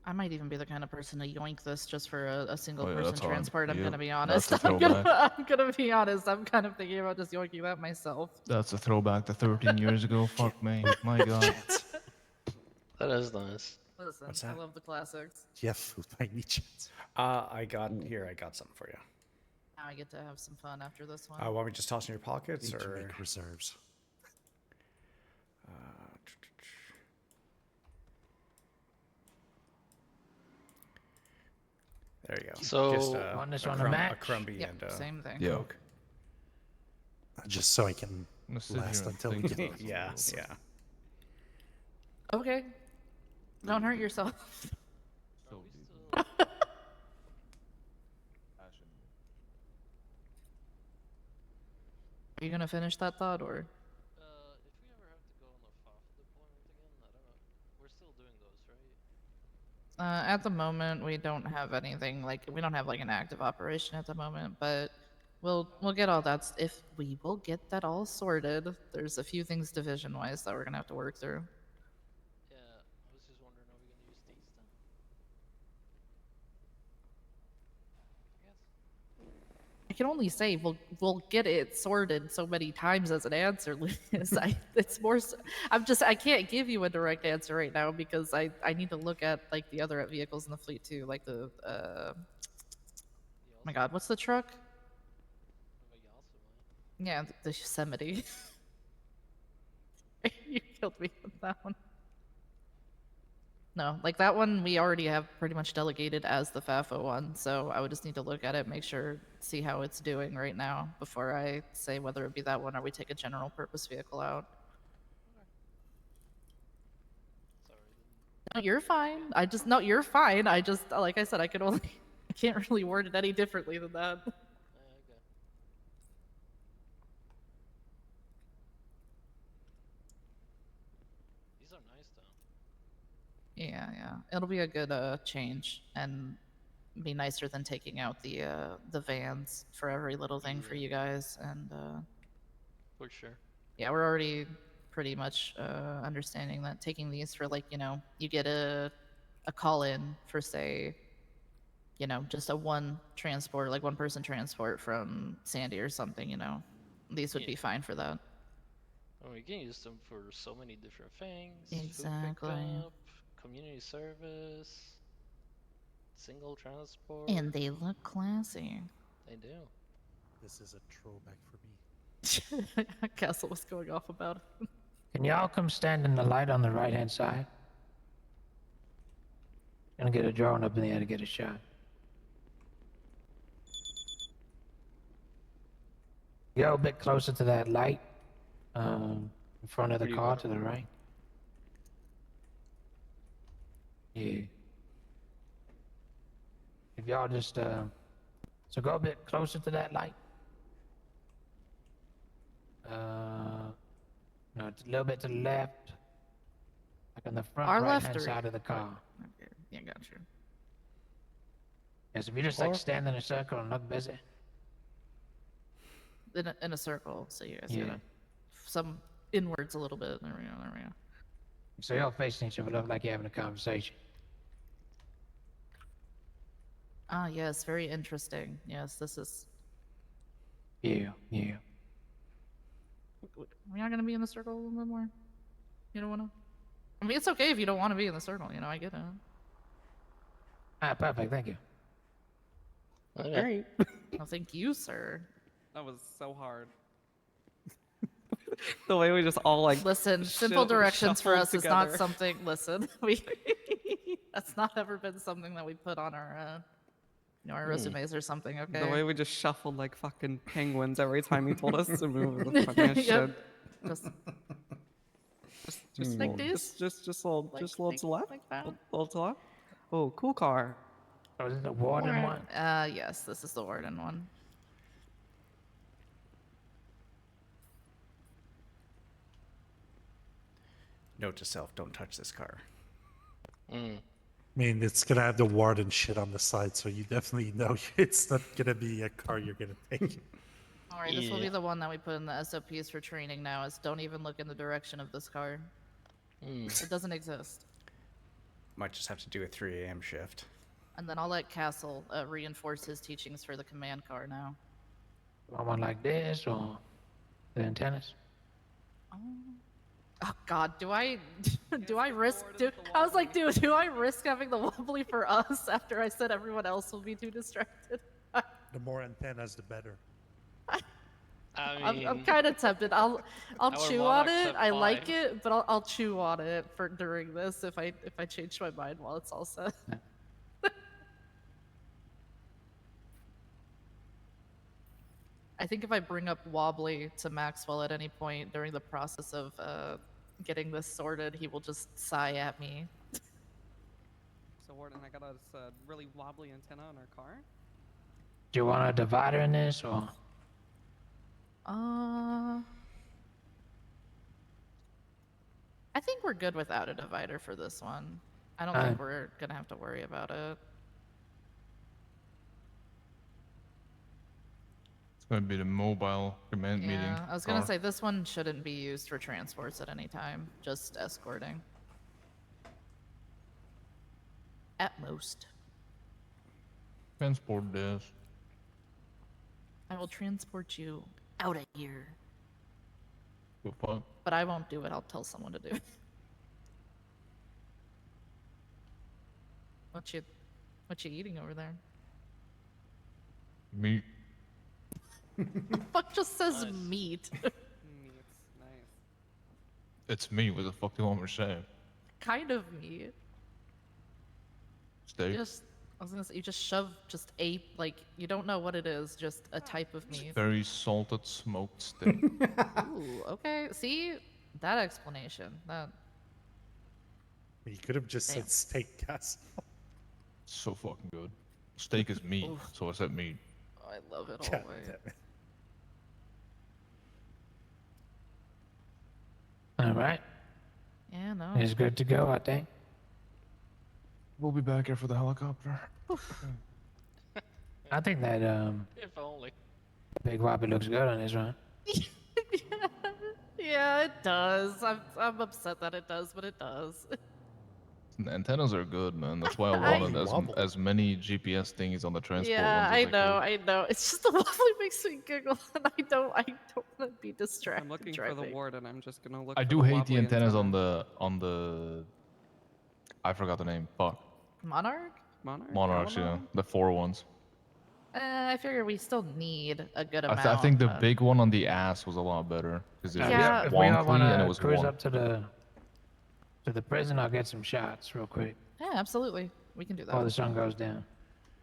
I might even be the kind of person to yoink this just for a single Oh, yeah, person that's hard. transport. I'm Yep, gonna be that's honest. a I'm gonna throwback. be honest. I'm kind of thinking about just yoinking that myself. That's a throwback to 13 years ago. Fuck me, my god. That is nice. Listen, What's I that? love the classics. Yeah, food by any chance. I got something for you. Now I get to have some fun after this one. Want me to just toss in your pockets, Need to or make reserves. there you go. So- just On this a, one, a crumb, a match? Crumbie Yep, and same thing. Yeah. Coke. Just so I can I'm gonna sit last here and until we think get about Yeah, this. yeah. Okay. Don't hurt yourself. So deep. Are you gonna finish that thought, or? If we ever have to go on a FOF deployment again, I don't know. We're still doing those, right? At the moment, we don't have anything we don't have like an active operation at the moment, but we'll get all that. If we will get that all sorted, there's a few things division-wise that we're gonna have to work through. Yeah, I was just wondering, are we gonna use these then? I guess. can only say we'll get it sorted so many times as an answer, Lucas. It's more. I can't give you a direct answer right now because I need to look at like the other vehicles in the fleet too, like the oh my God, what's the truck? Yeah, the Yosemite. You killed me with that one. No, like that one we already have pretty much delegated as the FAFO one, so I would just need to look at it, make sure, see how it's doing right now before I say whether it be that one or we take a general purpose vehicle out. No, you're fine. No, you're fine. I just, like I said, I can't really word it any differently than that. These are nice though. Yeah. It'll be a good change and be nicer than taking out the vans for every little thing for you guys. And For sure. yeah, we're already pretty much understanding that taking these for like, you get a call in for say, just a one person transport from Sandy or something, these would be fine for that. Oh, we can use them for so many different things. Exactly. Food pickup, community service, single transport. And they look classy. They do. This is a throwback for me. Castle was going off about it. Can y'all come stand in the light on the right-hand side? Gonna get a drone up in the air to get a shot. Go a bit closer to that light. In front of the car to the right. Yeah. If y'all just so go a bit closer to that light. No, it's a little bit to the left. Like on the front Our right left hand or side of the car. Okay, yeah, got you. Yes, if you just like stand in a circle and look busy. In a circle, so you guys Yeah. gotta some inwards a little bit. There we go. So y'all facing each other, look like you're having a conversation. Ah, yes, very interesting. Yes, this is. Yeah. We're not gonna be in the circle a little bit more. You don't wanna. I mean, it's okay if you don't want to be in the circle. I get it. Ah, perfect. Thank you. Great. No, thank you, sir. That was so hard. The way we just all like Listen, simple directions for us shuffled is not together. something. Listen, that's not ever been something that we put on our our resumes or something. Okay. The way we just shuffled like fucking penguins every time he told us to move the fucking shit. Just Just like hold- this? just hold Like- just hold like- to left. like that? Hold to left. Oh, cool car. Oh, is it the warden one? Yes, this is the warden one. Note to self: don't touch this car. I mean, it's gonna have the warden shit on the side, so you definitely know it's not gonna be a car you're gonna take. All right, this will be the one that we put in the SOPs for training now. Is don't even look in the direction of this car. It doesn't exist. Might just have to do a 3 a.m. shift. And then I'll let Castle reinforce his teachings for the command car now. Want one like this or the antennas? Oh God, do I risk? I was like, dude, do I risk having the wobbly for us after I said everyone else will be too distracted? The more antennas, the better. I'm kind of tempted. I'll Our chew on Monarchs it. have I like 5. it, but I'll chew on it for during this if I change my mind while it's all set. I think if I bring up wobbly to Maxwell at any point during the process of getting this sorted, he will just sigh at me. So Warden, I got us a really wobbly antenna on our car. Do you want a divider in this or? I think we're good without a divider for this one. I don't think we're gonna have to worry about it. It's going to be the mobile command meeting. Yeah, I was gonna car. say this one shouldn't be used for transports at any time, just escorting. At most. Transport this. I I will transport you out of here. What fuck? But I won't do it. I'll tell someone to do it. What you eating over there? Meat. Fuck just says meat. Neat. Nice. It's me. What the fuck do you want me to say? Kind of meat. Steak. I was gonna say, you just shove just a, like, you don't know what it is, just a type of meat. Very salted smoked steak. Ooh, okay. See? That explanation. That. You could have just Damn. said steak castle. So fucking good. Steak is meat, Oof. so I said meat. I love it God all way. damn it. All right. Yeah, no. It's good to go, I think. We'll be back here for the helicopter. I think that If only. Big Whoppy looks good on this one. Yeah, it does. I'm upset that it does, but it does. The antennas are good, man. That's why I I- wanted as many GPS thingies on the transport Yeah, ones as I I could. know, I know. It's just the waffle makes me giggle, and I don't want to be distracted. I'm looking for driving. the warden. I'm just gonna look. I for do the hate the wobbly antennas antenna. on the. I forgot the name. Fuck. Monarch? Monarchs, yeah, the 4 ones. I figure we still need a good I, amount. I think the but- big one on the ass was a lot better because it Yeah. was If we all wonkly want and it to was cruise one. up to the prison, I'll get some shots real quick Yeah, absolutely. We can do that. before the sun goes down.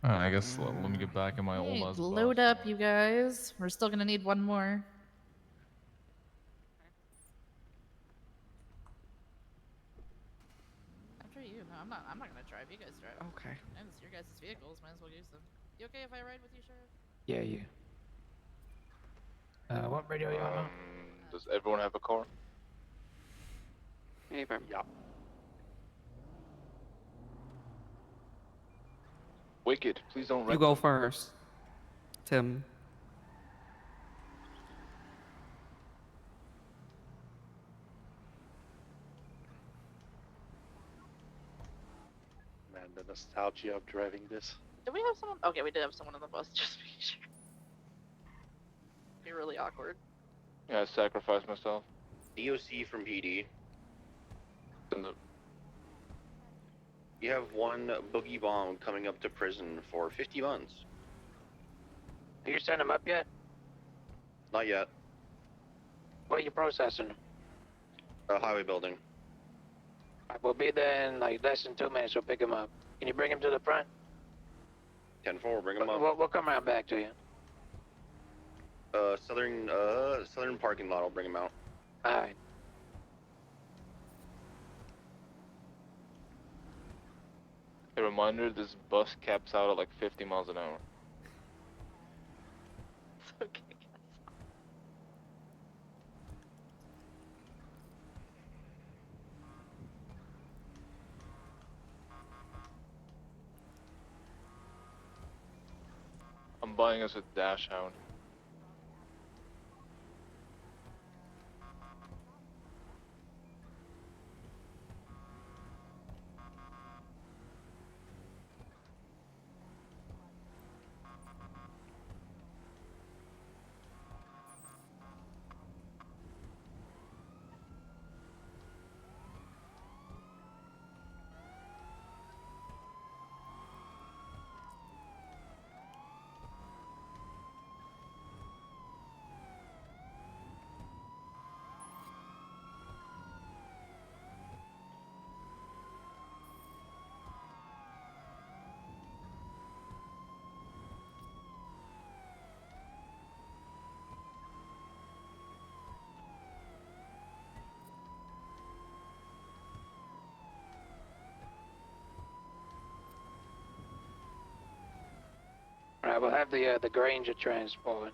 Alright, I guess let me get back in my old Hey, ass load bus. up, you guys. We're still gonna need one more. After you. No, I'm not gonna drive. You guys drive. Okay. And it's your guys' vehicles. Might as well use them. You okay if I ride with you, Sheriff? Yeah, yeah. What radio you on? Does everyone have a car? Hey, Bam. Yeah. Wicked, please don't You wreck go them. first, Tim. Man, the nostalgia of driving this. Did we have someone? Okay, we did have someone on the bus. Just making sure. Be really awkward. Yeah, I sacrificed myself. DOC from PD. And the- You have one boogie bomb coming up to prison for 50 months. You sent him up yet? Not yet. What are you processing? A highway building. We'll be there in like less than 2 minutes. We'll pick him up. Can you bring him to the front? 10-4, bring them up. We'll come around back to you. Southern parking lot, I'll bring him out. Alright. A reminder, this bus caps out at like 50 miles an hour. It's okay. I'm buying us a dash hound. Alright, we'll have the Granger transport.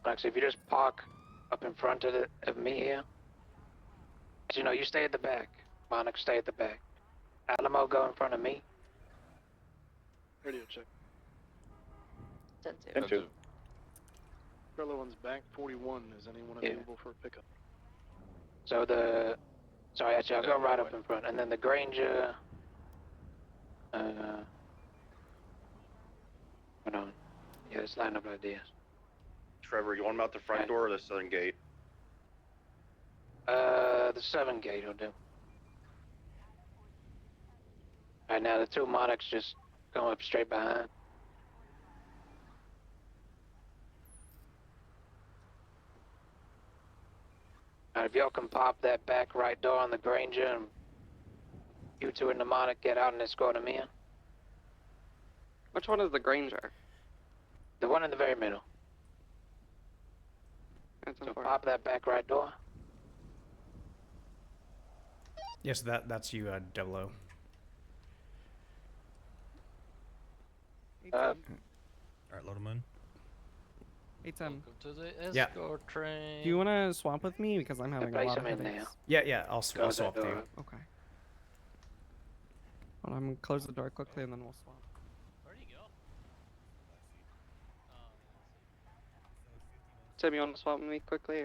Like, so if you just park up in front of me here, you know, you stay at the back. Monarch, stay at the back. Alamo, go in front of me. Radio check. 10-2. 10-2. Trello one's back 41. Is anyone Yeah. available for a pickup? So sorry, actually, I'll go right up in front, and then the Granger. Hold on. Yeah, let's line up like this. Trevor, you want him out the front door or the southern gate? The 7 gate will do. Alright, now the 2 Monarchs just go up straight behind. Alright, if y'all can pop that back right door on the Granger, and you 2 in the Monarch get out and escort them in. Which one is the Granger? The one in the very middle. That's So important. pop that back right door. Yes, that's you, Dolo. Uh, Alright, load him in. Hey, Tim. Welcome to the Yeah. escort train. Do you want to swap with me? Because I'm having a place lot of them in headaches. now. Yeah, I'll Close swap that with you. door. Okay. Well, I'm gonna close the door quickly and then we'll swap. Where'd he go? Tim, you want to swap with me quickly?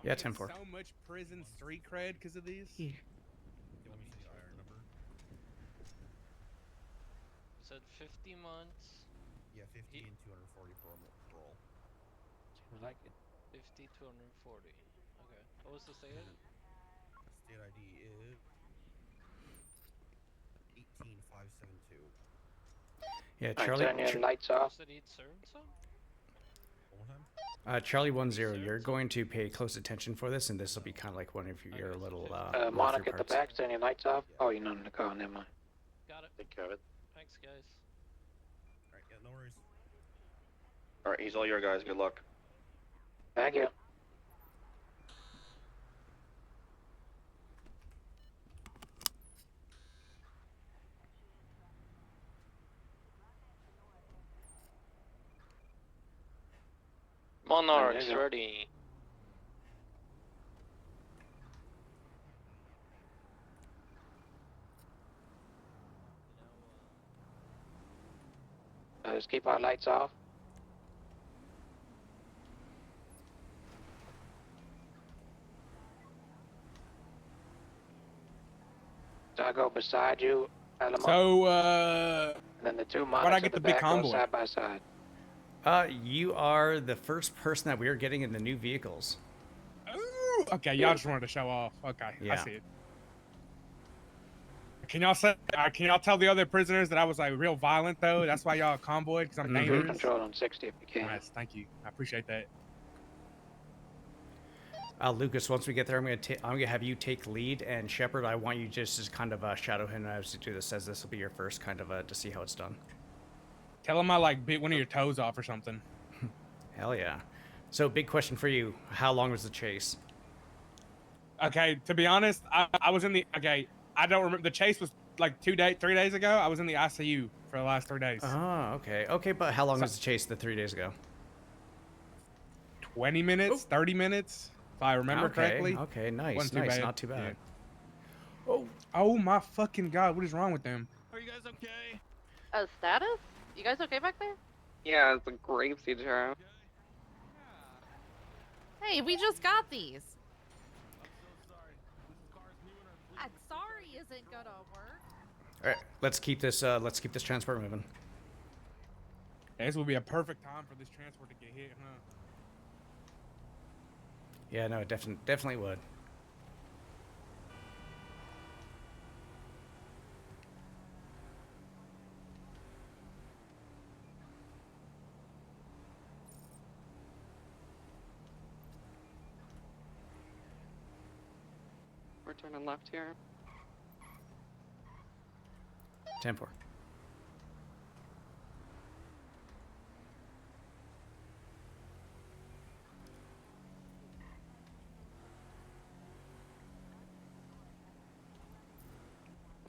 Yeah, 10-4. So much prison street cred because of these. Yeah. Let me see the IR number. You said 50 months. Yeah, 50 and 240 for a roll. Seems like it. 50, 240. Okay. What was the state? State ID is 18572. Yeah, Alright, Charlie. turn your lights off. Said he'd served some? One more time. Charlie 10, you're going to pay close attention for this, and this will be kind of like one of your little Monarch walkthrough at the parts. back, turn your lights off. Oh, you're not in the car, never mind. Got it. Take care of it. Thanks, guys. Alright, yeah, no worries. Alright, he's all your guys. Good luck. Thank you. Monarch's you go. ready. Just keep our lights off. So I go beside you, Alamo. So, and then the 2 Monarchs I at get the the big back go convoy? side by side. You are the first person that we are getting in the new vehicles. Ooh, okay, y'all just wanted to show off. Okay, I Yeah. see it. Can y'all say? Can y'all tell the other prisoners that I was like real violent though? That's why y'all convoyed because I'm Mhm. dangerous. Control on 60 if you can. Nice, thank you. I appreciate that. Lucas, once we get there, I'm gonna have you take lead, and Shepard, I want you just to kind of shadow him as you do this, as this will be your first kind of to see how it's done. Tell them I like bit one of your toes off or something. Hell yeah. So, big question for you: how long was the chase? Okay, to be honest, I was in the I don't remember. The chase was like 3 days ago. I was in the ICU for the last 3 days. Oh, okay, but how long was the chase the 3 days ago? 20 minutes, 30 minutes, if I remember correctly. Okay, nice, Wasn't too nice, bad. not too bad. Yeah. Oh my fucking god, what is wrong with them? Are you guys okay? Status? You guys okay back there? Yeah, it's a grave siege arrow. Hey, we just got these. Sorry isn't gonna work. All right, let's keep this transport moving. This would be a perfect time for this transport to get hit, huh? Yeah, no, it definitely would. We're turning left here. 10-4.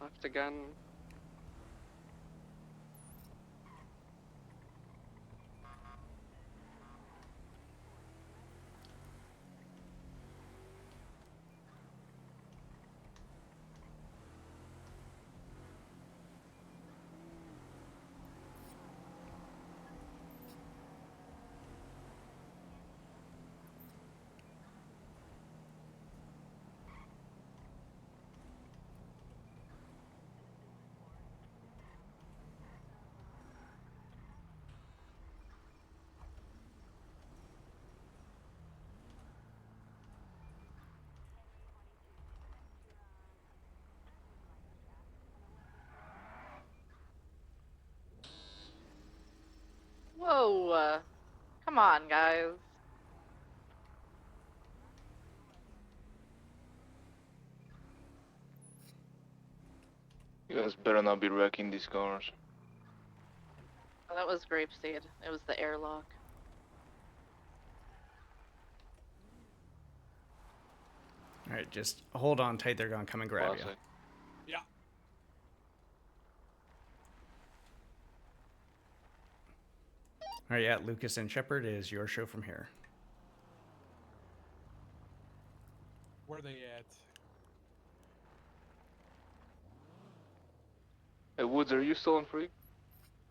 Left again. Come on, guys. You guys better not be wrecking these cars. Oh, that was grapeseed. It was the airlock. All right, just hold on tight. They're gonna come and grab you. Yeah. All right, yeah, Lucas and Shepard, is your show from here. Where are they at? Hey, Woods, are you still on Freak?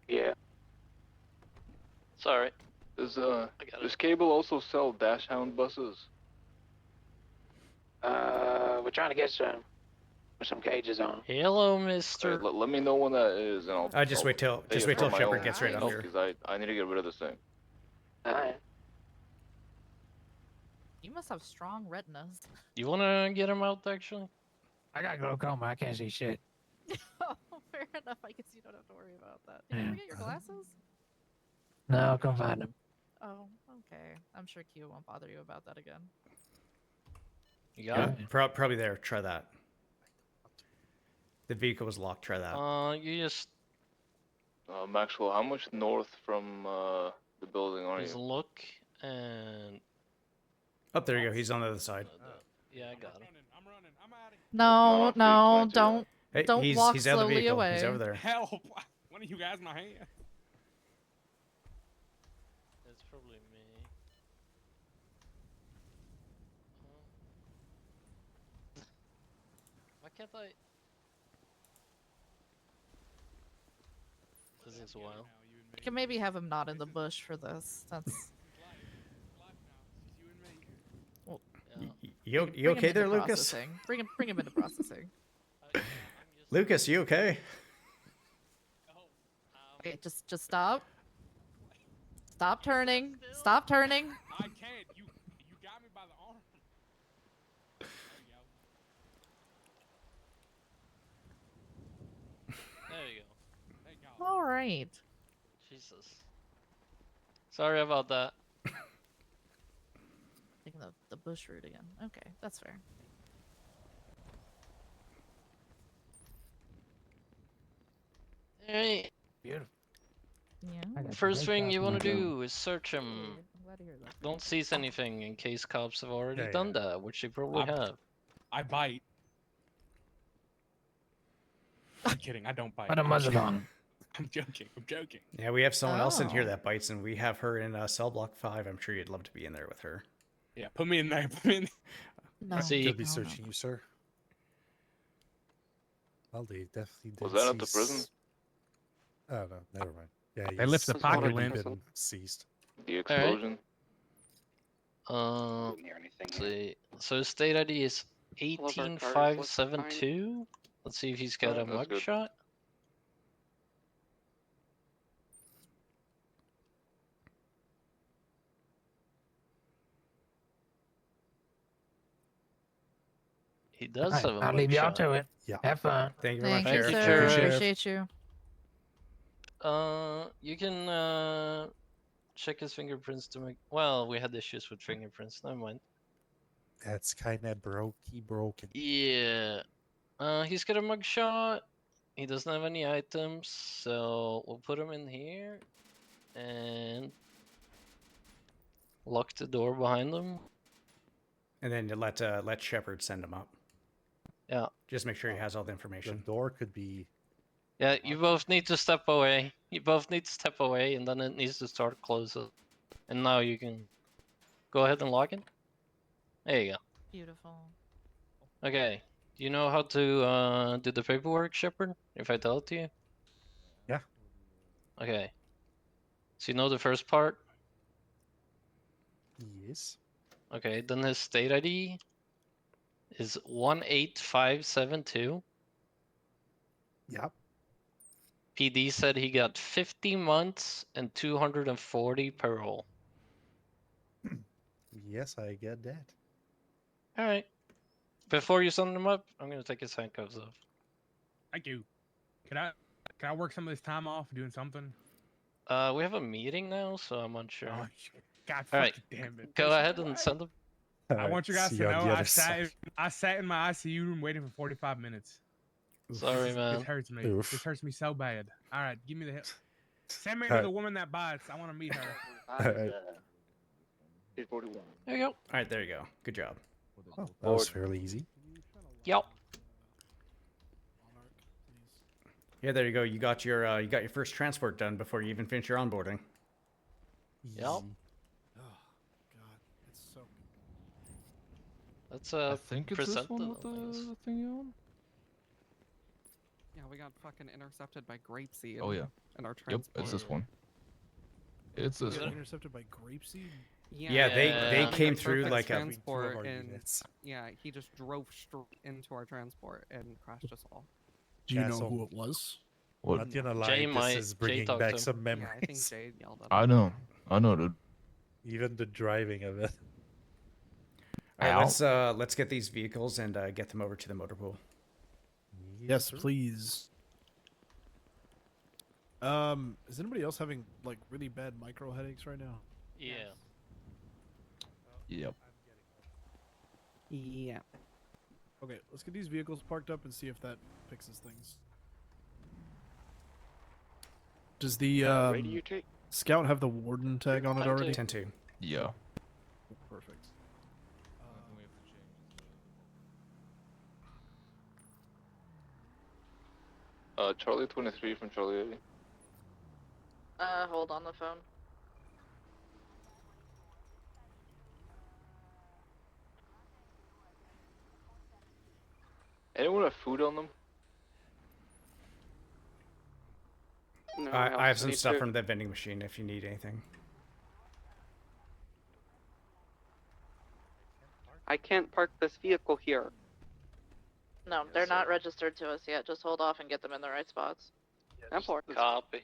Yeah. Sorry. Does Cable also sell Dash Hound buses? We're trying to get some with some cages on. Hello, Mister. Right, let me know when that is, and I'll. Just wait till pay it for my Shepard own gets right up here. Because I need to get rid of this thing. Alright. You must have strong retinas. You wanna get him out, actually? I got glaucoma. I can't see shit. Oh, fair enough. I guess you don't have to worry about that. Did you Yeah. forget your glasses? No, come find them. Oh, okay. I'm sure Q won't bother you about that again. You got it? Probably there. Try that. The vehicle was locked. Try that. You just Maxwell, how much north from the building are just you? look and. Up there you go. He's on the other side. Yeah, I got him. No, no, don't. Hey, Don't he's walk out of the slowly vehicle. away. He's over there. Help! One of you guys, my hand. It's probably me. Why can't I? This is wild. You can maybe have him not in the bush for this. That's. Well, You bring him okay into there, Lucas? processing. Bring him into processing. Lucas, you okay? Okay, just stop. Stop turning. Stop turning. I can't. You got me by the arm. There you go. All right. Jesus. Sorry about that. Taking the bush route again. Okay, that's fair. Alright. Beautiful. Yeah. First thing you want to do is search him. I'm glad to hear that. Don't seize anything in case cops have already Yeah, done that, which they probably have. I bite. I'm kidding. I don't bite. Put a muzzle on. I'm joking. I'm joking. Yeah, we have someone else in here Oh. that bites, and we have her in cell block 5. I'm sure you'd love to be in there with her. Yeah, put me in there. Put me in. No. See, Could be searching you, sir. Well, they definitely did. Was that at the prison? Oh no, never mind. Yeah, They lift the he's pocket already limp. been seized. The explosion? Didn't hear anything. Let's see. So his state ID is All of our cars look 18572. Let's see if he's got a That's good. mugshot. He does Alright, have a I'll leave y'all mugshot. to it. Yeah. Have fun. Thank you very Thank much, you, Sheriff. sir. Sheriff. Appreciate you. You can check his fingerprints to make. Well, we had issues with fingerprints. Never mind. That's kind of broken. Yeah. He's got a mugshot. He doesn't have any items, so we'll put him in here and lock the door behind him. And then let Shepard send him up. Yeah. Just make sure he has all the The information. door could be. Yeah, you both need to step away. You both need to step away, and then it needs to start closing. And now you can go ahead and lock it. There you go. Beautiful. Okay. Do you know how to do the paperwork, Shepard? If I tell it to you? Yeah. Okay. So you know the first part? Yes. Okay, then his state ID is 18572. Yep. PD said he got 50 months and 240 parole. Yes, I get that. Alright. Before you send him up, I'm gonna take his handcuffs off. Thank you. Can I work some of this time off doing something? We have a meeting now, so I'm unsure. Oh, God All right, fucking damn it. go ahead and send them. I want you guys to know I sat in my ICU room waiting for 45 minutes. Sorry, man. This hurts me. Oof. This hurts me so bad. All right, give me the help. Send me to the woman that bites. I want to meet her. 841. There you go. All right, there you go. Good job. Oh, that was fairly easy. Yep. Yeah, there you go. You got your first transport done before you even finish your onboarding. Yep. Oh, God. It's so. That's I think it's this present one the with things. the thing on. Yeah, we got fucking intercepted by grapeseed. Oh yeah. In our Yep, transport. it's this one. It's this We got one. intercepted by grapeseed. Yeah, they came through perfect like a. transport, and yeah, he just drove straight into our transport and crashed us all. Do you know Castle. who it was? What? Not gonna lie, Jay this might- is Jay bringing talked back to him. some Yeah, I think memories. Jade yelled at I him. know, dude. Even the driving of it. All right, Ow. let's get these vehicles and get them over to the motor pool. Yes, please. Is anybody else having like really bad micro headaches right now? Yeah. Yep. Yeah. Okay, let's get these vehicles parked up and see if that fixes things. Does the Radio take? Scout have the warden tag on it already? 10-2. Yeah. Perfect. Charlie 23 from Charlie 80. Hold on the phone. Anyone have food on them? No, I have also some need stuff to- from the vending machine if you need anything. I can't park this vehicle here. No, they're not registered to us yet. Just hold off and get them in the right spots. Copy.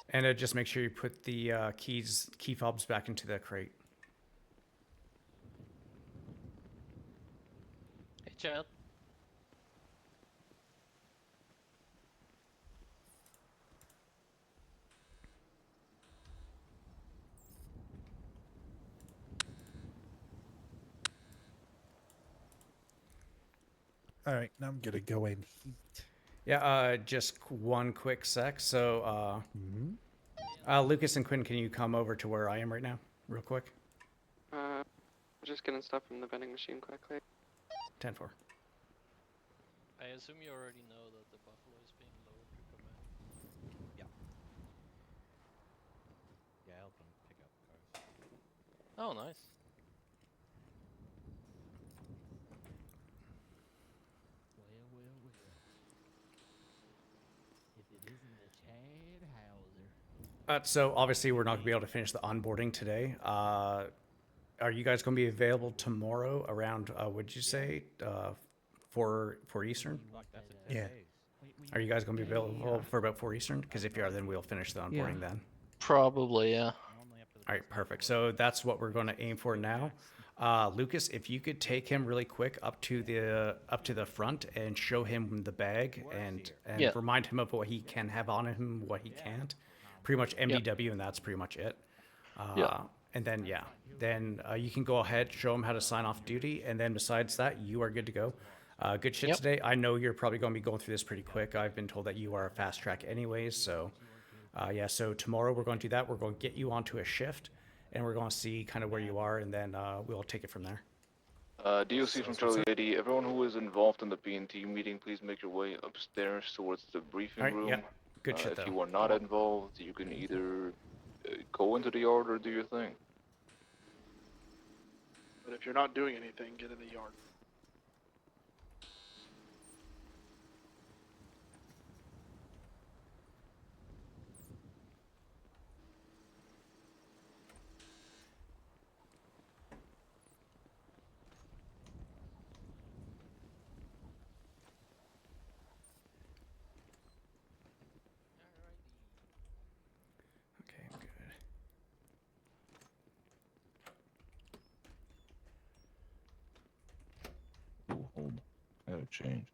And just make sure you put the key fobs back into the crate. Hey, Chad. All right, now I'm gonna go in heat. Yeah, just one quick sec. So, Lucas and Quinn, can you come over to where I am right now, real quick? Just getting stuff from the vending machine quickly. 10-4. I assume you already know that the buffalo is being lowered to command. Yeah. Yeah, I helped him pick up cars. Oh, nice. Well. If it isn't the Chad Hauser. So obviously we're not gonna be able to finish the onboarding today. Are you guys gonna be available tomorrow around? Would you say 4 Eastern? Yeah. Are you guys gonna be available for about 4 Eastern? Because if you are, then we'll finish the onboarding then. Probably, yeah. All right, perfect. So that's what we're going to aim for now. Lucas, if you could take him really quick up to the front and show him the bag and Yeah. remind him of what he can have on him, what he can't. Pretty much MDW, and that's pretty much it. Yeah. And then you can go ahead, show him how to sign off duty, and then besides that, you are good to go. Good shit Yep. today. I know you're probably going to be going through this pretty quick. I've been told that you are a fast track anyways, so yeah. So tomorrow we're going to do that. We're going to get you onto a shift, and we're going to see kind of where you are, and then we'll take it from there. DOC from Charlie 80. Everyone who is involved in the P&T meeting, please make your way upstairs towards the briefing Alright, room. yeah. Good shit, If though. you are not involved, you can either go into the yard or do your thing. But if you're not doing anything, get in the yard. Okay, good. Ooh, hold. I gotta change.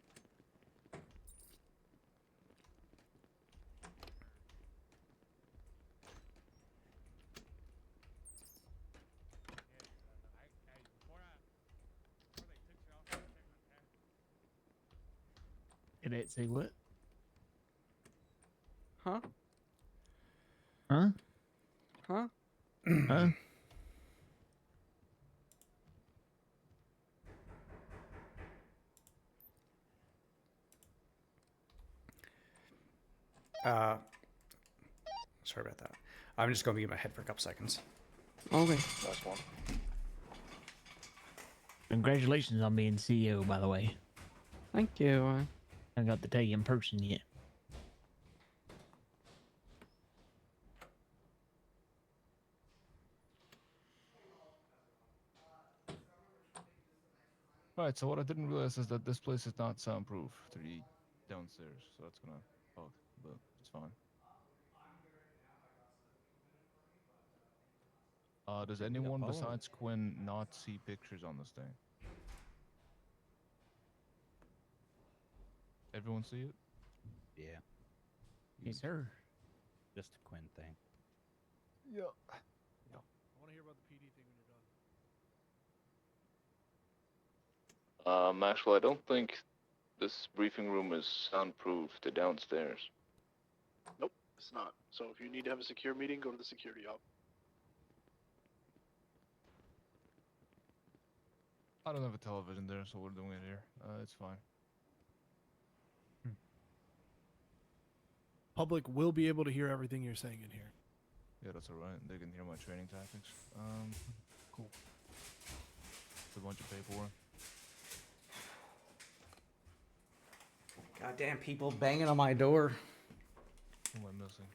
Cadet say what? Huh? Huh? Huh? Huh? Sorry about that. I'm just going to get my head for a couple seconds. Okay. Last one. Congratulations on being CEO, by the way. Thank you. I haven't got to tell you in person yet. Right, so what I didn't realize is that this place is not soundproof to the downstairs, so that's gonna bug, but it's fine. Does anyone besides Quinn not see pictures on this thing? Everyone see it? Yeah. Yes, sir. Just a Quinn thing. Yeah. I want to hear about the PD thing when you're done. Maxwell, I don't think this briefing room is soundproof to downstairs. Nope, it's not. So if you need to have a secure meeting, go to the security op. I don't have a television there, so we're doing it here. It's fine. Public will be able to hear everything you're saying in here. Yeah, that's alright. They can hear my training tactics. Cool. It's a bunch of paperwork. Goddamn people banging on my door. Who am I missing?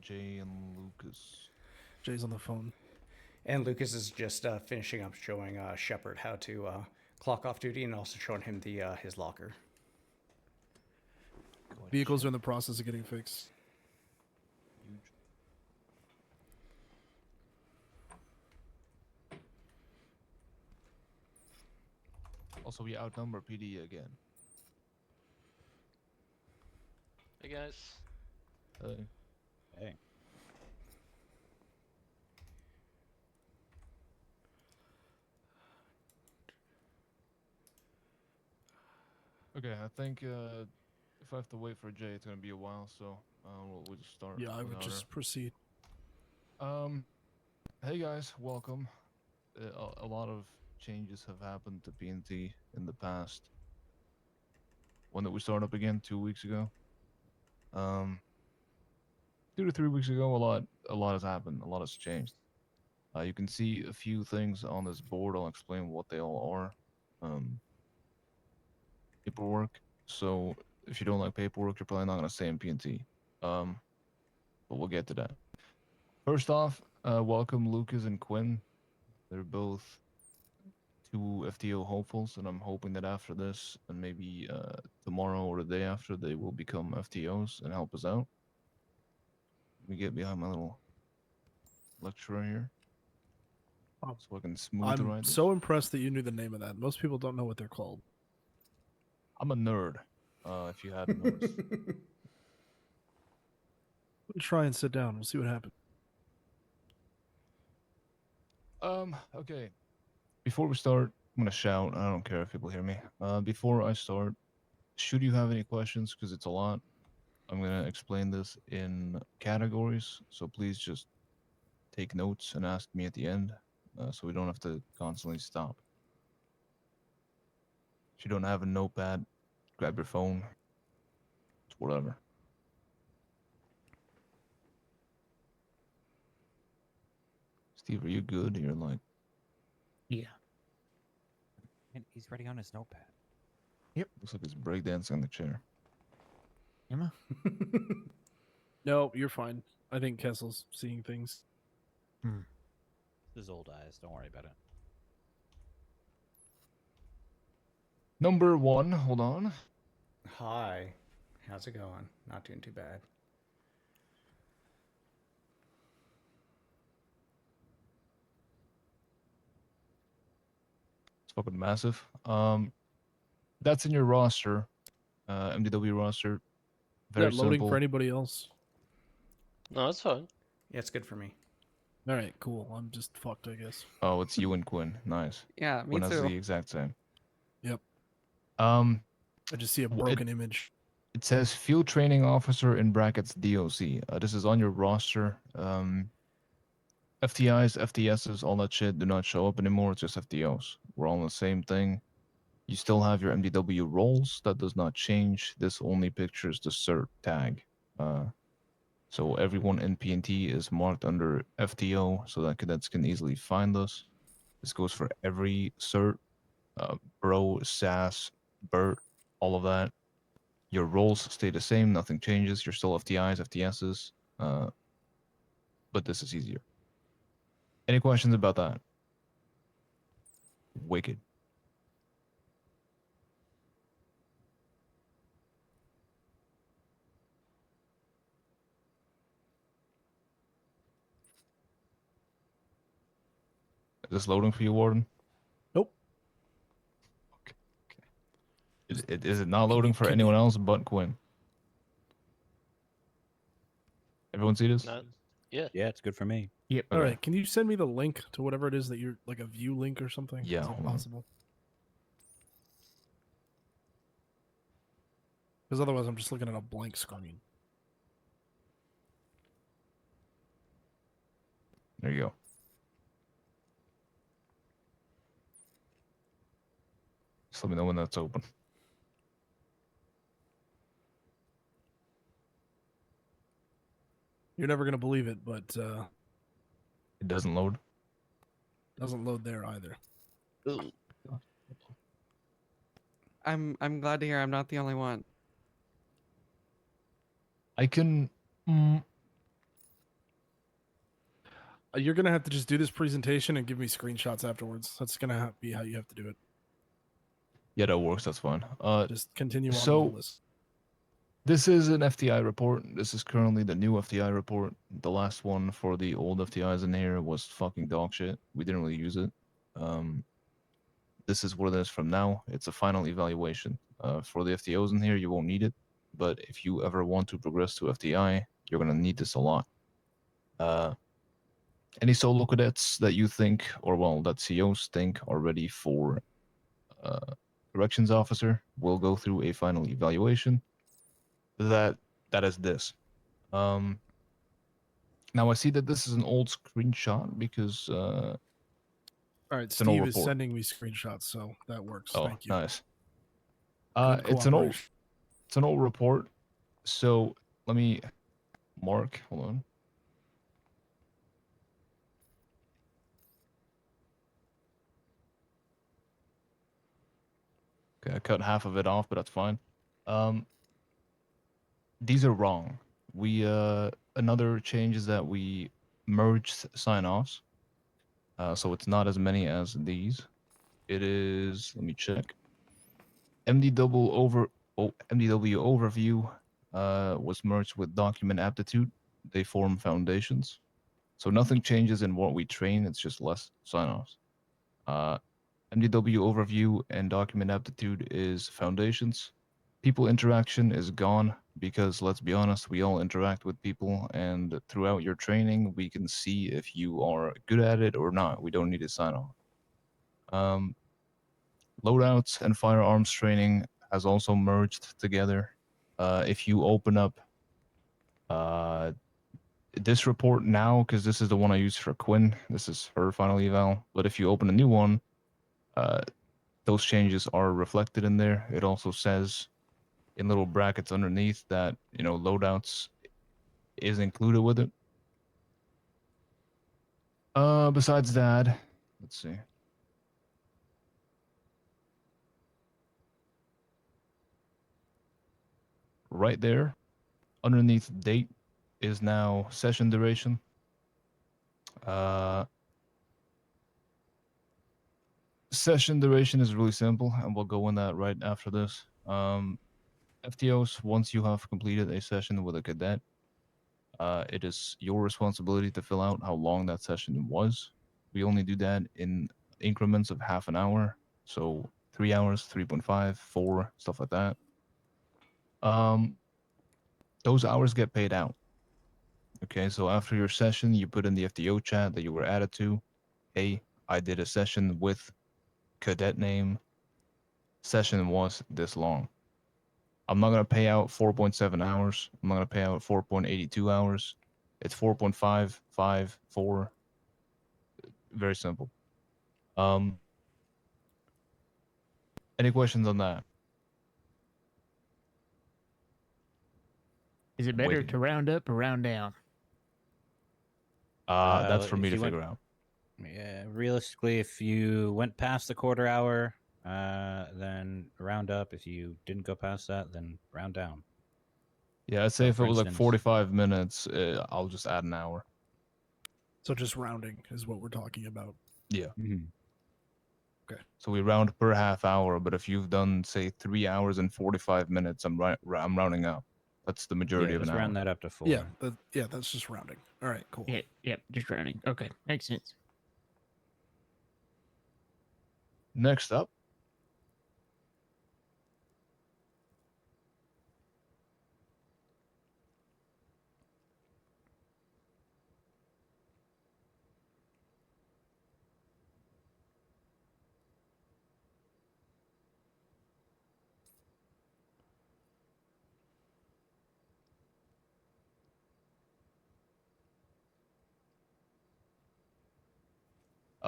Jay and Lucas. Jay's on the phone. And Lucas is just finishing up showing Shepard how to clock off duty and also showing him the his locker. Vehicles are in the process of getting fixed. Also, we outnumber PD again. Hey guys. Hey. Hey. Okay, I think if I have to wait for Jay, it's gonna be a while, so we'll just start. Yeah, I would without just her. proceed. Hey guys, welcome. A lot of changes have happened to PNT in the past. When did we start up again? 2 weeks ago. 2 to 3 weeks ago, a lot has happened. A lot has changed. You can see a few things on this board. I'll explain what they all are. Paperwork. So if you don't like paperwork, you're probably not gonna stay in PNT. But we'll get to that. First off, welcome Lucas and Quinn. They're both 2 FTO hopefuls, and I'm hoping that after this, and maybe tomorrow or the day after, they will become FTOs and help us out. Let me get behind my little lecturer here, so I can smooth the I'm ride. so impressed that you knew the name of that. Most people don't know what they're called. I'm a nerd, if you hadn't noticed. We'll try and sit down. We'll see what happens. Okay. Before we start, I'm gonna shout. I don't care if people hear me. Before I start, should you have any questions, because it's a lot, I'm gonna explain this in categories. So please just take notes and ask me at the end, so we don't have to constantly stop. If you don't have a notepad, grab your phone. It's whatever. Steve, are you good? You're like, Yeah. And he's ready on his notepad. looks like he's breakdancing on the chair. Emma? No, you're fine. I think Kessel's seeing things. This is old eyes. Don't worry about it. Number 1, hold on. Hi. How's it going? Not doing too bad. It's fucking massive. That's in your roster, MDW roster. Very Is that loading simple. for anybody else? No, that's fine. Yeah, it's good for me. All right, cool. I'm just fucked, I guess. Oh, it's you and Quinn. Nice. Yeah, me Quinn has too. the exact same. Yep. Um, I just see a w- broken image. It says field training officer in brackets DOC. This is on your roster. FTIs, FTSs, all that shit do not show up anymore. It's just FTOs. We're all on the same thing. You still have your MDW roles. That does not change. This only pictures the cert tag. So everyone in PNT is marked under FTO so that cadets can easily find us. This goes for every cert, bro, SAS, BERT, all of that. Your roles stay the same. Nothing changes. You're still FTIs, FTSs. But this is easier. Any questions about that? Wicked. Is this loading for you, Warden? Nope. Is it not loading for anyone else but Quinn? Everyone see this? Yeah. Yeah, it's good for me. Yep. All right. Can you send me the link to whatever it is that you're like a view link or something? Yeah, Is that hold on. possible? Because otherwise, I'm just looking at a blank screen. There you go. Just let me know when that's open. You're never gonna believe it, but It doesn't load. doesn't load there either. I'm glad to hear I'm not the only one. I can. You're gonna have to just do this presentation and give me screenshots afterwards. That's gonna be how you have to do it. Yeah, that works. That's fine. Just continue on so the list. this is an FTI report. This is currently the new FTI report. The last one for the old FTIs in here was fucking dog shit. We didn't really use it. This is what it is from now. It's a final evaluation. For the FTOs in here, you won't need it. But if you ever want to progress to FTI, you're gonna need this a lot. Any solo cadets that you think, or well, that COs think are ready for corrections officer will go through a final evaluation. That is this. Now I see that this is an old screenshot because All right, it's an old Steve is report. sending me screenshots, so that works. Oh, Thank you. nice. Good It's an old cooperation. report. So let me mark. Hold on. Okay, I cut half of it off, but that's fine. These are wrong. We another change is that we merged sign-offs. So it's not as many as these. It is, let me check. MDW overview was merged with document aptitude. They form foundations. So nothing changes in what we train, it's just less sign-offs. MDW overview and document aptitude is foundations. People interaction is gone because let's be honest, we all interact with people, and throughout your training, we can see if you are good at it or not. We don't need to sign off. Loadouts and firearms training has also merged together. If you open up this report now, because this is the one I used for Quinn, this is her final eval. But if you open a new one, those changes are reflected in there. It also says in little brackets underneath that, you know, loadouts is included with it. Besides that, let's see. Right there, underneath date is now session duration. Session duration is really simple, and we'll go in that right after this. FTOs, once you have completed a session with a cadet, it is your responsibility to fill out how long that session was. We only do that in increments of half an hour, so 3 hours, 3.5, 4, stuff like that. Those hours get paid out. Okay, so after your session, you put in the FTO chat that you were added to. Hey, I did a session with cadet name session was this long. I'm not gonna pay out 4.7 hours. I'm not gonna pay out 4.82 hours. It's 4.554. Very simple. Any questions on that? Is it better Waiting. to round up or round down? That's for me if to you figure went- out. Yeah, realistically, if you went past the quarter hour, then round up. If you didn't go past that, then round down. Yeah, I'd say So, if it for was like instance- 45 minutes, I'll just add an hour. So just rounding is what we're talking about. Yeah. Okay. So we round per half hour, but if you've done say 3 hours and 45 minutes, I'm rounding up. That's the majority Yeah, of an just hour. round that up to 4. Yeah, that's just rounding. All right, cool. Yep, just rounding. Okay, makes sense. Next up.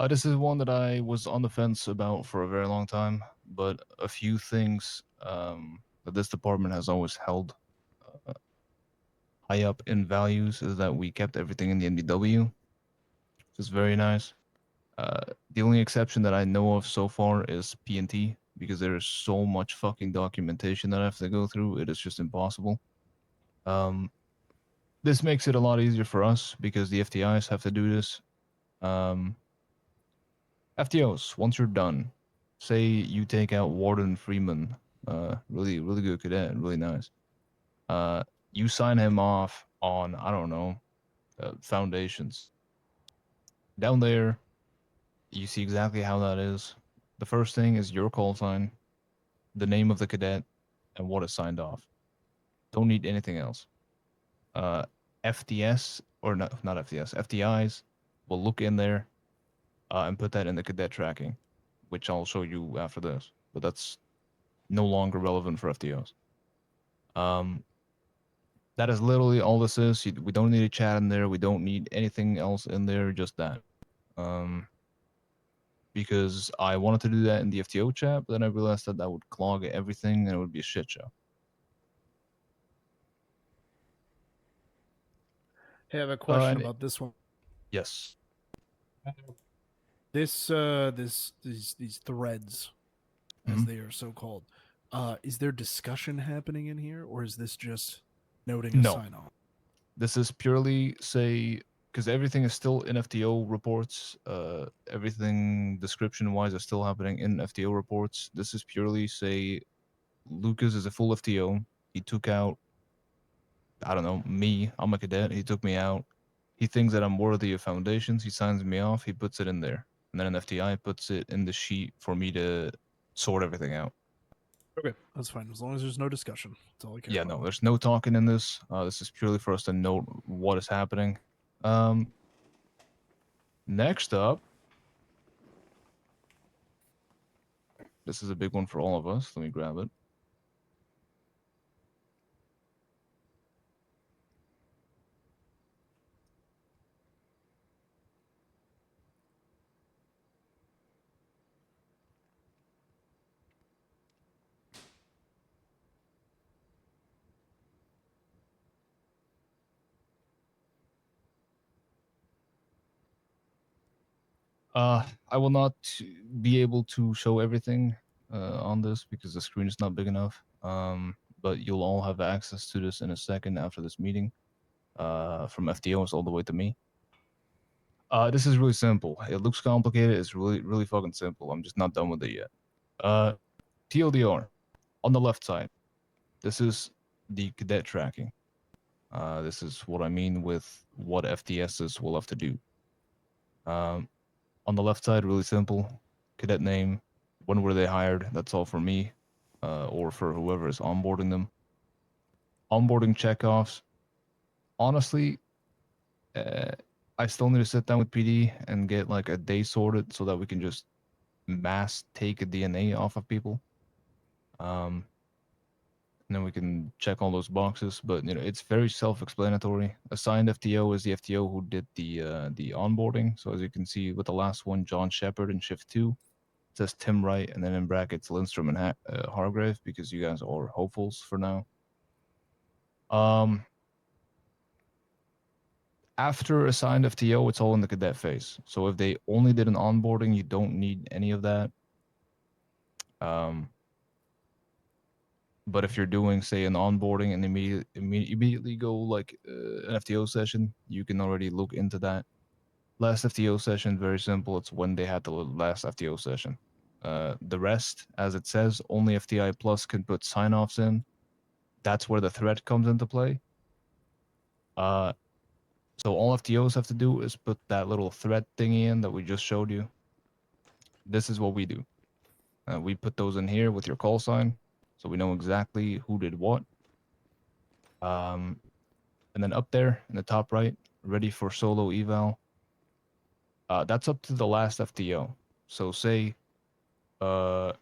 This is one that I was on the fence about for a very long time, but a few things that this department has always held high up in values is that we kept everything in the NBW, which is very nice. The only exception that I know of so far is P&T, because there is so much fucking documentation that I have to go through. It is just impossible. This makes it a lot easier for us because the FTIs have to do this. FTOs, once you're done, say you take out Warden Freeman, really good cadet, really nice. You sign him off on, I don't know, foundations. Down there, you see exactly how that is. The first thing is your call sign, the name of the cadet, and what is signed off. Don't need anything else. FTS, or not FTS, FTIs will look in there and put that in the cadet tracking, which I'll show you after this. But that's no longer relevant for FTOs. That is literally all this is. We don't need a chat in there. We don't need anything else in there. Just that. Because I wanted to do that in the FTO chat, but then I realized that that would clog everything and it would be a shit show. Hey, I have a question and- about this one. Yes. These threads, as they are so called, is there discussion happening in here, or is this just noting a No. sign off? This is purely, say, because everything is still in FTO reports. Everything description-wise is still happening in FTO reports. This is purely, say, Lucas is a full FTO. He took out, I don't know, me. I'm a cadet. He took me out. He thinks that I'm worthy of foundations. He signs me off. He puts it in there. And then an FTI puts it in the sheet for me to sort everything out. Okay, that's fine. As long as there's no discussion, that's all I care Yeah, about. no, there's no talking in this. This is purely for us to note what is happening. Next up, this is a big one for all of us. Let me grab it. I will not be able to show everything on this because the screen is not big enough. But you'll all have access to this in a second after this meeting. From FTOs all the way to me. This is really simple. It looks complicated. It's really fucking simple. I'm just not done with it yet. TLDR, on the left side, this is the cadet tracking. This is what I mean with what FTSs will have to do. On the left side, really simple. Cadet name, when were they hired? That's all for me, or for whoever is onboarding them. Onboarding checkoffs. Honestly, I still need to sit down with PD and get like a day sorted so that we can just mass take a DNA off of people. And then we can check all those boxes. But it's very self-explanatory. Assigned FTO is the FTO who did the onboarding. So as you can see with the last one, John Shepard in shift 2, it says Tim Wright, and then in brackets Lindstrom and Hargrave, because you guys are hopefuls for now. After assigned FTO, it's all in the cadet phase. So if they only did an onboarding, you don't need any of that. But if you're doing, say, an onboarding and immediately go like an FTO session, you can already look into that. Last FTO session, very simple. It's when they had the last FTO session. The rest, as it says, only FTI Plus can put sign-offs in. That's where the threat comes into play. So all FTOs have to do is put that little threat thingy in that we just showed you. This is what we do. We put those in here with your call sign, so we know exactly who did what. And then up there in the top right, ready for solo eval. That's up to the last FTO. So say, I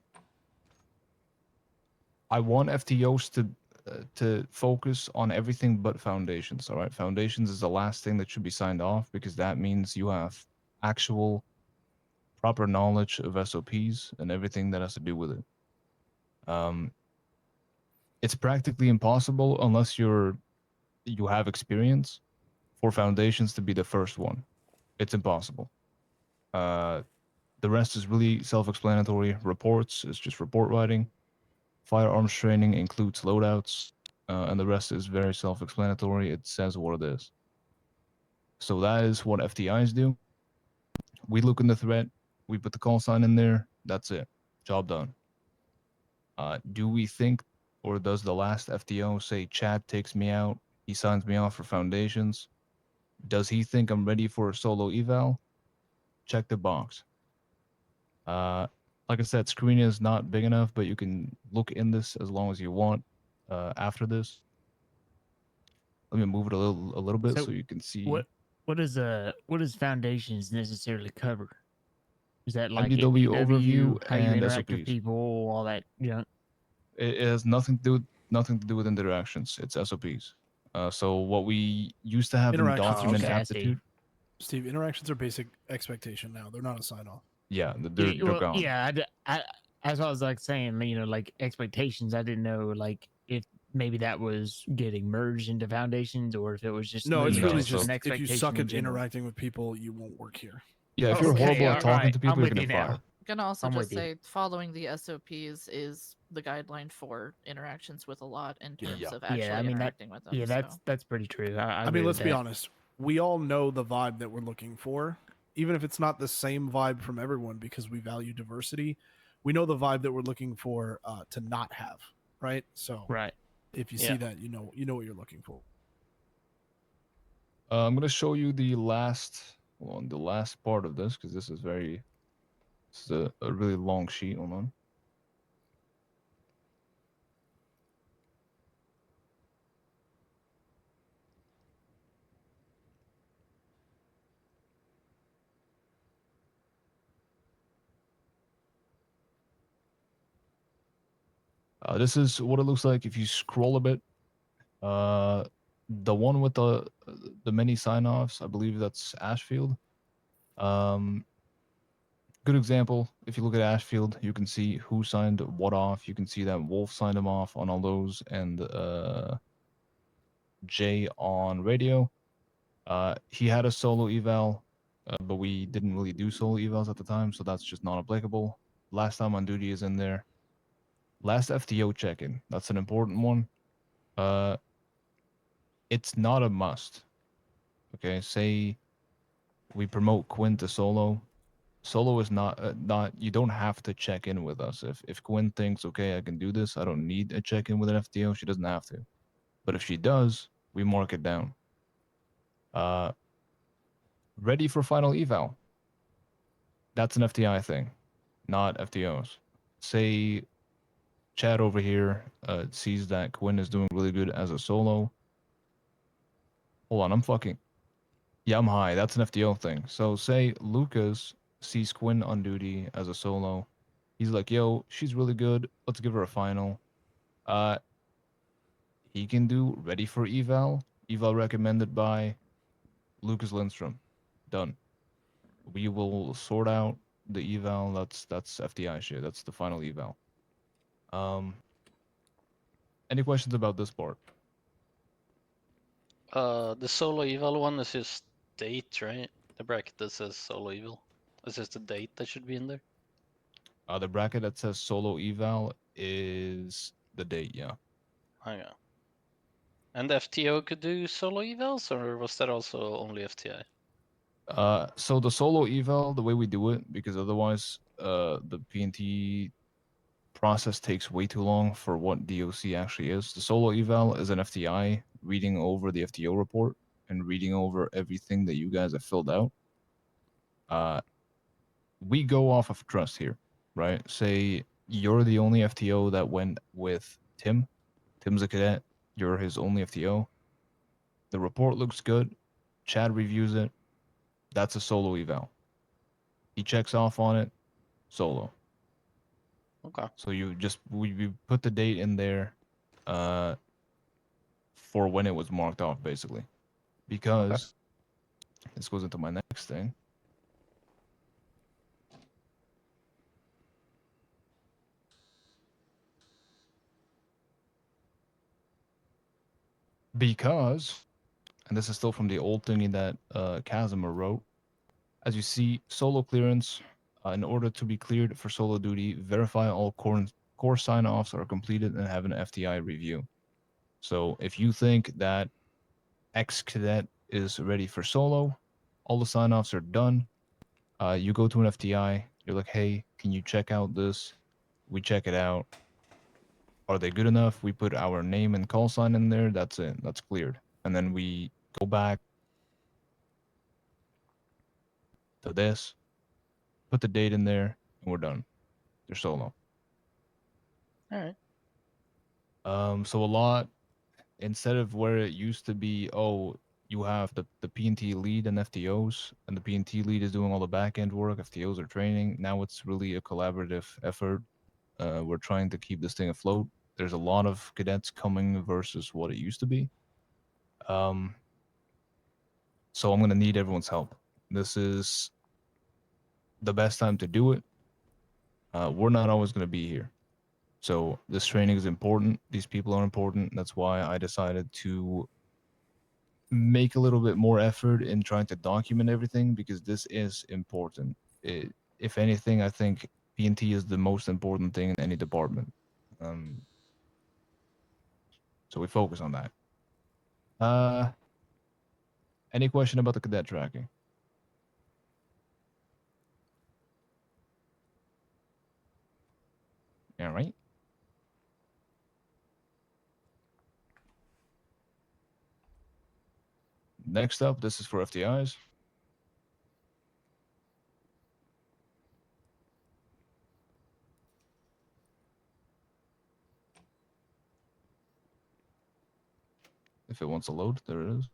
want FTOs to focus on everything but foundations. All right, foundations is the last thing that should be signed off, because that means you have actual proper knowledge of SOPs and everything that has to do with it. It's practically impossible unless you have experience for foundations to be the first one. It's impossible. The rest is really self-explanatory. Reports is just report writing. Firearms training includes loadouts, and the rest is very self-explanatory. It says what it is. So that is what FTIs do. We look in the threat, we put the call sign in there, that's it. Job done. Do we think, or does the last FTO say Chad takes me out, he signs me off for foundations? Does he think I'm ready for a solo eval? Check the box. Like I said, screen is not big enough, but you can look in this as long as you want after this. Let me move it a little bit so you can see. What does foundations necessarily cover? Is that like MDW MDW, overview how you and interact with SOPs. people, all that junk? It has nothing to do with interactions. It's SOPs. So what we used to have in Interactions. document okay, I see. aptitude. Steve, interactions are basic expectation now. They're not a sign off. Yeah, they're gone. Yeah, as I was like saying, like expectations. I didn't know like if maybe that was getting merged into foundations or if it was just No, it's really so- just an if you expectation suck in at general. interacting with people, you won't work here. Yeah, if you're horrible at talking to people, I'm you're with gonna you fire. now. I'm gonna also I'm just with you. say following the SOPs is the guideline for interactions with a lot in terms of actually Yeah, I mean interacting with them. Yeah, so. that's pretty true. I I agree mean, with let's be that. honest. We all know the vibe that we're looking for, even if it's not the same vibe from everyone, because we value diversity. We know the vibe that we're looking for to not have, right? So, Right. if you see that, you know what you're looking for. I'm gonna show you the last part of this, because this is a really long sheet. Hold on. This is what it looks like if you scroll a bit. The one with the many sign-offs, I believe that's Ashfield. Good example. If you look at Ashfield, you can see who signed what off. You can see that Wolf signed him off on all those, and Jay on radio. He had a solo eval, but we didn't really do solo evals at the time, so that's just not applicable. Last time on duty is in there. Last FTO check-in. That's an important one. It's not a must. Okay, say we promote Quinn to solo. Solo is not you don't have to check in with us. If Quinn thinks, okay, I can do this, I don't need a check in with an FTO, she doesn't have to. But if she does, we mark it down. Ready for final eval. That's an FTI thing, not FTOs. Say Chad over here sees that Quinn is doing really good as a solo. Hold on, I'm high. That's an FTO thing. So say Lucas sees Quinn on duty as a solo. He's like, yo, she's really good. Let's give her a final. He can do ready for eval. Eval recommended by Lucas Lindstrom. Done. We will sort out the eval. That's FDI shit. That's the final eval. Any questions about this part? The solo eval one is just date, right? The bracket that says solo eval. Is just the date that should be in there? The bracket that says solo eval is the date, yeah. Okay. And the FTO could do solo evals, or was that also only FTI? So the solo eval, the way we do it, because otherwise, the PNT process takes way too long for what DOC actually is. The solo eval is an FTI reading over the FTO report and reading over everything that you guys have filled out. We go off of trust here, right? Say you're the only FTO that went with Tim. Tim's a cadet. You're his only FTO. The report looks good. Chad reviews it. That's a solo eval. He checks off on it. Solo. Okay. So you just we put the date in there, for when it was marked off, basically, because this goes into my next thing. Because, and this is still from the old thingy that Casimir wrote. As you see, solo clearance. In order to be cleared for solo duty, verify all core sign-offs are completed and have an FTI review. So if you think that X cadet is ready for solo, all the sign-offs are done. You go to an FTI. You're like, hey, can you check out this? We check it out. Are they good enough? We put our name and call sign in there. That's it. That's cleared. And then we go back to this, put the date in there, and we're done. They're solo. All right. So a lot, instead of where it used to be, oh, you have the PNT lead and FTOs, and the PNT lead is doing all the back end work, FTOs are training. Now it's really a collaborative effort. We're trying to keep this thing afloat. There's a lot of cadets coming versus what it used to be. So I'm going to need everyone's help. This is the best time to do it. We're not always going to be here. So this training is important. These people are important. That's why I decided to make a little bit more effort in trying to document everything, because this is important. If anything, I think PNT is the most important thing in any department. So we focus on that. Any question about the cadet tracking? All right. Next up, this is for FTIs. If it wants to load, there it is.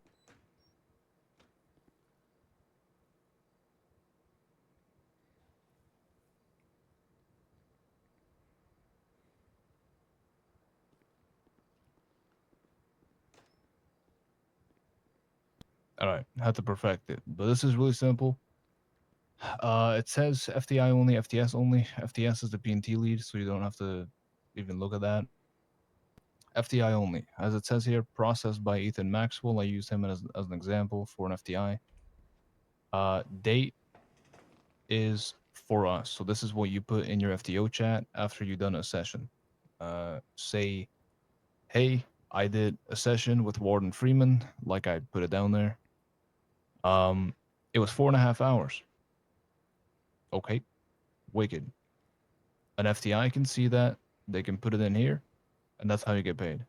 All right, had to perfect it, but this is really simple. It says FTI only, FTS only. FTS is the PNT lead, so you don't have to even look at that. FTI only, as it says here, processed by Ethan Maxwell. I used him as an example for an FTI. Date is for us, so this is what you put in your FTO chat after you've done a session. Say, hey, I did a session with Warden Freeman, like I put it down there. It was 4.5 hours. Okay, wicked. An FTI can see that. They can put it in here, and that's how you get paid.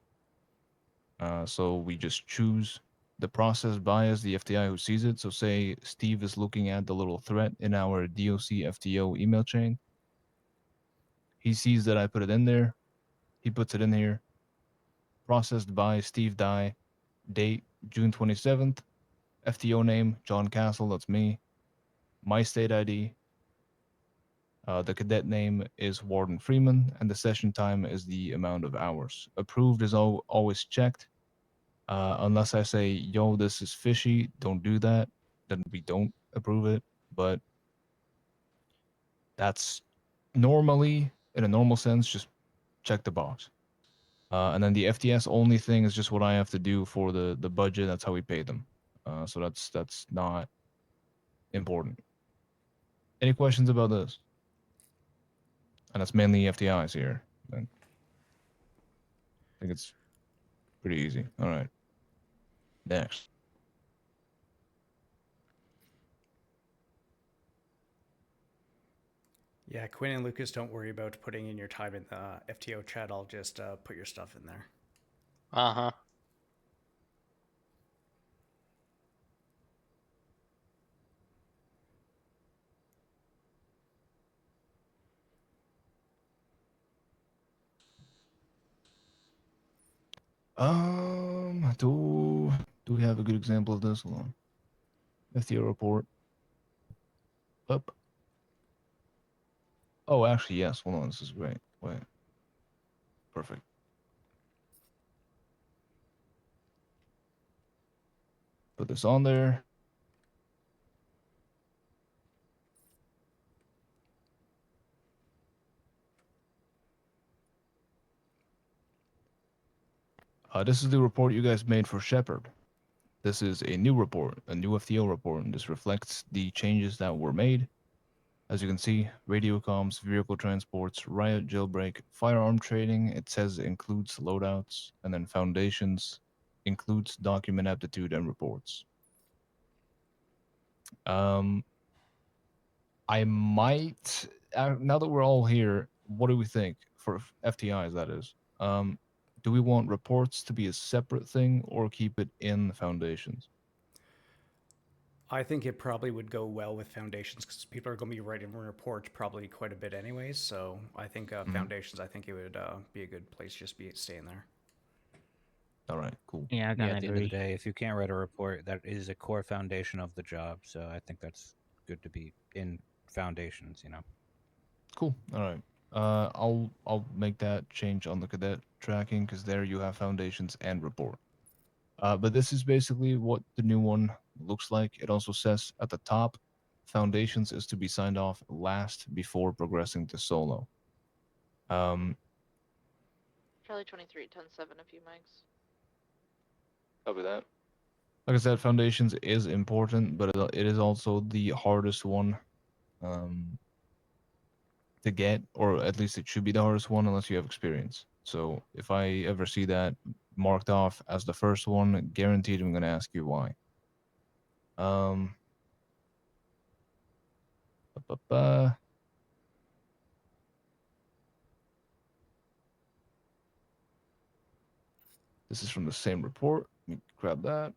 So we just choose the process bias, the FTI who sees it. So say Steve is looking at the little threat in our DOC FTO email chain. He sees that I put it in there. He puts it in here. Processed by Steve Dye. Date June 27th. FTO name John Castle. That's me. My state ID. The cadet name is Warden Freeman, and the session time is the amount of hours. Approved is always checked. Unless I say, yo, this is fishy, don't do that, then we don't approve it. But that's normally, in a normal sense, just check the box. And then the FTS only thing is just what I have to do for the budget. That's how we pay them. So that's not important. Any questions about this? And that's mainly FTIs here. I think it's pretty easy. All right. Next. Yeah, Quinn and Lucas, don't worry about putting in your time in the FTO chat. I'll just put your stuff in there. Uh-huh. Do we have a good example of this? Hold on. FTO report. Up. Oh, actually, yes. Hold on. This is great. Wait. Perfect. Put this on there. This is the report you guys made for Shepard. This is a new report, a new FTO report, and this reflects the changes that were made. As you can see, radio comms, vehicle transports, riot jailbreak, firearm trading, it says includes loadouts, and then foundations includes document aptitude and reports. I might, now that we're all here, what do we think for FTIs, that is? Do we want reports to be a separate thing or keep it in the foundations? I think it probably would go well with foundations because people are going to be writing reports probably quite a bit anyways. So I think foundations, I think it would be a good place just be staying there. All right, cool. Yeah, I At kind of the end of the agree. day, if you can't write a report, that is a core foundation of the job. So I think that's good to be in foundations, you know. Cool. All right. I'll make that change on the cadet tracking because there you have foundations and report. But this is basically what the new one looks like. It also says at the top, foundations is to be signed off last before progressing to solo. Charlie 23, 10-7, a few mics. Copy that. Like I said, foundations is important, but it is also the hardest one to get, or at least it should be the hardest one unless you have experience. So if I ever see that marked off as the first one, guaranteed I'm going to ask you why. This is from the same report. Let me grab that.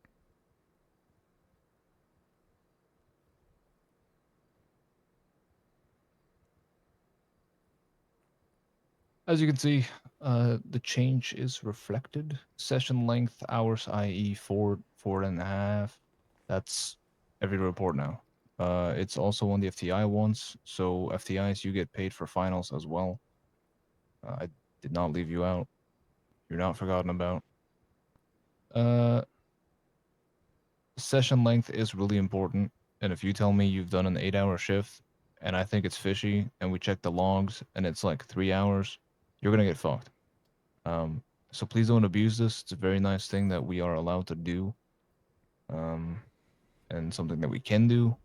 As you can see, the change is reflected. Session length, hours, i.e. 4.5. That's every report now. It's also on the FTI ones, so FTIs, you get paid for finals as well. I did not leave you out. You're not forgotten about. Session length is really important, and if you tell me you've done an 8-hour shift, and I think it's fishy, and we check the logs, and it's like 3 hours, you're gonna get fucked. So please don't abuse this. It's a very nice thing that we are allowed to do, and something that we can do.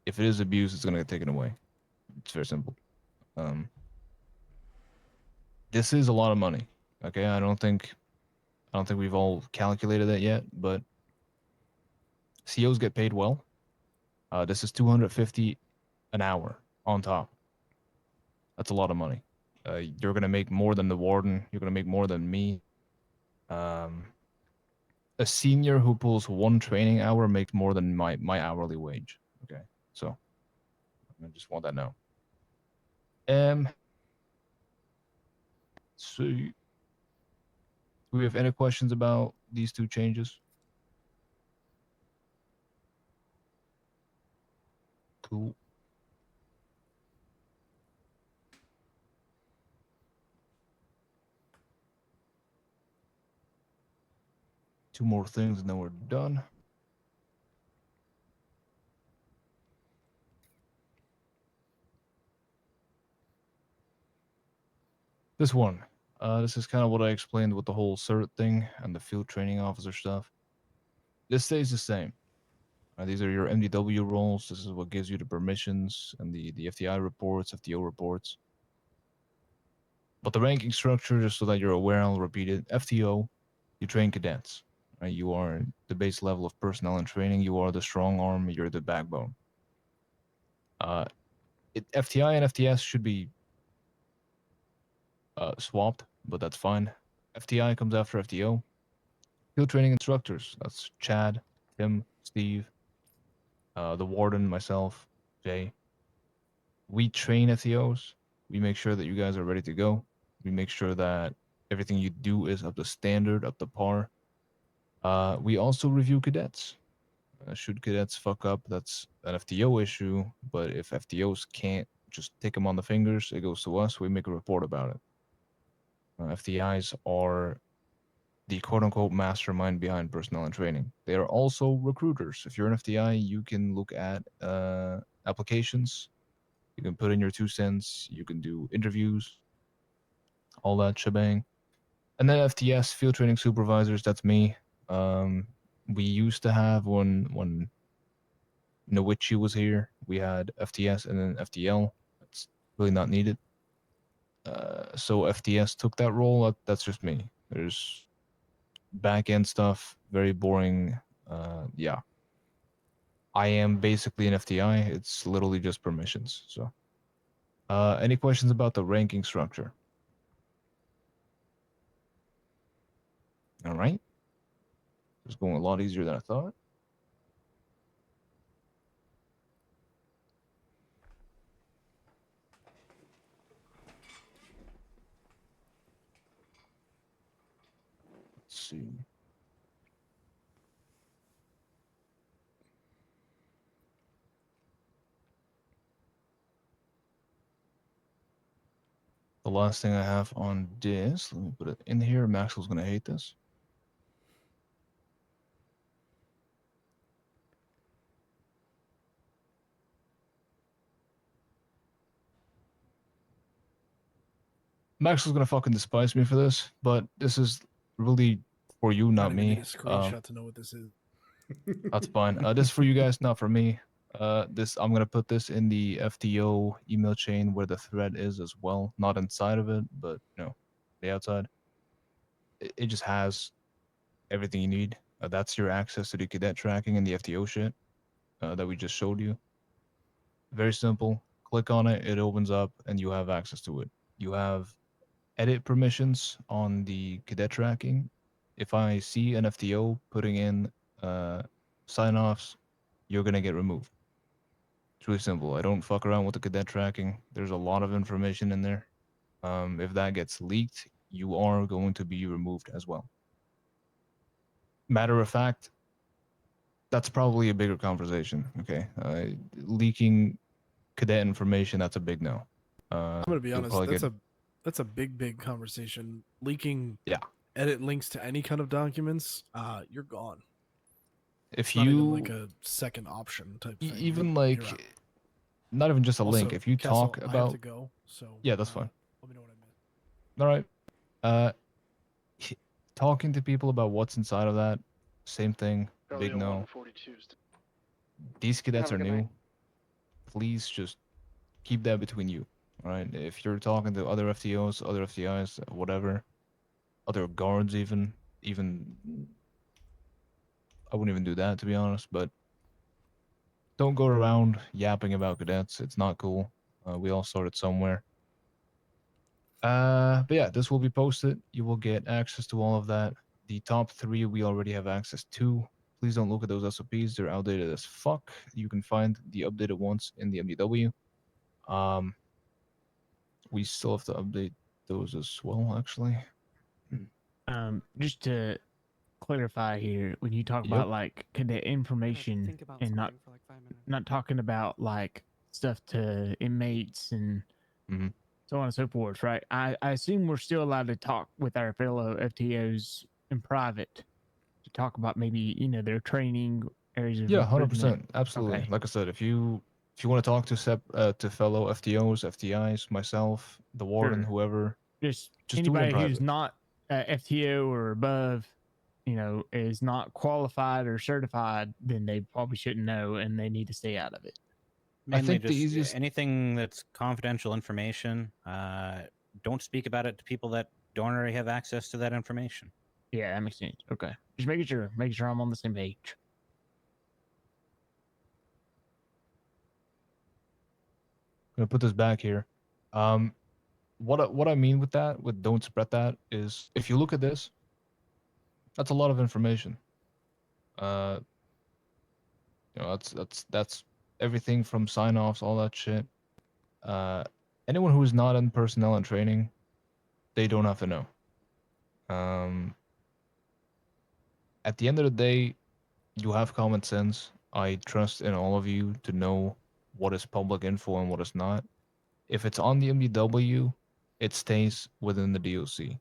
If it is abused, it's gonna get taken away. It's very simple. This is a lot of money. Okay, I don't think we've all calculated that yet, but COs get paid well. This is 250 an hour on top. That's a lot of money. You're gonna make more than the warden. You're gonna make more than me. A senior who pulls one training hour makes more than my hourly wage. Okay, so I just want that to know. So, do we have any questions about these two changes? Cool. 2 more things and then we're done. This one. This is kind of what I explained with the whole cert thing and the field training officer stuff. This stays the same. These are your MDW roles. This is what gives you the permissions and the FTI reports, FTO reports. But the ranking structure, just so that you're aware, I'll repeat it. FTO, you train cadets. Right? You are the base level of personnel and training. You are the strong arm. You're the backbone. FTI and FTS should be swapped, but that's fine. FTI comes after FTO. Field training instructors. That's Chad, Tim, Steve, the warden, myself, Jay. We train FTOs. We make sure that you guys are ready to go. We make sure that everything you do is up to standard, up to par. We also review cadets. Should cadets fuck up, that's an FTO issue. But if FTOs can't just take them on the fingers, it goes to us. We make a report about it. FTIs are the quote-unquote mastermind behind personnel and training. They are also recruiters. If you're an FTI, you can look at applications. You can put in your 2 cents. You can do interviews, all that shebang. And then FTS, field training supervisors, that's me. We used to have when Nowichi was here, we had FTS and then FTL. That's really not needed. So FTS took that role. That's just me. There's back end stuff, very boring. Yeah. I am basically an FTI. It's literally just permissions. So, any questions about the ranking structure? All right. It's going a lot easier than I thought. Let's see. The last thing I have on this, let me put it in here. Maxwell's going to hate this. Maxwell's going to fucking despise me for this, but this is really for you, not I don't even me. need a screenshot to know what this is. That's fine. This is for you guys, not for me. This I'm gonna put this in the FTO email chain where the thread is as well, not inside of it, but the outside. It just has everything you need. That's your access to the cadet tracking and the FTO shit that we just showed you. Very simple. Click on it, it opens up, and you have access to it. You have edit permissions on the cadet tracking. If I see an FTO putting in sign-offs, you're gonna get removed. It's really simple. I don't fuck around with the cadet tracking. There's a lot of information in there. If that gets leaked, you are going to be removed as well. Matter of fact, that's probably a bigger conversation. Okay, leaking cadet information, that's a big no. I'm gonna be honest. That's a big conversation. Leaking edit links to any kind of documents, you're gone. If It's not even you like a second option type thing. even You're like out. not even just a link. Also, If you Castle, talk I have about to go, so yeah, that's fine. let me know what I missed. All right. Talking to people about what's inside of that, same thing. Big no. 42s. These cadets Have are a good new. night. Please just keep that between you. All right. If you're talking to other FTOs, other FTIs, whatever, other guards, even I wouldn't even do that to be honest. But don't go around yapping about cadets. It's not cool. We all started somewhere. But yeah, this will be posted. You will get access to all of that. The top 3 we already have access to. Please don't look at those SOPs. They're outdated as fuck. You can find the updated ones in the MDW. We still have to update those as well, actually. Just to clarify here, when you talk about like cadet information and not talking about like stuff to inmates and so on and so forth, right? I assume we're still allowed to talk with our fellow FTOs in private. could talk about maybe their training areas of Yeah, improvement. 100%, absolutely. Okay. Like I said, if you want to talk to fellow FTOs, FTIs, myself, the warden, Sure. whoever, Just do it in anybody who's private. not FTO or above, is not qualified or certified, then they probably shouldn't know, and they need to stay out of it. Mainly think the just easiest- anything that's confidential information. Don't speak about it to people that don't already have access to that information. Yeah, that makes sense. Okay. Just making sure I'm on the same page. I'm gonna put this back here. What I mean with that, with don't spread that, is if you look at this, that's a lot of information. That's everything from sign-offs, all that shit. Anyone who is not in personnel and training, they don't have to know. At the end of the day, you have common sense. I trust in all of you to know what is public info and what is not. If it's on the MDW, it stays within the DOC.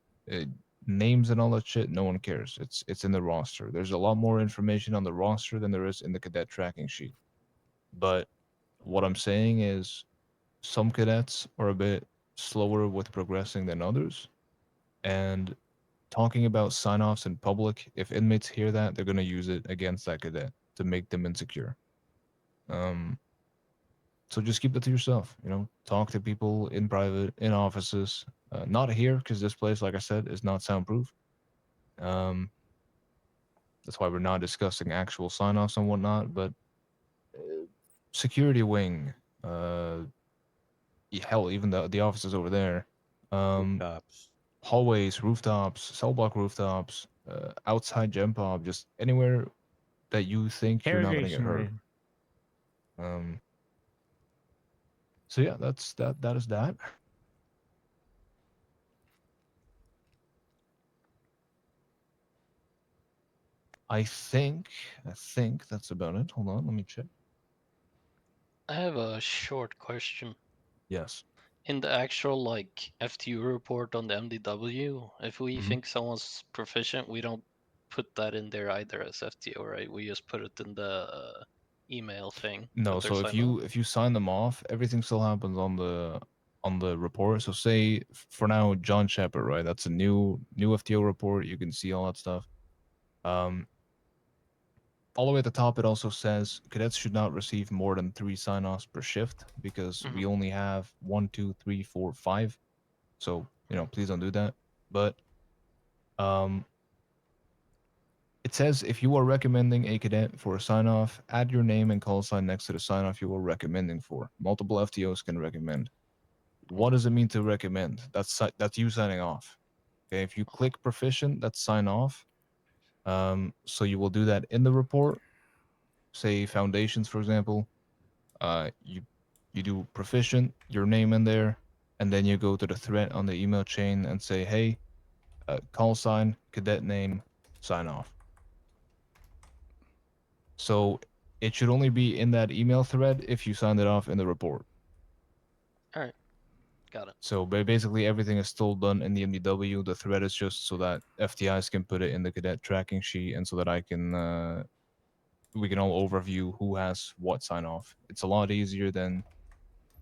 Names and all that shit, no one cares. It's in the roster. There's a lot more information on the roster than there is in the cadet tracking sheet. But what I'm saying is some cadets are a bit slower with progressing than others. And talking about sign-offs in public, if inmates hear that, they're going to use it against that cadet to make them insecure. So just keep that to yourself. Talk to people in private, in offices. Not here, because this place, like I said, is not soundproof. That's why we're not discussing actual sign-offs and whatnot. But security wing, hell, even the offices over there, Rooftops. hallways, rooftops, cell block rooftops, outside gem pop, just anywhere that you think you're not going to get Interrogation hurt. room. So yeah, that is that. I think that's about it. Hold on, let me check. I have a short question. Yes. In the actual FTU report on the MDW, if we think someone's proficient, we don't put that in there either as FTO, right? We just put it in the email thing. No, so if you sign them off, everything still happens on the report. So say for now, John Shepard, right? That's a new FTO report. You can see all that stuff. All the way at the top, it also says cadets should not receive more than 3 sign-offs per shift because we only have 1, 2, 3, 4, 5. So please don't do that. But it says if you are recommending a cadet for a sign-off, add your name and call sign next to the sign-off you are recommending for. Multiple FTOs can recommend. What does it mean to recommend? That's you signing off. Okay, if you click proficient, that's sign off. So you will do that in the report. Say foundations, for example. You do proficient, your name in there, and then you go to the thread on the email chain and say, hey, call sign, cadet name, sign off. So it should only be in that email thread if you signed it off in the report. All right, got it. So basically everything is still done in the MDW. The thread is just so that FTIs can put it in the cadet tracking sheet and so that we can all overview who has what sign off. It's a lot easier than,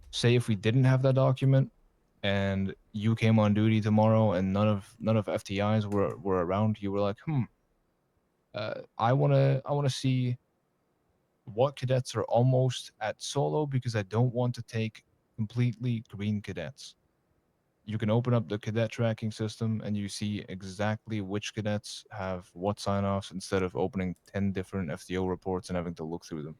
say, if we didn't have that document and you came on duty tomorrow and none of FTIs were around. You were like, I wanna see what cadets are almost at solo because I don't want to take completely green cadets. You can open up the cadet tracking system and you see exactly which cadets have what sign-offs instead of opening 10 different FTO reports and having to look through them.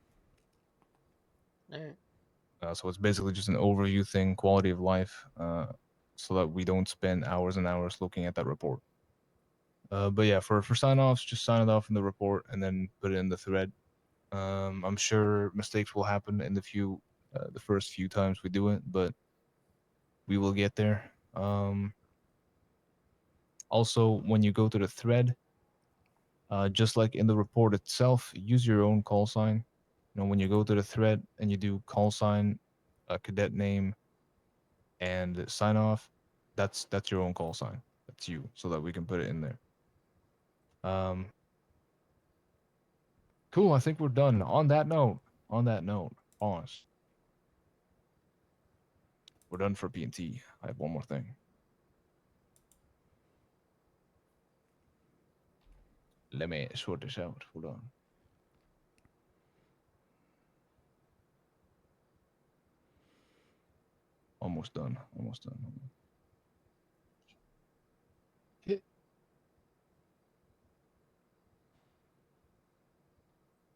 All right. So it's basically just an overview thing, quality of life, so that we don't spend hours and hours looking at that report. But yeah, for sign-offs, just sign it off in the report and then put it in the thread. I'm sure mistakes will happen in the first few times we do it, but we will get there. Also, when you go to the thread, just like in the report itself, use your own call sign. When you go to the thread and you do call sign, cadet name, and sign off, that's your own call sign. That's you, so that we can put it in there. Cool. I think we're done. On that note, pause. We're done for P&T. I have one more thing. Let me sort this out. Hold on. Almost done. Almost done. Hit.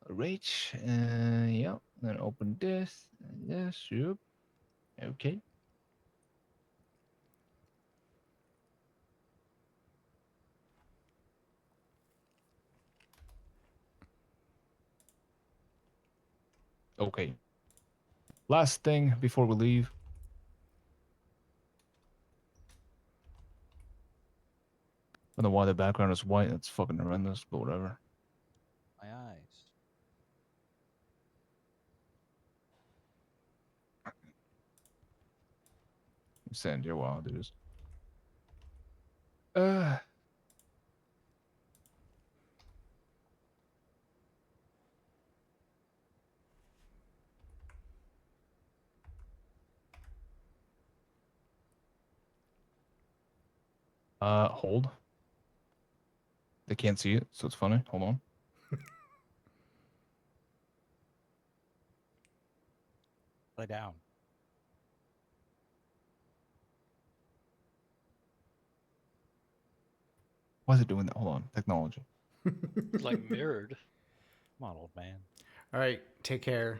Reach. Yeah. Then open this. Yes. Yep. Okay. Okay. Last thing before we leave. I don't know why the background is white. That's fucking horrendous, but whatever. My eyes. Send your wild dudes. Hold. They can't see it, so it's funny. Hold on. Lay down. Why is it doing that? Hold on. Technology. It's like mirrored. Come on, old man. All right, take care.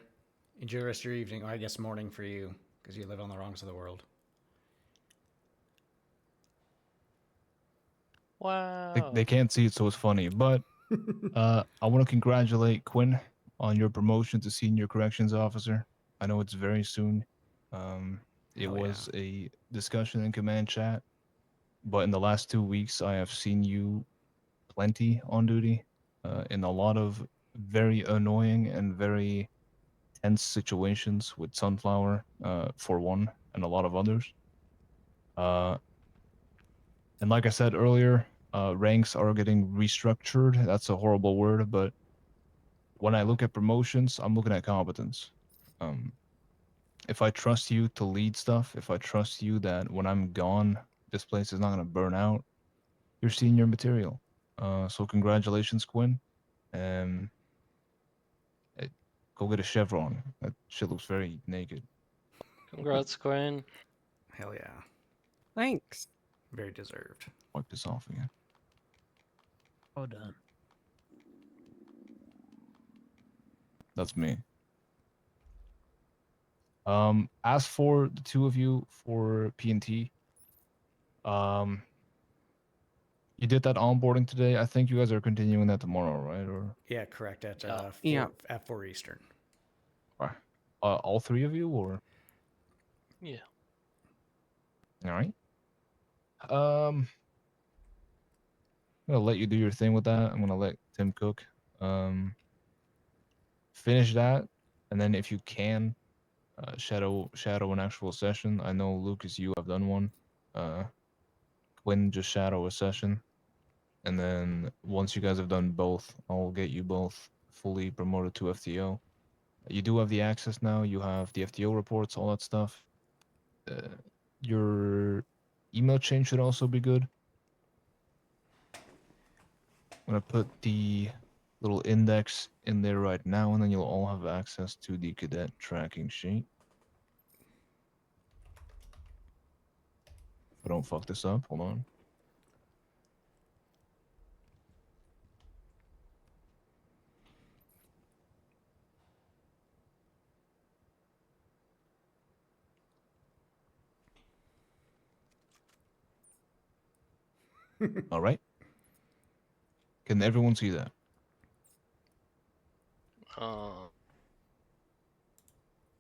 Enjoy the rest of your evening, or I guess morning for you, because you live on the wrong side of the world. Wow. They can't see it, so it's funny. But I want to congratulate Quinn on your promotion to senior corrections officer. I know it's very soon. It Hell was a discussion in command chat, but in the last 2 weeks, I have seen you plenty on duty in a lot of very annoying and very tense situations with Sunflower, for one, and a lot of others. And like I said earlier, ranks are getting restructured. That's a horrible word, but when I look at promotions, I'm looking at competence. If I trust you to lead stuff, if I trust you that when I'm gone, this place is not going to burn out, you're senior material. So congratulations, Quinn. Um, go get a chevron. That shit looks very naked. Congrats, Quinn. Hell yeah. Thanks. Very deserved. Wipe this off again. Well done. That's me. As for the two of you for P&T, you did that onboarding today. I think you guys are continuing that tomorrow, right? Or Yeah, correct. At Yeah. at 4 Eastern. all three of you, or Yeah. all right. I'm gonna let you do your thing with that. I'm gonna let Tim cook. Finish that, and then if you can, shadow an actual session. I know Lucas, you have done one. Quinn, just shadow a session, and then once you guys have done both, I'll get you both fully promoted to FTO. You do have the access now. You have the FTO reports, all that stuff. Your email chain should also be good. I'm gonna put the little index in there right now, and then you'll all have access to the cadet tracking sheet. If I don't fuck this up, hold on. All right. Can everyone see that?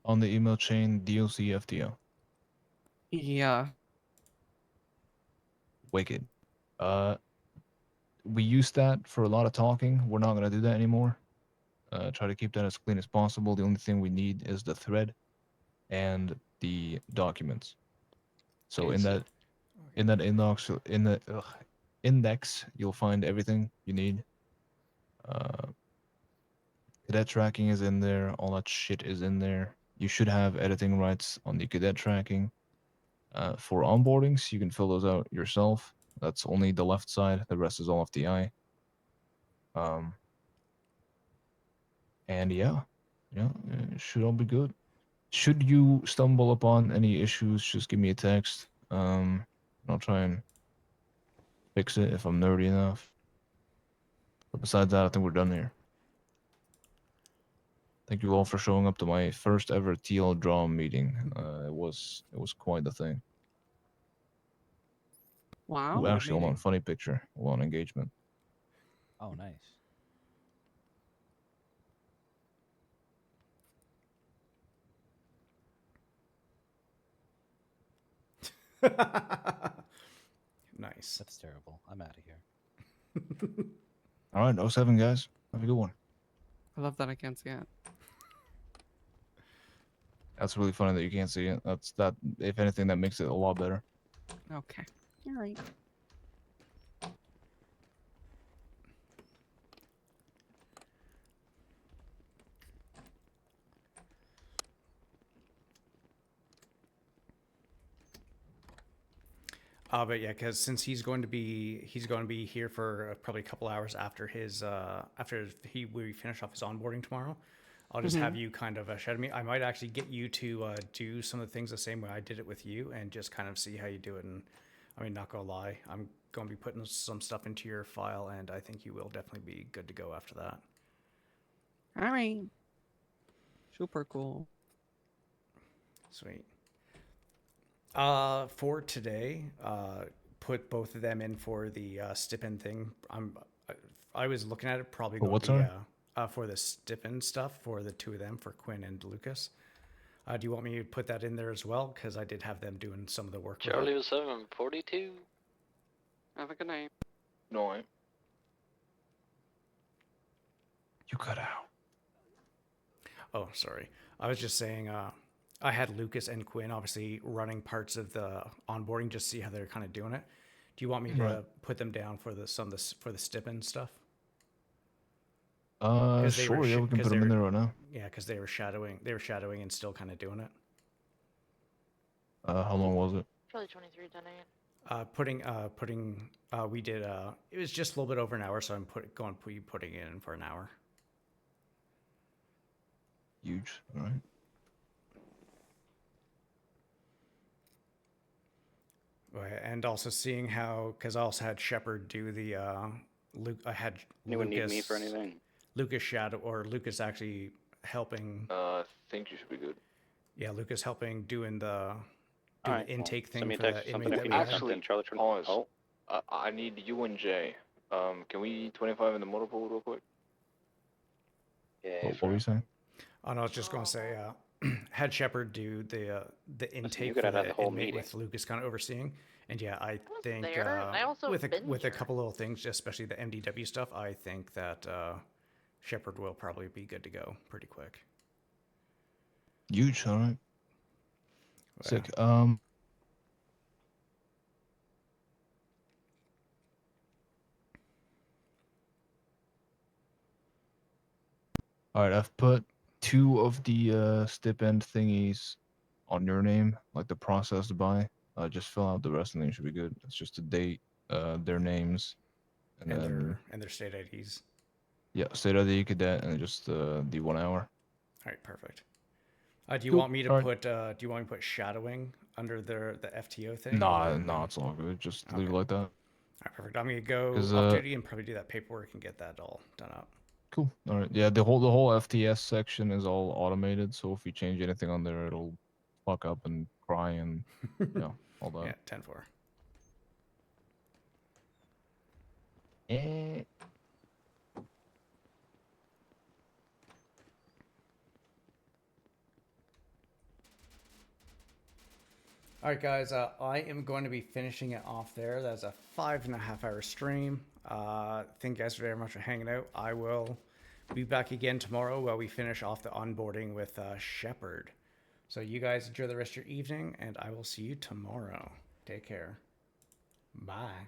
On the email chain, DOC FTO. Yeah. Wicked. We used that for a lot of talking. We're not gonna do that anymore. Try to keep that as clean as possible. The only thing we need is the thread and the documents. So Okay, in that index, you'll find everything you need. Cadet tracking is in there. All that shit is in there. You should have editing rights on the cadet tracking. For onboardings, you can fill those out yourself. That's only the left side. The rest is all FDI. And yeah, it should all be good. Should you stumble upon any issues, just give me a text. I'll try and fix it if I'm nerdy enough. But besides that, I think we're done here. Thank you all for showing up to my first ever TL draw meeting. It was quite the thing. Wow. Ooh, actually, hold on. Funny picture. Hold on, engagement. Oh, nice. Nice. That's terrible. I'm out of here. All right, 07 guys. Have a good one. I love that I can't see it. That's really funny that you can't see it. That. If anything, that makes it a lot better. Okay. All right. But yeah, because since he's going to be here for probably a couple hours after his we finish off his onboarding tomorrow. I'll just have you kind of shadow me. I might actually get you to do some of the things the same way I did it with you, and just kind of see how you do it. And I mean, not gonna lie, I'm going to be putting some stuff into your file, and I think you will definitely be good to go after that. All right. Super cool. Sweet. For today, put both of them in for the stipend thing. I was looking at it, probably going to be for the stipend stuff for the two of them, for Quinn and Lucas. Do you want me to put that in there as well? Because I did have them doing some of the work. Charlie was 742. Have a good night. No. You cut out. Oh, sorry. I was just saying. I had Lucas and Quinn obviously running parts of the onboarding, just see how they're kind of doing it. Do you want me to put them down for the stipend stuff? Sure. Yeah, we can put them in there right now. Yeah, because they were shadowing and still kind of doing it. How long was it? Probably 23 10 we did. It was just a little bit over an hour, so I'm putting it in for an hour. Huge. All right. And also seeing how, because I also had Shepard do the I had Anyone Lucas, need me for anything? Lucas actually helping. I think you should be good. Yeah, Lucas helping doing the intake thing send me for a text the something inmate if that you we need had. something. Charlie, Pause. Oh, I need you and Jay. Can we 25 in the motor pool real quick? yeah. What were you saying? Oh no, I was just going to say, had Shepard do the intake you for could have the the whole inmate meeting. with Lucas kind of overseeing, and yeah, I think there, and I also with been a here. couple little things, especially the MDW stuff, I think that Shepard will probably be good to go pretty quick. Huge. All right. Sick. All right, I've put 2 of the stipend thingies on your name, like the processed by. Just fill out the rest, and then you should be good. It's just the date, their names, and then their state IDs. Yeah, state ID cadet, and just the 1 hour. All right, perfect. Do you Cool. want me to All right. put shadowing under the FTO thing? Nah, it's all good. Just leave it like that. All right, perfect. I'm gonna go 'Cause, off duty and probably do that paperwork and get that all done up. Cool. All right. Yeah, the whole FTS section is all automated, so if you change anything on there, it'll fuck up and cry and all that. Yeah, 10-4. All right, guys, I am going to be finishing it off there. That's a 5.5-hour stream. Thank you guys very much for hanging out. I will be back again tomorrow while we finish off the onboarding with Shepard. So you guys enjoy the rest of your evening, and I will see you tomorrow. Take care. Bye.